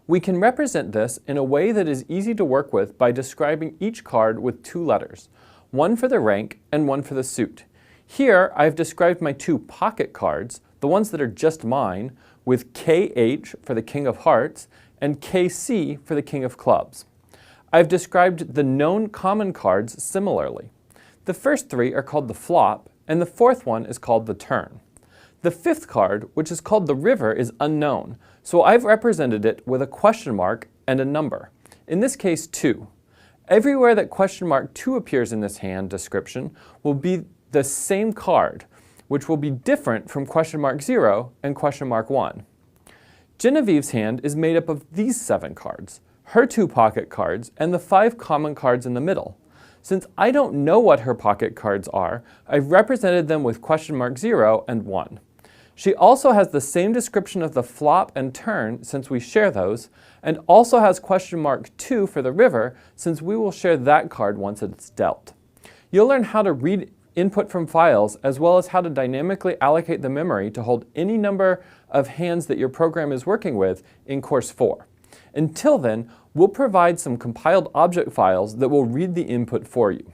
We can represent this in a way that is easy to work with by describing each card with 2 letters, one for the rank and one for the suit. Here, I've described my 2 pocket cards, the ones that are just mine, with KH for the King of Hearts and KC for the King of Clubs. I've described the known common cards similarly. The first 3 are called the flop, and the 4th one is called the turn. The 5th card, which is called the river, is unknown, so I've represented it with a question mark and a number. In this case, 2. Everywhere that question mark 2 appears in this hand description will be the same card, which will be different from question mark 0 and question mark 1. Genevieve's hand is made up of these 7 cards, her 2 pocket cards, and the 5 common cards in the middle. Since I don't know what her pocket cards are, I've represented them with question mark 0 and 1. She also has the same description of the flop and turn, since we share those, and also has question mark 2 for the river, since we will share that card once it's dealt. You'll learn how to read input from files, as well as how to dynamically allocate the memory to hold any number of hands that your program is working with in Course 4. Until then, we'll provide some compiled object files that will read the input for you.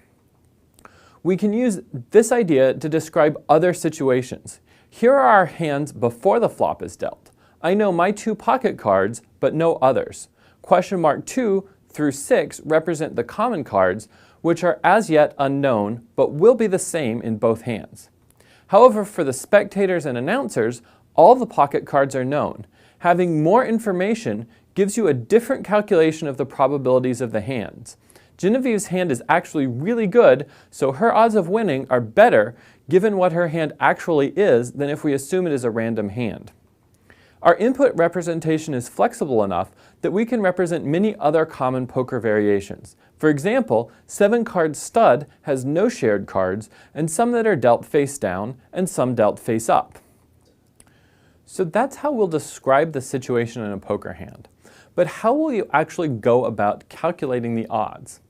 We can use this idea to describe other situations. Here are our hands before the flop is dealt. I know my 2 pocket cards, but no others. Question mark 2 through 6 represent the common cards, which are as yet unknown, but will be the same in both hands. However, for the spectators and announcers, all the pocket cards are known. Having more information gives you a different calculation of the probabilities of the hands. Genevieve's hand is actually really good, so her odds of winning are better given what her hand actually is than if we assume it is a random hand. Our input representation is flexible enough that we can represent many other common poker variations. For example, 7-card stud has no shared cards, and some that are dealt face down and some dealt face up. So that's how we'll describe the situation in a poker hand. But how will you actually go about calculating the odds?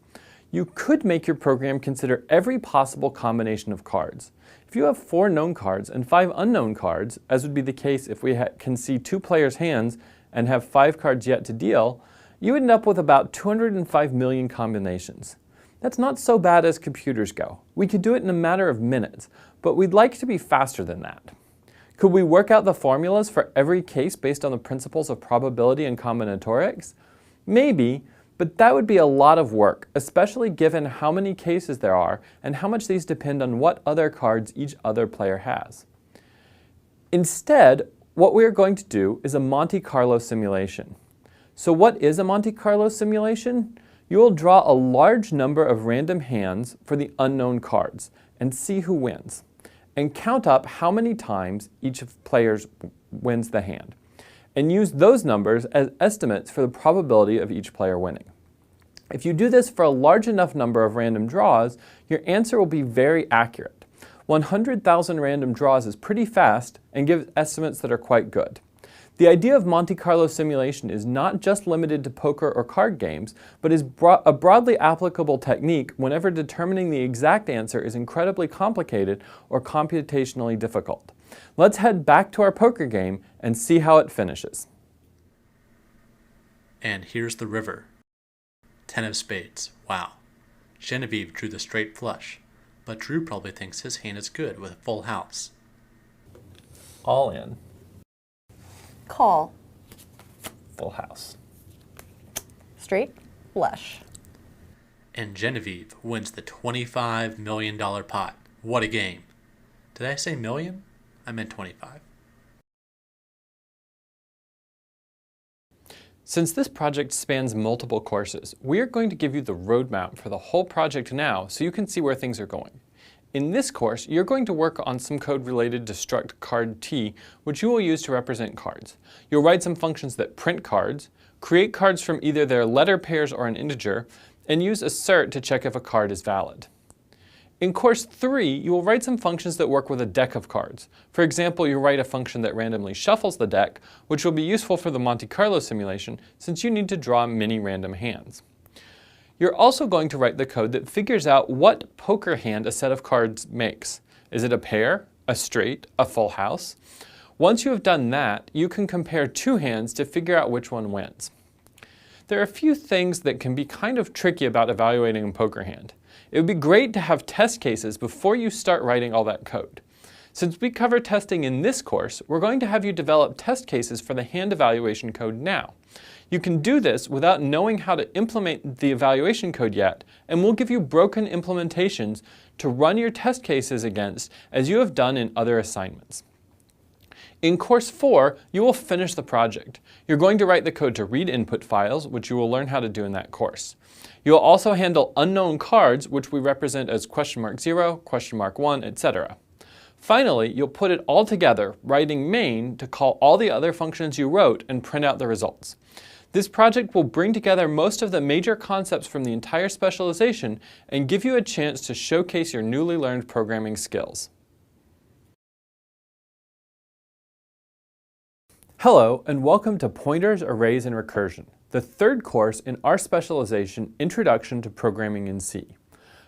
You could make your program consider every possible combination of cards. If you have 4 known cards and 5 unknown cards, as would be the case if we can see 2 players' hands and have 5 cards yet to deal, you end up with about 205 million combinations. That's not so bad as computers go. We could do it in a matter of minutes, but we'd like to be faster than that. Could we work out the formulas for every case based on the principles of probability and combinatorics? Maybe, but that would be a lot of work, especially given how many cases there are and how much these depend on what other cards each other player has. Instead, what we are going to do is a Monte Carlo simulation. So what is a Monte Carlo simulation? You will draw a large number of random hands for the unknown cards and see who wins, and count up how many times each of the players wins the hand, and use those numbers as estimates for the probability of each player winning. If you do this for a large enough number of random draws, your answer will be very accurate. 100,000 random draws is pretty fast and gives estimates that are quite good. The idea of Monte Carlo simulation is not just limited to poker or card games, but is a broadly applicable technique whenever determining the exact answer is incredibly complicated or computationally difficult. Let's head back to our poker game and see how it finishes. And here's the river. 10 of spades. Wow. Genevieve drew the straight flush, but Drew probably thinks his hand is good with a full house. All in. Call. Full house. Straight. Flush. And Genevieve wins the $25 million pot. What a game. Did I say million? I meant 25. Since this project spans multiple courses, we are going to give you the roadmap for the whole project now so you can see where things are going. In this course, you're going to work on some code related to struct card T, which you will use to represent cards. You'll write some functions that print cards, create cards from either their letter pairs or an integer, and use assert to check if a card is valid. In course 3, you will write some functions that work with a deck of cards. For example, you'll write a function that randomly shuffles the deck, which will be useful for the Monte Carlo simulation since you need to draw many random hands. You're also going to write the code that figures out what poker hand a set of cards makes. Is it a pair, a straight, a full house? Once you have done that, you can compare two hands to figure out which one wins. There are a few things that can be kind of tricky about evaluating a poker hand. It would be great to have test cases before you start writing all that code. Since we cover testing in this course, we're going to have you develop test cases for the hand evaluation code now. You can do this without knowing how to implement the evaluation code yet, and we'll give you broken implementations to run your test cases against as you have done in other assignments. In course 4, you will finish the project. You're going to write the code to read input files, which you will learn how to do in that course. You'll also handle unknown cards, which we represent as $0, $1, etc. Finally, you'll put it all together, writing main to call all the other functions you wrote and print out the results. This project will bring together most of the major concepts from the entire specialization and give you a chance to showcase your newly learned programming skills. Hello, and welcome to Pointers, Arrays, and Recursion, the third course in our specialization, Introduction to Programming in C.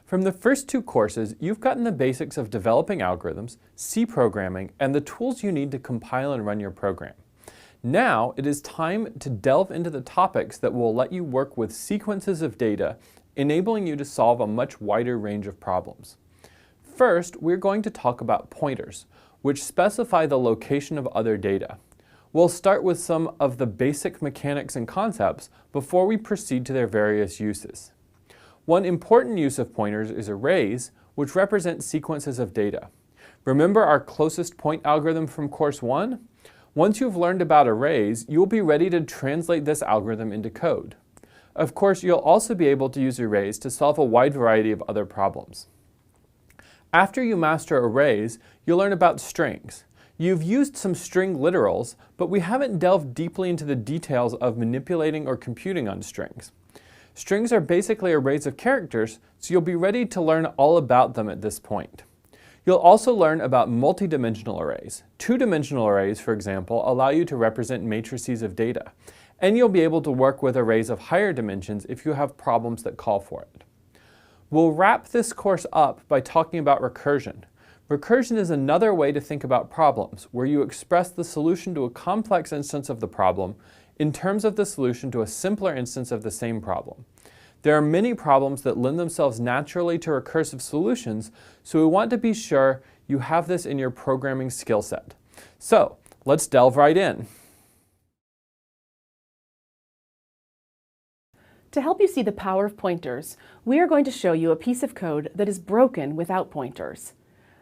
From the first two courses, you've gotten the basics of developing algorithms, C programming, and the tools you need to compile and run your program. Now, it is time to delve into the topics that will let you work with sequences of data, enabling you to solve a much wider range of problems. First, we're going to talk about pointers, which specify the location of other data. We'll start with some of the basic mechanics and concepts before we proceed to their various uses. One important use of pointers is arrays, which represent sequences of data. Remember our closest point algorithm from course 1? Once you've learned about arrays, you'll be ready to translate this algorithm into code. Of course, you'll also be able to use arrays to solve a wide variety of other problems. After you master arrays, you'll learn about strings. You've used some string literals, but we haven't delved deeply into the details of manipulating or computing on strings. Strings are basically arrays of characters, so you'll be ready to learn all about them at this point. You'll also learn about multidimensional arrays. Two-dimensional arrays, for example, allow you to represent matrices of data, and you'll be able to work with arrays of higher dimensions if you have problems that call for it. We'll wrap this course up by talking about recursion. Recursion is another way to think about problems, where you express the solution to a complex instance of the problem in terms of the solution to a simpler instance of the same problem. There are many problems that lend themselves naturally to recursive solutions, so we want to be sure you have this in your programming skill set. So, let's delve right in. To help you see the power of pointers, we are going to show you a piece of code that is broken without pointers.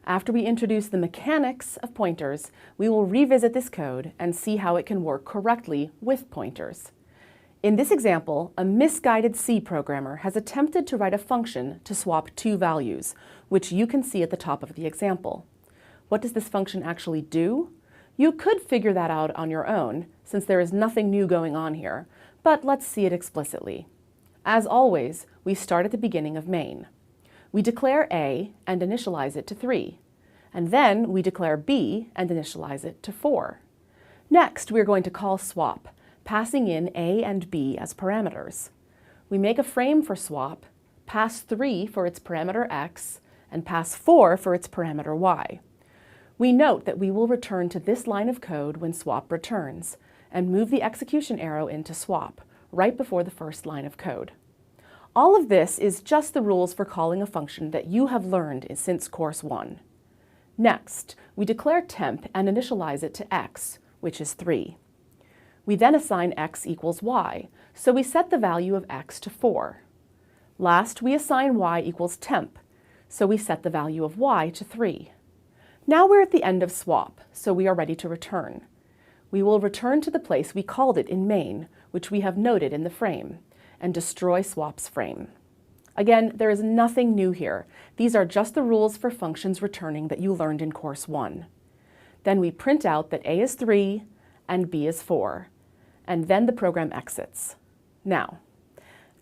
After we introduce the mechanics of pointers, we will revisit this code and see how it can work correctly with pointers. In this example, a misguided C programmer has attempted to write a function to swap two values, which you can see at the top of the example. What does this function actually do? You could figure that out on your own, since there is nothing new going on here, but let's see it explicitly. As always, we start at the beginning of main. We declare A and initialize it to 3, and then we declare B and initialize it to 4. Next, we're going to call swap, passing in A and B as parameters. We make a frame for swap, pass 3 for its parameter x, and pass 4 for its parameter y. We note that we will return to this line of code when swap returns, and move the execution arrow into swap, right before the first line of code. All of this is just the rules for calling a function that you have learned since course 1. Next, we declare temp and initialize it to x, which is 3. We then assign x equals y, so we set the value of x to 4. Last, we assign y equals temp, so we set the value of y to 3. Now we're at the end of swap, so we are ready to return. We will return to the place we called it in main, which we have noted in the frame, and destroy swap's frame. Again, there is nothing new here. These are just the rules for functions returning that you learned in course 1. Then we print out that A is 3 and B is 4, and then the program exits. Now,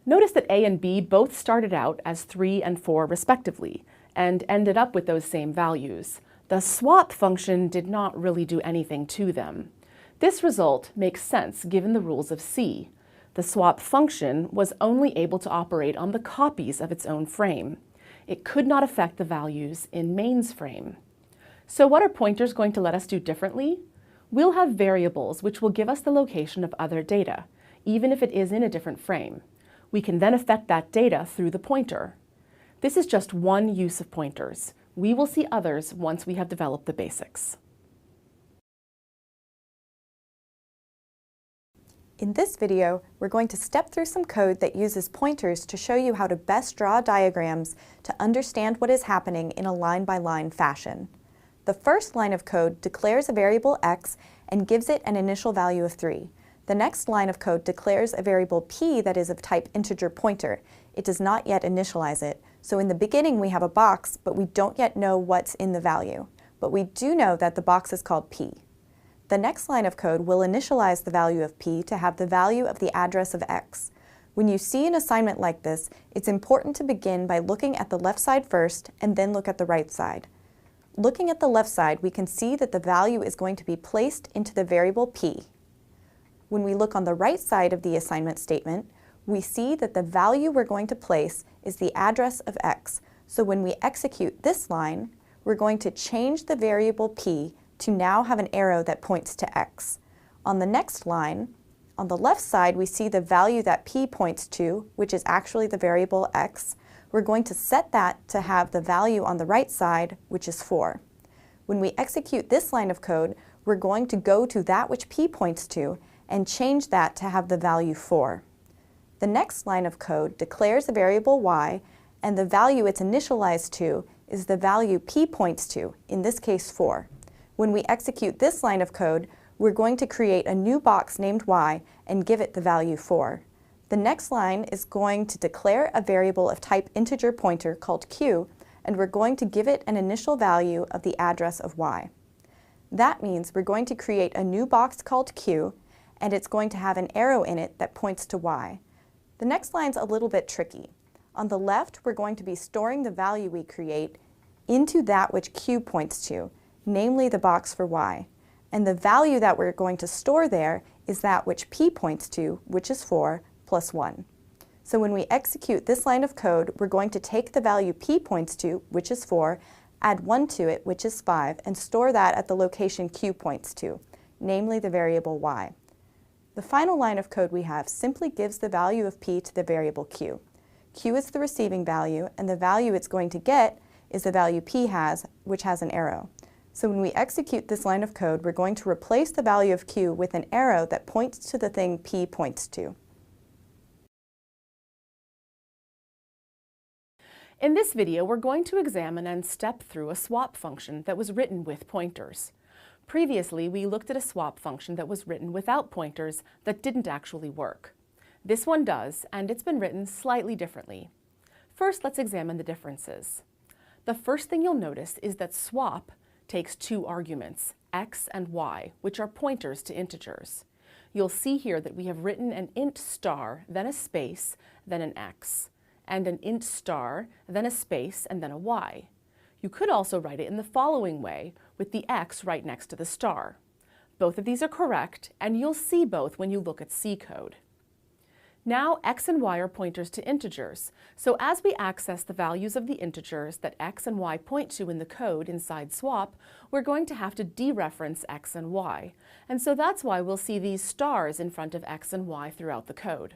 notice that A and B both started out as 3 and 4 respectively, and ended up with those same values. The swap function did not really do anything to them. This result makes sense given the rules of C. The swap function was only able to operate on the copies of its own frame. It could not affect the values in main's frame. So what are pointers going to let us do differently? We'll have variables which will give us the location of other data, even if it is in a different frame. We can then affect that data through the pointer. This is just one use of pointers. We will see others once we have developed the basics. In this video, we're going to step through some code that uses pointers to show you how to best draw diagrams to understand what is happening in a line-by-line fashion. The first line of code declares a variable x and gives it an initial value of 3. The next line of code declares a variable p that is of type integer pointer. It does not yet initialize it, so in the beginning we have a box, but we don't yet know what's in the value. But we do know that the box is called p. The next line of code will initialize the value of p to have the value of the address of x. When you see an assignment like this, it's important to begin by looking at the left side first and then look at the right side. Looking at the left side, we can see that the value is going to be placed into the variable p. When we look on the right side of the assignment statement, we see that the value we're going to place is the address of x. So when we execute this line, we're going to change the variable p to now have an arrow that points to x. On the next line, on the left side, we see the value that p points to, which is actually the variable x. We're going to set that to have the value on the right side, which is 4. When we execute this line of code, we're going to go to that which p points to and change that to have the value 4. The next line of code declares a variable y, and the value it's initialized to is the value p points to, in this case 4. When we execute this line of code, we're going to create a new box named y and give it the value 4. The next line is going to declare a variable of type integer pointer called q, and we're going to give it an initial value of the address of y. That means we're going to create a new box called q, and it's going to have an arrow in it that points to y. The next line's a little bit tricky. On the left, we're going to be storing the value we create into that which q points to, namely the box for y. And the value that we're going to store there is that which p points to, which is 4, plus 1. So when we execute this line of code, we're going to take the value p points to, which is 4, add 1 to it, which is 5, and store that at the location q points to, namely the variable y. The final line of code we have simply gives the value of p to the variable q. Q is the receiving value, and the value it's going to get is the value p has, which has an arrow. So when we execute this line of code, we're going to replace the value of q with an arrow that points to the thing p points to. In this video, we're going to examine and step through a swap function that was written with pointers. Previously, we looked at a swap function that was written without pointers that didn't actually work. This one does, and it's been written slightly differently. First, let's examine the differences. The first thing you'll notice is that swap takes 2 arguments, x and y, which are pointers to integers. You'll see here that we have written an int star, then a space, then an x, and an int star, then a space, and then a y. You could also write it in the following way, with the x right next to the star. Both of these are correct, and you'll see both when you look at C code. Now, x and y are pointers to integers, so as we access the values of the integers that x and y point to in the code inside swap, we're going to have to dereference x and y, and so that's why we'll see these stars in front of x and y throughout the code.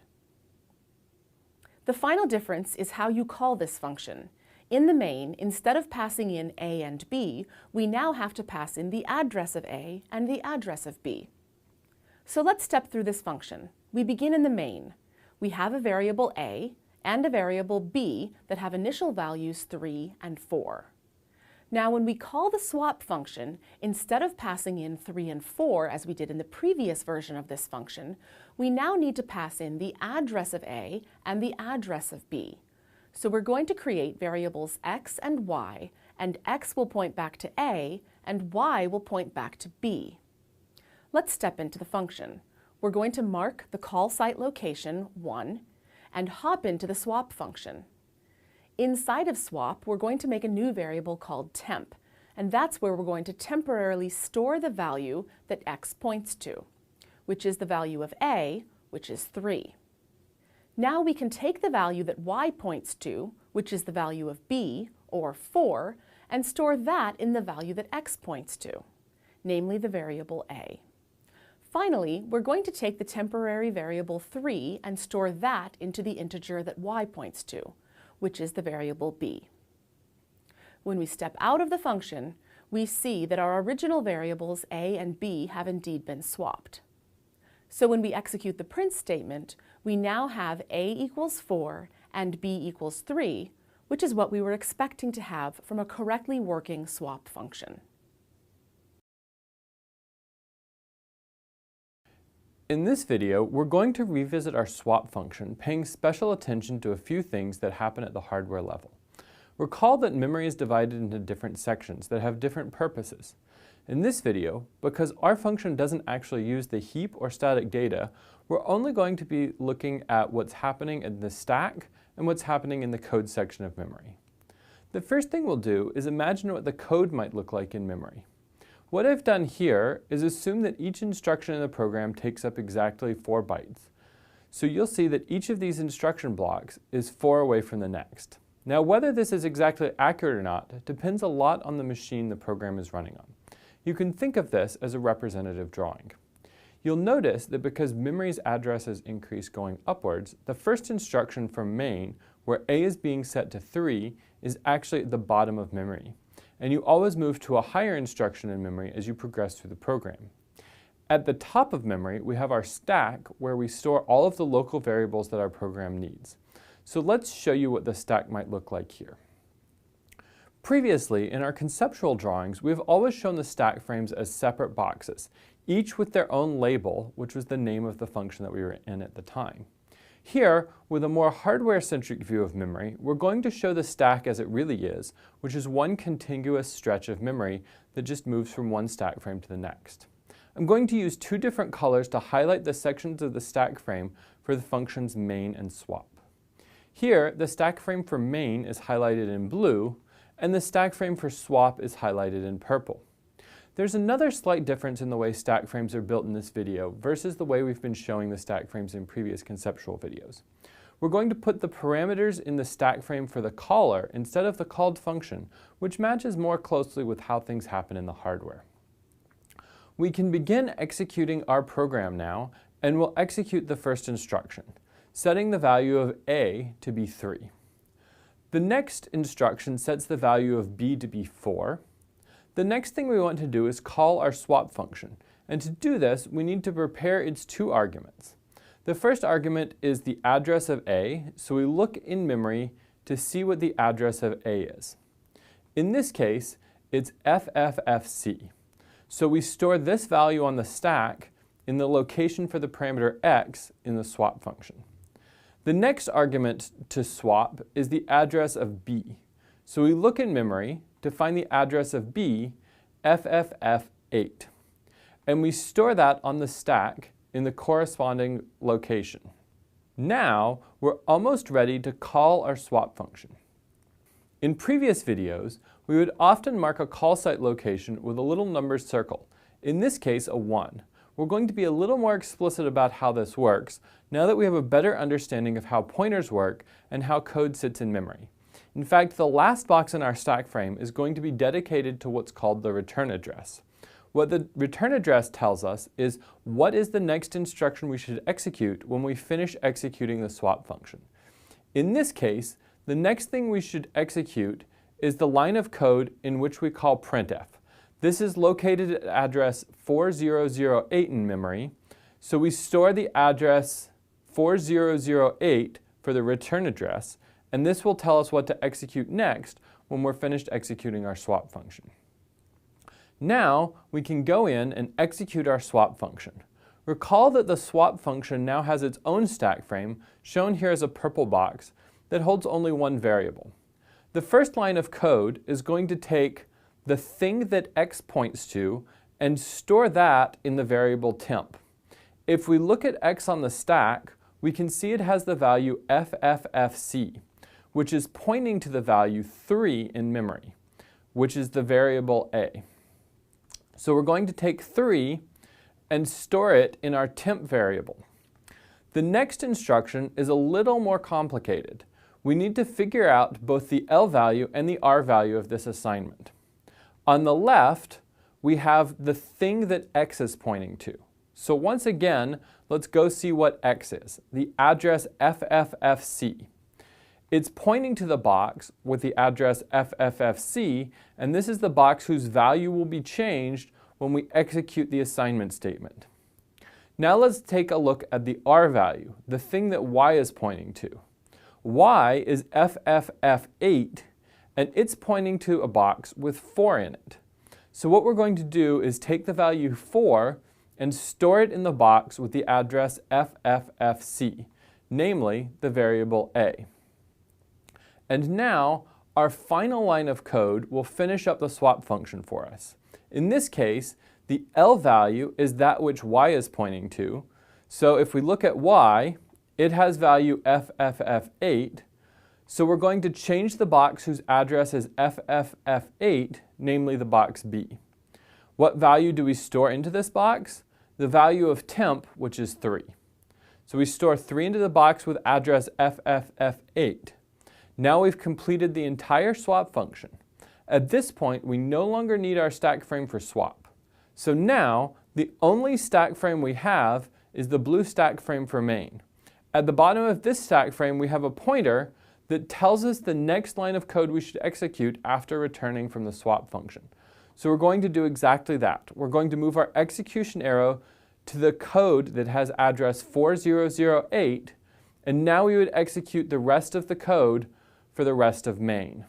The final difference is how you call this function. In the main, instead of passing in a and b, we now have to pass in the address of a and the address of b. So let's step through this function. We begin in the main. We have a variable a and a variable b that have initial values 3 and 4. Now when we call the swap function, instead of passing in 3 and 4 as we did in the previous version of this function, we now need to pass in the address of a and the address of b. So we're going to create variables x and x will point back to a, and y will point back to b. Let's step into the function. We're going to mark the call site location 1 and hop into the swap function. Inside of swap, we're going to make a new variable called temp, and that's where we're going to temporarily store the value that x points to, which is the value of a, which is 3. Now we can take the value that y points to, which is the value of b, or 4, and store that in the value that x points to, namely the variable a. Finally, we're going to take the temporary variable 3 and store that into the integer that y points to, which is the variable b. When we step out of the function, we see that our original variables a and b have indeed been swapped. So when we execute the print statement, we now have a equals 4 and b equals 3, which is what we were expecting to have from a correctly working swap function. In this video, we're going to revisit our swap function, paying special attention to a few things that happen at the hardware level. Recall that memory is divided into different sections that have different purposes. In this video, because our function doesn't actually use the heap or static data, we're only going to be looking at what's happening in the stack and what's happening in the code section of memory. The first thing we'll do is imagine what the code might look like in memory. What I've done here is assume that each instruction in the program takes up exactly 4 bytes. So you'll see that each of these instruction blocks is 4 away from the next. Now, whether this is exactly accurate or not depends a lot on the machine the program is running on. You can think of this as a representative drawing. You'll notice that because memory's addresses increase going upwards, the first instruction from main, where a is being set to 3, is actually at the bottom of memory. And you always move to a higher instruction in memory as you progress through the program. At the top of memory, we have our stack, where we store all of the local variables that our program needs. So let's show you what the stack might look like here. Previously, in our conceptual drawings, we've always shown the stack frames as separate boxes, each with their own label, which was the name of the function that we were in at the time. Here, with a more hardware-centric view of memory, we're going to show the stack as it really is, which is one contiguous stretch of memory that just moves from one stack frame to the next. I'm going to use 2 different colors to highlight the sections of the stack frame for the functions main and swap. Here, the stack frame for main is highlighted in blue, and the stack frame for swap is highlighted in purple. There's another slight difference in the way stack frames are built in this video versus the way we've been showing the stack frames in previous conceptual videos. We're going to put the parameters in the stack frame for the caller instead of the called function, which matches more closely with how things happen in the hardware. We can begin executing our program now, and we'll execute the first instruction, setting the value of a to be 3. The next instruction sets the value of b to be 4. The next thing we want to do is call our swap function, and to do this we need to prepare its 2 arguments. The first argument is the address of a, so we look in memory to see what the address of a is. In this case, it's FFFC, so we store this value on the stack in the location for the parameter x in the swap function. The next argument to swap is the address of b, so we look in memory to find the address of b, FFF8, and we store that on the stack in the corresponding location. Now, we're almost ready to call our swap function. In previous videos, we would often mark a call site location with a little numbered circle, in this case a 1. We're going to be a little more explicit about how this works now that we have a better understanding of how pointers work and how code sits in memory. In fact, the last box in our stack frame is going to be dedicated to what's called the return address. What the return address tells us is what is the next instruction we should execute when we finish executing the swap function. In this case, the next thing we should execute is the line of code in which we call printf. This is located at address 4008 in memory, so we store the address 4008 for the return address, and this will tell us what to execute next when we're finished executing our swap function. Now, we can go in and execute our swap function. Recall that the swap function now has its own stack frame, shown here as a purple box, that holds only one variable. The first line of code is going to take the thing that x points to and store that in the variable temp. If we look at x on the stack, we can see it has the value FFFC, which is pointing to the value 3 in memory, which is the variable a. So we're going to take 3 and store it in our temp variable. The next instruction is a little more complicated. We need to figure out both the L value and the R value of this assignment. On the left, we have the thing that X is pointing to. So once again, let's go see what X is, the address FFFC. It's pointing to the box with the address FFFC, and this is the box whose value will be changed when we execute the assignment statement. Now let's take a look at the R value, the thing that Y is pointing to. Y is FFF8, and it's pointing to a box with 4 in it. So what we're going to do is take the value 4 and store it in the box with the address FFFC, namely the variable a. And now our final line of code will finish up the swap function for us. In this case, the L value is that which Y is pointing to. So if we look at Y, it has value FFF8. So we're going to change the box whose address is FFF8, namely the box B. What value do we store into this box? The value of temp, which is 3. So we store 3 into the box with address FFF8. Now we've completed the entire swap function. At this point, we no longer need our stack frame for swap. So now, the only stack frame we have is the blue stack frame for main. At the bottom of this stack frame, we have a pointer that tells us the next line of code we should execute after returning from the swap function. So we're going to do exactly that. We're going to move our execution arrow to the code that has address 4008, and now we would execute the rest of the code for the rest of main.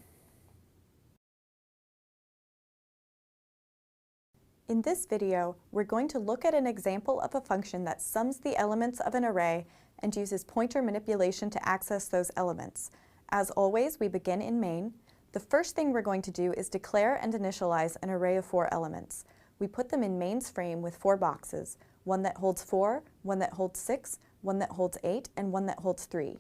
In this video, we're going to look at an example of a function that sums the elements of an array and uses pointer manipulation to access those elements. As always, we begin in main. The first thing we're going to do is declare and initialize an array of 4 elements. We put them in main's frame with 4 boxes, one that holds 4, one that holds 6, one that holds 8, and one that holds 3.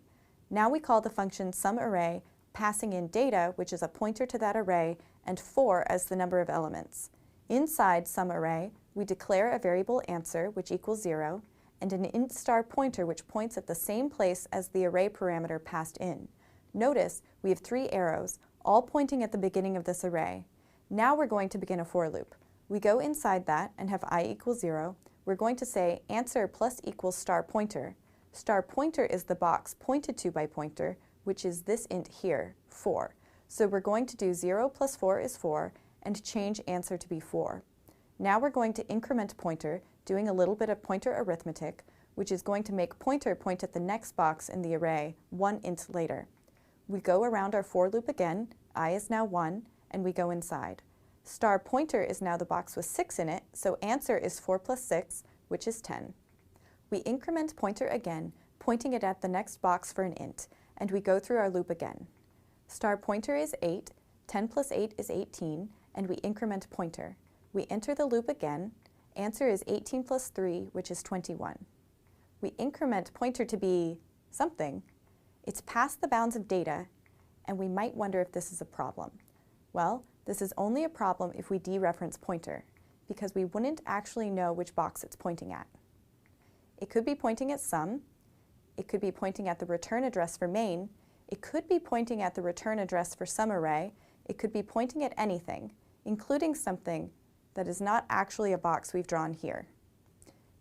Now we call the function SumArray, passing in data, which is a pointer to that array, and 4 as the number of elements. Inside SumArray, we declare a variable answer, which equals 0, and an int star pointer, which points at the same place as the array parameter passed in. Notice we have 3 arrows, all pointing at the beginning of this array. Now we're going to begin a for loop. We go inside that and have I equals 0. We're going to say answer plus equals star pointer. Star pointer is the box pointed to by pointer, which is this int here, 4. So we're going to do 0 plus 4 is 4, and change answer to be 4. Now we're going to increment pointer, doing a little bit of pointer arithmetic, which is going to make pointer point at the next box in the array, 1 int later. We go around our for loop again, I is now 1, and we go inside. Star pointer is now the box with 6 in it, so answer is 4 plus 6, which is 10. We increment pointer again, pointing it at the next box for an int, and we go through our loop again. Star pointer is 8, 10 plus 8 is 18, and we increment pointer. We enter the loop again. Answer is 18 plus 3, which is 21. We increment pointer to be something. It's past the bounds of data, and we might wonder if this is a problem. Well, this is only a problem if we dereference pointer, because we wouldn't actually know which box it's pointing at. It could be pointing at sum. It could be pointing at the return address for main. It could be pointing at the return address for SumArray. It could be pointing at anything, including something that is not actually a box we've drawn here.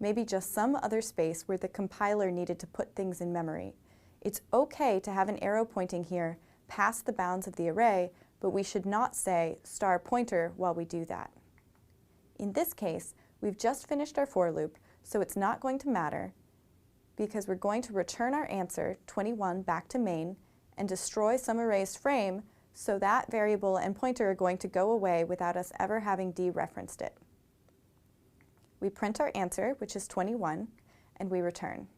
Maybe just some other space where the compiler needed to put things in memory. It's okay to have an arrow pointing here past the bounds of the array, but we should not say star pointer while we do that. In this case, we've just finished our for loop, so it's not going to matter because we're going to return our answer, 21, back to main and destroy SumArray's frame, so that variable and pointer are going to go away without us ever having dereferenced it. We print our answer, which is 21, and we return.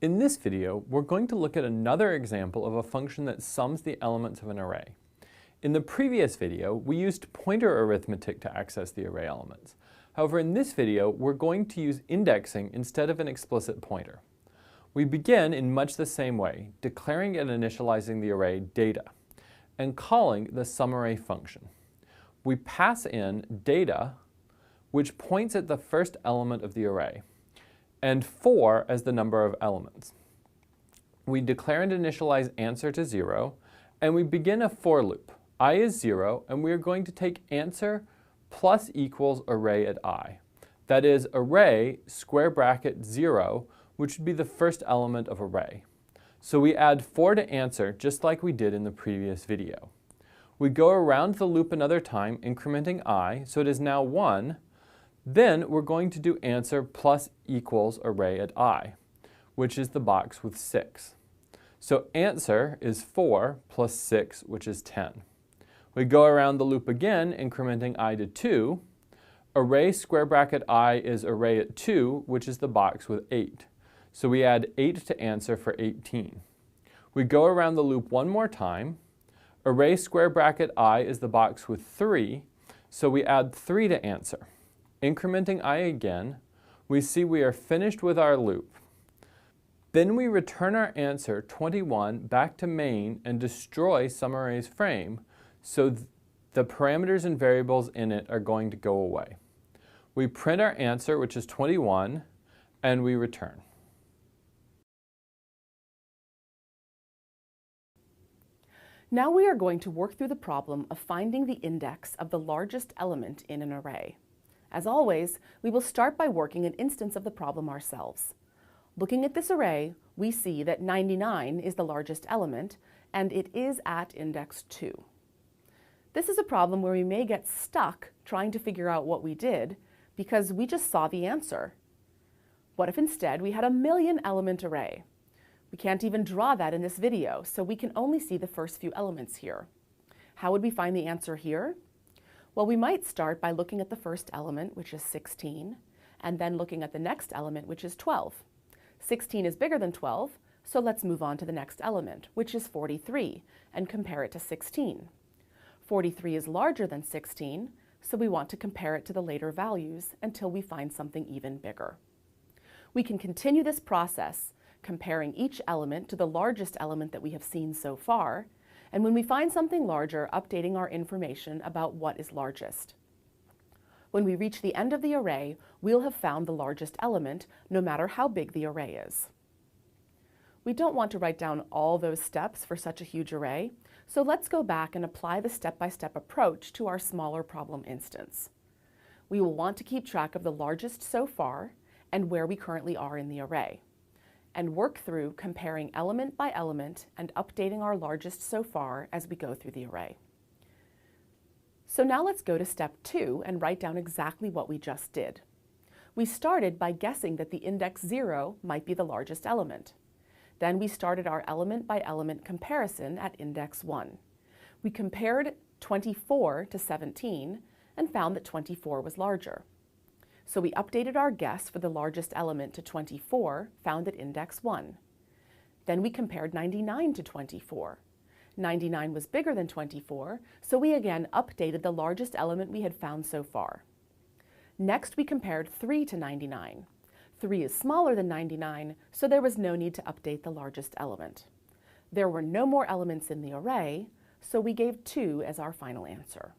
In this video, we're going to look at another example of a function that sums the elements of an array. In the previous video, we used pointer arithmetic to access the array elements. However, in this video, we're going to use indexing instead of an explicit pointer. We begin in much the same way, declaring and initializing the array data, and calling the SumArray function. We pass in data, which points at the first element of the array, and 4 as the number of elements. We declare and initialize answer to 0, and we begin a for loop. I is 0, and we are going to take answer plus equals array at I. That is, array square bracket 0, which would be the first element of array. So we add 4 to answer, just like we did in the previous video. We go around the loop another time, incrementing I, so it is now 1. Then we're going to do answer plus equals array at I, which is the box with 6. So answer is 4 plus 6, which is 10. We go around the loop again, incrementing I to 2. Array square bracket I is array at 2, which is the box with 8. So we add 8 to answer for 18. We go around the loop one more time. Array square bracket I is the box with 3, so we add 3 to answer. Incrementing I again, we see we are finished with our loop. Then we return our answer, 21, back to main and destroy SumArray's frame, so the parameters and variables in it are going to go away. We print our answer, which is 21, and we return. Now we are going to work through the problem of finding the index of the largest element in an array. As always, we will start by working an instance of the problem ourselves. Looking at this array, we see that 99 is the largest element, and it is at index 2. This is a problem where we may get stuck trying to figure out what we did because we just saw the answer. What if instead we had a 1,000,000 element array? We can't even draw that in this video, so we can only see the first few elements here. How would we find the answer here? Well, we might start by looking at the first element, which is 16, and then looking at the next element, which is 12. 16 is bigger than 12, so let's move on to the next element, which is 43, and compare it to 16. 43 is larger than 16, so we want to compare it to the later values until we find something even bigger. We can continue this process, comparing each element to the largest element that we have seen so far, and when we find something larger, updating our information about what is largest. When we reach the end of the array, we'll have found the largest element, no matter how big the array is. We don't want to write down all those steps for such a huge array, so let's go back and apply the step-by-step approach to our smaller problem instance. We will want to keep track of the largest so far and where we currently are in the array, and work through comparing element by element and updating our largest so far as we go through the array. So now let's go to step 2 and write down exactly what we just did. We started by guessing that the index 0 might be the largest element. Then we started our element by element comparison at index 1. We compared 24 to 17 and found that 24 was larger. So we updated our guess for the largest element to 24, found at index 1. Then we compared 99 to 24. 99 was bigger than 24, so we again updated the largest element we had found so far. Next, we compared 3 to 99. 3 is smaller than 99, so there was no need to update the largest element. There were no more elements in the array, so we gave 2 as our final answer.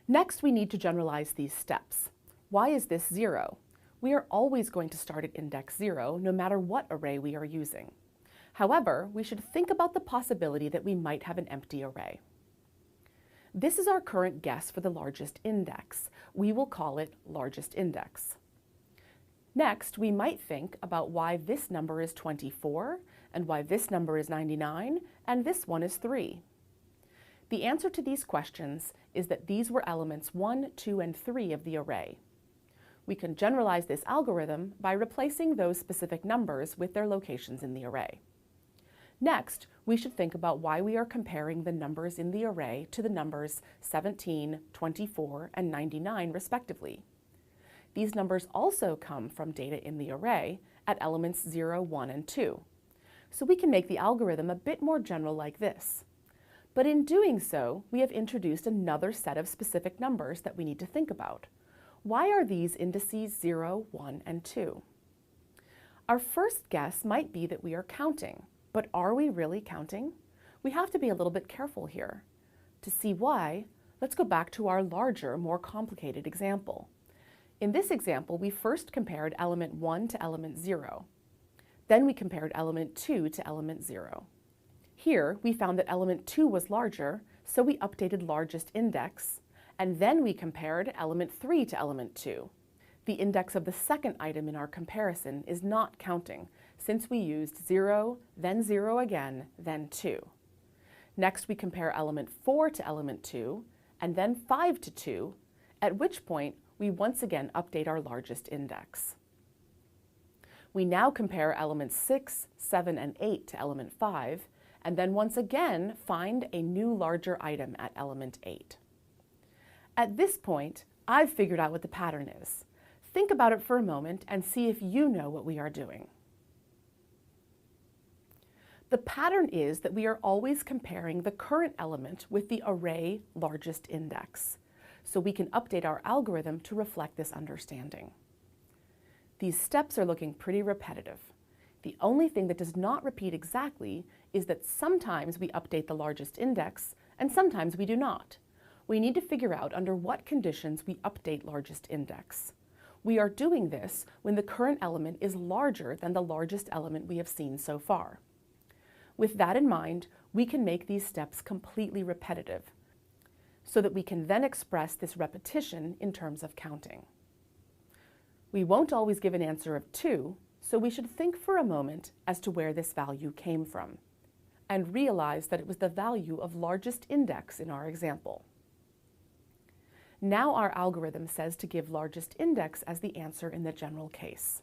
Next, we need to generalize these steps. Why is this 0? We are always going to start at index 0, no matter what array we are using. However, we should think about the possibility that we might have an empty array. This is our current guess for the largest index. We will call it largest index. Next, we might think about why this number is 24, and why this number is 99, and this one is 3. The answer to these questions is that these were elements 1, 2, and 3 of the array. We can generalize this algorithm by replacing those specific numbers with their locations in the array. Next, we should think about why we are comparing the numbers in the array to the numbers 17, 24, and 99 respectively. These numbers also come from data in the array at elements 0, 1, and 2. So we can make the algorithm a bit more general like this. But in doing so, we have introduced another set of specific numbers that we need to think about. Why are these indices 0, 1, and 2? Our first guess might be that we are counting, but are we really counting? We have to be a little bit careful here. To see why, let's go back to our larger, more complicated example. In this example, we first compared element 1 to element 0. Then we compared element 2 to element 0. Here, we found that element 2 was larger, so we updated largest index, and then we compared element 3 to element 2. The index of the second item in our comparison is not counting, since we used 0, then 0 again, then 2. Next, we compare element 4 to element 2, and then 5 to 2, at which point we once again update our largest index. We now compare elements 6, 7, and 8 to element 5, and then once again find a new larger item at element 8. At this point, I've figured out what the pattern is. Think about it for a moment and see if you know what we are doing. The pattern is that we are always comparing the current element with the array largest index, so we can update our algorithm to reflect this understanding. These steps are looking pretty repetitive. The only thing that does not repeat exactly is that sometimes we update the largest index and sometimes we do not. We need to figure out under what conditions we update largest index. We are doing this when the current element is larger than the largest element we have seen so far. With that in mind, we can make these steps completely repetitive, so that we can then express this repetition in terms of counting. We won't always give an answer of 2, so we should think for a moment as to where this value came from, and realize that it was the value of largest index in our example. Now our algorithm says to give largest index as the answer in the general case.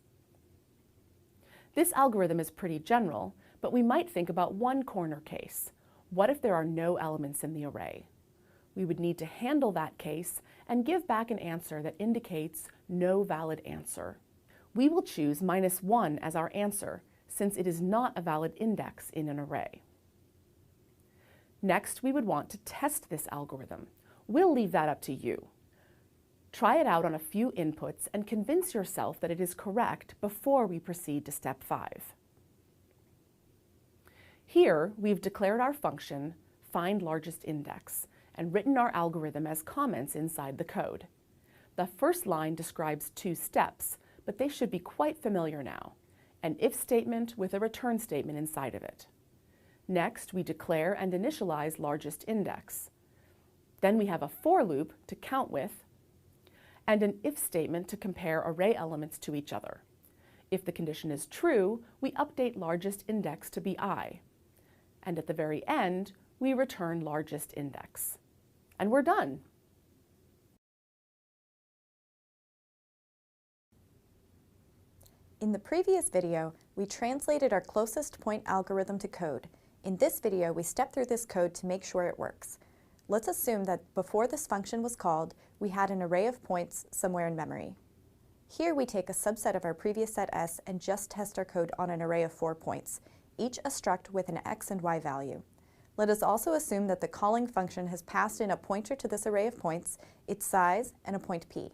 This algorithm is pretty general, but we might think about one corner case. What if there are no elements in the array? We would need to handle that case and give back an answer that indicates no valid answer. We will choose -1 as our answer, since it is not a valid index in an array. Next, we would want to test this algorithm. We'll leave that up to you. Try it out on a few inputs and convince yourself that it is correct before we proceed to step 5. Here, we've declared our function, findLargestIndex, and written our algorithm as comments inside the code. The first line describes 2 steps, but they should be quite familiar now. An if statement with a return statement inside of it. Next, we declare and initialize largest index. Then we have a for loop to count with, and an if statement to compare array elements to each other. If the condition is true, we update largest index to be I. And at the very end, we return largest index. And we're done. In the previous video, we translated our closest point algorithm to code. In this video, we step through this code to make sure it works. Let's assume that before this function was called, we had an array of points somewhere in memory. Here we take a subset of our previous set S and just test our code on an array of 4 points, each a struct with an X and Y value. Let us also assume that the calling function has passed in a pointer to this array of points, its size, and a point P.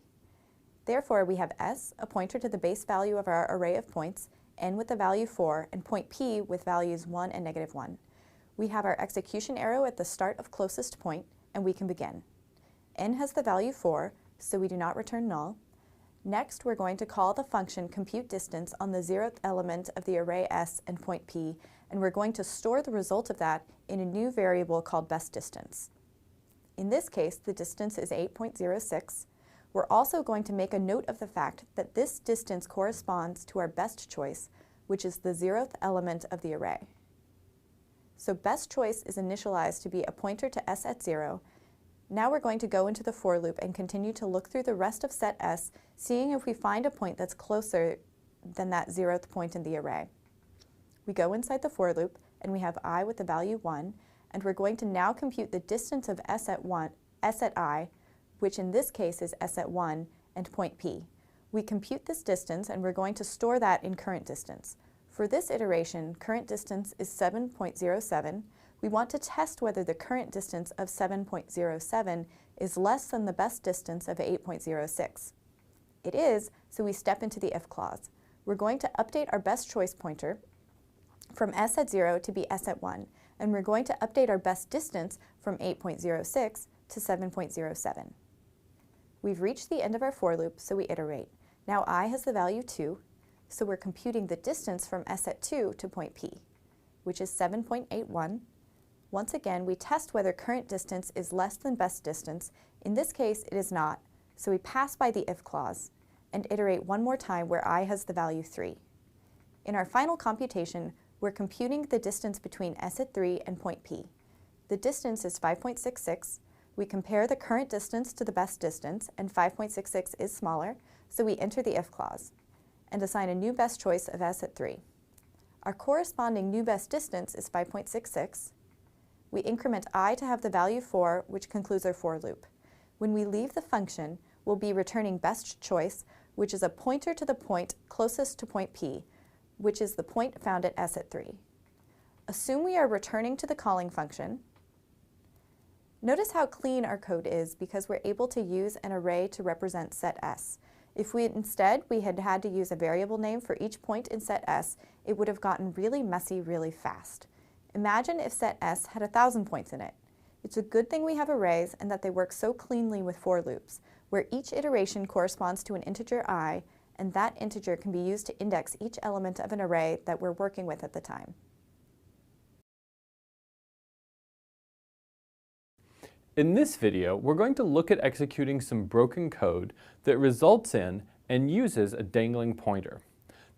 Therefore, we have S, a pointer to the base value of our array of points, N with the value 4, and point P with values 1 and -1. We have our execution arrow at the start of closest point, and we can begin. N has the value 4, so we do not return null. Next, we're going to call the function computeDistance on the 0th element of the array S and point P, and we're going to store the result of that in a new variable called bestDistance. In this case, the distance is 8.06. We're also going to make a note of the fact that this distance corresponds to our best choice, which is the 0th element of the array. So best choice is initialized to be a pointer to S at 0. Now we're going to go into the for loop and continue to look through the rest of set S, seeing if we find a point that's closer than that 0th point in the array. We go inside the for loop, and we have I with the value 1, and we're going to now compute the distance of S at I, which in this case is S at 1, and point P. We compute this distance, and we're going to store that in current distance. For this iteration, current distance is 7.07. We want to test whether the current distance of 7.07 is less than the best distance of 8.06. It is, so we step into the if clause. we're going to update our best choice pointer from s at 0 to be s at 1, and we're going to update our best distance from 8.06 to 7.07. We've reached the end of our for loop, so we iterate. Now I has the value 2, so we're computing the distance from s at 2 to point P, which is 7.81. Once again, we test whether current distance is less than best distance. In this case, it is not, so we pass by the if clause and iterate one more time where I has the value 3. In our final computation, we're computing the distance between s at 3 and point P. The distance is 5.66. We compare the current distance to the best distance, and 5.66 is smaller, so we enter the if clause and assign a new best choice of s at 3. Our corresponding new best distance is 5.66. We increment I to have the value 4, which concludes our for loop. When we leave the function, we'll be returning best choice, which is a pointer to the point closest to point P, which is the point found at s at 3. Assume we are returning to the calling function. Notice how clean our code is because we're able to use an array to represent set S. If we had had to use a variable name for each point in set S, it would have gotten really messy really fast. Imagine if set S had 1,000 points in it. It's a good thing we have arrays and that they work so cleanly with for loops, where each iteration corresponds to an integer I, and that integer can be used to index each element of an array that we're working with at the time. In this video, we're going to look at executing some broken code that results in and uses a dangling pointer.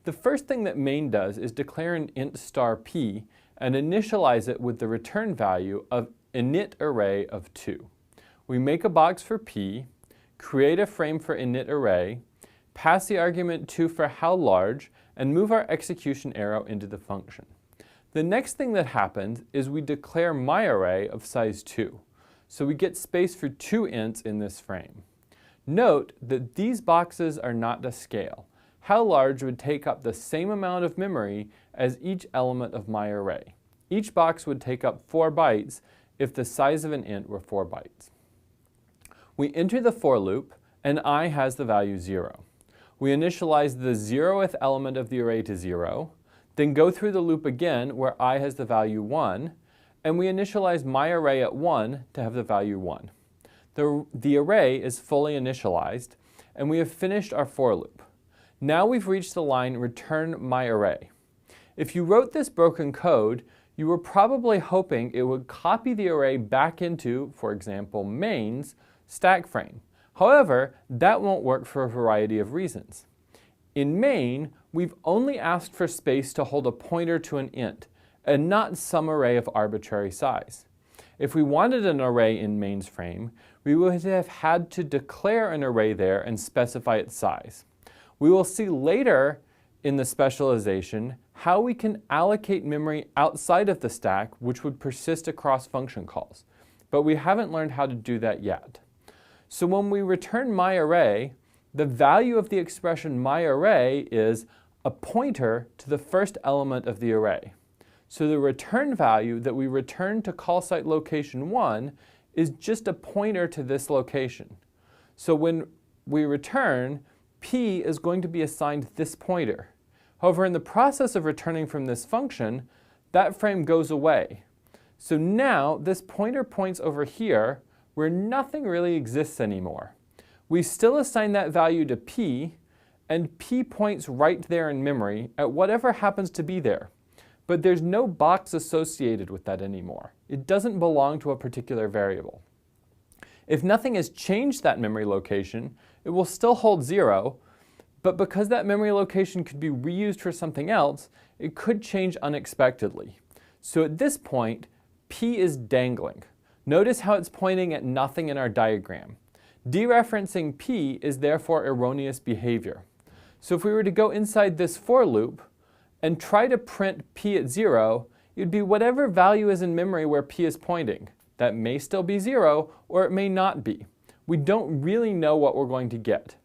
The first thing that main does is declare an int star p and initialize it with the return value of init array of 2. We make a box for p, create a frame for init array, pass the argument 2 for how large, and move our execution arrow into the function. The next thing that happens is we declare myArray of size 2. So we get space for 2 ints in this frame. Note that these boxes are not to scale. How large would take up the same amount of memory as each element of my array. Each box would take up 4 bytes if the size of an int were 4 bytes. We enter the for loop, and I has the value 0. We initialize the 0th element of the array to 0, then go through the loop again where I has the value 1, and we initialize my array at 1 to have the value 1. The array is fully initialized, and we have finished our for loop. Now we've reached the line return my array. If you wrote this broken code, you were probably hoping it would copy the array back into, for example, main's stack frame. However, that won't work for a variety of reasons. In main, we've only asked for space to hold a pointer to an int, and not some array of arbitrary size. If we wanted an array in main's frame, we would have had to declare an array there and specify its size. We will see later in the specialization how we can allocate memory outside of the stack, which would persist across function calls. But we haven't learned how to do that yet. So when we return myArray, the value of the expression myArray is a pointer to the first element of the array. So the return value that we return to call site location 1 is just a pointer to this location. So when we return, p is going to be assigned this pointer. However, in the process of returning from this function, that frame goes away. So now this pointer points over here where nothing really exists anymore. We still assign that value to p, and p points right there in memory at whatever happens to be there. But there's no box associated with that anymore. It doesn't belong to a particular variable. If nothing has changed that memory location, it will still hold 0, but because that memory location could be reused for something else, it could change unexpectedly. So at this point, p is dangling. Notice how it's pointing at nothing in our diagram. Dereferencing p is therefore erroneous behavior. So if we were to go inside this for loop, and try to print p at 0, it would be whatever value is in memory where p is pointing. That may still be 0, or it may not be. We don't really know what we're going to get.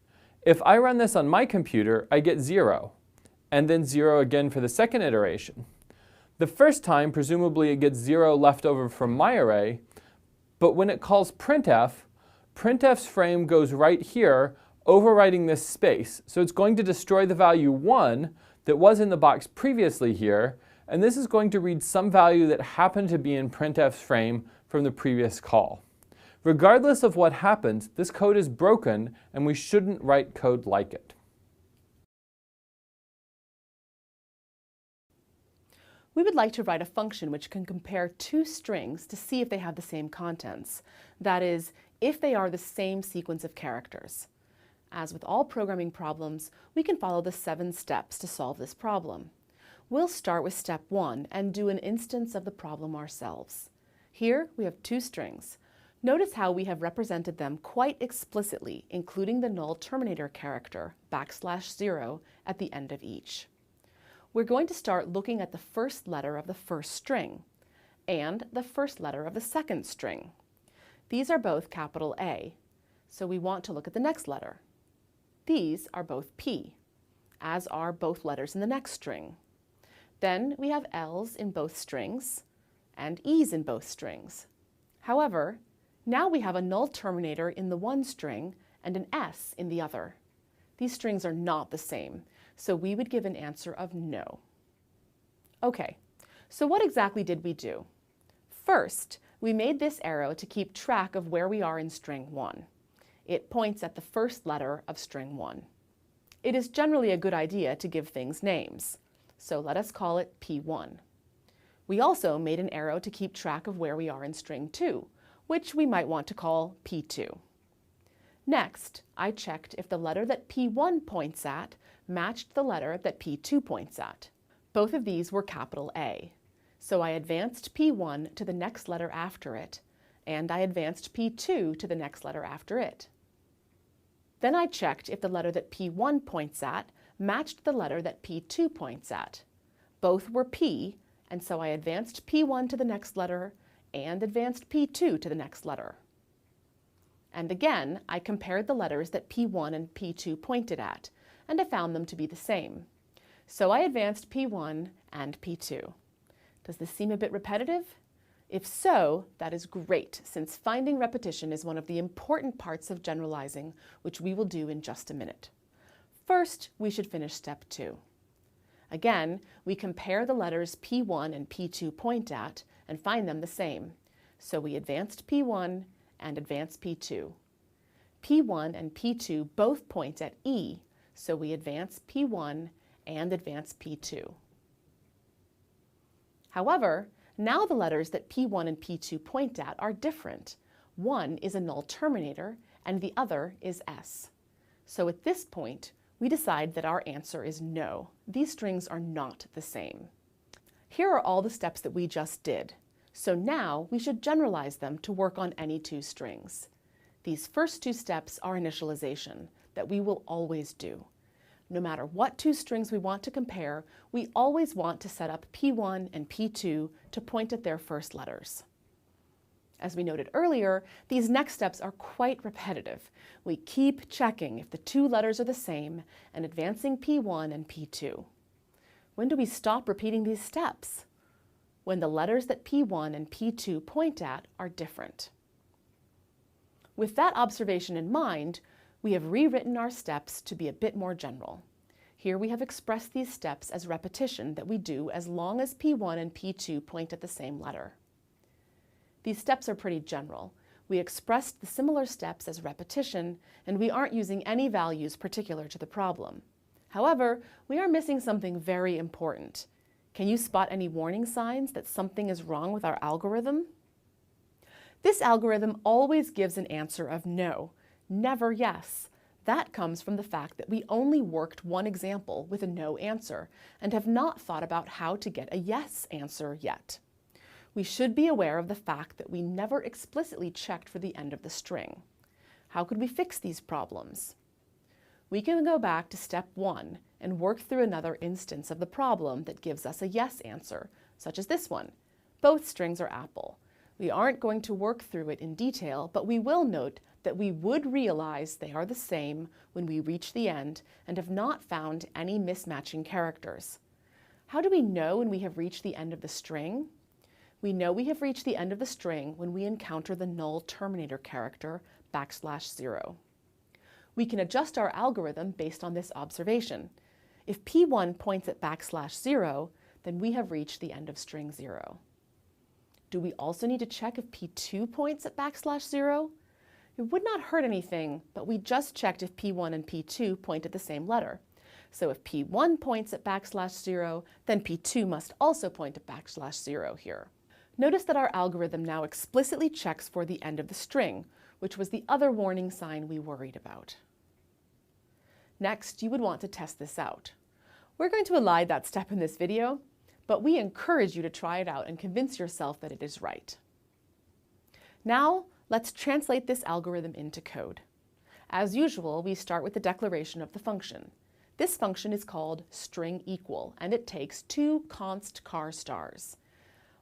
If I run this on my computer, I get 0, and then 0 again for the second iteration. The first time, presumably it gets 0 left over from my array, but when it calls printf, printf's frame goes right here overwriting this space. So it's going to destroy the value 1 that was in the box previously here, and this is going to read some value that happened to be in printf's frame from the previous call. Regardless of what happens, this code is broken and we shouldn't write code like it. We would like to write a function which can compare two strings to see if they have the same contents. That is, if they are the same sequence of characters. As with all programming problems, we can follow the 7 steps to solve this problem. We'll start with step 1 and do an instance of the problem ourselves. Here we have 2 strings. Notice how we have represented them quite explicitly, including the null terminator character, \0, at the end of each. We're going to start looking at the first letter of the first string and the first letter of the second string. These are both capital A, so we want to look at the next letter. These are both P, as are both letters in the next string. Then we have L's in both strings and E's in both strings. However, now we have a null terminator in the one string and an S in the other. These strings are not the same, so we would give an answer of no. Okay, so what exactly did we do? First, we made this arrow to keep track of where we are in string 1. It points at the first letter of string 1. It is generally a good idea to give things names, so let us call it P1. We also made an arrow to keep track of where we are in string 2, which we might want to call P2. Next, I checked if the letter that P1 points at matched the letter that P2 points at. Both of these were capital A, so I advanced P1 to the next letter after it, and I advanced P2 to the next letter after it. Then I checked if the letter that P1 points at matched the letter that P2 points at. Both were P, and so I advanced P1 to the next letter and advanced P2 to the next letter. And again, I compared the letters that P1 and P2 pointed at, and I found them to be the same. So I advanced P1 and P2. Does this seem a bit repetitive? If so, that is great, since finding repetition is one of the important parts of generalizing, which we will do in just a minute. First, we should finish step 2. Again, we compare the letters P1 and P2 point at and find them the same. So we advanced P1 and advanced P2. P1 and P2 both point at E, so we advance P1 and advance P2. However, now the letters that P1 and P2 point at are different. One is a null terminator and the other is S. So at this point, we decide that our answer is no. These strings are not the same. Here are all the steps that we just did. So now we should generalize them to work on any 2 strings. These first 2 steps are initialization that we will always do. No matter what 2 strings we want to compare, we always want to set up P1 and P2 to point at their first letters. As we noted earlier, these next steps are quite repetitive. We keep checking if the 2 letters are the same and advancing P1 and P2. When do we stop repeating these steps? When the letters that P1 and P2 point at are different. With that observation in mind, we have rewritten our steps to be a bit more general. Here we have expressed these steps as repetition that we do as long as P1 and P2 point at the same letter. These steps are pretty general. We expressed the similar steps as repetition, and we aren't using any values particular to the problem. However, we are missing something very important. Can you spot any warning signs that something is wrong with our algorithm? This algorithm always gives an answer of no, never yes. That comes from the fact that we only worked one example with a no answer and have not thought about how to get a yes answer yet. We should be aware of the fact that we never explicitly checked for the end of the string. How could we fix these problems? We can go back to step 1 and work through another instance of the problem that gives us a yes answer, such as this one. Both strings are apple. We aren't going to work through it in detail, but we will note that we would realize they are the same when we reach the end and have not found any mismatching characters. How do we know when we have reached the end of the string? We know we have reached the end of the string when we encounter the null terminator character \0. We can adjust our algorithm based on this observation. If P1 points at \0, then we have reached the end of string 0. Do we also need to check if P2 points at \0? It would not hurt anything, but we just checked if P1 and P2 point at the same letter. So if P1 points at \0, then P2 must also point at \0 here. Notice that our algorithm now explicitly checks for the end of the string, which was the other warning sign we worried about. Next, you would want to test this out. We're going to elide that step in this video, but we encourage you to try it out and convince yourself that it is right. Now, let's translate this algorithm into code. As usual, we start with the declaration of the function. This function is called string equal, and it takes 2 const char stars.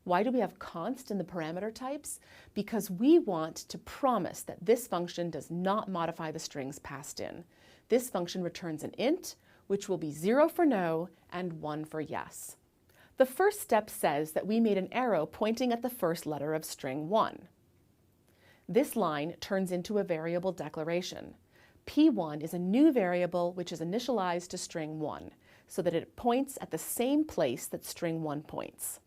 Why do we have const in the parameter types? Because we want to promise that this function does not modify the strings passed in. This function returns an int, which will be 0 for no and 1 for yes. The first step says that we made an arrow pointing at the first letter of string 1. This line turns into a variable declaration. P1 is a new variable which is initialized to string 1, so that it points at the same place that string 1 points.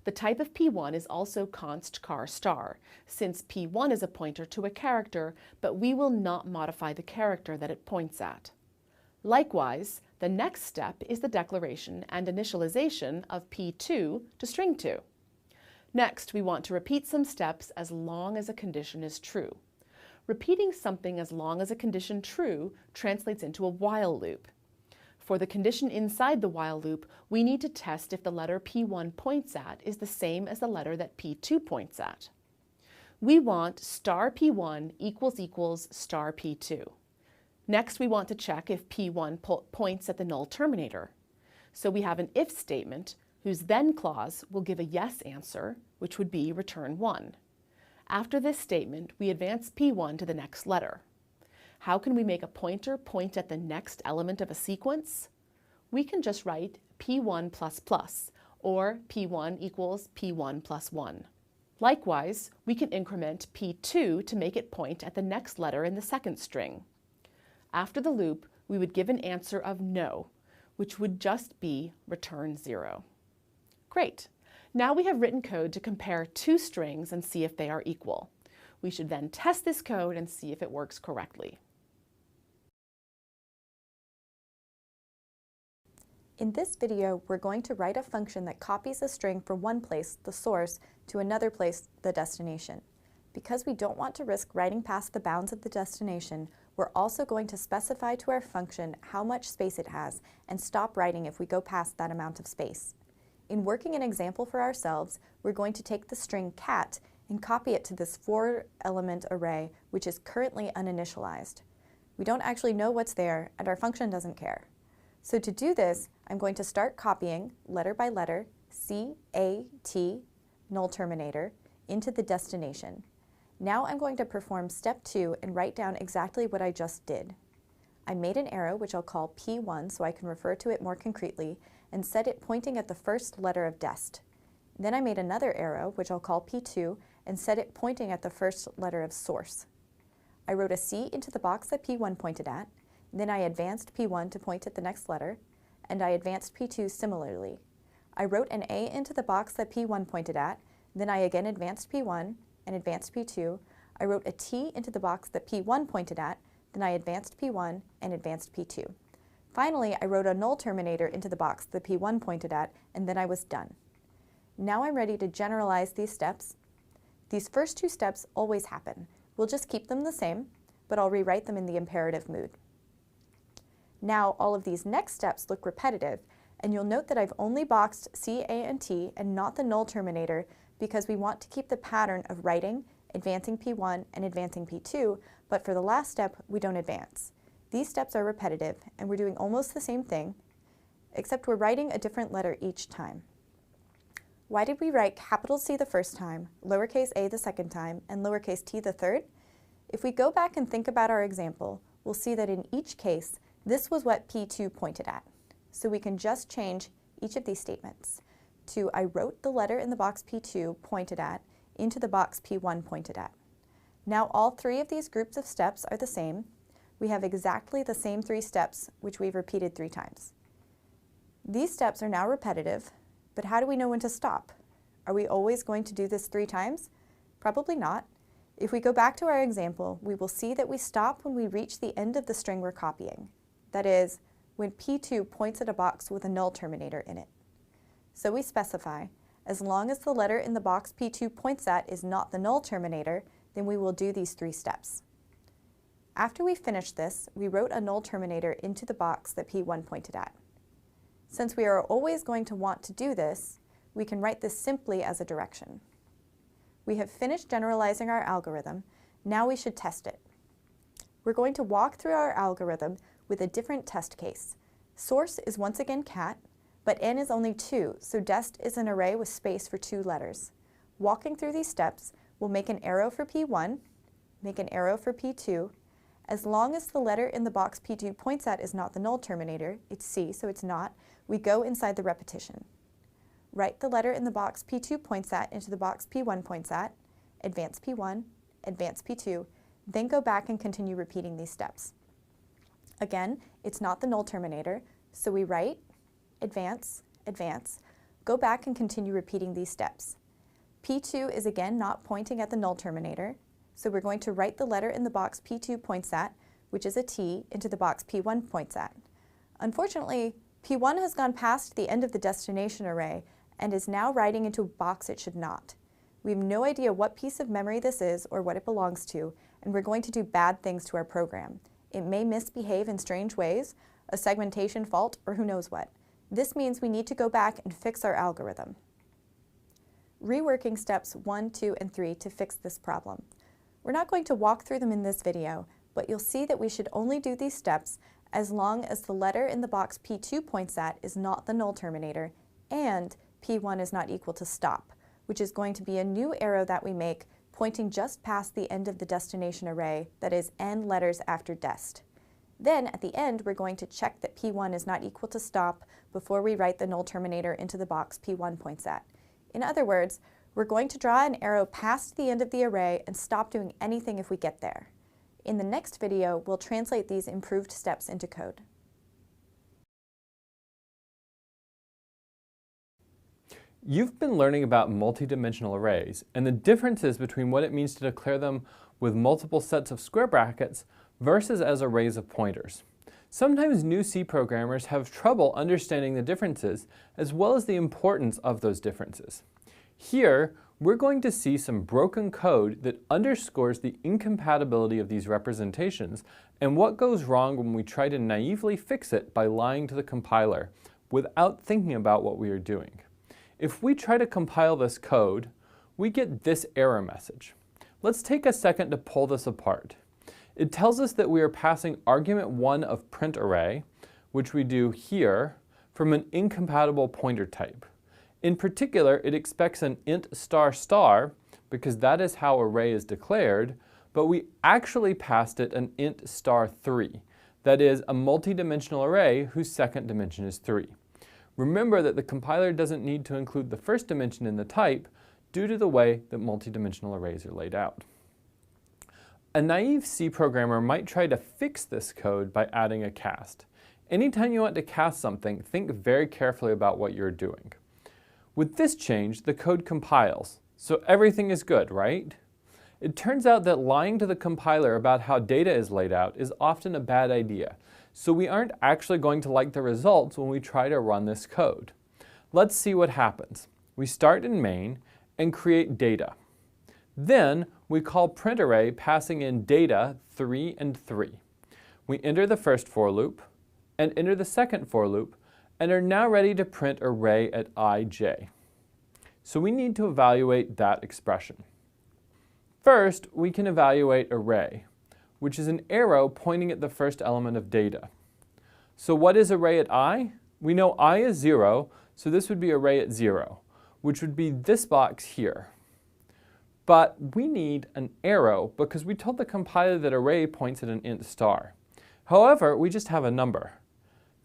The type of P1 is also const char star, since P1 is a pointer to a character, but we will not modify the character that it points at. Likewise, the next step is the declaration and initialization of P2 to string 2. Next, we want to repeat some steps as long as a condition is true. Repeating something as long as a condition true translates into a while loop. For the condition inside the while loop, we need to test if the letter P1 points at is the same as the letter that P2 points at. We want star P1 equals star P2. Next, we want to check if P1 points at the null terminator. So we have an if statement whose then clause will give a yes answer, which would be return 1. After this statement, we advance P1 to the next letter. How can we make a pointer point at the next element of a sequence? We can just write P1++, or P1 equals P1 plus 1. Likewise, we can increment P2 to make it point at the next letter in the second string. After the loop, we would give an answer of no, which would just be return 0. Great! Now we have written code to compare 2 strings and see if they are equal. We should then test this code and see if it works correctly. In this video, we're going to write a function that copies a string from one place, the source, to another place, the destination. Because we don't want to risk writing past the bounds of the destination, we're also going to specify to our function how much space it has and stop writing if we go past that amount of space. In working an example for ourselves, we're going to take the string cat and copy it to this 4-element array, which is currently uninitialized. We don't actually know what's there, and our function doesn't care. So to do this, I'm going to start copying, letter by letter, C-A-T, null terminator, into the destination. Now I'm going to perform step 2 and write down exactly what I just did. I made an arrow, which I'll call P1 so I can refer to it more concretely, and set it pointing at the first letter of dest. Then I made another arrow, which I'll call P2, and set it pointing at the first letter of source. I wrote a C into the box that P1 pointed at, then I advanced P1 to point at the next letter, and I advanced P2 similarly. I wrote an A into the box that P1 pointed at, then I again advanced P1 and advanced P2. I wrote a T into the box that P1 pointed at, then I advanced P1 and advanced P2. Finally, I wrote a null terminator into the box that P1 pointed at, and then I was done. Now I'm ready to generalize these steps. These first 2 steps always happen. We'll just keep them the same, but I'll rewrite them in the imperative mood. Now all of these next steps look repetitive, and you'll note that I've only boxed C, A, and T and not the null terminator because we want to keep the pattern of writing, advancing P1 and advancing P2, but for the last step, we don't advance. These steps are repetitive, and we're doing almost the same thing, except we're writing a different letter each time. Why did we write capital C the first time, lowercase a the second time, and lowercase t the third? If we go back and think about our example, we'll see that in each case, this was what P2 pointed at. So we can just change each of these statements to I wrote the letter in the box P2 pointed at into the box P1 pointed at. Now all 3 of these groups of steps are the same, we have exactly the same 3 steps, which we've repeated 3 times. These steps are now repetitive, but how do we know when to stop? Are we always going to do this 3 times? Probably not. If we go back to our example, we will see that we stop when we reach the end of the string we're copying. That is, when P2 points at a box with a null terminator in it. So we specify, as long as the letter in the box P2 points at is not the null terminator, then we will do these 3 steps. After we finished this, we wrote a null terminator into the box that P1 pointed at. Since we are always going to want to do this, we can write this simply as a direction. We have finished generalizing our algorithm. Now we should test it. We're going to walk through our algorithm with a different test case. Source is once again cat, but n is only 2, so dest is an array with space for 2 letters. Walking through these steps, we'll make an arrow for P1, make an arrow for P2. As long as the letter in the box P2 points at is not the null terminator, it's C, so it's not, we go inside the repetition. Write the letter in the box P2 points at into the box P1 points at, advance P1, advance P2, then go back and continue repeating these steps. Again, it's not the null terminator, so we write, advance, advance, go back and continue repeating these steps. P2 is again not pointing at the null terminator, so we're going to write the letter in the box P2 points at, which is a T, into the box P1 points at. Unfortunately, P1 has gone past the end of the destination array and is now writing into a box it should not. We have no idea what piece of memory this is or what it belongs to, and we're going to do bad things to our program. It may misbehave in strange ways, a segmentation fault, or who knows what. This means we need to go back and fix our algorithm. Reworking steps 1, 2, and 3 to fix this problem. We're not going to walk through them in this video, but you'll see that we should only do these steps as long as the letter in the box P2 points at is not the null terminator and P1 is not equal to stop, which is going to be a new arrow that we make pointing just past the end of the destination array, that is n letters after dest. Then at the end, we're going to check that P1 is not equal to stop before we write the null terminator into the box P1 points at. In other words, we're going to draw an arrow past the end of the array and stop doing anything if we get there. In the next video, we'll translate these improved steps into code. You've been learning about multidimensional arrays and the differences between what it means to declare them with multiple sets of square brackets versus as arrays of pointers. Sometimes new C programmers have trouble understanding the differences as well as the importance of those differences. Here, we're going to see some broken code that underscores the incompatibility of these representations and what goes wrong when we try to naively fix it by lying to the compiler without thinking about what we are doing. If we try to compile this code, we get this error message. Let's take a second to pull this apart. It tells us that we are passing argument 1 of print array, which we do here, from an incompatible pointer type. In particular, it expects an int star star, because that is how array is declared, but we actually passed it an int star 3, that is a multi-dimensional array whose second dimension is 3. Remember that the compiler doesn't need to include the first dimension in the type due to the way that multidimensional arrays are laid out. A naive C programmer might try to fix this code by adding a cast. Anytime you want to cast something, think very carefully about what you're doing. With this change, the code compiles, so everything is good, right? It turns out that lying to the compiler about how data is laid out is often a bad idea, so we aren't actually going to like the results when we try to run this code. Let's see what happens. We start in main and create data. Then we call print array passing in data 3 and 3. We enter the first for loop and enter the second for loop and are now ready to print array at ij. So we need to evaluate that expression. First, we can evaluate array, which is an arrow pointing at the first element of data. So what is array at I? We know I is 0, so this would be array at 0, which would be this box here. But we need an arrow because we told the compiler that array points at an int star. However, we just have a number.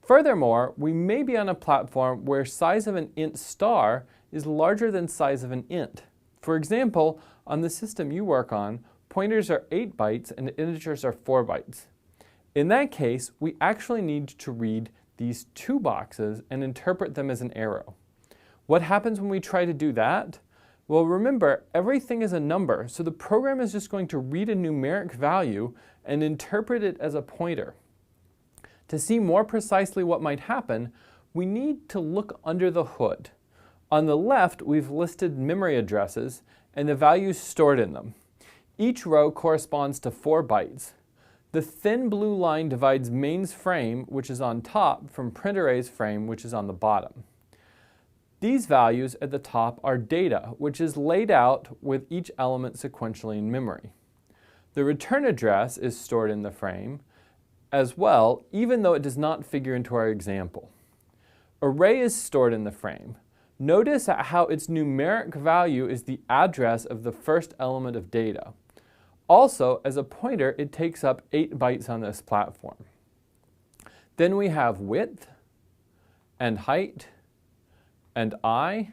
Furthermore, we may be on a platform where size of an int star is larger than size of an int. For example, on the system you work on, pointers are 8 bytes and integers are 4 bytes. In that case, we actually need to read these two boxes and interpret them as an arrow. What happens when we try to do that? Well, remember, everything is a number, so the program is just going to read a numeric value and interpret it as a pointer. To see more precisely what might happen, we need to look under the hood. On the left, we've listed memory addresses and the values stored in them. Each row corresponds to 4 bytes. The thin blue line divides main's frame, which is on top, from print array's frame, which is on the bottom. These values at the top are data, which is laid out with each element sequentially in memory. The return address is stored in the frame as well, even though it does not figure into our example. Array is stored in the frame. Notice how its numeric value is the address of the first element of data. Also, as a pointer, it takes up 8 bytes on this platform. Then we have width, and height, and I,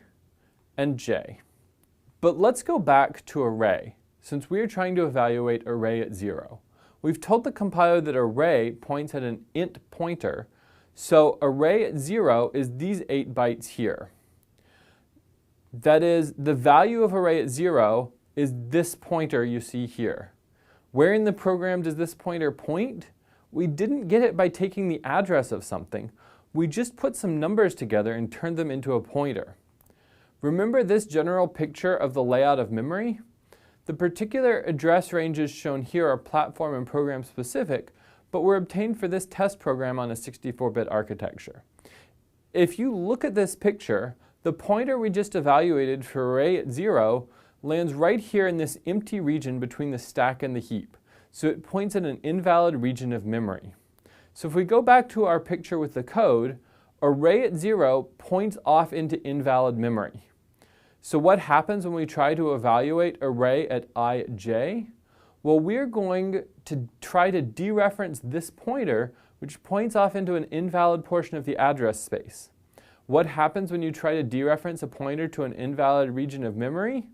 and j. But let's go back to array, since we are trying to evaluate array at 0. We've told the compiler that array points at an int pointer, so array at 0 is these 8 bytes here. That is, the value of array at 0 is this pointer you see here. Where in the program does this pointer point? We didn't get it by taking the address of something. We just put some numbers together and turned them into a pointer. Remember this general picture of the layout of memory? The particular address ranges shown here are platform and program specific, but were obtained for this test program on a 64-bit architecture. If you look at this picture, the pointer we just evaluated for array at 0 lands right here in this empty region between the stack and the heap, so it points at an invalid region of memory. So if we go back to our picture with the code, array at 0 points off into invalid memory. So what happens when we try to evaluate array at ij? Well, we're going to try to dereference this pointer, which points off into an invalid portion of the address space. What happens when you try to dereference a pointer to an invalid region of memory?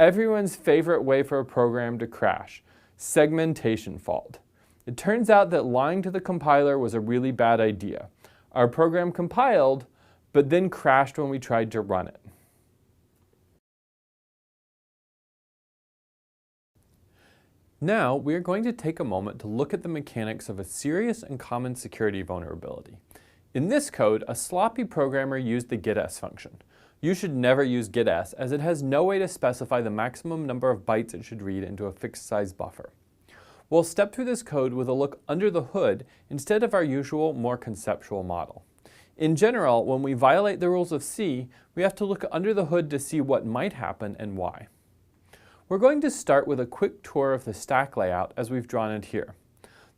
Everyone's favorite way for a program to crash, segmentation fault. It turns out that lying to the compiler was a really bad idea. Our program compiled, but then crashed when we tried to run it. Now, we are going to take a moment to look at the mechanics of a serious and common security vulnerability. In this code, a sloppy programmer used the getS function. You should never use getS, as it has no way to specify the maximum number of bytes it should read into a fixed size buffer. We'll step through this code with a look under the hood instead of our usual, more conceptual model. In general, when we violate the rules of C, we have to look under the hood to see what might happen and why. We're going to start with a quick tour of the stack layout as we've drawn it here.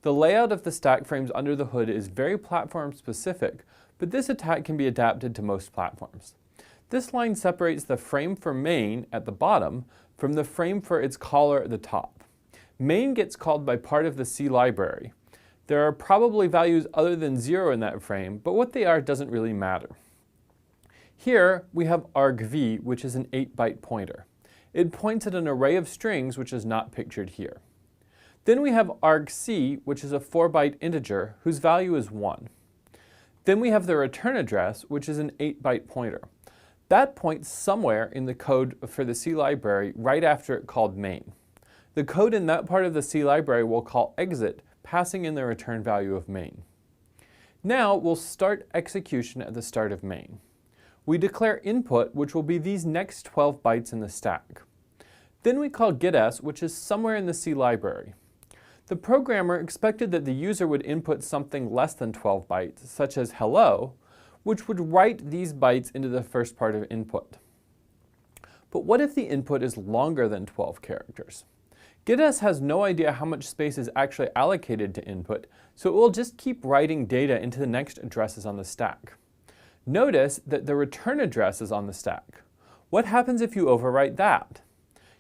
The layout of the stack frames under the hood is very platform specific, but this attack can be adapted to most platforms. This line separates the frame for main at the bottom from the frame for its caller at the top. Main gets called by part of the C library. There are probably values other than 0 in that frame, but what they are doesn't really matter. Here we have argv, which is an 8-byte pointer. It points at an array of strings, which is not pictured here. Then we have argc, which is a 4-byte integer whose value is 1. Then we have the return address, which is an 8-byte pointer. That points somewhere in the code for the C library right after it called main. The code in that part of the C library will call exit, passing in the return value of main. Now we'll start execution at the start of main. We declare input, which will be these next 12 bytes in the stack. Then we call getS, which is somewhere in the C library. The programmer expected that the user would input something less than 12 bytes, such as hello, which would write these bytes into the first part of input. But what if the input is longer than 12 characters? getS has no idea how much space is actually allocated to input, so it will just keep writing data into the next addresses on the stack. Notice that the return address is on the stack. What happens if you overwrite that?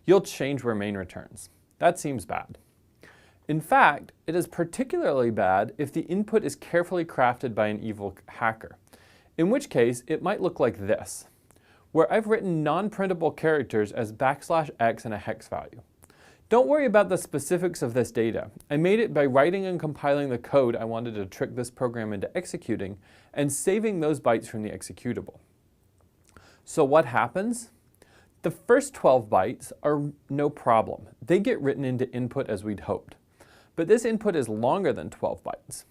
You'll change where main returns. That seems bad. In fact, it is particularly bad if the input is carefully crafted by an evil hacker, in which case it might look like this, where I've written non-printable characters as \x and a hex value. Don't worry about the specifics of this data. I made it by writing and compiling the code I wanted to trick this program into executing and saving those bytes from the executable. So what happens? The first 12 bytes are no problem. They get written into input as we'd hoped. But this input is longer than 12 bytes.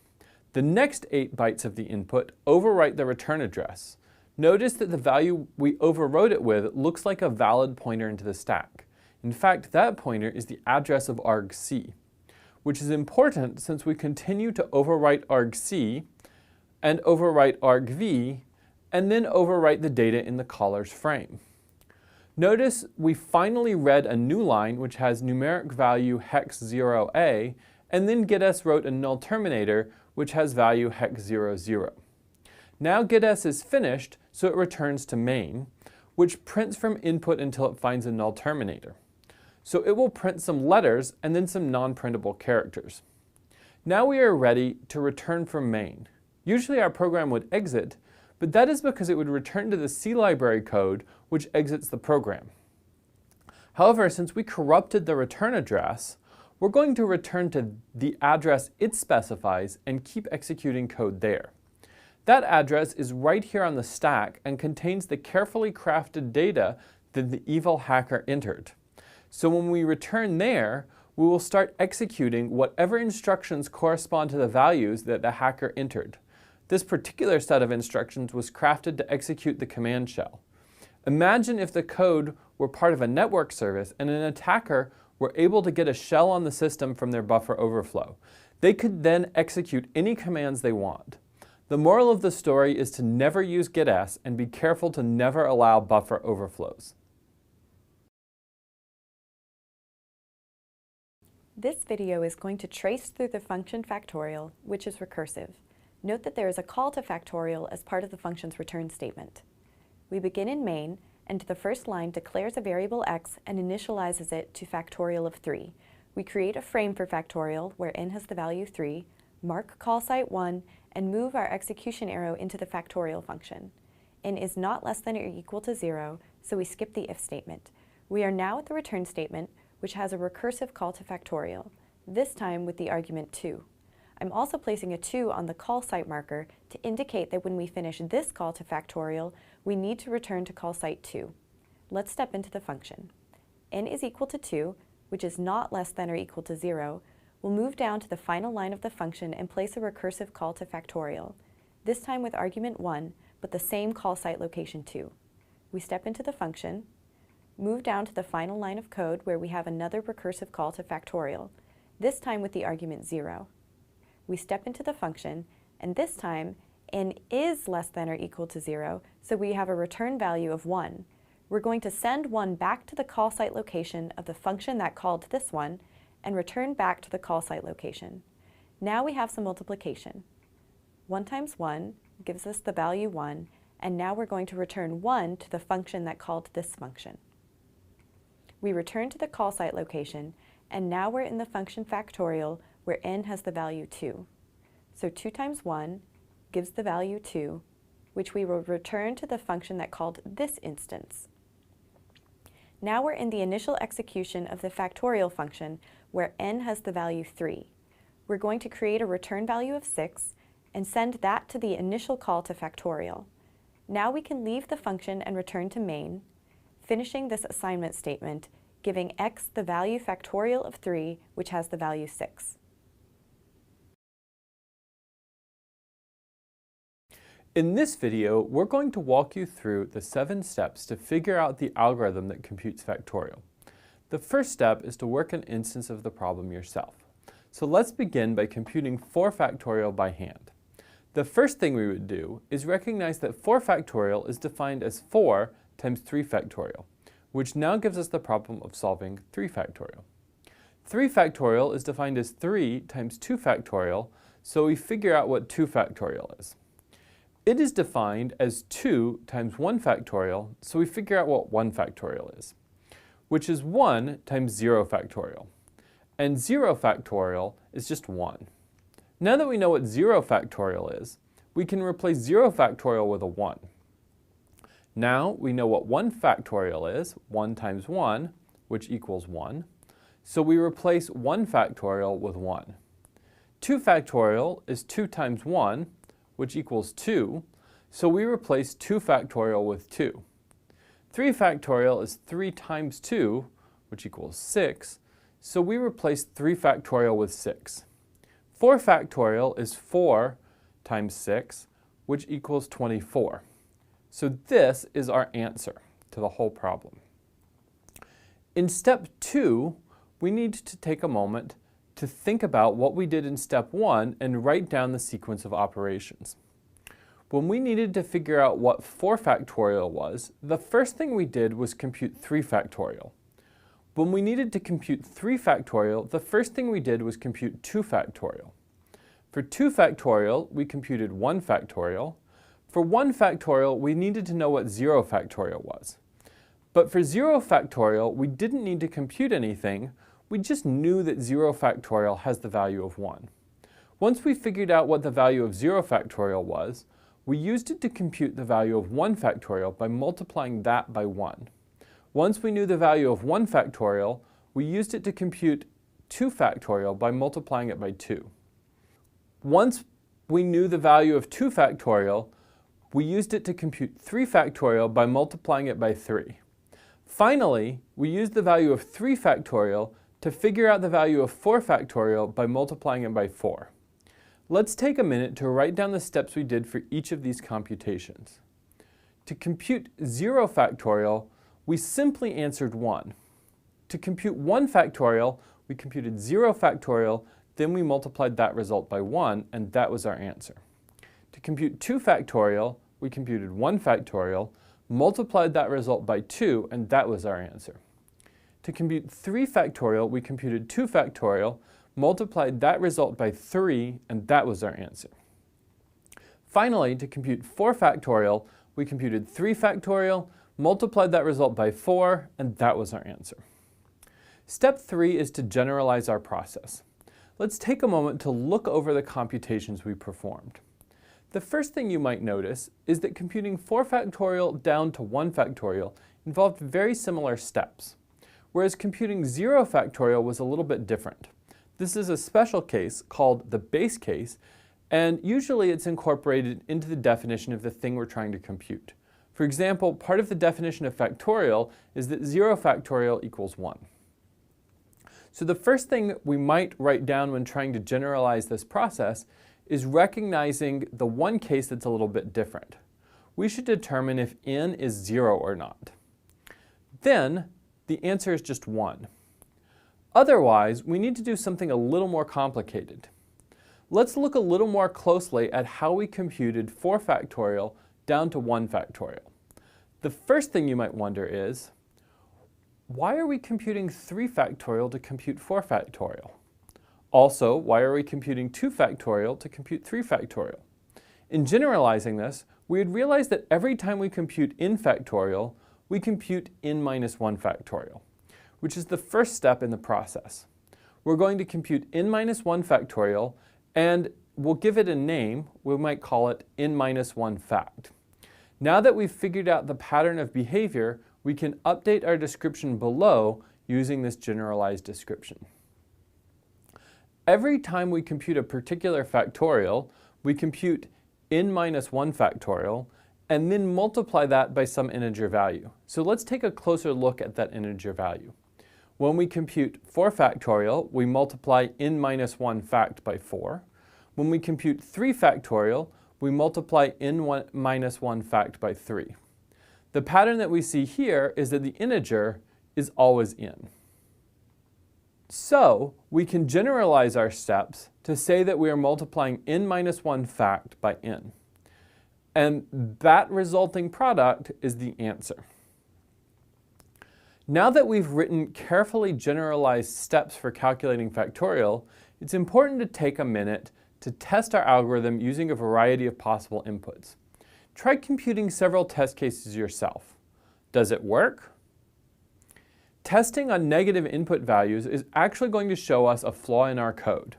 The next 8 bytes of the input overwrite the return address. Notice that the value we overwrote it with looks like a valid pointer into the stack. In fact, that pointer is the address of argc, which is important since we continue to overwrite argc and overwrite argv, and then overwrite the data in the caller's frame. Notice we finally read a new line which has numeric value hex 0a, and then getS wrote a null terminator which has value hex 00. Now getS is finished, so it returns to main, which prints from input until it finds a null terminator. So it will print some letters and then some non-printable characters. Now we are ready to return from main. Usually our program would exit, but that is because it would return to the C library code which exits the program. However, since we corrupted the return address, we're going to return to the address it specifies and keep executing code there. That address is right here on the stack and contains the carefully crafted data that the evil hacker entered. So when we return there, we will start executing whatever instructions correspond to the values that the hacker entered. This particular set of instructions was crafted to execute the command shell. Imagine if the code were part of a network service and an attacker were able to get a shell on the system from their buffer overflow. They could then execute any commands they want. The moral of the story is to never use getS and be careful to never allow buffer overflows. This video is going to trace through the function factorial, which is recursive. Note that there is a call to factorial as part of the function's return statement. We begin in main, and the first line declares a variable x and initializes it to factorial of 3. We create a frame for factorial where n has the value 3, mark call site 1, and move our execution arrow into the factorial function. N is not less than or equal to 0, so we skip the if statement. We are now at the return statement, which has a recursive call to factorial, this time with the argument 2. I'm also placing a 2 on the call site marker to indicate that when we finish this call to factorial, we need to return to call site 2. Let's step into the function. N is equal to 2, which is not less than or equal to 0. We'll move down to the final line of the function and place a recursive call to factorial, this time with argument 1, but the same call site location 2. We step into the function, move down to the final line of code where we have another recursive call to factorial, this time with the argument 0. We step into the function, and this time n is less than or equal to 0, so we have a return value of 1. We're going to send 1 back to the call site location of the function that called this one, and return back to the call site location. Now we have some multiplication. 1 times 1 gives us the value 1, and now we're going to return 1 to the function that called this function. We return to the call site location, and now we're in the function factorial where n has the value 2. So 2 times 1 gives the value 2, which we will return to the function that called this instance. Now we're in the initial execution of the factorial function where n has the value 3. We're going to create a return value of 6 and send that to the initial call to factorial. Now we can leave the function and return to main, finishing this assignment statement, giving x the value factorial of 3, which has the value 6. In this video, we're going to walk you through the 7 steps to figure out the algorithm that computes factorial. The first step is to work an instance of the problem yourself. So let's begin by computing 4 factorial by hand. The first thing we would do is recognize that 4 factorial is defined as 4 times 3 factorial, which now gives us the problem of solving 3 factorial. 3 factorial is defined as 3 times 2 factorial, so we figure out what 2 factorial is. It is defined as 2 times 1 factorial, so we figure out what 1 factorial is, which is 1 times 0 factorial. And 0 factorial is just 1. Now that we know what 0 factorial is, we can replace 0 factorial with a 1. Now we know what 1 factorial is, 1 times 1, which equals 1. so we replace 1 factorial with 1. 2 factorial is 2 times 1, which equals 2, so we replace 2 factorial with 2. 3 factorial is 3 times 2, which equals 6, so we replace 3 factorial with 6. 4 factorial is 4 times 6, which equals 24. So this is our answer to the whole problem. In step 2, we need to take a moment to think about what we did in step 1 and write down the sequence of operations. When we needed to figure out what 4 factorial was, the first thing we did was compute 3 factorial. When we needed to compute 3 factorial, the first thing we did was compute 2 factorial. For 2 factorial, we computed 1 factorial. For 1 factorial, we needed to know what 0 factorial was. But for 0 factorial, we didn't need to compute anything, we just knew that 0 factorial has the value of 1. Once we figured out what the value of 0 factorial was, we used it to compute the value of 1 factorial by multiplying that by 1. Once we knew the value of 1 factorial, we used it to compute 2 factorial by multiplying it by 2. Once we knew the value of 2 factorial, we used it to compute 3 factorial by multiplying it by 3. Finally, we used the value of 3 factorial to figure out the value of 4 factorial by multiplying it by 4. Let's take a minute to write down the steps we did for each of these computations. To compute 0 factorial, we simply answered 1. To compute 1 factorial, we computed 0 factorial, then we multiplied that result by 1, and that was our answer. To compute 2 factorial, we computed 1 factorial, multiplied that result by 2, and that was our answer. To compute 3 factorial, we computed 2 factorial, multiplied that result by 3, and that was our answer. Finally, to compute 4 factorial, we computed 3 factorial, multiplied that result by 4, and that was our answer. Step 3 is to generalize our process. Let's take a moment to look over the computations we performed. The first thing you might notice is that computing 4 factorial down to 1 factorial involved very similar steps, whereas computing 0 factorial was a little bit different. This is a special case called the base case, and usually it's incorporated into the definition of the thing we're trying to compute. For example, part of the definition of factorial is that 0 factorial equals 1. So the first thing we might write down when trying to generalize this process is recognizing the one case that's a little bit different. We should determine if n is 0 or not. Then, the answer is just 1. Otherwise, we need to do something a little more complicated. Let's look a little more closely at how we computed 4 factorial down to 1 factorial. The first thing you might wonder is, why are we computing 3 factorial to compute 4 factorial? Also, why are we computing 2 factorial to compute 3 factorial? In generalizing this, we would realize that every time we compute n factorial, we compute n minus 1 factorial, which is the first step in the process. We're going to compute n minus 1 factorial, and we'll give it a name. We might call it n minus 1 fact. Now that we've figured out the pattern of behavior, we can update our description below using this generalized description. Every time we compute a particular factorial, we compute n minus 1 factorial, and then multiply that by some integer value. So let's take a closer look at that integer value. When we compute 4 factorial, we multiply n minus 1 fact by 4. When we compute 3 factorial, we multiply n minus 1 fact by 3. The pattern that we see here is that the integer is always n. So we can generalize our steps to say that we are multiplying n minus 1 fact by n. And that resulting product is the answer. Now that we've written carefully generalized steps for calculating factorial, it's important to take a minute to test our algorithm using a variety of possible inputs. Try computing several test cases yourself. Does it work? Testing on negative input values is actually going to show us a flaw in our code.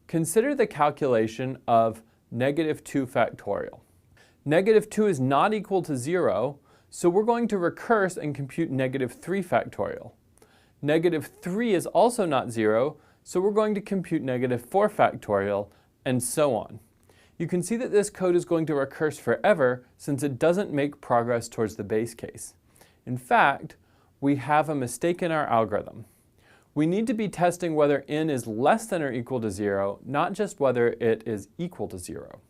Consider the calculation of negative 2 factorial. Negative 2 is not equal to 0, so we're going to recurse and compute negative 3 factorial. -3 is also not 0, so we're going to compute -4 factorial, and so on. You can see that this code is going to recurse forever since it doesn't make progress towards the base case. In fact, we have a mistake in our algorithm. We need to be testing whether n is less than or equal to 0, not just whether it is equal to 0.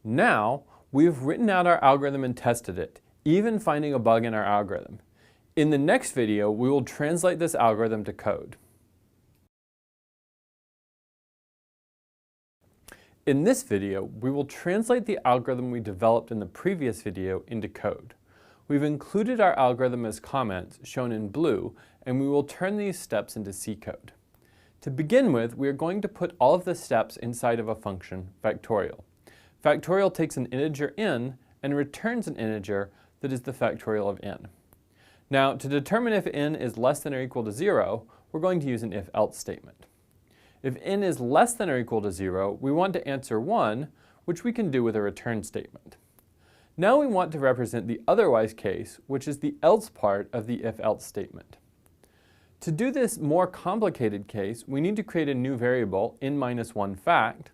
Now, we've written out our algorithm and tested it, even finding a bug in our algorithm. In the next video, we will translate this algorithm to code. In this video, we will translate the algorithm we developed in the previous video into code. We've included our algorithm as comments, shown in blue, and we will turn these steps into C code. To begin with, we are going to put all of the steps inside of a function, factorial. Factorial takes an integer n and returns an integer that is the factorial of n. Now, to determine if n is less than or equal to 0, we're going to use an if-else statement. If n is less than or equal to 0, we want to answer 1, which we can do with a return statement. Now we want to represent the otherwise case, which is the else part of the if-else statement. To do this more complicated case, we need to create a new variable, n-1 fact,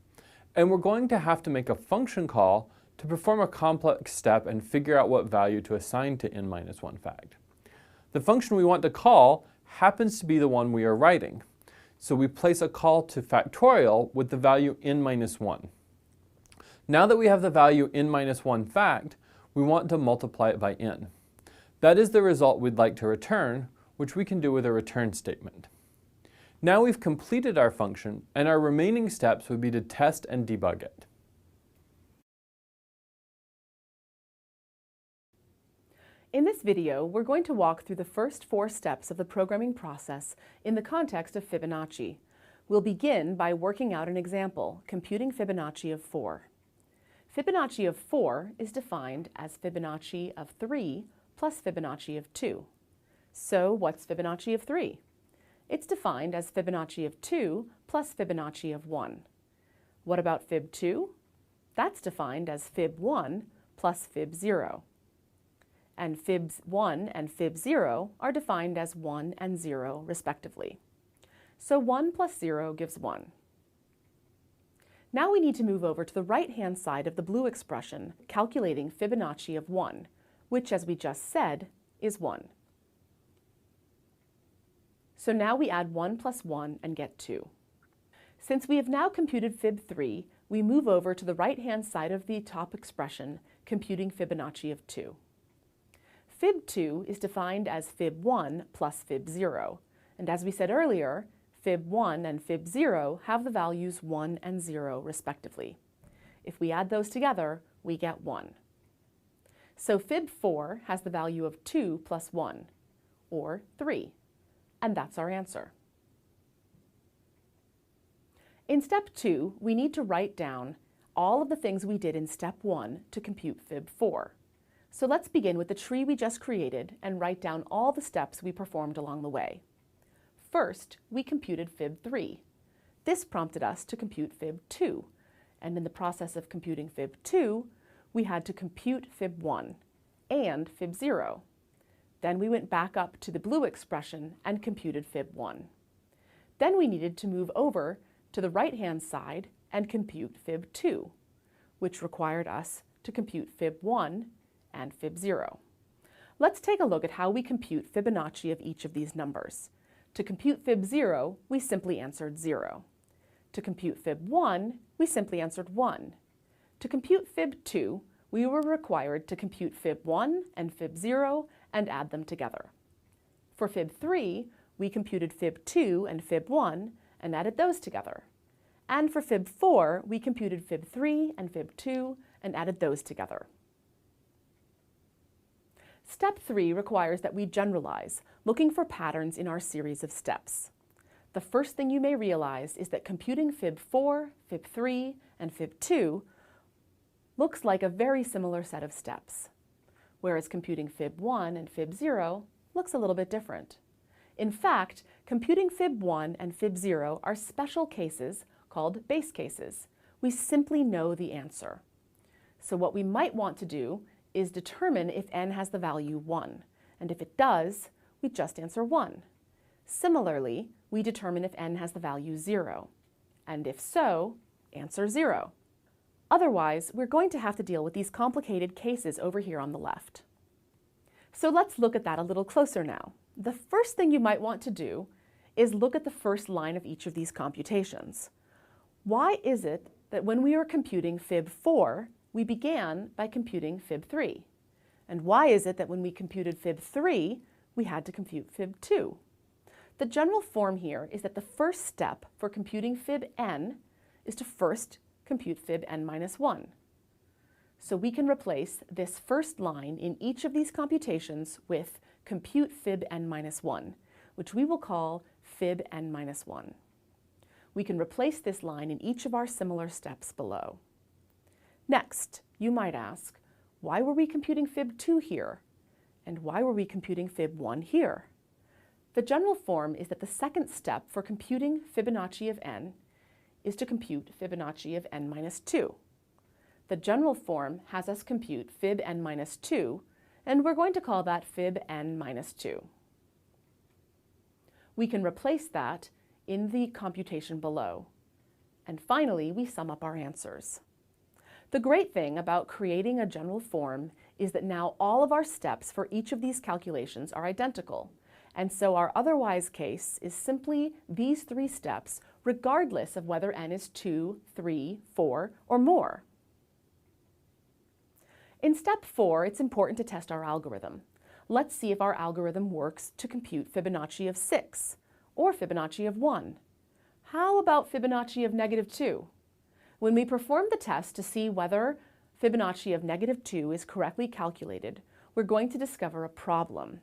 and we're going to have to make a function call to perform a complex step and figure out what value to assign to n-1 fact. The function we want to call happens to be the one we are writing, so we place a call to factorial with the value n-1. Now that we have the value n-1 fact, we want to multiply it by n. That is the result we'd like to return, which we can do with a return statement. Now we've completed our function, and our remaining steps would be to test and debug it. In this video, we're going to walk through the first 4 steps of the programming process in the context of Fibonacci. We'll begin by working out an example, computing Fibonacci of 4. Fibonacci of 4 is defined as Fibonacci of 3 plus Fibonacci of 2. So what's Fibonacci of 3? It's defined as Fibonacci of 2 plus Fibonacci of 1. What about Fib 2? That's defined as Fib 1 plus Fib 0. And Fib 1 and Fib 0 are defined as 1 and 0 respectively. So 1 plus 0 gives 1. Now we need to move over to the right-hand side of the blue expression, calculating Fibonacci of 1, which, as we just said, is 1. So now we add 1 plus 1 and get 2. Since we have now computed Fib 3, we move over to the right-hand side of the top expression, computing Fibonacci of 2. Fib 2 is defined as Fib 1 plus Fib 0, and as we said earlier, Fib 1 and Fib 0 have the values 1 and 0 respectively. If we add those together, we get 1. So Fib 4 has the value of 2 plus 1, or 3, and that's our answer. In step 2, we need to write down all of the things we did in step 1 to compute Fib 4. So let's begin with the tree we just created and write down all the steps we performed along the way. First, we computed Fib 3. This prompted us to compute Fib 2, and in the process of computing Fib 2, we had to compute Fib 1 and Fib 0. Then we went back up to the blue expression and computed Fib 1. Then we needed to move over to the right-hand side and compute Fib 2, which required us to compute Fib 1 and Fib 0. Let's take a look at how we compute Fibonacci of each of these numbers. To compute Fib 0, we simply answered 0. To compute Fib 1, we simply answered 1. To compute Fib 2, we were required to compute Fib 1 and Fib 0 and add them together. For Fib 3, we computed Fib 2 and Fib 1 and added those together. And for Fib 4, we computed Fib 3 and Fib 2 and added those together. Step 3 requires that we generalize, looking for patterns in our series of steps. The first thing you may realize is that computing Fib 4, Fib 3, and Fib 2 looks like a very similar set of steps, whereas computing Fib 1 and Fib 0 looks a little bit different. In fact, computing Fib 1 and Fib 0 are special cases called base cases. We simply know the answer. So what we might want to do is determine if n has the value 1, and if it does, we just answer 1. Similarly, we determine if n has the value 0, and if so, answer 0. Otherwise, we're going to have to deal with these complicated cases over here on the left. So let's look at that a little closer now. The first thing you might want to do is look at the first line of each of these computations. Why is it that when we were computing fib 4, we began by computing fib 3? And why is it that when we computed fib 3, we had to compute fib 2? The general form here is that the first step for computing fib n is to first compute fib n minus 1. So we can replace this first line in each of these computations with compute fib n minus 1, which we will call fib n minus 1. We can replace this line in each of our similar steps below. Next, you might ask, why were we computing fib 2 here? And why were we computing fib 1 here? The general form is that the second step for computing Fibonacci of n is to compute Fibonacci of n minus 2. The general form has us compute fib n minus 2, and we're going to call that fib n minus 2. We can replace that in the computation below. And finally, we sum up our answers. The great thing about creating a general form is that now all of our steps for each of these calculations are identical. And so our otherwise case is simply these 3 steps, regardless of whether n is 2, 3, 4, or more. In step 4, it's important to test our algorithm. Let's see if our algorithm works to compute Fibonacci of 6, or Fibonacci of 1. How about Fibonacci of -2? When we perform the test to see whether Fibonacci of -2 is correctly calculated, we're going to discover a problem.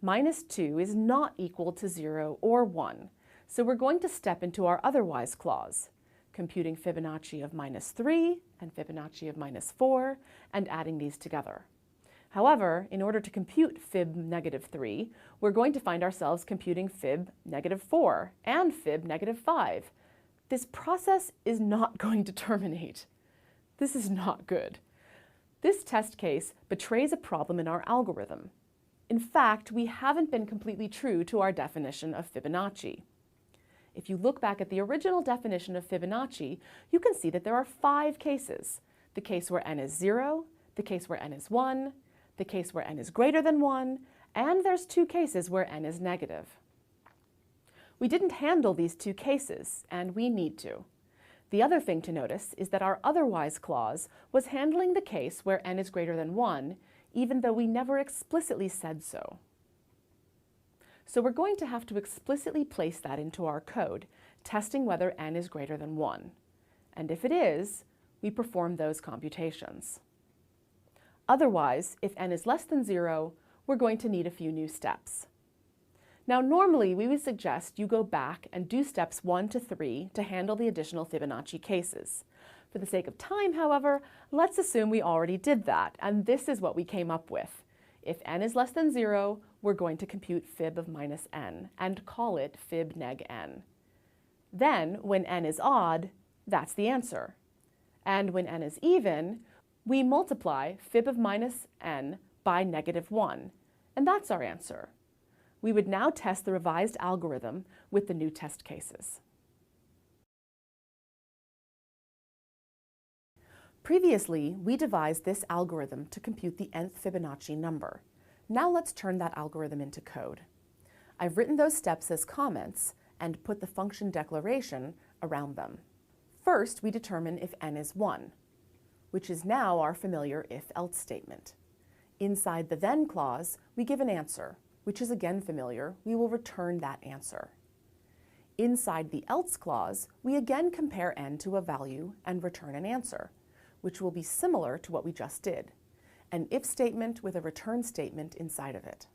-2 is not equal to 0 or 1, so we're going to step into our otherwise clause, computing Fibonacci of -3 and Fibonacci of -4, and adding these together. However, in order to compute fib -3, we're going to find ourselves computing fib -4 and fib -5. This process is not going to terminate. This is not good. This test case betrays a problem in our algorithm. In fact, we haven't been completely true to our definition of Fibonacci. If you look back at the original definition of Fibonacci, you can see that there are 5 cases. The case where n is 0, the case where n is 1, the case where n is greater than 1, and there's 2 cases where n is negative. We didn't handle these 2 cases, and we need to. The other thing to notice is that our otherwise clause was handling the case where n is greater than 1, even though we never explicitly said so. So we're going to have to explicitly place that into our code, testing whether n is greater than 1. And if it is, we perform those computations. Otherwise, if n is less than 0, we're going to need a few new steps. Now, normally we would suggest you go back and do steps 1 to 3 to handle the additional Fibonacci cases. For the sake of time, however, let's assume we already did that, and this is what we came up with. If n is less than 0, we're going to compute fib of -n and call it fib neg n. Then, when n is odd, that's the answer. And when n is even, we multiply fib of -n by -1, and that's our answer. We would now test the revised algorithm with the new test cases. Previously, we devised this algorithm to compute the nth Fibonacci number. Now let's turn that algorithm into code. I've written those steps as comments and put the function declaration around them. First, we determine if n is 1, which is now our familiar if-else statement. Inside the then clause, we give an answer, which is again familiar. We will return that answer. Inside the else clause, we again compare n to a value and return an answer, which will be similar to what we just did, an if statement with a return statement inside of it.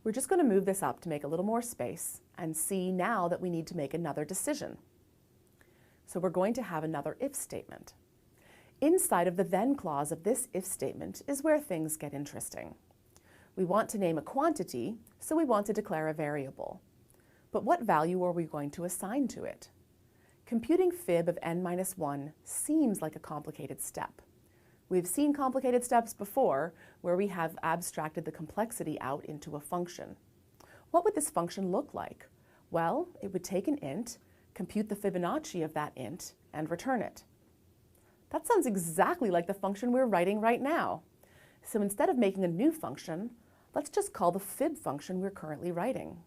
We're just going to move this up to make a little more space and see now that we need to make another decision. So we're going to have another if statement. Inside of the then clause of this if statement is where things get interesting. We want to name a quantity, so we want to declare a variable. But what value are we going to assign to it? Computing fib of n-1 seems like a complicated step. We've seen complicated steps before where we have abstracted the complexity out into a function. What would this function look like? Well, it would take an int, compute the Fibonacci of that int, and return it. That sounds exactly like the function we're writing right now. So instead of making a new function, let's just call the fib function we're currently writing.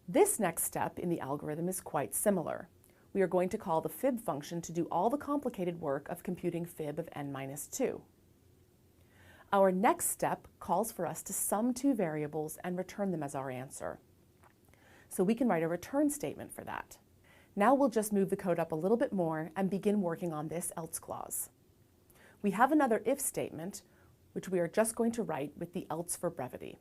This next step in the algorithm is quite similar. We are going to call the fib function to do all the complicated work of computing fib of n-2. Our next step calls for us to sum two variables and return them as our answer. So we can write a return statement for that. Now we'll just move the code up a little bit more and begin working on this else clause. We have another if statement, which we are just going to write with the else for brevity.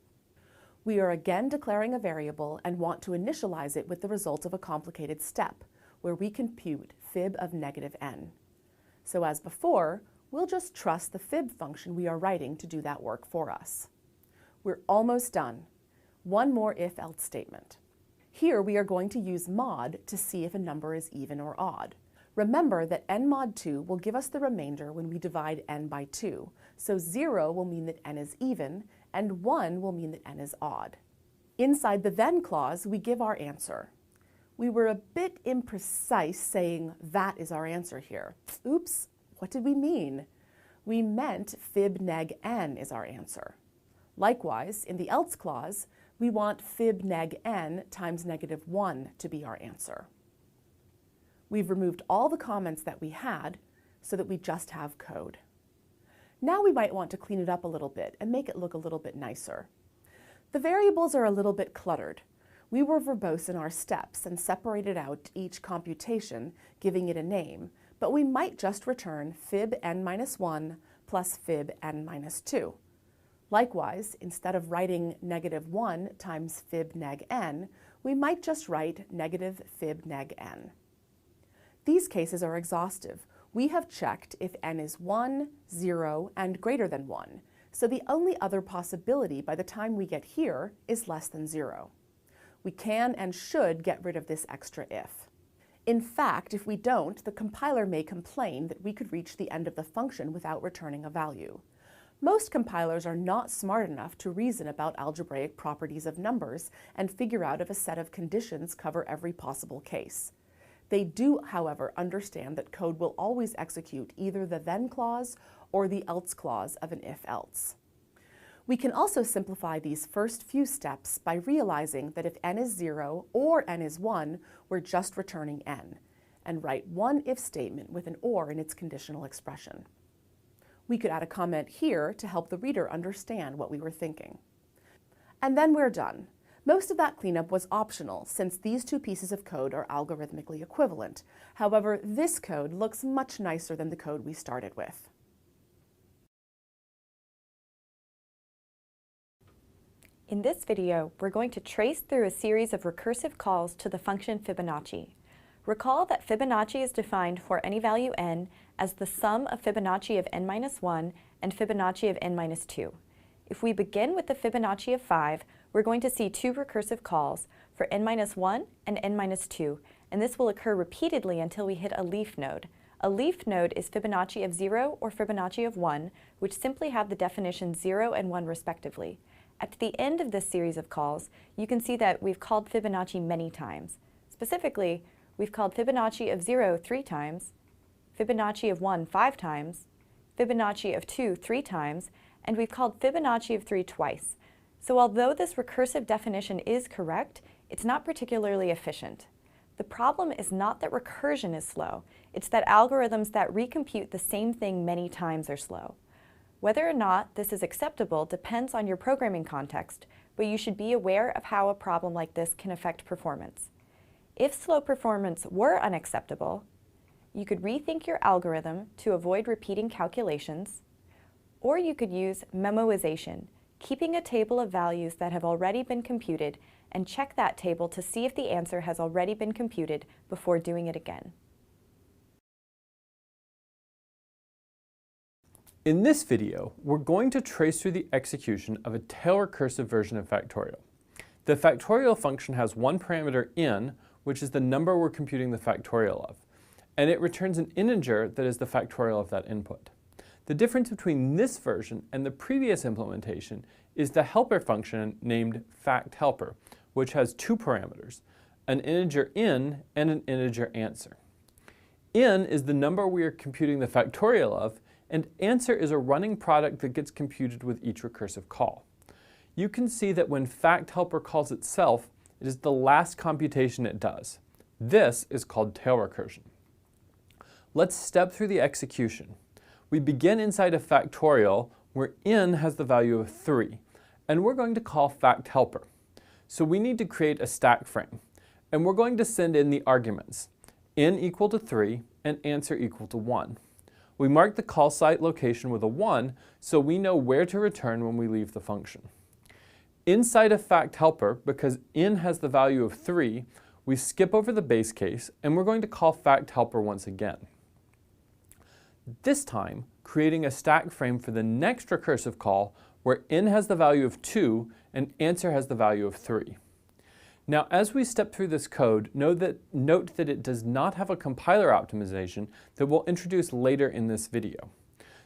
We are again declaring a variable and want to initialize it with the result of a complicated step, where we compute fib of -n. So as before, we'll just trust the fib function we are writing to do that work for us. We're almost done. One more if-else statement. Here we are going to use mod to see if a number is even or odd. Remember that n mod 2 will give us the remainder when we divide n by 2, so 0 will mean that n is even, and 1 will mean that n is odd. Inside the then clause, we give our answer. We were a bit imprecise saying that is our answer here. Oops, what did we mean? We meant fib neg n is our answer. Likewise, in the else clause, we want fib neg n times -1 to be our answer. We've removed all the comments that we had so that we just have code. Now we might want to clean it up a little bit and make it look a little bit nicer. The variables are a little bit cluttered. We were verbose in our steps and separated out each computation, giving it a name, but we might just return fib n-1 plus fib n-2. Likewise, instead of writing -1 times fib neg n, we might just write negative fib neg n. These cases are exhaustive. We have checked if n is 1, 0, and greater than 1, so the only other possibility by the time we get here is less than 0. We can and should get rid of this extra if. In fact, if we don't, the compiler may complain that we could reach the end of the function without returning a value. Most compilers are not smart enough to reason about algebraic properties of numbers and figure out if a set of conditions cover every possible case. They do, however, understand that code will always execute either the then clause or the else clause of an if-else. We can also simplify these first few steps by realizing that if n is 0 or n is 1, we're just returning n, and write one if statement with an or in its conditional expression. We could add a comment here to help the reader understand what we were thinking. And then we're done. Most of that cleanup was optional since these two pieces of code are algorithmically equivalent. However, this code looks much nicer than the code we started with. In this video, we're going to trace through a series of recursive calls to the function Fibonacci. Recall that Fibonacci is defined for any value n as the sum of Fibonacci of n-1 and Fibonacci of n-2. If we begin with the Fibonacci of 5, we're going to see two recursive calls for n-1 and n-2, and this will occur repeatedly until we hit a leaf node. A leaf node is Fibonacci of 0 or Fibonacci of 1, which simply have the definition 0 and 1 respectively. At the end of this series of calls, you can see that we've called Fibonacci many times. Specifically, we've called Fibonacci of 0 3 times, Fibonacci of 1 5 times, Fibonacci of 2 3 times, and we've called Fibonacci of 3 twice. So although this recursive definition is correct, it's not particularly efficient. The problem is not that recursion is slow, it's that algorithms that recompute the same thing many times are slow. Whether or not this is acceptable depends on your programming context, but you should be aware of how a problem like this can affect performance. If slow performance were unacceptable, you could rethink your algorithm to avoid repeating calculations, or you could use memoization, keeping a table of values that have already been computed and check that table to see if the answer has already been computed before doing it again. In this video, we're going to trace through the execution of a tail recursive version of factorial. The factorial function has one parameter in, which is the number we're computing the factorial of, and it returns an integer that is the factorial of that input. The difference between this version and the previous implementation is the helper function named factHelper, which has two parameters, an integer in and an integer answer. In is the number we are computing the factorial of, and answer is a running product that gets computed with each recursive call. You can see that when factHelper calls itself, it is the last computation it does. This is called tail recursion. Let's step through the execution. We begin inside a factorial where in has the value of 3, and we're going to call factHelper. So we need to create a stack frame, and we're going to send in the arguments, in equal to 3 and answer equal to 1. We mark the call site location with a 1 so we know where to return when we leave the function. Inside of factHelper, because in has the value of 3, we skip over the base case and we're going to call factHelper once again. This time, creating a stack frame for the next recursive call where in has the value of 2 and answer has the value of 3. Now, as we step through this code, note that it does not have a compiler optimization that we'll introduce later in this video.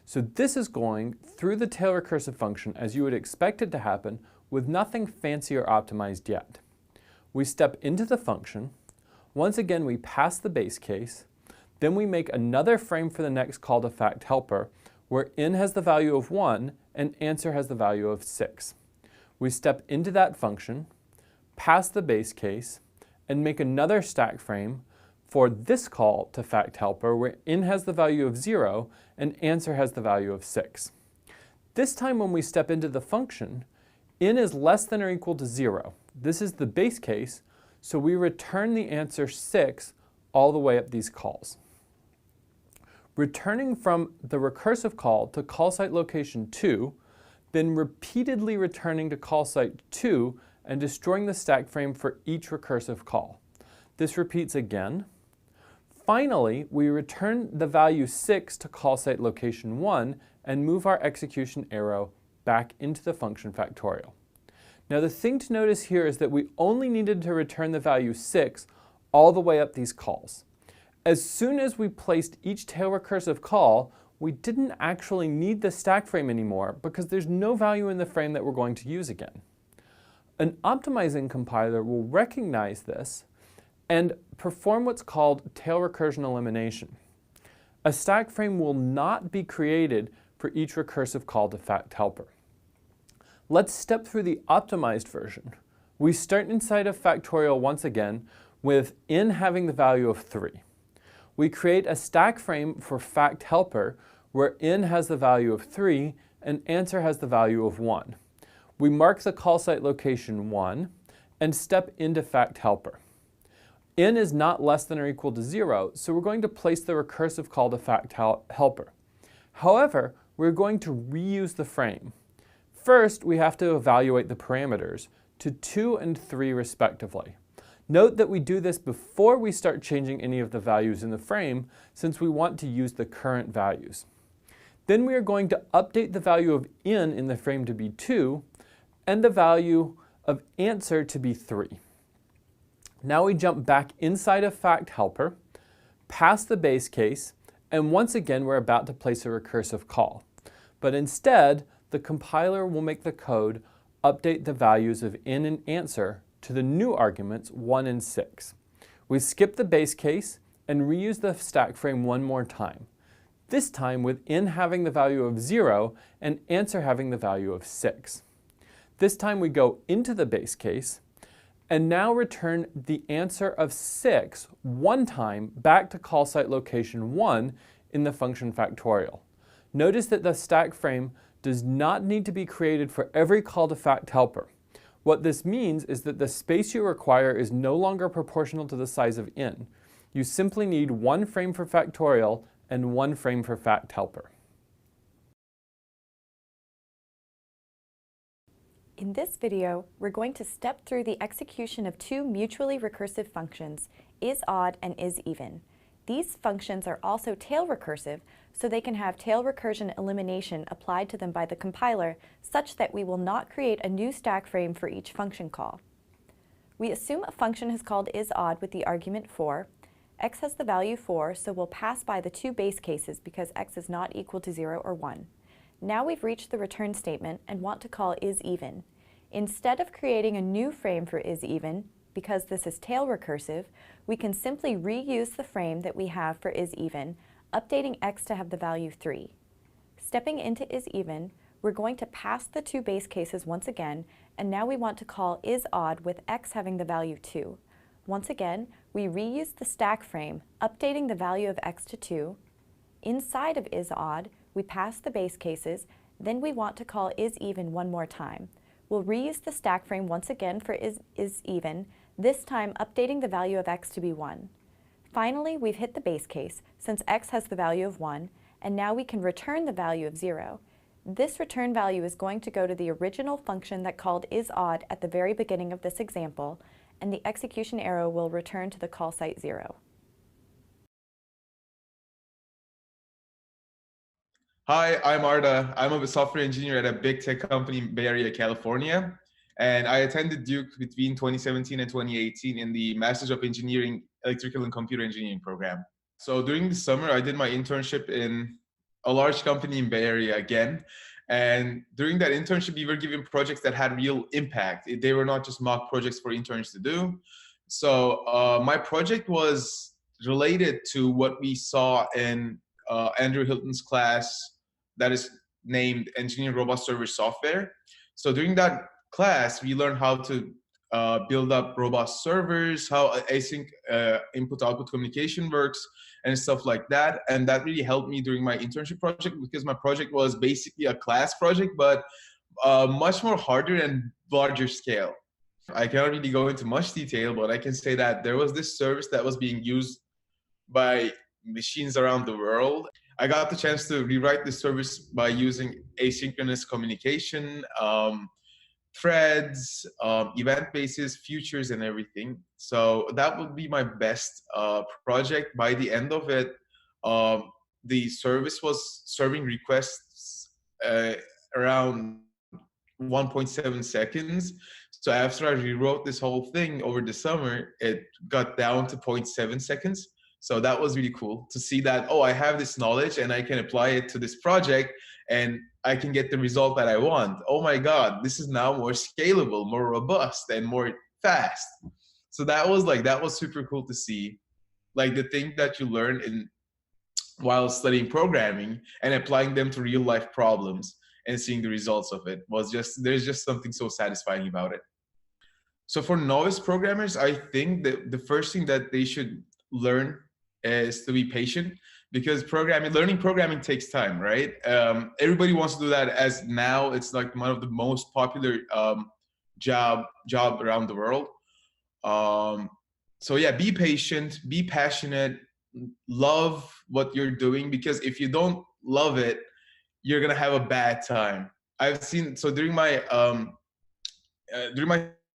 So this is going through the tail recursive function as you would expect it to happen with nothing fancy or optimized yet. We step into the function. Once again, we pass the base case. Then we make another frame for the next call to factHelper where in has the value of 1 and answer has the value of 6. We step into that function, pass the base case, and make another stack frame for this call to factHelper where in has the value of 0 and answer has the value of 6. This time when we step into the function, in is less than or equal to 0. This is the base case, so we return the answer 6 all the way up these calls. Returning from the recursive call to call site location 2, then repeatedly returning to call site 2 and destroying the stack frame for each recursive call. This repeats again. Finally, we return the value 6 to call site location 1 and move our execution arrow back into the function factorial. Now the thing to notice here is that we only needed to return the value 6 all the way up these calls. As soon as we placed each tail recursive call, we didn't actually need the stack frame anymore because there's no value in the frame that we're going to use again. An optimizing compiler will recognize this and perform what's called tail recursion elimination. A stack frame will not be created for each recursive call to factHelper. Let's step through the optimized version. We start inside of factorial once again with in having the value of 3. We create a stack frame for factHelper where in has the value of 3 and answer has the value of 1. We mark the call site location 1 and step into factHelper. In is not less than or equal to 0, so we're going to place the recursive call to factHelper. However, we're going to reuse the frame. First, we have to evaluate the parameters to 2 and 3 respectively. Note that we do this before we start changing any of the values in the frame, since we want to use the current values. Then we are going to update the value of in the frame to be 2 and the value of answer to be 3. Now we jump back inside of factHelper, past the base case, and once again we're about to place a recursive call. But instead, the compiler will make the code update the values of in and answer to the new arguments 1 and 6. We skip the base case and reuse the stack frame one more time, this time with in having the value of 0 and answer having the value of 6. This time we go into the base case and now return the answer of 6 one time back to call site location 1 in the function factorial. Notice that the stack frame does not need to be created for every call to factHelper. What this means is that the space you require is no longer proportional to the size of in. You simply need one frame for factorial and one frame for factHelper. In this video, we're going to step through the execution of two mutually recursive functions, isOdd and isEven. These functions are also tail recursive, so they can have tail recursion elimination applied to them by the compiler such that we will not create a new stack frame for each function call. We assume a function is called isOdd with the argument 4, X has the value 4, so we'll pass by the two base cases because X is not equal to 0 or 1. Now we've reached the return statement and want to call isEven. Instead of creating a new frame for isEven, because this is tail recursive, we can simply reuse the frame that we have for isEven, updating X to have the value 3. Stepping into isEven, we're going to pass the two base cases once again, and now we want to call isOdd with X having the value 2. Once again, we reuse the stack frame, updating the value of X to 2. Inside of isOdd, we pass the base cases, then we want to call isEven one more time. We'll reuse the stack frame once again for isEven, this time updating the value of X to be 1. Finally, we've hit the base case, since X has the value of 1, and now we can return the value of 0. This return value is going to go to the original function that called isOdd at the very beginning of this example, and the execution arrow will return to the call site 0. Hi, I'm Arda. I'm a software engineer at a big tech company in Bay Area, California. And I attended Duke between 2017 and 2018 in the Masters of Engineering, Electrical and Computer Engineering program. So during the summer, I did my internship in a large company in Bay Area again. And during that internship, we were given projects that had real impact. They were not just mock projects for interns to do. So my project was related to what we saw in Andrew Hilton's class that is named Engineering Robust Server Software. So during that class, we learned how to build up robust servers, how async input-output communication works, and stuff like that. And that really helped me during my internship project because my project was basically a class project, but much more harder and larger scale. I cannot really go into much detail, but I can say that there was this service that was being used by machines around the world. I got the chance to rewrite this service by using asynchronous communication, threads, event bases, futures, and everything. So that would be my best project. By the end of it, the service was serving requests around 1.7 seconds. So after I rewrote this whole thing over the summer, it got down to 0.7 seconds. So that was really cool to see that, oh, I have this knowledge and I can apply it to this project and I can get the result that I want. Oh my God, this is now more scalable, more robust, and more fast. So that was super cool to see. Like the thing that you learn while studying programming and applying them to real life problems and seeing the results of it there's just something so satisfying about it. So for novice programmers, I think that the first thing that they should learn is to be patient, because learning programming takes time, right? Everybody wants to do that, as now it's like one of the most popular job around the world. So yeah, be patient, be passionate, love what you're doing, because if you don't love it, you're gonna have a bad time. During my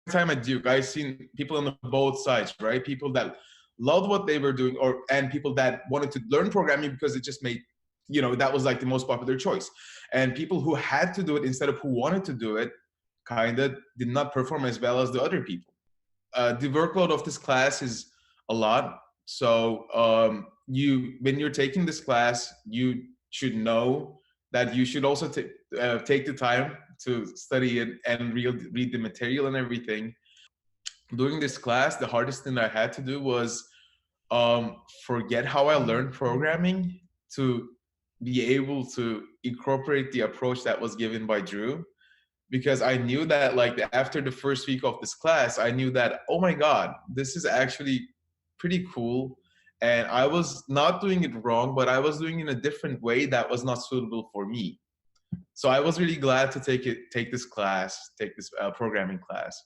time at Duke, I've seen people on both sides, right? People that loved what they were doing, and people that wanted to learn programming because it just made, that was like the most popular choice. And people who had to do it instead of who wanted to do it kind of did not perform as well as the other people. The workload of this class is a lot. So when you're taking this class, you should know that you should also take the time to study it and read the material and everything. During this class, the hardest thing I had to do was forget how I learned programming to be able to incorporate the approach that was given by Drew. Because I knew that after the first week of this class, I knew that, oh my God, this is actually pretty cool. And I was not doing it wrong, but I was doing it in a different way that was not suitable for me. So I was really glad to take this programming class.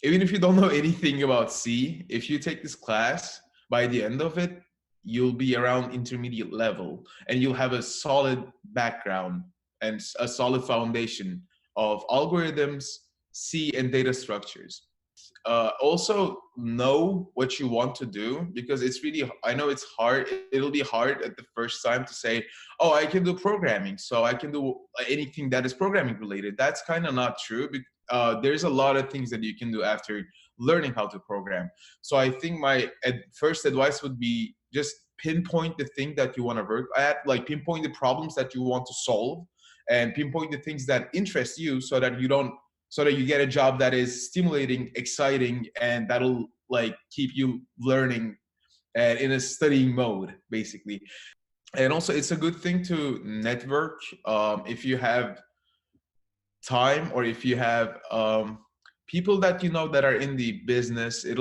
Even if you don't know anything about C, if you take this class, by the end of it, you'll be around intermediate level and you'll have a solid background and a solid foundation of algorithms, C, and data structures. Also know what you want to do, because I know it's hard. It'll be hard at the first time to say, oh, I can do programming, so I can do anything that is programming related. That's kind of not true. There's a lot of things that you can do after learning how to program. So I think my first advice would be just pinpoint the thing that you want to work at, like pinpoint the problems that you want to solve, and pinpoint the things that interest you, so that you get a job that is stimulating, exciting, and that'll like keep you learning and in a studying mode, basically. And also, it's a good thing to network if you have time, or if you have people that you know that are in the business. It's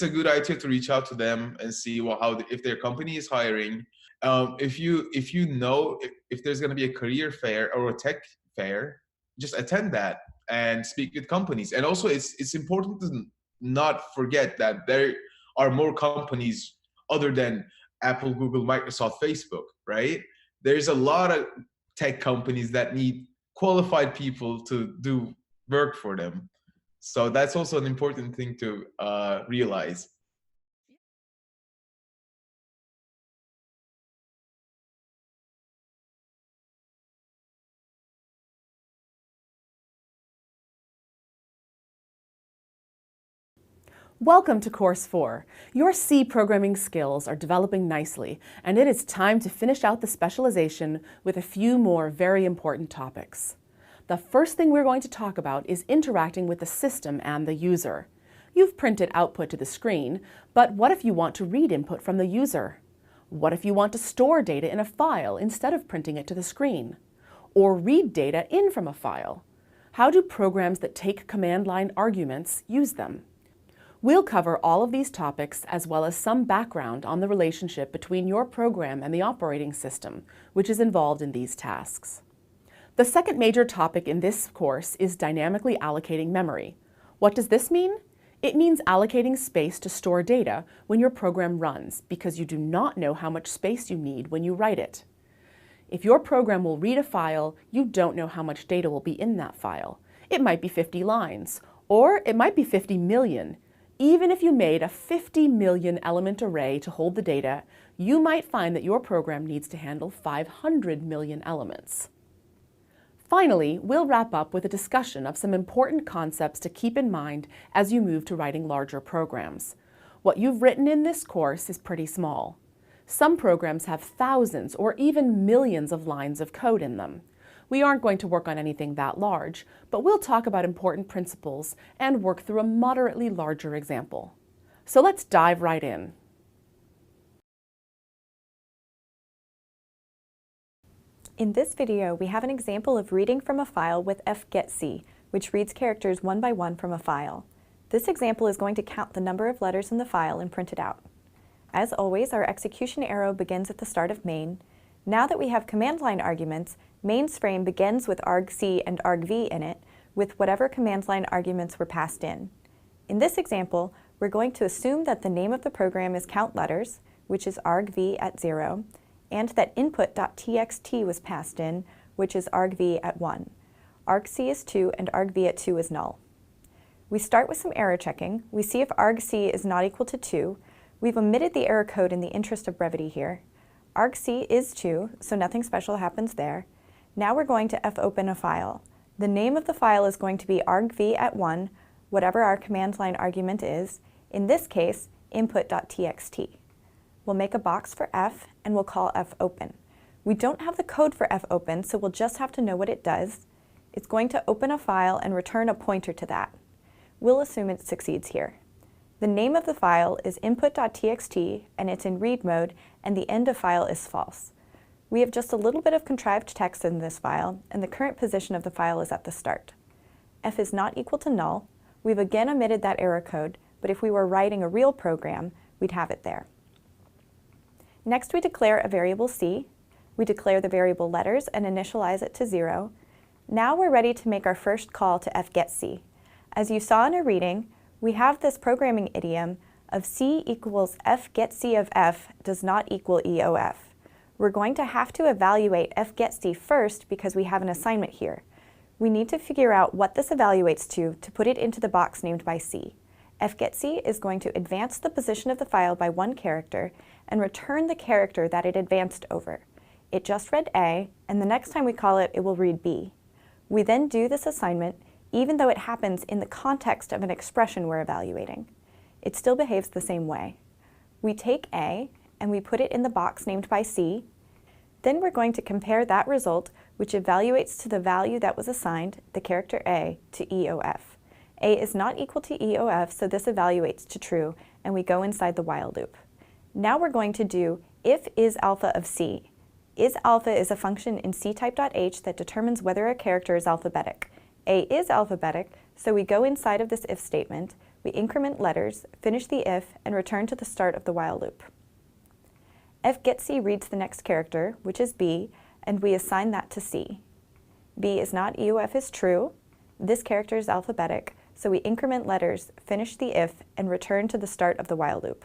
a good idea to reach out to them and see if their company is hiring. If you know if there's going to be a career fair or a tech fair, just attend that and speak with companies. And also, it's important to not forget that there are more companies other than Apple, Google, Microsoft, Facebook, right? There's a lot of tech companies that need qualified people to do work for them. So that's also an important thing to realize. Welcome to Course 4. Your C programming skills are developing nicely, and it is time to finish out the specialization with a few more very important topics. The first thing we're going to talk about is interacting with the system and the user. You've printed output to the screen, but what if you want to read input from the user? What if you want to store data in a file instead of printing it to the screen? Or read data in from a file? How do programs that take command line arguments use them? We'll cover all of these topics, as well as some background on the relationship between your program and the operating system, which is involved in these tasks. The second major topic in this course is dynamically allocating memory. What does this mean? It means allocating space to store data when your program runs, because you do not know how much space you need when you write it. If your program will read a file, you don't know how much data will be in that file. It might be 50 lines, or it might be 50 million. Even if you made a 50 million element array to hold the data, you might find that your program needs to handle 500 million elements. Finally, we'll wrap up with a discussion of some important concepts to keep in mind as you move to writing larger programs. What you've written in this course is pretty small. Some programs have thousands or even millions of lines of code in them. We aren't going to work on anything that large, but we'll talk about important principles and work through a moderately larger example. So let's dive right in. In this video, we have an example of reading from a file with fgetc, which reads characters one by one from a file. This example is going to count the number of letters in the file and print it out. As always, our execution arrow begins at the start of main. Now that we have command line arguments, main's frame begins with argc and argv in it, with whatever command line arguments were passed in. In this example, we're going to assume that the name of the program is count letters, which is argv at 0, and that input.txt was passed in, which is argv at 1. argc is 2 and argv at 2 is null. We start with some error checking. We see if argc is not equal to 2. We've omitted the error code in the interest of brevity here. argc is 2, so nothing special happens there. Now we're going to fopen a file. The name of the file is going to be argv at 1, whatever our command line argument is, in this case, input.txt. We'll make a box for f, and we'll call fopen. We don't have the code for fopen, so we'll just have to know what it does. It's going to open a file and return a pointer to that. We'll assume it succeeds here. The name of the file is input.txt, and it's in read mode, and the end of file is false. We have just a little bit of contrived text in this file, and the current position of the file is at the start. F is not equal to null. We've again omitted that error code, but if we were writing a real program, we'd have it there. Next, we declare a variable c. We declare the variable letters and initialize it to 0. Now we're ready to make our first call to fgetc. As you saw in our reading, we have this programming idiom of c equals fgetc of f does not equal EOF. We're going to have to evaluate fgetc first because we have an assignment here. We need to figure out what this evaluates to put it into the box named by c. fgetc is going to advance the position of the file by 1 character and return the character that it advanced over. It just read A, and the next time we call it, it will read B. We then do this assignment, even though it happens in the context of an expression we're evaluating. It still behaves the same way. We take A and we put it in the box named by C. Then we're going to compare that result, which evaluates to the value that was assigned, the character A, to EOF. A is not equal to EOF, so this evaluates to true, and we go inside the while loop. Now we're going to do if is alpha of C. Is alpha is a function in ctype.h that determines whether a character is alphabetic. A is alphabetic, so we go inside of this if statement, we increment letters, finish the if, and return to the start of the while loop. fgetC reads the next character, which is B, and we assign that to C. B is not EOF is true. This character is alphabetic, so we increment letters, finish the if, and return to the start of the while loop.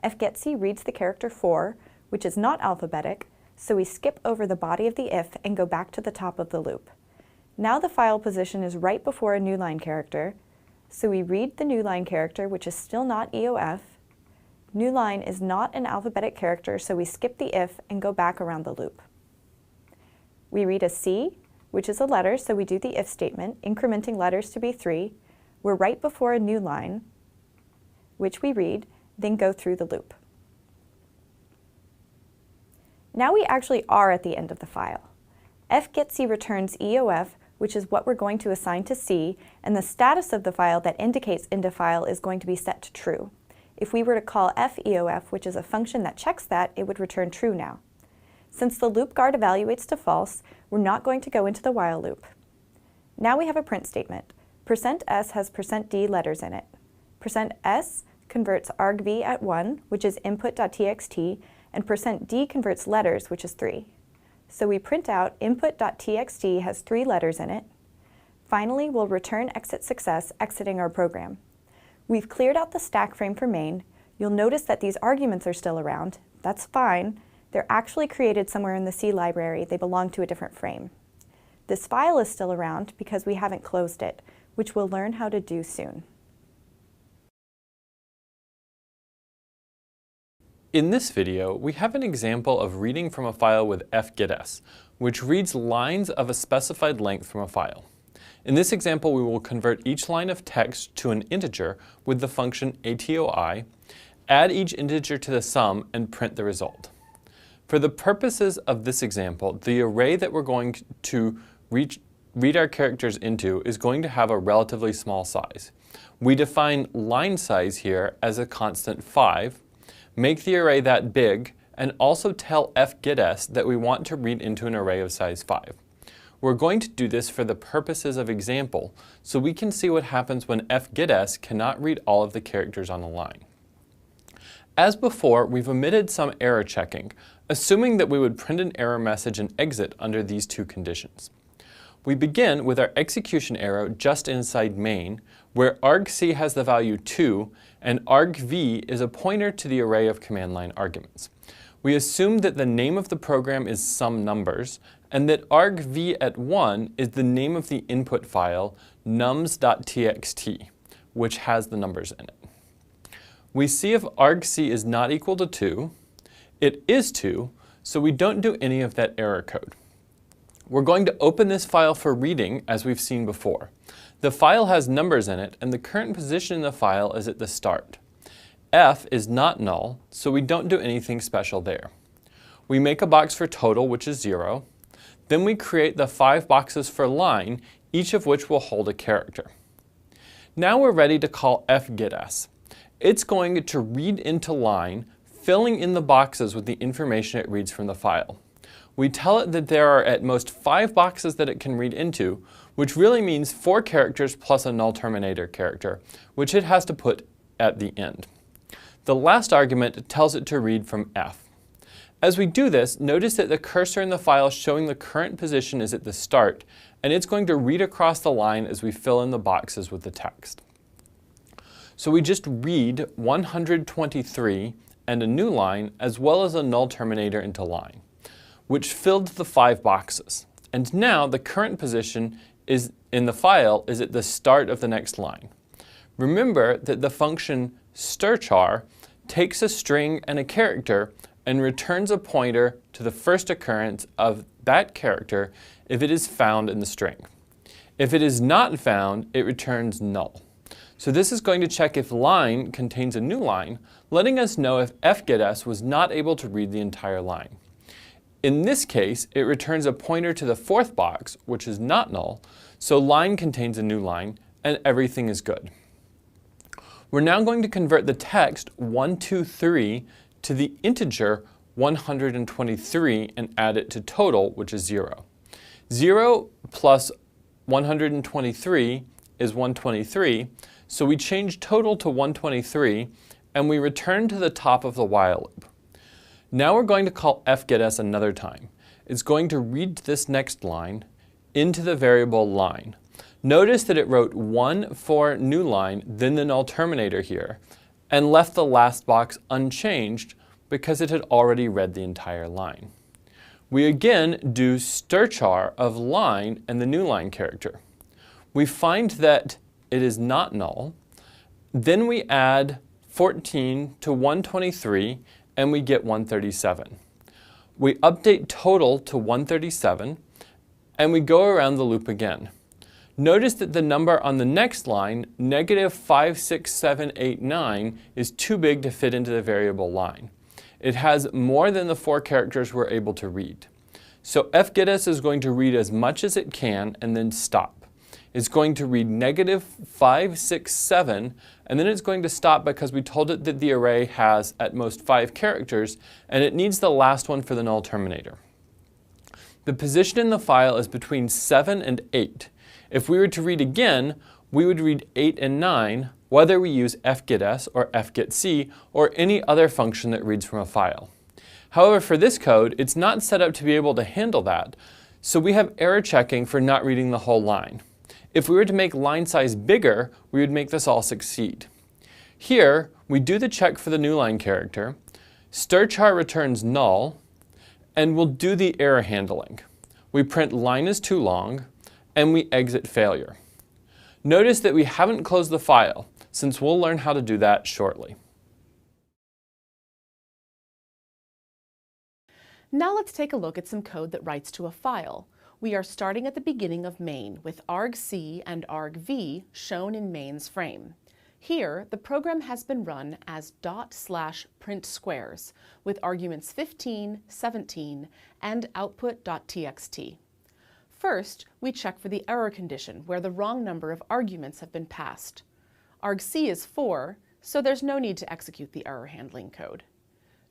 fgetC reads the character 4, which is not alphabetic, so we skip over the body of the if and go back to the top of the loop. Now the file position is right before a new line character, so we read the new line character, which is still not EOF. New line is not an alphabetic character, so we skip the if and go back around the loop. We read a C, which is a letter, so we do the if statement, incrementing letters to be 3. We're right before a new line, which we read, then go through the loop. Now we actually are at the end of the file. fgetC returns EOF, which is what we're going to assign to C, and the status of the file that indicates end of file is going to be set to true. If we were to call feof, which is a function that checks that, it would return true now. Since the loop guard evaluates to false, we're not going to go into the while loop. Now we have a print statement. %s has %d letters in it. %s converts argv at 1, which is input.txt, and %d converts letters, which is 3. So we print out input.txt has 3 letters in it. Finally, we'll return exit success, exiting our program. We've cleared out the stack frame for main. You'll notice that these arguments are still around. That's fine. They're actually created somewhere in the C library. They belong to a different frame. This file is still around because we haven't closed it, which we'll learn how to do soon. In this video, we have an example of reading from a file with fgetS, which reads lines of a specified length from a file. In this example, we will convert each line of text to an integer with the function atoi, add each integer to the sum, and print the result. For the purposes of this example, the array that we're going to read our characters into is going to have a relatively small size. We define line size here as a constant 5, make the array that big, and also tell fgetS that we want to read into an array of size 5. We're going to do this for the purposes of example, so we can see what happens when fgetS cannot read all of the characters on a line. As before, we've omitted some error checking, assuming that we would print an error message and exit under these two conditions. We begin with our execution arrow just inside main, where argc has the value 2, and argv is a pointer to the array of command line arguments. We assume that the name of the program is some numbers, and that argv at 1 is the name of the input file, nums.txt, which has the numbers in it. We see if argc is not equal to 2. It is 2, so we don't do any of that error code. We're going to open this file for reading, as we've seen before. The file has numbers in it, and the current position in the file is at the start. F is not null, so we don't do anything special there. We make a box for total, which is 0. Then we create the 5 boxes for line, each of which will hold a character. Now we're ready to call fgetS. It's going to read into line, filling in the boxes with the information it reads from the file. We tell it that there are at most 5 boxes that it can read into, which really means 4 characters plus a null terminator character, which it has to put at the end. The last argument tells it to read from F. As we do this, notice that the cursor in the file showing the current position is at the start, and it's going to read across the line as we fill in the boxes with the text. So we just read 123 and a new line, as well as a null terminator into line, which filled the 5 boxes. And now the current position is in the file is at the start of the next line. Remember that the function strchar takes a string and a character and returns a pointer to the first occurrence of that character if it is found in the string. If it is not found, it returns null. So this is going to check if line contains a new line, letting us know if fgetS was not able to read the entire line. In this case, it returns a pointer to the fourth box, which is not null, so line contains a new line, and everything is good. We're now going to convert the text 123 to the integer 123 and add it to total, which is 0. 0 plus 123 is 123, so we change total to 123, and we return to the top of the while loop. Now we're going to call fgetS another time. It's going to read this next line into the variable line. Notice that it wrote 1 for new line, then the null terminator here, and left the last box unchanged because it had already read the entire line. We again do stirchar of line and the new line character. We find that it is not null. Then we add 14 to 123 and we get 137. We update total to 137 and we go around the loop again. Notice that the number on the next line, -56789, is too big to fit into the variable line. It has more than the 4 characters we're able to read. So fgetS is going to read as much as it can and then stop. It's going to read -567, and then it's going to stop because we told it that the array has at most 5 characters, and it needs the last one for the null terminator. The position in the file is between 7 and 8. If we were to read again, we would read 8 and 9, whether we use fgetS or fgetC or any other function that reads from a file. However, for this code, it's not set up to be able to handle that, so we have error checking for not reading the whole line. If we were to make line size bigger, we would make this all succeed. Here, we do the check for the new line character, stirchar returns null, and we'll do the error handling. We print line is too long, and we exit failure. Notice that we haven't closed the file, since we'll learn how to do that shortly. Now let's take a look at some code that writes to a file. We are starting at the beginning of main with argc and argv shown in main's frame. Here, the program has been run as ./print squares with arguments 15, 17, and output.txt. First, we check for the error condition where the wrong number of arguments have been passed. argc is 4, so there's no need to execute the error handling code.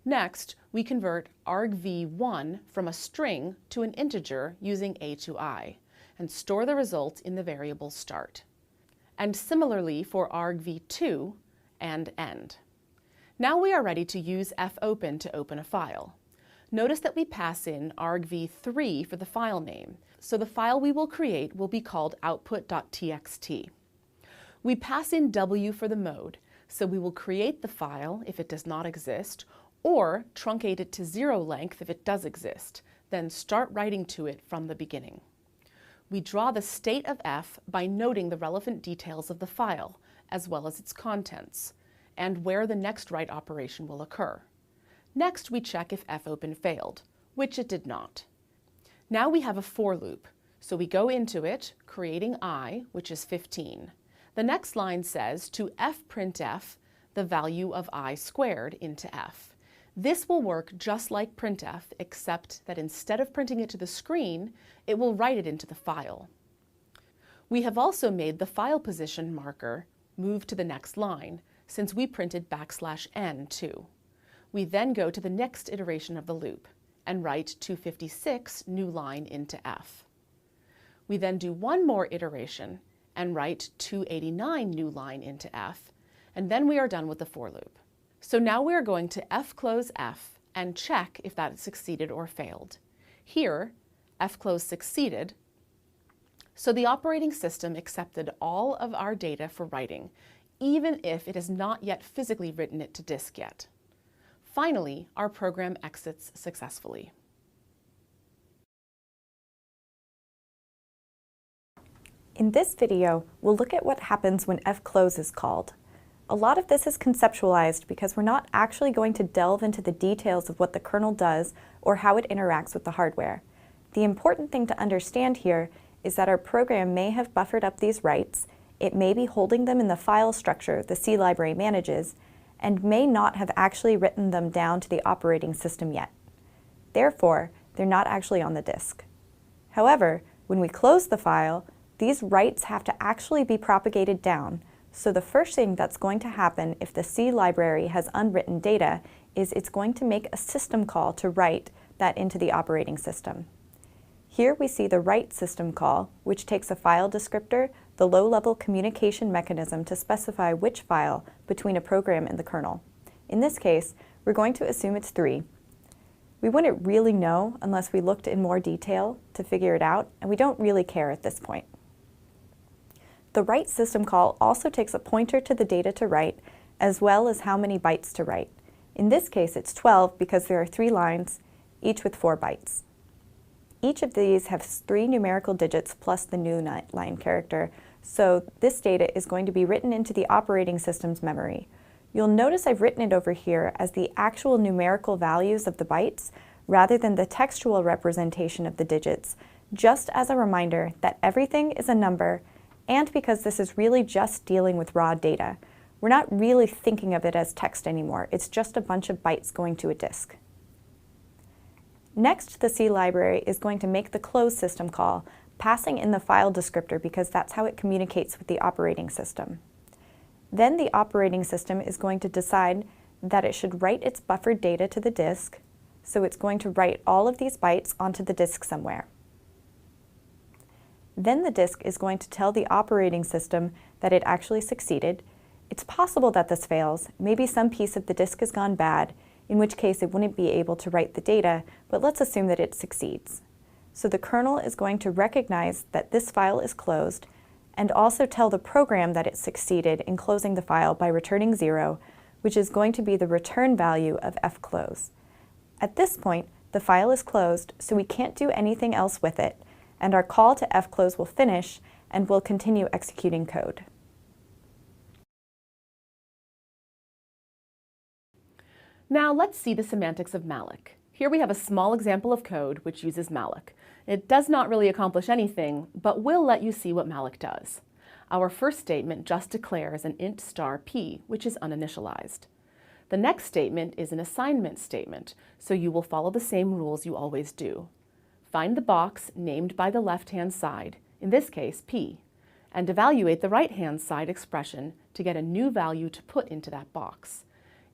Next, we convert argv1 from a string to an integer using a to I, and store the result in the variable start. And similarly for argv2 and end. Now we are ready to use fopen to open a file. Notice that we pass in argv3 for the file name, so the file we will create will be called output.txt. We pass in w for the mode, so we will create the file if it does not exist, or truncate it to 0 length if it does exist, then start writing to it from the beginning. We draw the state of f by noting the relevant details of the file, as well as its contents, and where the next write operation will occur. Next, we check if fopen failed, which it did not. Now we have a for loop, so we go into it, creating I, which is 15. The next line says to fprintf the value of I squared into f. This will work just like printf, except that instead of printing it to the screen, it will write it into the file. We have also made the file position marker move to the next line, since we printed \n too. We then go to the next iteration of the loop and write 256 new line into f. We then do one more iteration and write 289 new line into f, and then we are done with the for loop. So now we are going to fclose f and check if that succeeded or failed. Here, fclose succeeded, so the operating system accepted all of our data for writing, even if it has not yet physically written it to disk yet. Finally, our program exits successfully. In this video, we'll look at what happens when fclose is called. A lot of this is conceptualized because we're not actually going to delve into the details of what the kernel does or how it interacts with the hardware. The important thing to understand here is that our program may have buffered up these writes, it may be holding them in the file structure the C library manages, and may not have actually written them down to the operating system yet. Therefore, they're not actually on the disk. However, when we close the file, these writes have to actually be propagated down, so the first thing that's going to happen if the C library has unwritten data is it's going to make a system call to write that into the operating system. Here we see the write system call, which takes a file descriptor, the low-level communication mechanism to specify which file between a program and the kernel. In this case, we're going to assume it's 3. We wouldn't really know unless we looked in more detail to figure it out, and we don't really care at this point. The write system call also takes a pointer to the data to write, as well as how many bytes to write. In this case, it's 12 because there are 3 lines, each with 4 bytes. Each of these has 3 numerical digits plus the new line character, so this data is going to be written into the operating system's memory. You'll notice I've written it over here as the actual numerical values of the bytes rather than the textual representation of the digits, just as a reminder that everything is a number, and because this is really just dealing with raw data. We're not really thinking of it as text anymore. It's just a bunch of bytes going to a disk. Next, the C library is going to make the close system call, passing in the file descriptor because that's how it communicates with the operating system. Then the operating system is going to decide that it should write its buffered data to the disk, so it's going to write all of these bytes onto the disk somewhere. Then the disk is going to tell the operating system that it actually succeeded. It's possible that this fails. Maybe some piece of the disk has gone bad, in which case it wouldn't be able to write the data, but let's assume that it succeeds. So the kernel is going to recognize that this file is closed and also tell the program that it succeeded in closing the file by returning 0, which is going to be the return value of fclose. At this point, the file is closed, so we can't do anything else with it, and our call to fclose will finish and we'll continue executing code. Now let's see the semantics of malloc. Here we have a small example of code which uses malloc. It does not really accomplish anything, but will let you see what malloc does. Our first statement just declares an int star p, which is uninitialized. The next statement is an assignment statement, so you will follow the same rules you always do. Find the box named by the left-hand side, in this case p, and evaluate the right-hand side expression to get a new value to put into that box.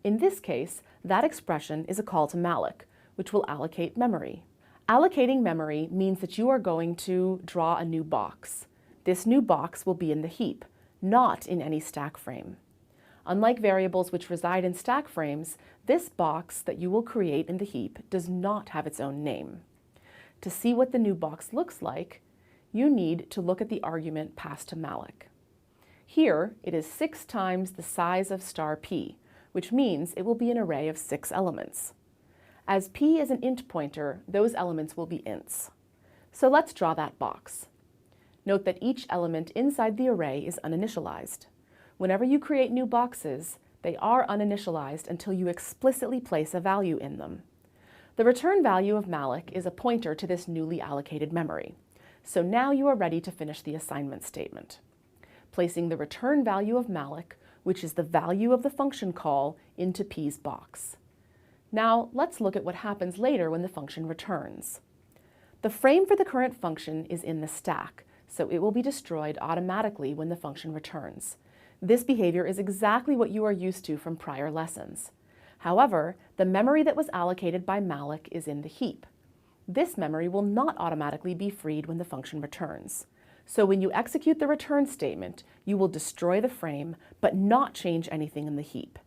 In this case, that expression is a call to malloc, which will allocate memory. Allocating memory means that you are going to draw a new box. This new box will be in the heap, not in any stack frame. Unlike variables which reside in stack frames, this box that you will create in the heap does not have its own name. To see what the new box looks like, you need to look at the argument passed to malloc. Here, it is 6 times the size of star p, which means it will be an array of 6 elements. As p is an int pointer, those elements will be ints. So let's draw that box. Note that each element inside the array is uninitialized. Whenever you create new boxes, they are uninitialized until you explicitly place a value in them. The return value of malloc is a pointer to this newly allocated memory. So now you are ready to finish the assignment statement. Placing the return value of malloc, which is the value of the function call, into p's box. Now let's look at what happens later when the function returns. The frame for the current function is in the stack, so it will be destroyed automatically when the function returns. This behavior is exactly what you are used to from prior lessons. However, the memory that was allocated by malloc is in the heap. This memory will not automatically be freed when the function returns. So when you execute the return statement, you will destroy the frame, but not change anything in the heap.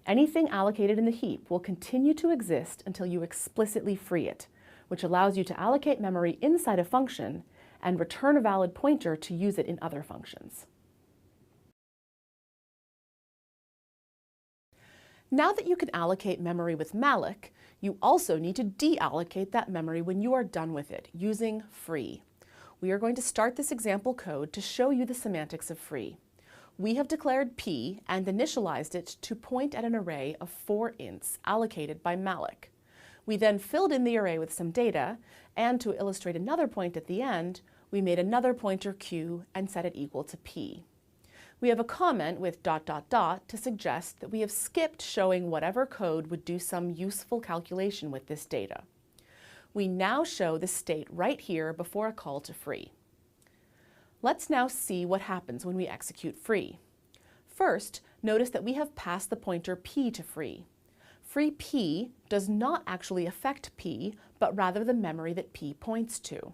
Anything allocated in the heap will continue to exist until you explicitly free it, which allows you to allocate memory inside a function and return a valid pointer to use it in other functions. Now that you can allocate memory with malloc, you also need to deallocate that memory when you are done with it, using free. We are going to start this example code to show you the semantics of free. We have declared p and initialized it to point at an array of 4 ints allocated by malloc. We then filled in the array with some data, and to illustrate another point at the end, We made another pointer q and set it equal to p. We have a comment with ... to suggest that we have skipped showing whatever code would do some useful calculation with this data. We now show the state right here before a call to free. Let's now see what happens when we execute free. First, notice that we have passed the pointer p to free. Free p does not actually affect p, but rather the memory that p points to.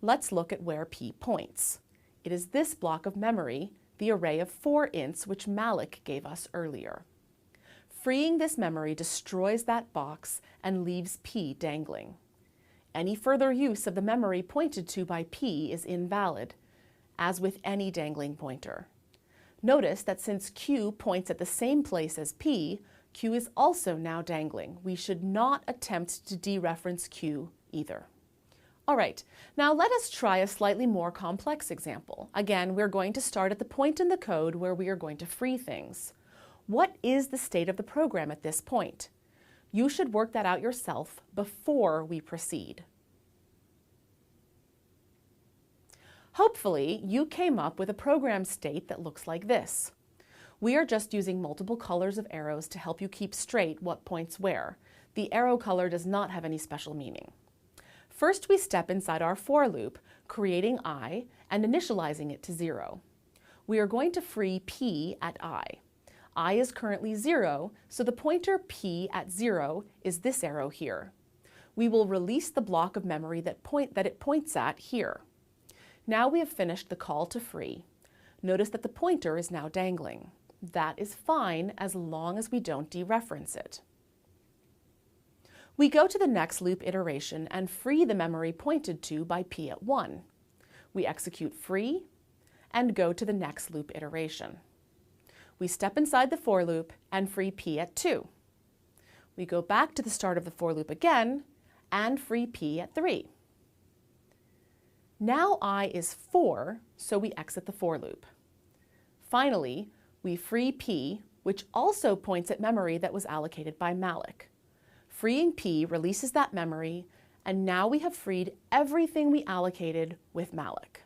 Let's look at where p points. It is this block of memory, the array of 4 ints which Malik gave us earlier. Freeing this memory destroys that box and leaves p dangling. Any further use of the memory pointed to by p is invalid, as with any dangling pointer. Notice that since q points at the same place as p, q is also now dangling. We should not attempt to dereference q either. All right, now let us try a slightly more complex example. Again, we're going to start at the point in the code where we are going to free things. What is the state of the program at this point? You should work that out yourself before we proceed. Hopefully, you came up with a program state that looks like this. We are just using multiple colors of arrows to help you keep straight what points where. The arrow color does not have any special meaning. First, we step inside our for loop, creating I and initializing it to 0. We are going to free p at I. I is currently 0, so the pointer p at 0 is this arrow here. We will release the block of memory that it points at here. Now we have finished the call to free. Notice that the pointer is now dangling. That is fine as long as we don't dereference it. We go to the next loop iteration and free the memory pointed to by p at 1. We execute free and go to the next loop iteration. We step inside the for loop and free p at 2. We go back to the start of the for loop again and free p at 3. Now I is 4, so we exit the for loop. Finally, we free p, which also points at memory that was allocated by Malik. Freeing p releases that memory, and now we have freed everything we allocated with Malik.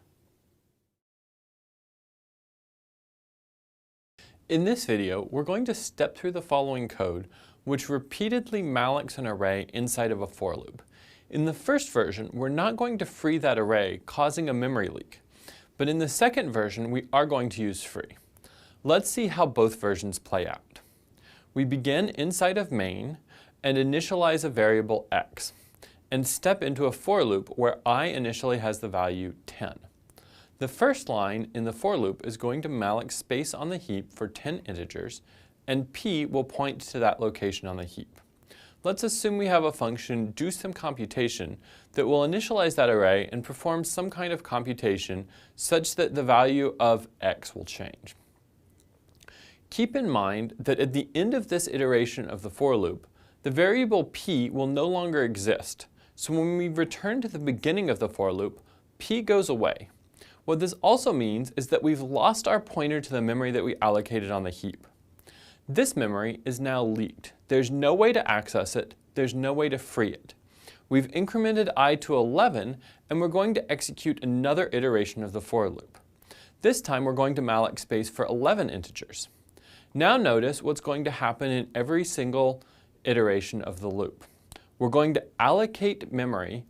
In this video, we're going to step through the following code, which repeatedly mallocs an array inside of a for loop. In the first version, we're not going to free that array, causing a memory leak. But in the second version, we are going to use free. Let's see how both versions play out. We begin inside of main and initialize a variable x, and step into a for loop where I initially has the value 10. The first line in the for loop is going to malloc space on the heap for 10 integers, and p will point to that location on the heap. Let's assume we have a function do some computation that will initialize that array and perform some kind of computation such that the value of x will change. Keep in mind that at the end of this iteration of the for loop, the variable p will no longer exist, so when we return to the beginning of the for loop, p goes away. What this also means is that we've lost our pointer to the memory that we allocated on the heap. This memory is now leaked. There's no way to access it, there's no way to free it. We've incremented I to 11, and we're going to execute another iteration of the for loop. This time we're going to malloc space for 11 integers. Now notice what's going to happen in every single iteration of the loop. We're going to allocate memory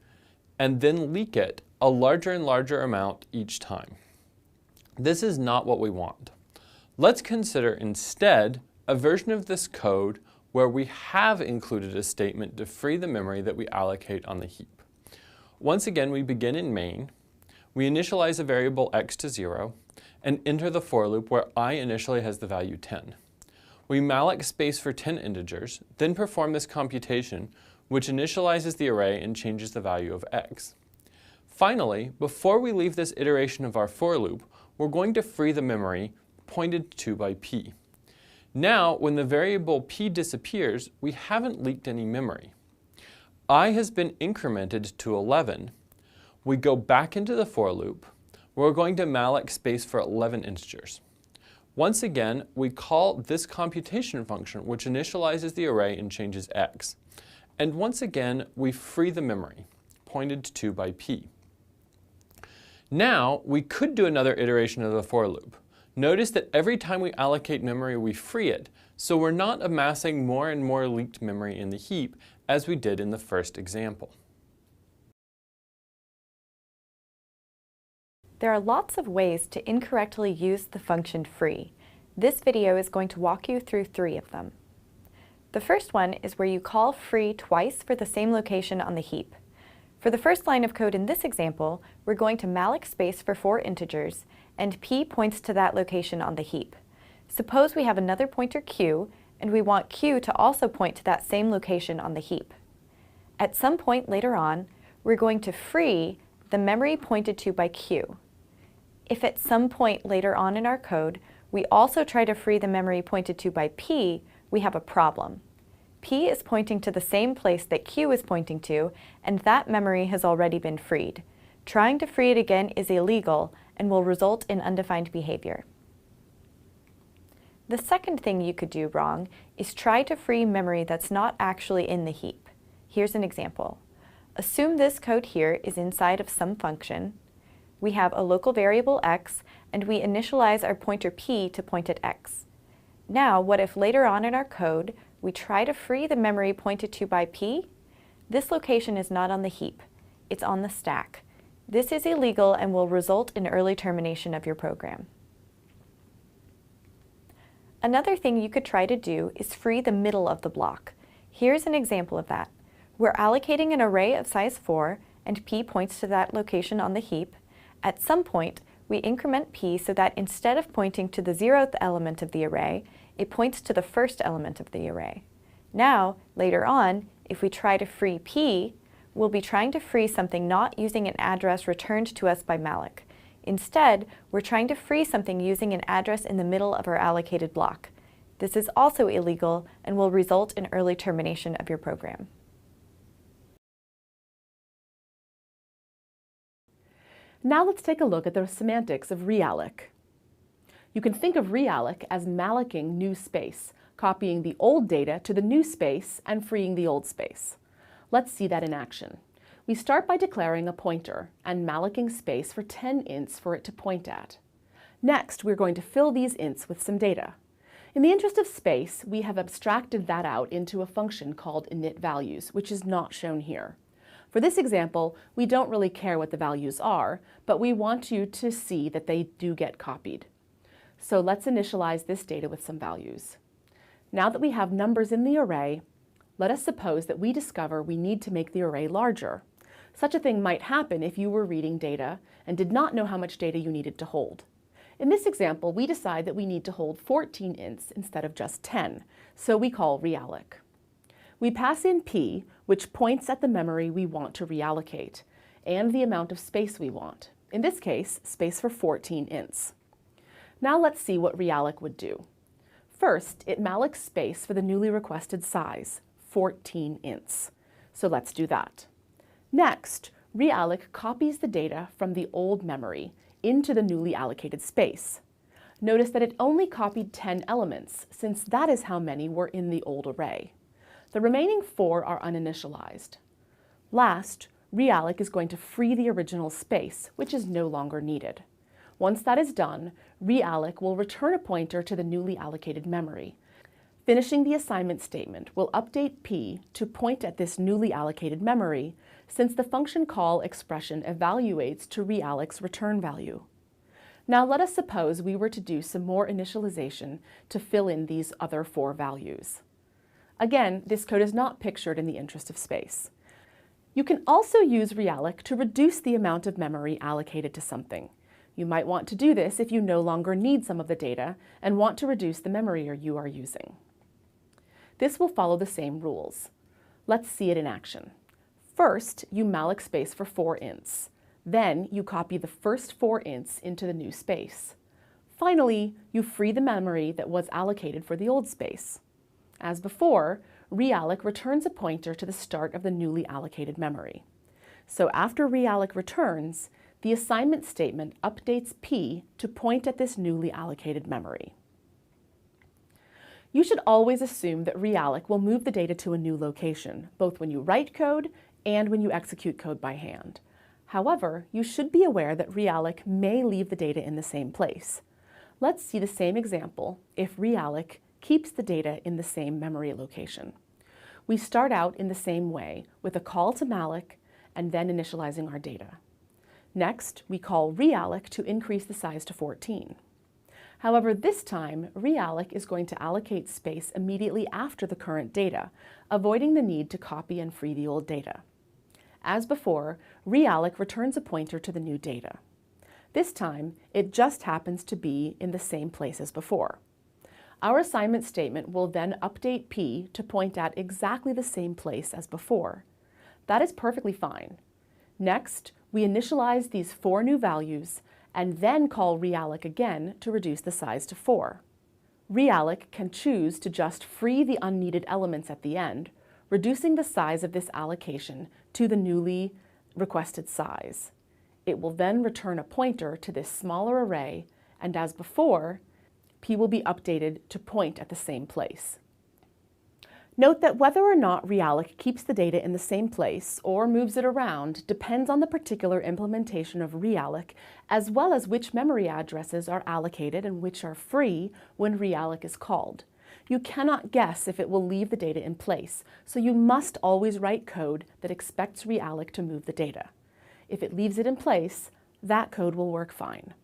and then leak it a larger and larger amount each time. This is not what we want. Let's consider instead a version of this code where we have included a statement to free the memory that we allocate on the heap. Once again, we begin in main, we initialize a variable x to 0, and enter the for loop where I initially has the value 10. We malloc space for 10 integers, then perform this computation, which initializes the array and changes the value of x. Finally, before we leave this iteration of our for loop, we're going to free the memory pointed to by p. Now, when the variable p disappears, we haven't leaked any memory. I has been incremented to 11. We go back into the for loop. We're going to malloc space for 11 integers. Once again, we call this computation function, which initializes the array and changes x. And once again, we free the memory, pointed to by p. Now, we could do another iteration of the for loop. Notice that every time we allocate memory, we free it, so we're not amassing more and more leaked memory in the heap, as we did in the first example. There are lots of ways to incorrectly use the function free. This video is going to walk you through 3 of them. The first one is where you call free twice for the same location on the heap. For the first line of code in this example, we're going to malloc space for 4 integers, and p points to that location on the heap. Suppose we have another pointer q, and we want q to also point to that same location on the heap. At some point later on, we're going to free the memory pointed to by q. If at some point later on in our code, we also try to free the memory pointed to by p, we have a problem. P is pointing to the same place that Q is pointing to, and that memory has already been freed. Trying to free it again is illegal and will result in undefined behavior. The second thing you could do wrong is try to free memory that's not actually in the heap. Here's an example. Assume this code here is inside of some function. We have a local variable x, and we initialize our pointer p to point at x. Now, what if later on in our code, we try to free the memory pointed to by p? This location is not on the heap. It's on the stack. This is illegal and will result in early termination of your program. Another thing you could try to do is free the middle of the block. Here's an example of that. We're allocating an array of size 4, and p points to that location on the heap. At some point, we increment p so that instead of pointing to the 0th element of the array, it points to the first element of the array. Now, later on, if we try to free p, we'll be trying to free something not using an address returned to us by malloc. Instead, we're trying to free something using an address in the middle of our allocated block. This is also illegal and will result in early termination of your program. Now let's take a look at the semantics of realloc. You can think of realloc as mallocing new space, copying the old data to the new space and freeing the old space. Let's see that in action. We start by declaring a pointer and mallocing space for 10 ints for it to point at. Next, we're going to fill these ints with some data. In the interest of space, we have abstracted that out into a function called initValues, which is not shown here. For this example, we don't really care what the values are, but we want you to see that they do get copied. So let's initialize this data with some values. Now that we have numbers in the array, let us suppose that we discover we need to make the array larger. Such a thing might happen if you were reading data and did not know how much data you needed to hold. In this example, we decide that we need to hold 14 ints instead of just 10, so we call realloc. We pass in p, which points at the memory we want to reallocate, and the amount of space we want. In this case, space for 14 ints. Now let's see what realloc would do. First, it mallocs space for the newly requested size, 14 ints. So let's do that. Next, realloc copies the data from the old memory into the newly allocated space. Notice that it only copied 10 elements, since that is how many were in the old array. The remaining 4 are uninitialized. Last, realloc is going to free the original space, which is no longer needed. Once that is done, realloc will return a pointer to the newly allocated memory. Finishing the assignment statement will update p to point at this newly allocated memory, since the function call expression evaluates to realloc's return value. Now let us suppose we were to do some more initialization to fill in these other 4 values. Again, this code is not pictured in the interest of space. You can also use realloc to reduce the amount of memory allocated to something. You might want to do this if you no longer need some of the data and want to reduce the memory you are using. This will follow the same rules. Let's see it in action. First, you malloc space for 4 ints. Then you copy the first 4 ints into the new space. Finally, you free the memory that was allocated for the old space. As before, realloc returns a pointer to the start of the newly allocated memory. So after realloc returns, the assignment statement updates p to point at this newly allocated memory. You should always assume that realloc will move the data to a new location, both when you write code and when you execute code by hand. However, you should be aware that realloc may leave the data in the same place. Let's see the same example if realloc keeps the data in the same memory location. We start out in the same way with a call to malloc and then initializing our data. Next, we call realloc to increase the size to 14. However, this time, realloc is going to allocate space immediately after the current data, avoiding the need to copy and free the old data. As before, realloc returns a pointer to the new data. This time, it just happens to be in the same place as before. Our assignment statement will then update P to point at exactly the same place as before. That is perfectly fine. Next, we initialize these 4 new values and then call realloc again to reduce the size to 4. Realloc can choose to just free the unneeded elements at the end, reducing the size of this allocation to the newly requested size. It will then return a pointer to this smaller array, and as before, P will be updated to point at the same place. Note that whether or not realloc keeps the data in the same place or moves it around depends on the particular implementation of realloc, as well as which memory addresses are allocated and which are free when realloc is called. You cannot guess if it will leave the data in place, so you must always write code that expects realloc to move the data. If it leaves it in place, that code will work fine.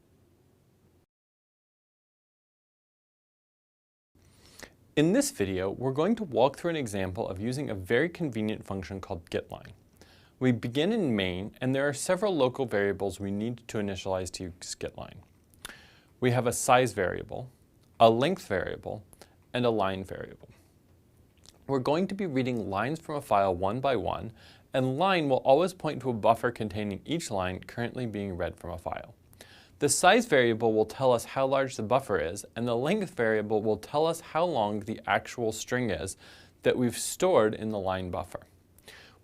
In this video, we're going to walk through an example of using a very convenient function called getLine. We begin in main, and there are several local variables we need to initialize to use getLine. We have a size variable, a length variable, and a line variable. We're going to be reading lines from a file one by one, and line will always point to a buffer containing each line currently being read from a file. The size variable will tell us how large the buffer is, and the length variable will tell us how long the actual string is that we've stored in the line buffer.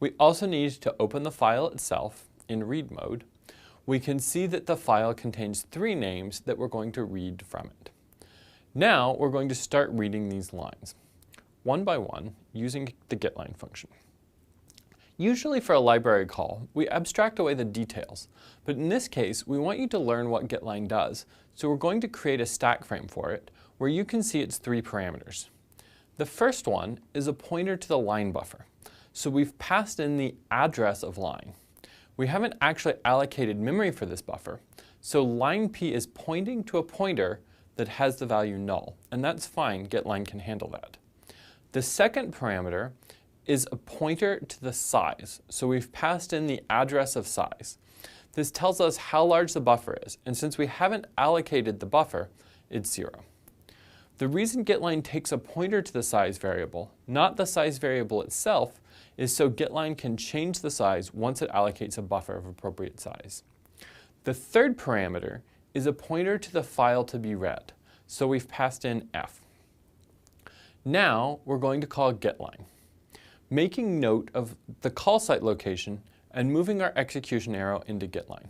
We also need to open the file itself in read mode. We can see that the file contains 3 names that we're going to read from it. Now we're going to start reading these lines, one by one, using the getLine function. Usually for a library call, we abstract away the details, but in this case, we want you to learn what getLine does, so we're going to create a stack frame for it, where you can see its 3 parameters. The first one is a pointer to the line buffer, so we've passed in the address of line. We haven't actually allocated memory for this buffer, so line P is pointing to a pointer that has the value null, and that's fine, getLine can handle that. The second parameter is a pointer to the size, so we've passed in the address of size. This tells us how large the buffer is, and since we haven't allocated the buffer, it's 0. The reason getLine takes a pointer to the size variable, not the size variable itself, is so getLine can change the size once it allocates a buffer of appropriate size. The third parameter is a pointer to the file to be read, so we've passed in f. Now we're going to call getLine, making note of the call site location and moving our execution arrow into getLine.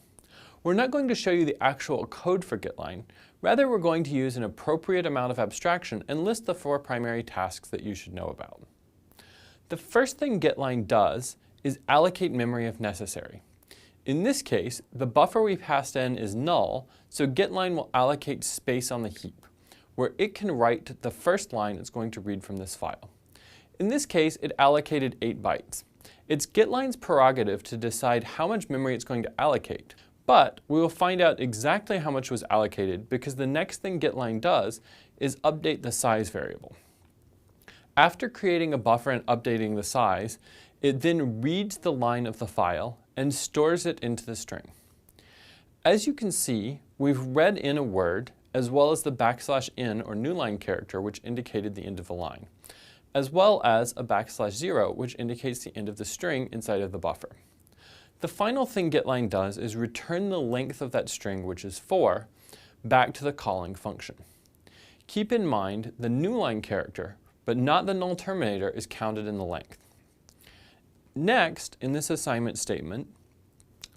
We're not going to show you the actual code for getLine. Rather, we're going to use an appropriate amount of abstraction and list the 4 primary tasks that you should know about. The first thing getLine does is allocate memory if necessary. In this case, the buffer we passed in is null, so getLine will allocate space on the heap, where it can write the first line it's going to read from this file. In this case, it allocated 8 bytes. It's getLine's prerogative to decide how much memory it's going to allocate, but we will find out exactly how much was allocated because the next thing getLine does is update the size variable. After creating a buffer and updating the size, it then reads the line of the file and stores it into the string. As you can see, we've read in a word as well as the \n or new line character which indicated the end of the line, as well as a \0 which indicates the end of the string inside of the buffer. The final thing getLine does is return the length of that string, which is 4, back to the calling function. Keep in mind the new line character, but not the null terminator, is counted in the length. Next, in this assignment statement,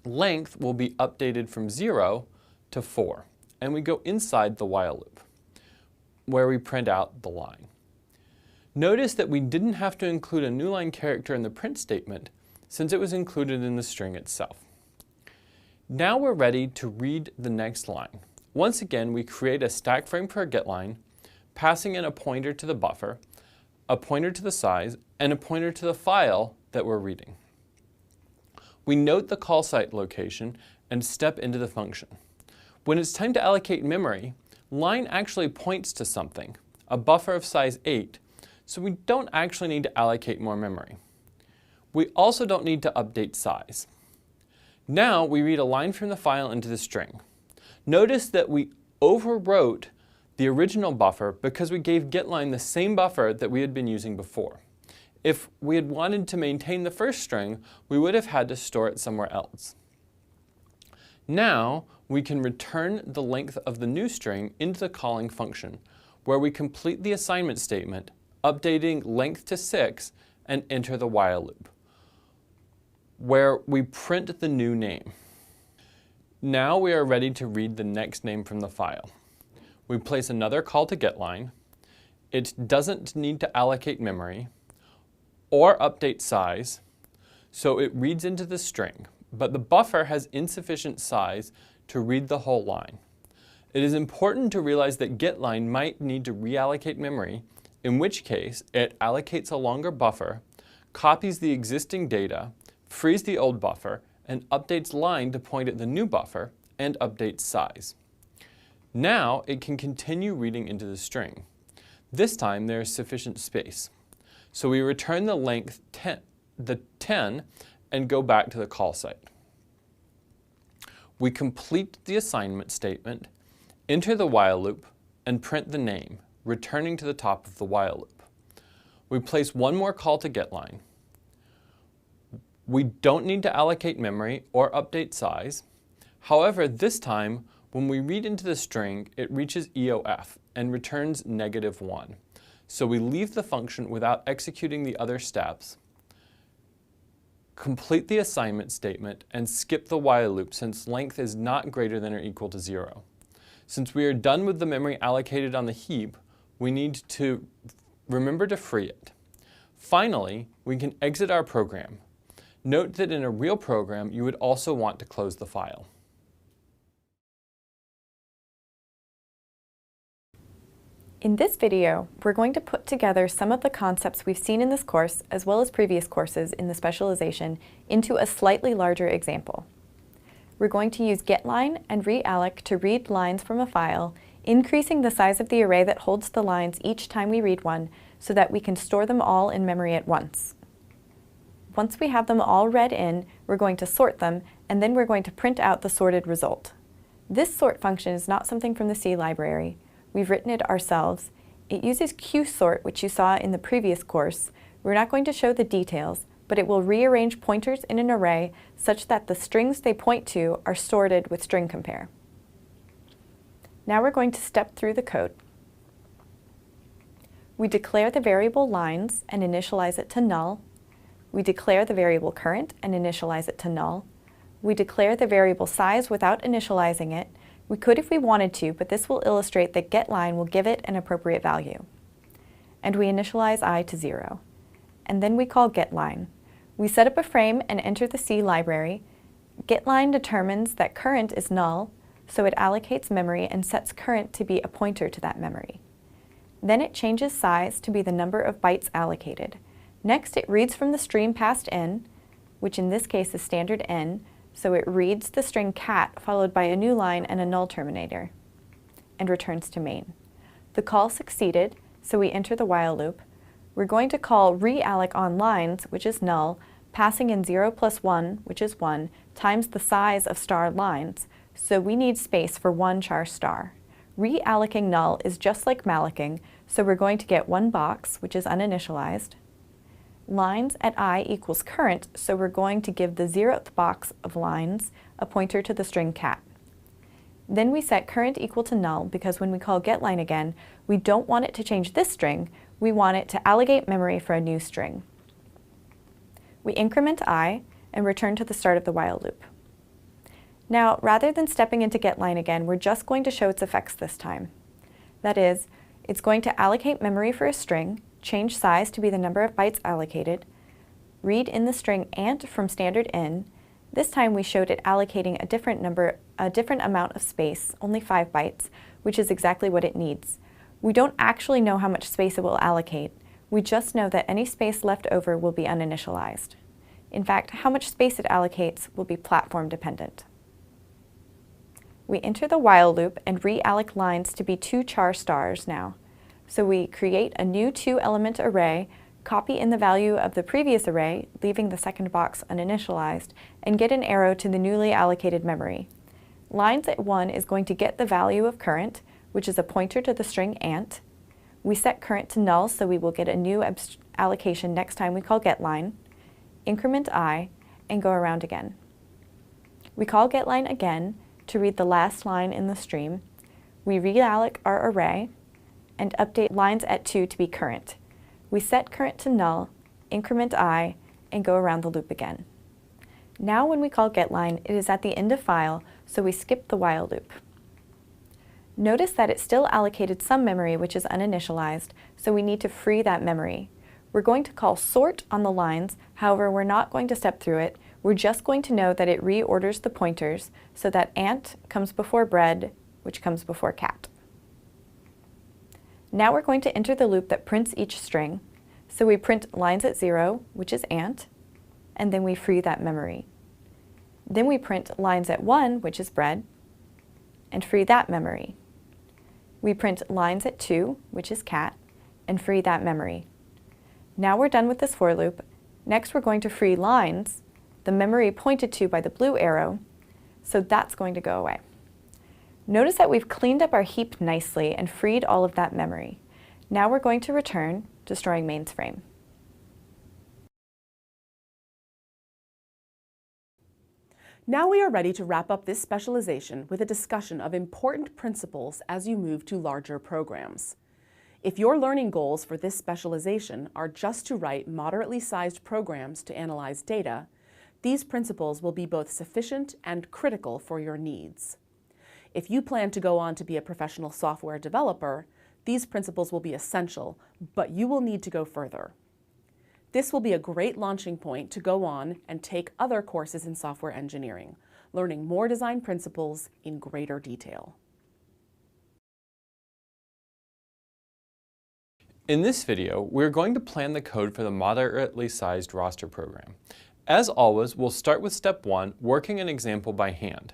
length will be updated from 0 to 4, and we go inside the while loop, where we print out the line. Notice that we didn't have to include a new line character in the print statement since it was included in the string itself. Now we're ready to read the next line. Once again, we create a stack frame for a getLine, passing in a pointer to the buffer, a pointer to the size, and a pointer to the file that we're reading. We note the call site location and step into the function. When it's time to allocate memory, line actually points to something, a buffer of size 8, so we don't actually need to allocate more memory. We also don't need to update size. Now we read a line from the file into the string. Notice that we overwrote the original buffer because we gave getLine the same buffer that we had been using before. If we had wanted to maintain the first string, we would have had to store it somewhere else. Now we can return the length of the new string into the calling function, where we complete the assignment statement, updating length to 6, and enter the while loop, where we print the new name. Now we are ready to read the next name from the file. We place another call to getLine. It doesn't need to allocate memory or update size, so it reads into the string, but the buffer has insufficient size to read the whole line. It is important to realize that getLine might need to reallocate memory, in which case it allocates a longer buffer, copies the existing data, frees the old buffer, and updates line to point at the new buffer, and updates size. Now it can continue reading into the string. This time there is sufficient space. So we return the length 10 and go back to the call site. We complete the assignment statement, enter the while loop, and print the name, returning to the top of the while loop. We place one more call to getLine. We don't need to allocate memory or update size. However, this time, when we read into the string, it reaches EOF and returns -1. So we leave the function without executing the other steps, complete the assignment statement, and skip the while loop since length is not greater than or equal to 0. Since we are done with the memory allocated on the heap, we need to remember to free it. Finally, we can exit our program. Note that in a real program, you would also want to close the file. In this video, we're going to put together some of the concepts we've seen in this course, as well as previous courses in the specialization, into a slightly larger example. We're going to use getLine and realloc to read lines from a file, increasing the size of the array that holds the lines each time we read one, so that we can store them all in memory at once. Once we have them all read in, we're going to sort them, and then we're going to print out the sorted result. This sort function is not something from the C library. We've written it ourselves. It uses qsort, which you saw in the previous course. We're not going to show the details, but it will rearrange pointers in an array such that the strings they point to are sorted with string compare. Now we're going to step through the code. We declare the variable lines and initialize it to null. We declare the variable current and initialize it to null. We declare the variable size without initializing it. We could if we wanted to, but this will illustrate that getLine will give it an appropriate value. And we initialize I to 0. And then we call getLine. We set up a frame and enter the C library. getLine determines that current is null, so it allocates memory and sets current to be a pointer to that memory. Then it changes size to be the number of bytes allocated. Next, it reads from the stream passed in, which in this case is standard n, so it reads the string cat followed by a new line and a null terminator, and returns to main. The call succeeded, so we enter the while loop. We're going to call realloc on lines, which is null, passing in 0 plus 1, which is 1, times the size of star lines, so we need space for 1 char star. Reallocating null is just like mallocing, so we're going to get 1 box, which is uninitialized. Lines at I equals current, so we're going to give the 0th box of lines a pointer to the string cat. Then we set current equal to null because when we call getLine again, we don't want it to change this string, we want it to allocate memory for a new string. We increment I and return to the start of the while loop. Now, rather than stepping into getLine again, we're just going to show its effects this time. That is, it's going to allocate memory for a string, change size to be the number of bytes allocated, read in the string ant from standard n, This time we showed it allocating a different amount of space, only 5 bytes, which is exactly what it needs. We don't actually know how much space it will allocate. We just know that any space left over will be uninitialized. In fact, how much space it allocates will be platform dependent. We enter the while loop and reallocate lines to be 2 char stars now. So we create a new 2-element array, copy in the value of the previous array, leaving the second box uninitialized, and get an arrow to the newly allocated memory. Lines at 1 is going to get the value of current, which is a pointer to the string ant. We set current to null, so we will get a new allocation next time we call getLine, increment I, and go around again. We call getLine again to read the last line in the stream. We reallocate our array and update lines at 2 to be current. We set current to null, increment I, and go around the loop again. Now when we call getLine, it is at the end of file, so we skip the while loop. Notice that it still allocated some memory which is uninitialized, so we need to free that memory. We're going to call sort on the lines, however we're not going to step through it. We're just going to know that it reorders the pointers so that ant comes before bread, which comes before cat. Now we're going to enter the loop that prints each string. So we print lines at 0, which is ant, and then we free that memory. Then we print lines at 1, which is bread, and free that memory. We print lines at 2, which is cat, and free that memory. Now we're done with this for loop. Next we're going to free lines, the memory pointed to by the blue arrow, so that's going to go away. Notice that we've cleaned up our heap nicely and freed all of that memory. Now we're going to return, destroying mains frame. Now we are ready to wrap up this specialization with a discussion of important principles as you move to larger programs. If your learning goals for this specialization are just to write moderately sized programs to analyze data, these principles will be both sufficient and critical for your needs. If you plan to go on to be a professional software developer, these principles will be essential, but you will need to go further. This will be a great launching point to go on and take other courses in software engineering, learning more design principles in greater detail. In this video, we're going to plan the code for the moderately sized roster program. As always, we'll start with step 1, working an example by hand.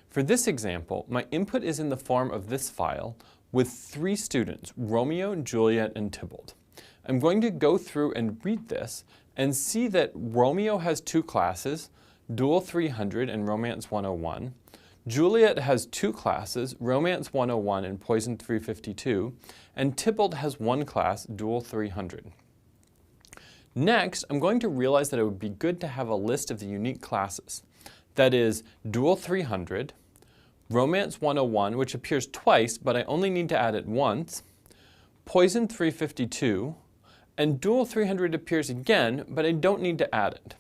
For this example, my input is in the form of this file with 3 students, Romeo, Juliet, and Tybalt. I'm going to go through and read this and see that Romeo has 2 classes, Dual 300 and Romance 101. Juliet has 2 classes, Romance 101 and Poison 352, and Tybalt has 1 class, Dual 300. Next, I'm going to realize that it would be good to have a list of the unique classes. That is, Dual 300, Romance 101, which appears twice, but I only need to add it once, Poison 352, and Dual 300 appears again, but I don't need to add it.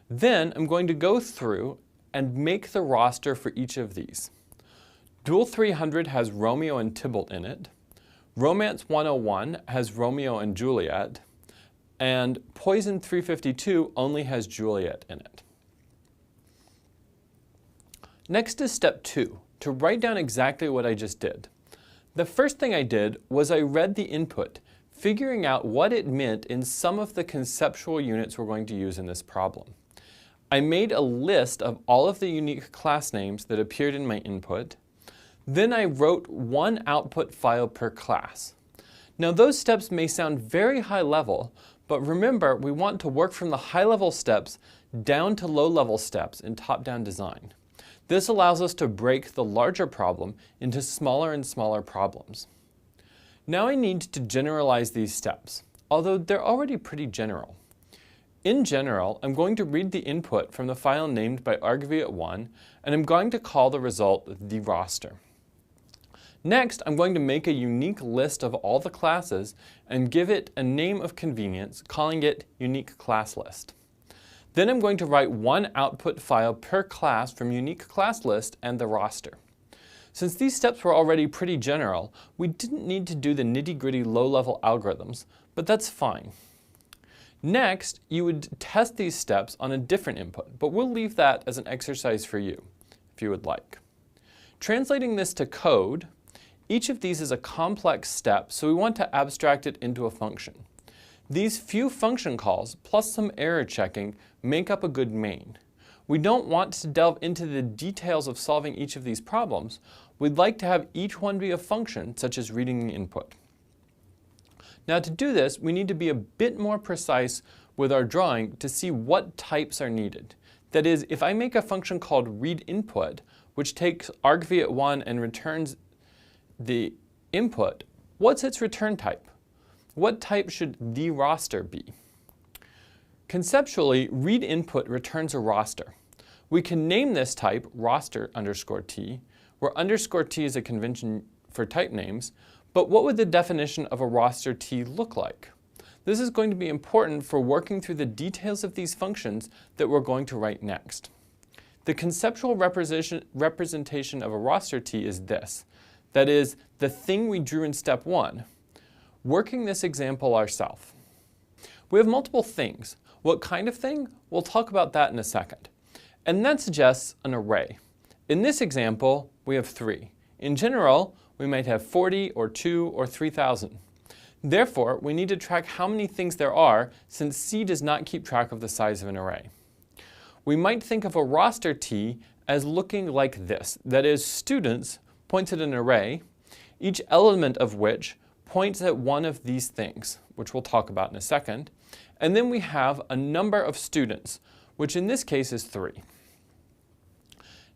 Then I'm going to go through and make the roster for each of these. Dual 300 has Romeo and Tybalt in it, Romance 101 has Romeo and Juliet, and Poison 352 only has Juliet in it. Next is step 2, to write down exactly what I just did. The first thing I did was I read the input, figuring out what it meant in some of the conceptual units we're going to use in this problem. I made a list of all of the unique class names that appeared in my input. Then I wrote 1 output file per class. Now those steps may sound very high level, but remember we want to work from the high level steps down to low level steps in top-down design. This allows us to break the larger problem into smaller and smaller problems. Now I need to generalize these steps, although they're already pretty general. In general, I'm going to read the input from the file named by argv@1, and I'm going to call the result the roster. Next, I'm going to make a unique list of all the classes and give it a name of convenience, calling it unique class list. Then I'm going to write 1 output file per class from unique class list and the roster. Since these steps were already pretty general, we didn't need to do the nitty-gritty low-level algorithms, but that's fine. Next, you would test these steps on a different input, but we'll leave that as an exercise for you, if you would like. Translating this to code, each of these is a complex step, so we want to abstract it into a function. These few function calls, plus some error checking, make up a good main. We don't want to delve into the details of solving each of these problems. We'd like to have each one be a function, such as reading the input. Now to do this, we need to be a bit more precise with our drawing to see what types are needed. That is, if I make a function called readInput, which takes argv@1 and returns the input, what's its return type? What type should the roster be? Conceptually, readInput returns a roster. We can name this type roster_t, where _t is a convention for type names, but what would the definition of a roster t look like? This is going to be important for working through the details of these functions that we're going to write next. The conceptual representation of a roster t is this. That is, the thing we drew in step 1. Working this example ourselves. We have multiple things. What kind of thing? We'll talk about that in a second. And that suggests an array. In this example, we have 3. In general, we might have 40 or 2 or 3,000. Therefore, we need to track how many things there are, since C does not keep track of the size of an array. We might think of a roster T as looking like this. That is, students points at an array, each element of which points at one of these things, which we'll talk about in a second. And then we have a number of students, which in this case is 3.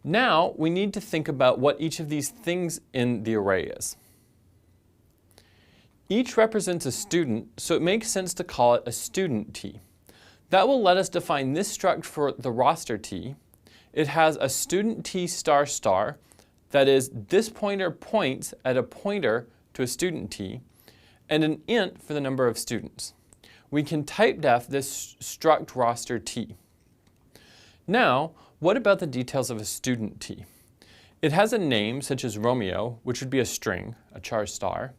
Now we need to think about what each of these things in the array is. Each represents a student, so it makes sense to call it a student T. That will let us define this struct for the roster T. It has a student T star star, that is, this pointer points at a pointer to a student T, and an int for the number of students. We can type def this struct roster T. Now, what about the details of a student T? It has a name, such as Romeo, which would be a string, a char star.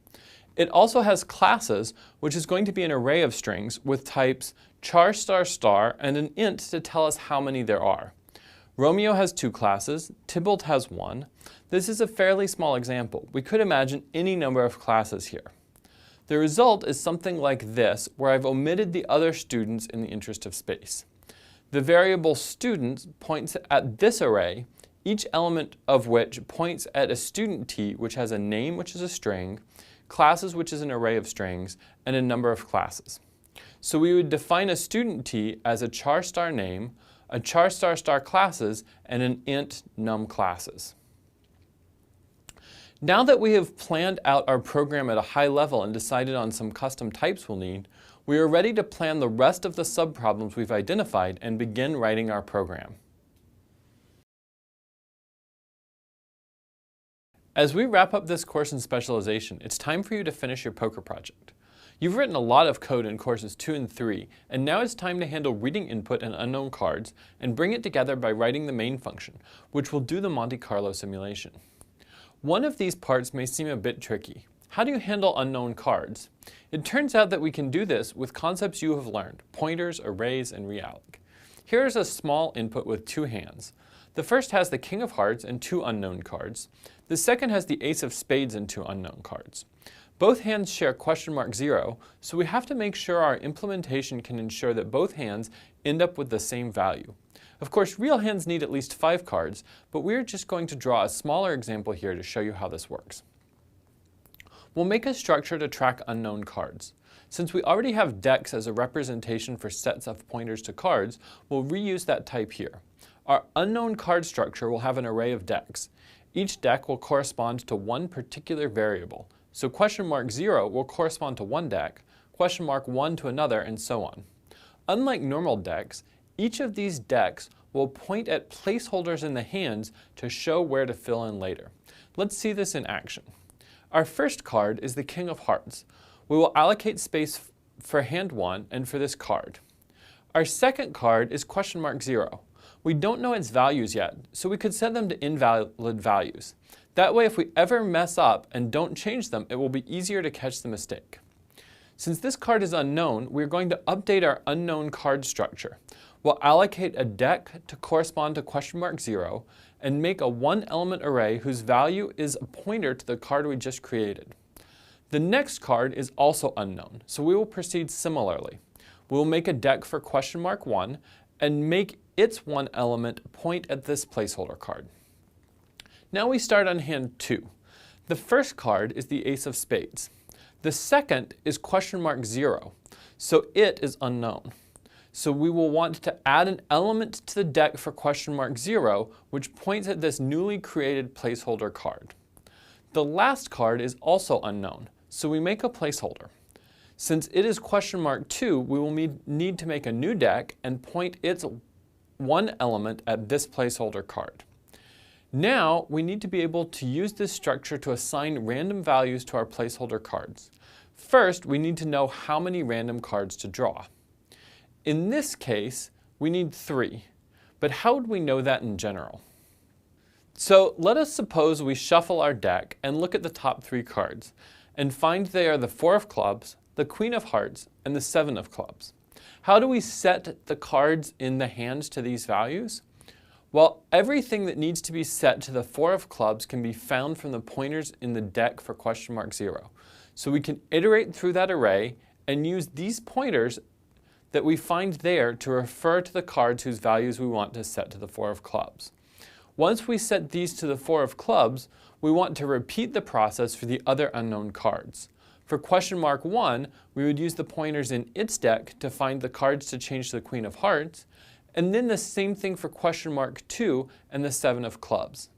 It also has classes, which is going to be an array of strings with types char star star and an int to tell us how many there are. Romeo has 2 classes, Tybalt has 1. This is a fairly small example. We could imagine any number of classes here. The result is something like this, where I've omitted the other students in the interest of space. The variable students points at this array, each element of which points at a student T, which has a name, which is a string, classes, which is an array of strings, and a number of classes. So we would define a student T as a char star name, a char star star classes, and an int num classes. Now that we have planned out our program at a high level and decided on some custom types we'll need, we are ready to plan the rest of the subproblems we've identified and begin writing our program. As we wrap up this course in specialization, it's time for you to finish your POCR project. You've written a lot of code in courses 2 and 3, and now it's time to handle reading input and unknown cards and bring it together by writing the main function, which will do the Monte Carlo simulation. One of these parts may seem a bit tricky. How do you handle unknown cards? It turns out that we can do this with concepts you have learned, pointers, arrays, and realloc. Here is a small input with 2 hands. The first has the King of Hearts and 2 unknown cards. The second has the Ace of Spades and 2 unknown cards. Both hands share $0, so we have to make sure our implementation can ensure that both hands end up with the same value. Of course, real hands need at least 5 cards, but we're just going to draw a smaller example here to show you how this works. We'll make a structure to track unknown cards. Since we already have decks as a representation for sets of pointers to cards, we'll reuse that type here. Our unknown card structure will have an array of decks. Each deck will correspond to one particular variable. So $0 will correspond to one deck, $1 to another, and so on. Unlike normal decks, each of these decks will point at placeholders in the hands to show where to fill in later. Let's see this in action. Our first card is the King of Hearts. We will allocate space for hand 1 and for this card. Our second card is $0. We don't know its values yet, so we could set them to invalid values. That way, if we ever mess up and don't change them, it will be easier to catch the mistake. Since this card is unknown, we're going to update our unknown card structure. We'll allocate a deck to correspond to question mark 0 and make a one-element array whose value is a pointer to the card we just created. The next card is also unknown, so we will proceed similarly. We'll make a deck for question mark 1 and make its one element point at this placeholder card. Now we start on hand 2. The first card is the ace of spades. The second is question mark 0, so it is unknown. So we will want to add an element to the deck for question mark 0, which points at this newly created placeholder card. The last card is also unknown, so we make a placeholder. Since it is question mark 2, we will need to make a new deck and point its one element at this placeholder card. Now we need to be able to use this structure to assign random values to our placeholder cards. First, we need to know how many random cards to draw. In this case, we need 3, but how would we know that in general? So let us suppose we shuffle our deck and look at the top 3 cards and find they are the 4 of clubs, the Queen of hearts, and the 7 of clubs. How do we set the cards in the hands to these values? Well, everything that needs to be set to the 4 of clubs can be found from the pointers in the deck for question mark 0. So we can iterate through that array and use these pointers that we find there to refer to the cards whose values we want to set to the 4 of clubs. Once we set these to the 4 of clubs, we want to repeat the process for the other unknown cards. For question mark 1, we would use the pointers in its deck to find the cards to change to the Queen of hearts, and then the same thing for question mark 2 and the 7 of clubs.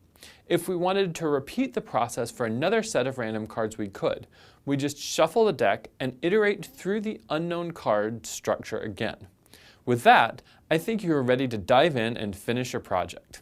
If we wanted to repeat the process for another set of random cards, we could. We just shuffle the deck and iterate through the unknown card structure again. With that, I think you are ready to dive in and finish your project.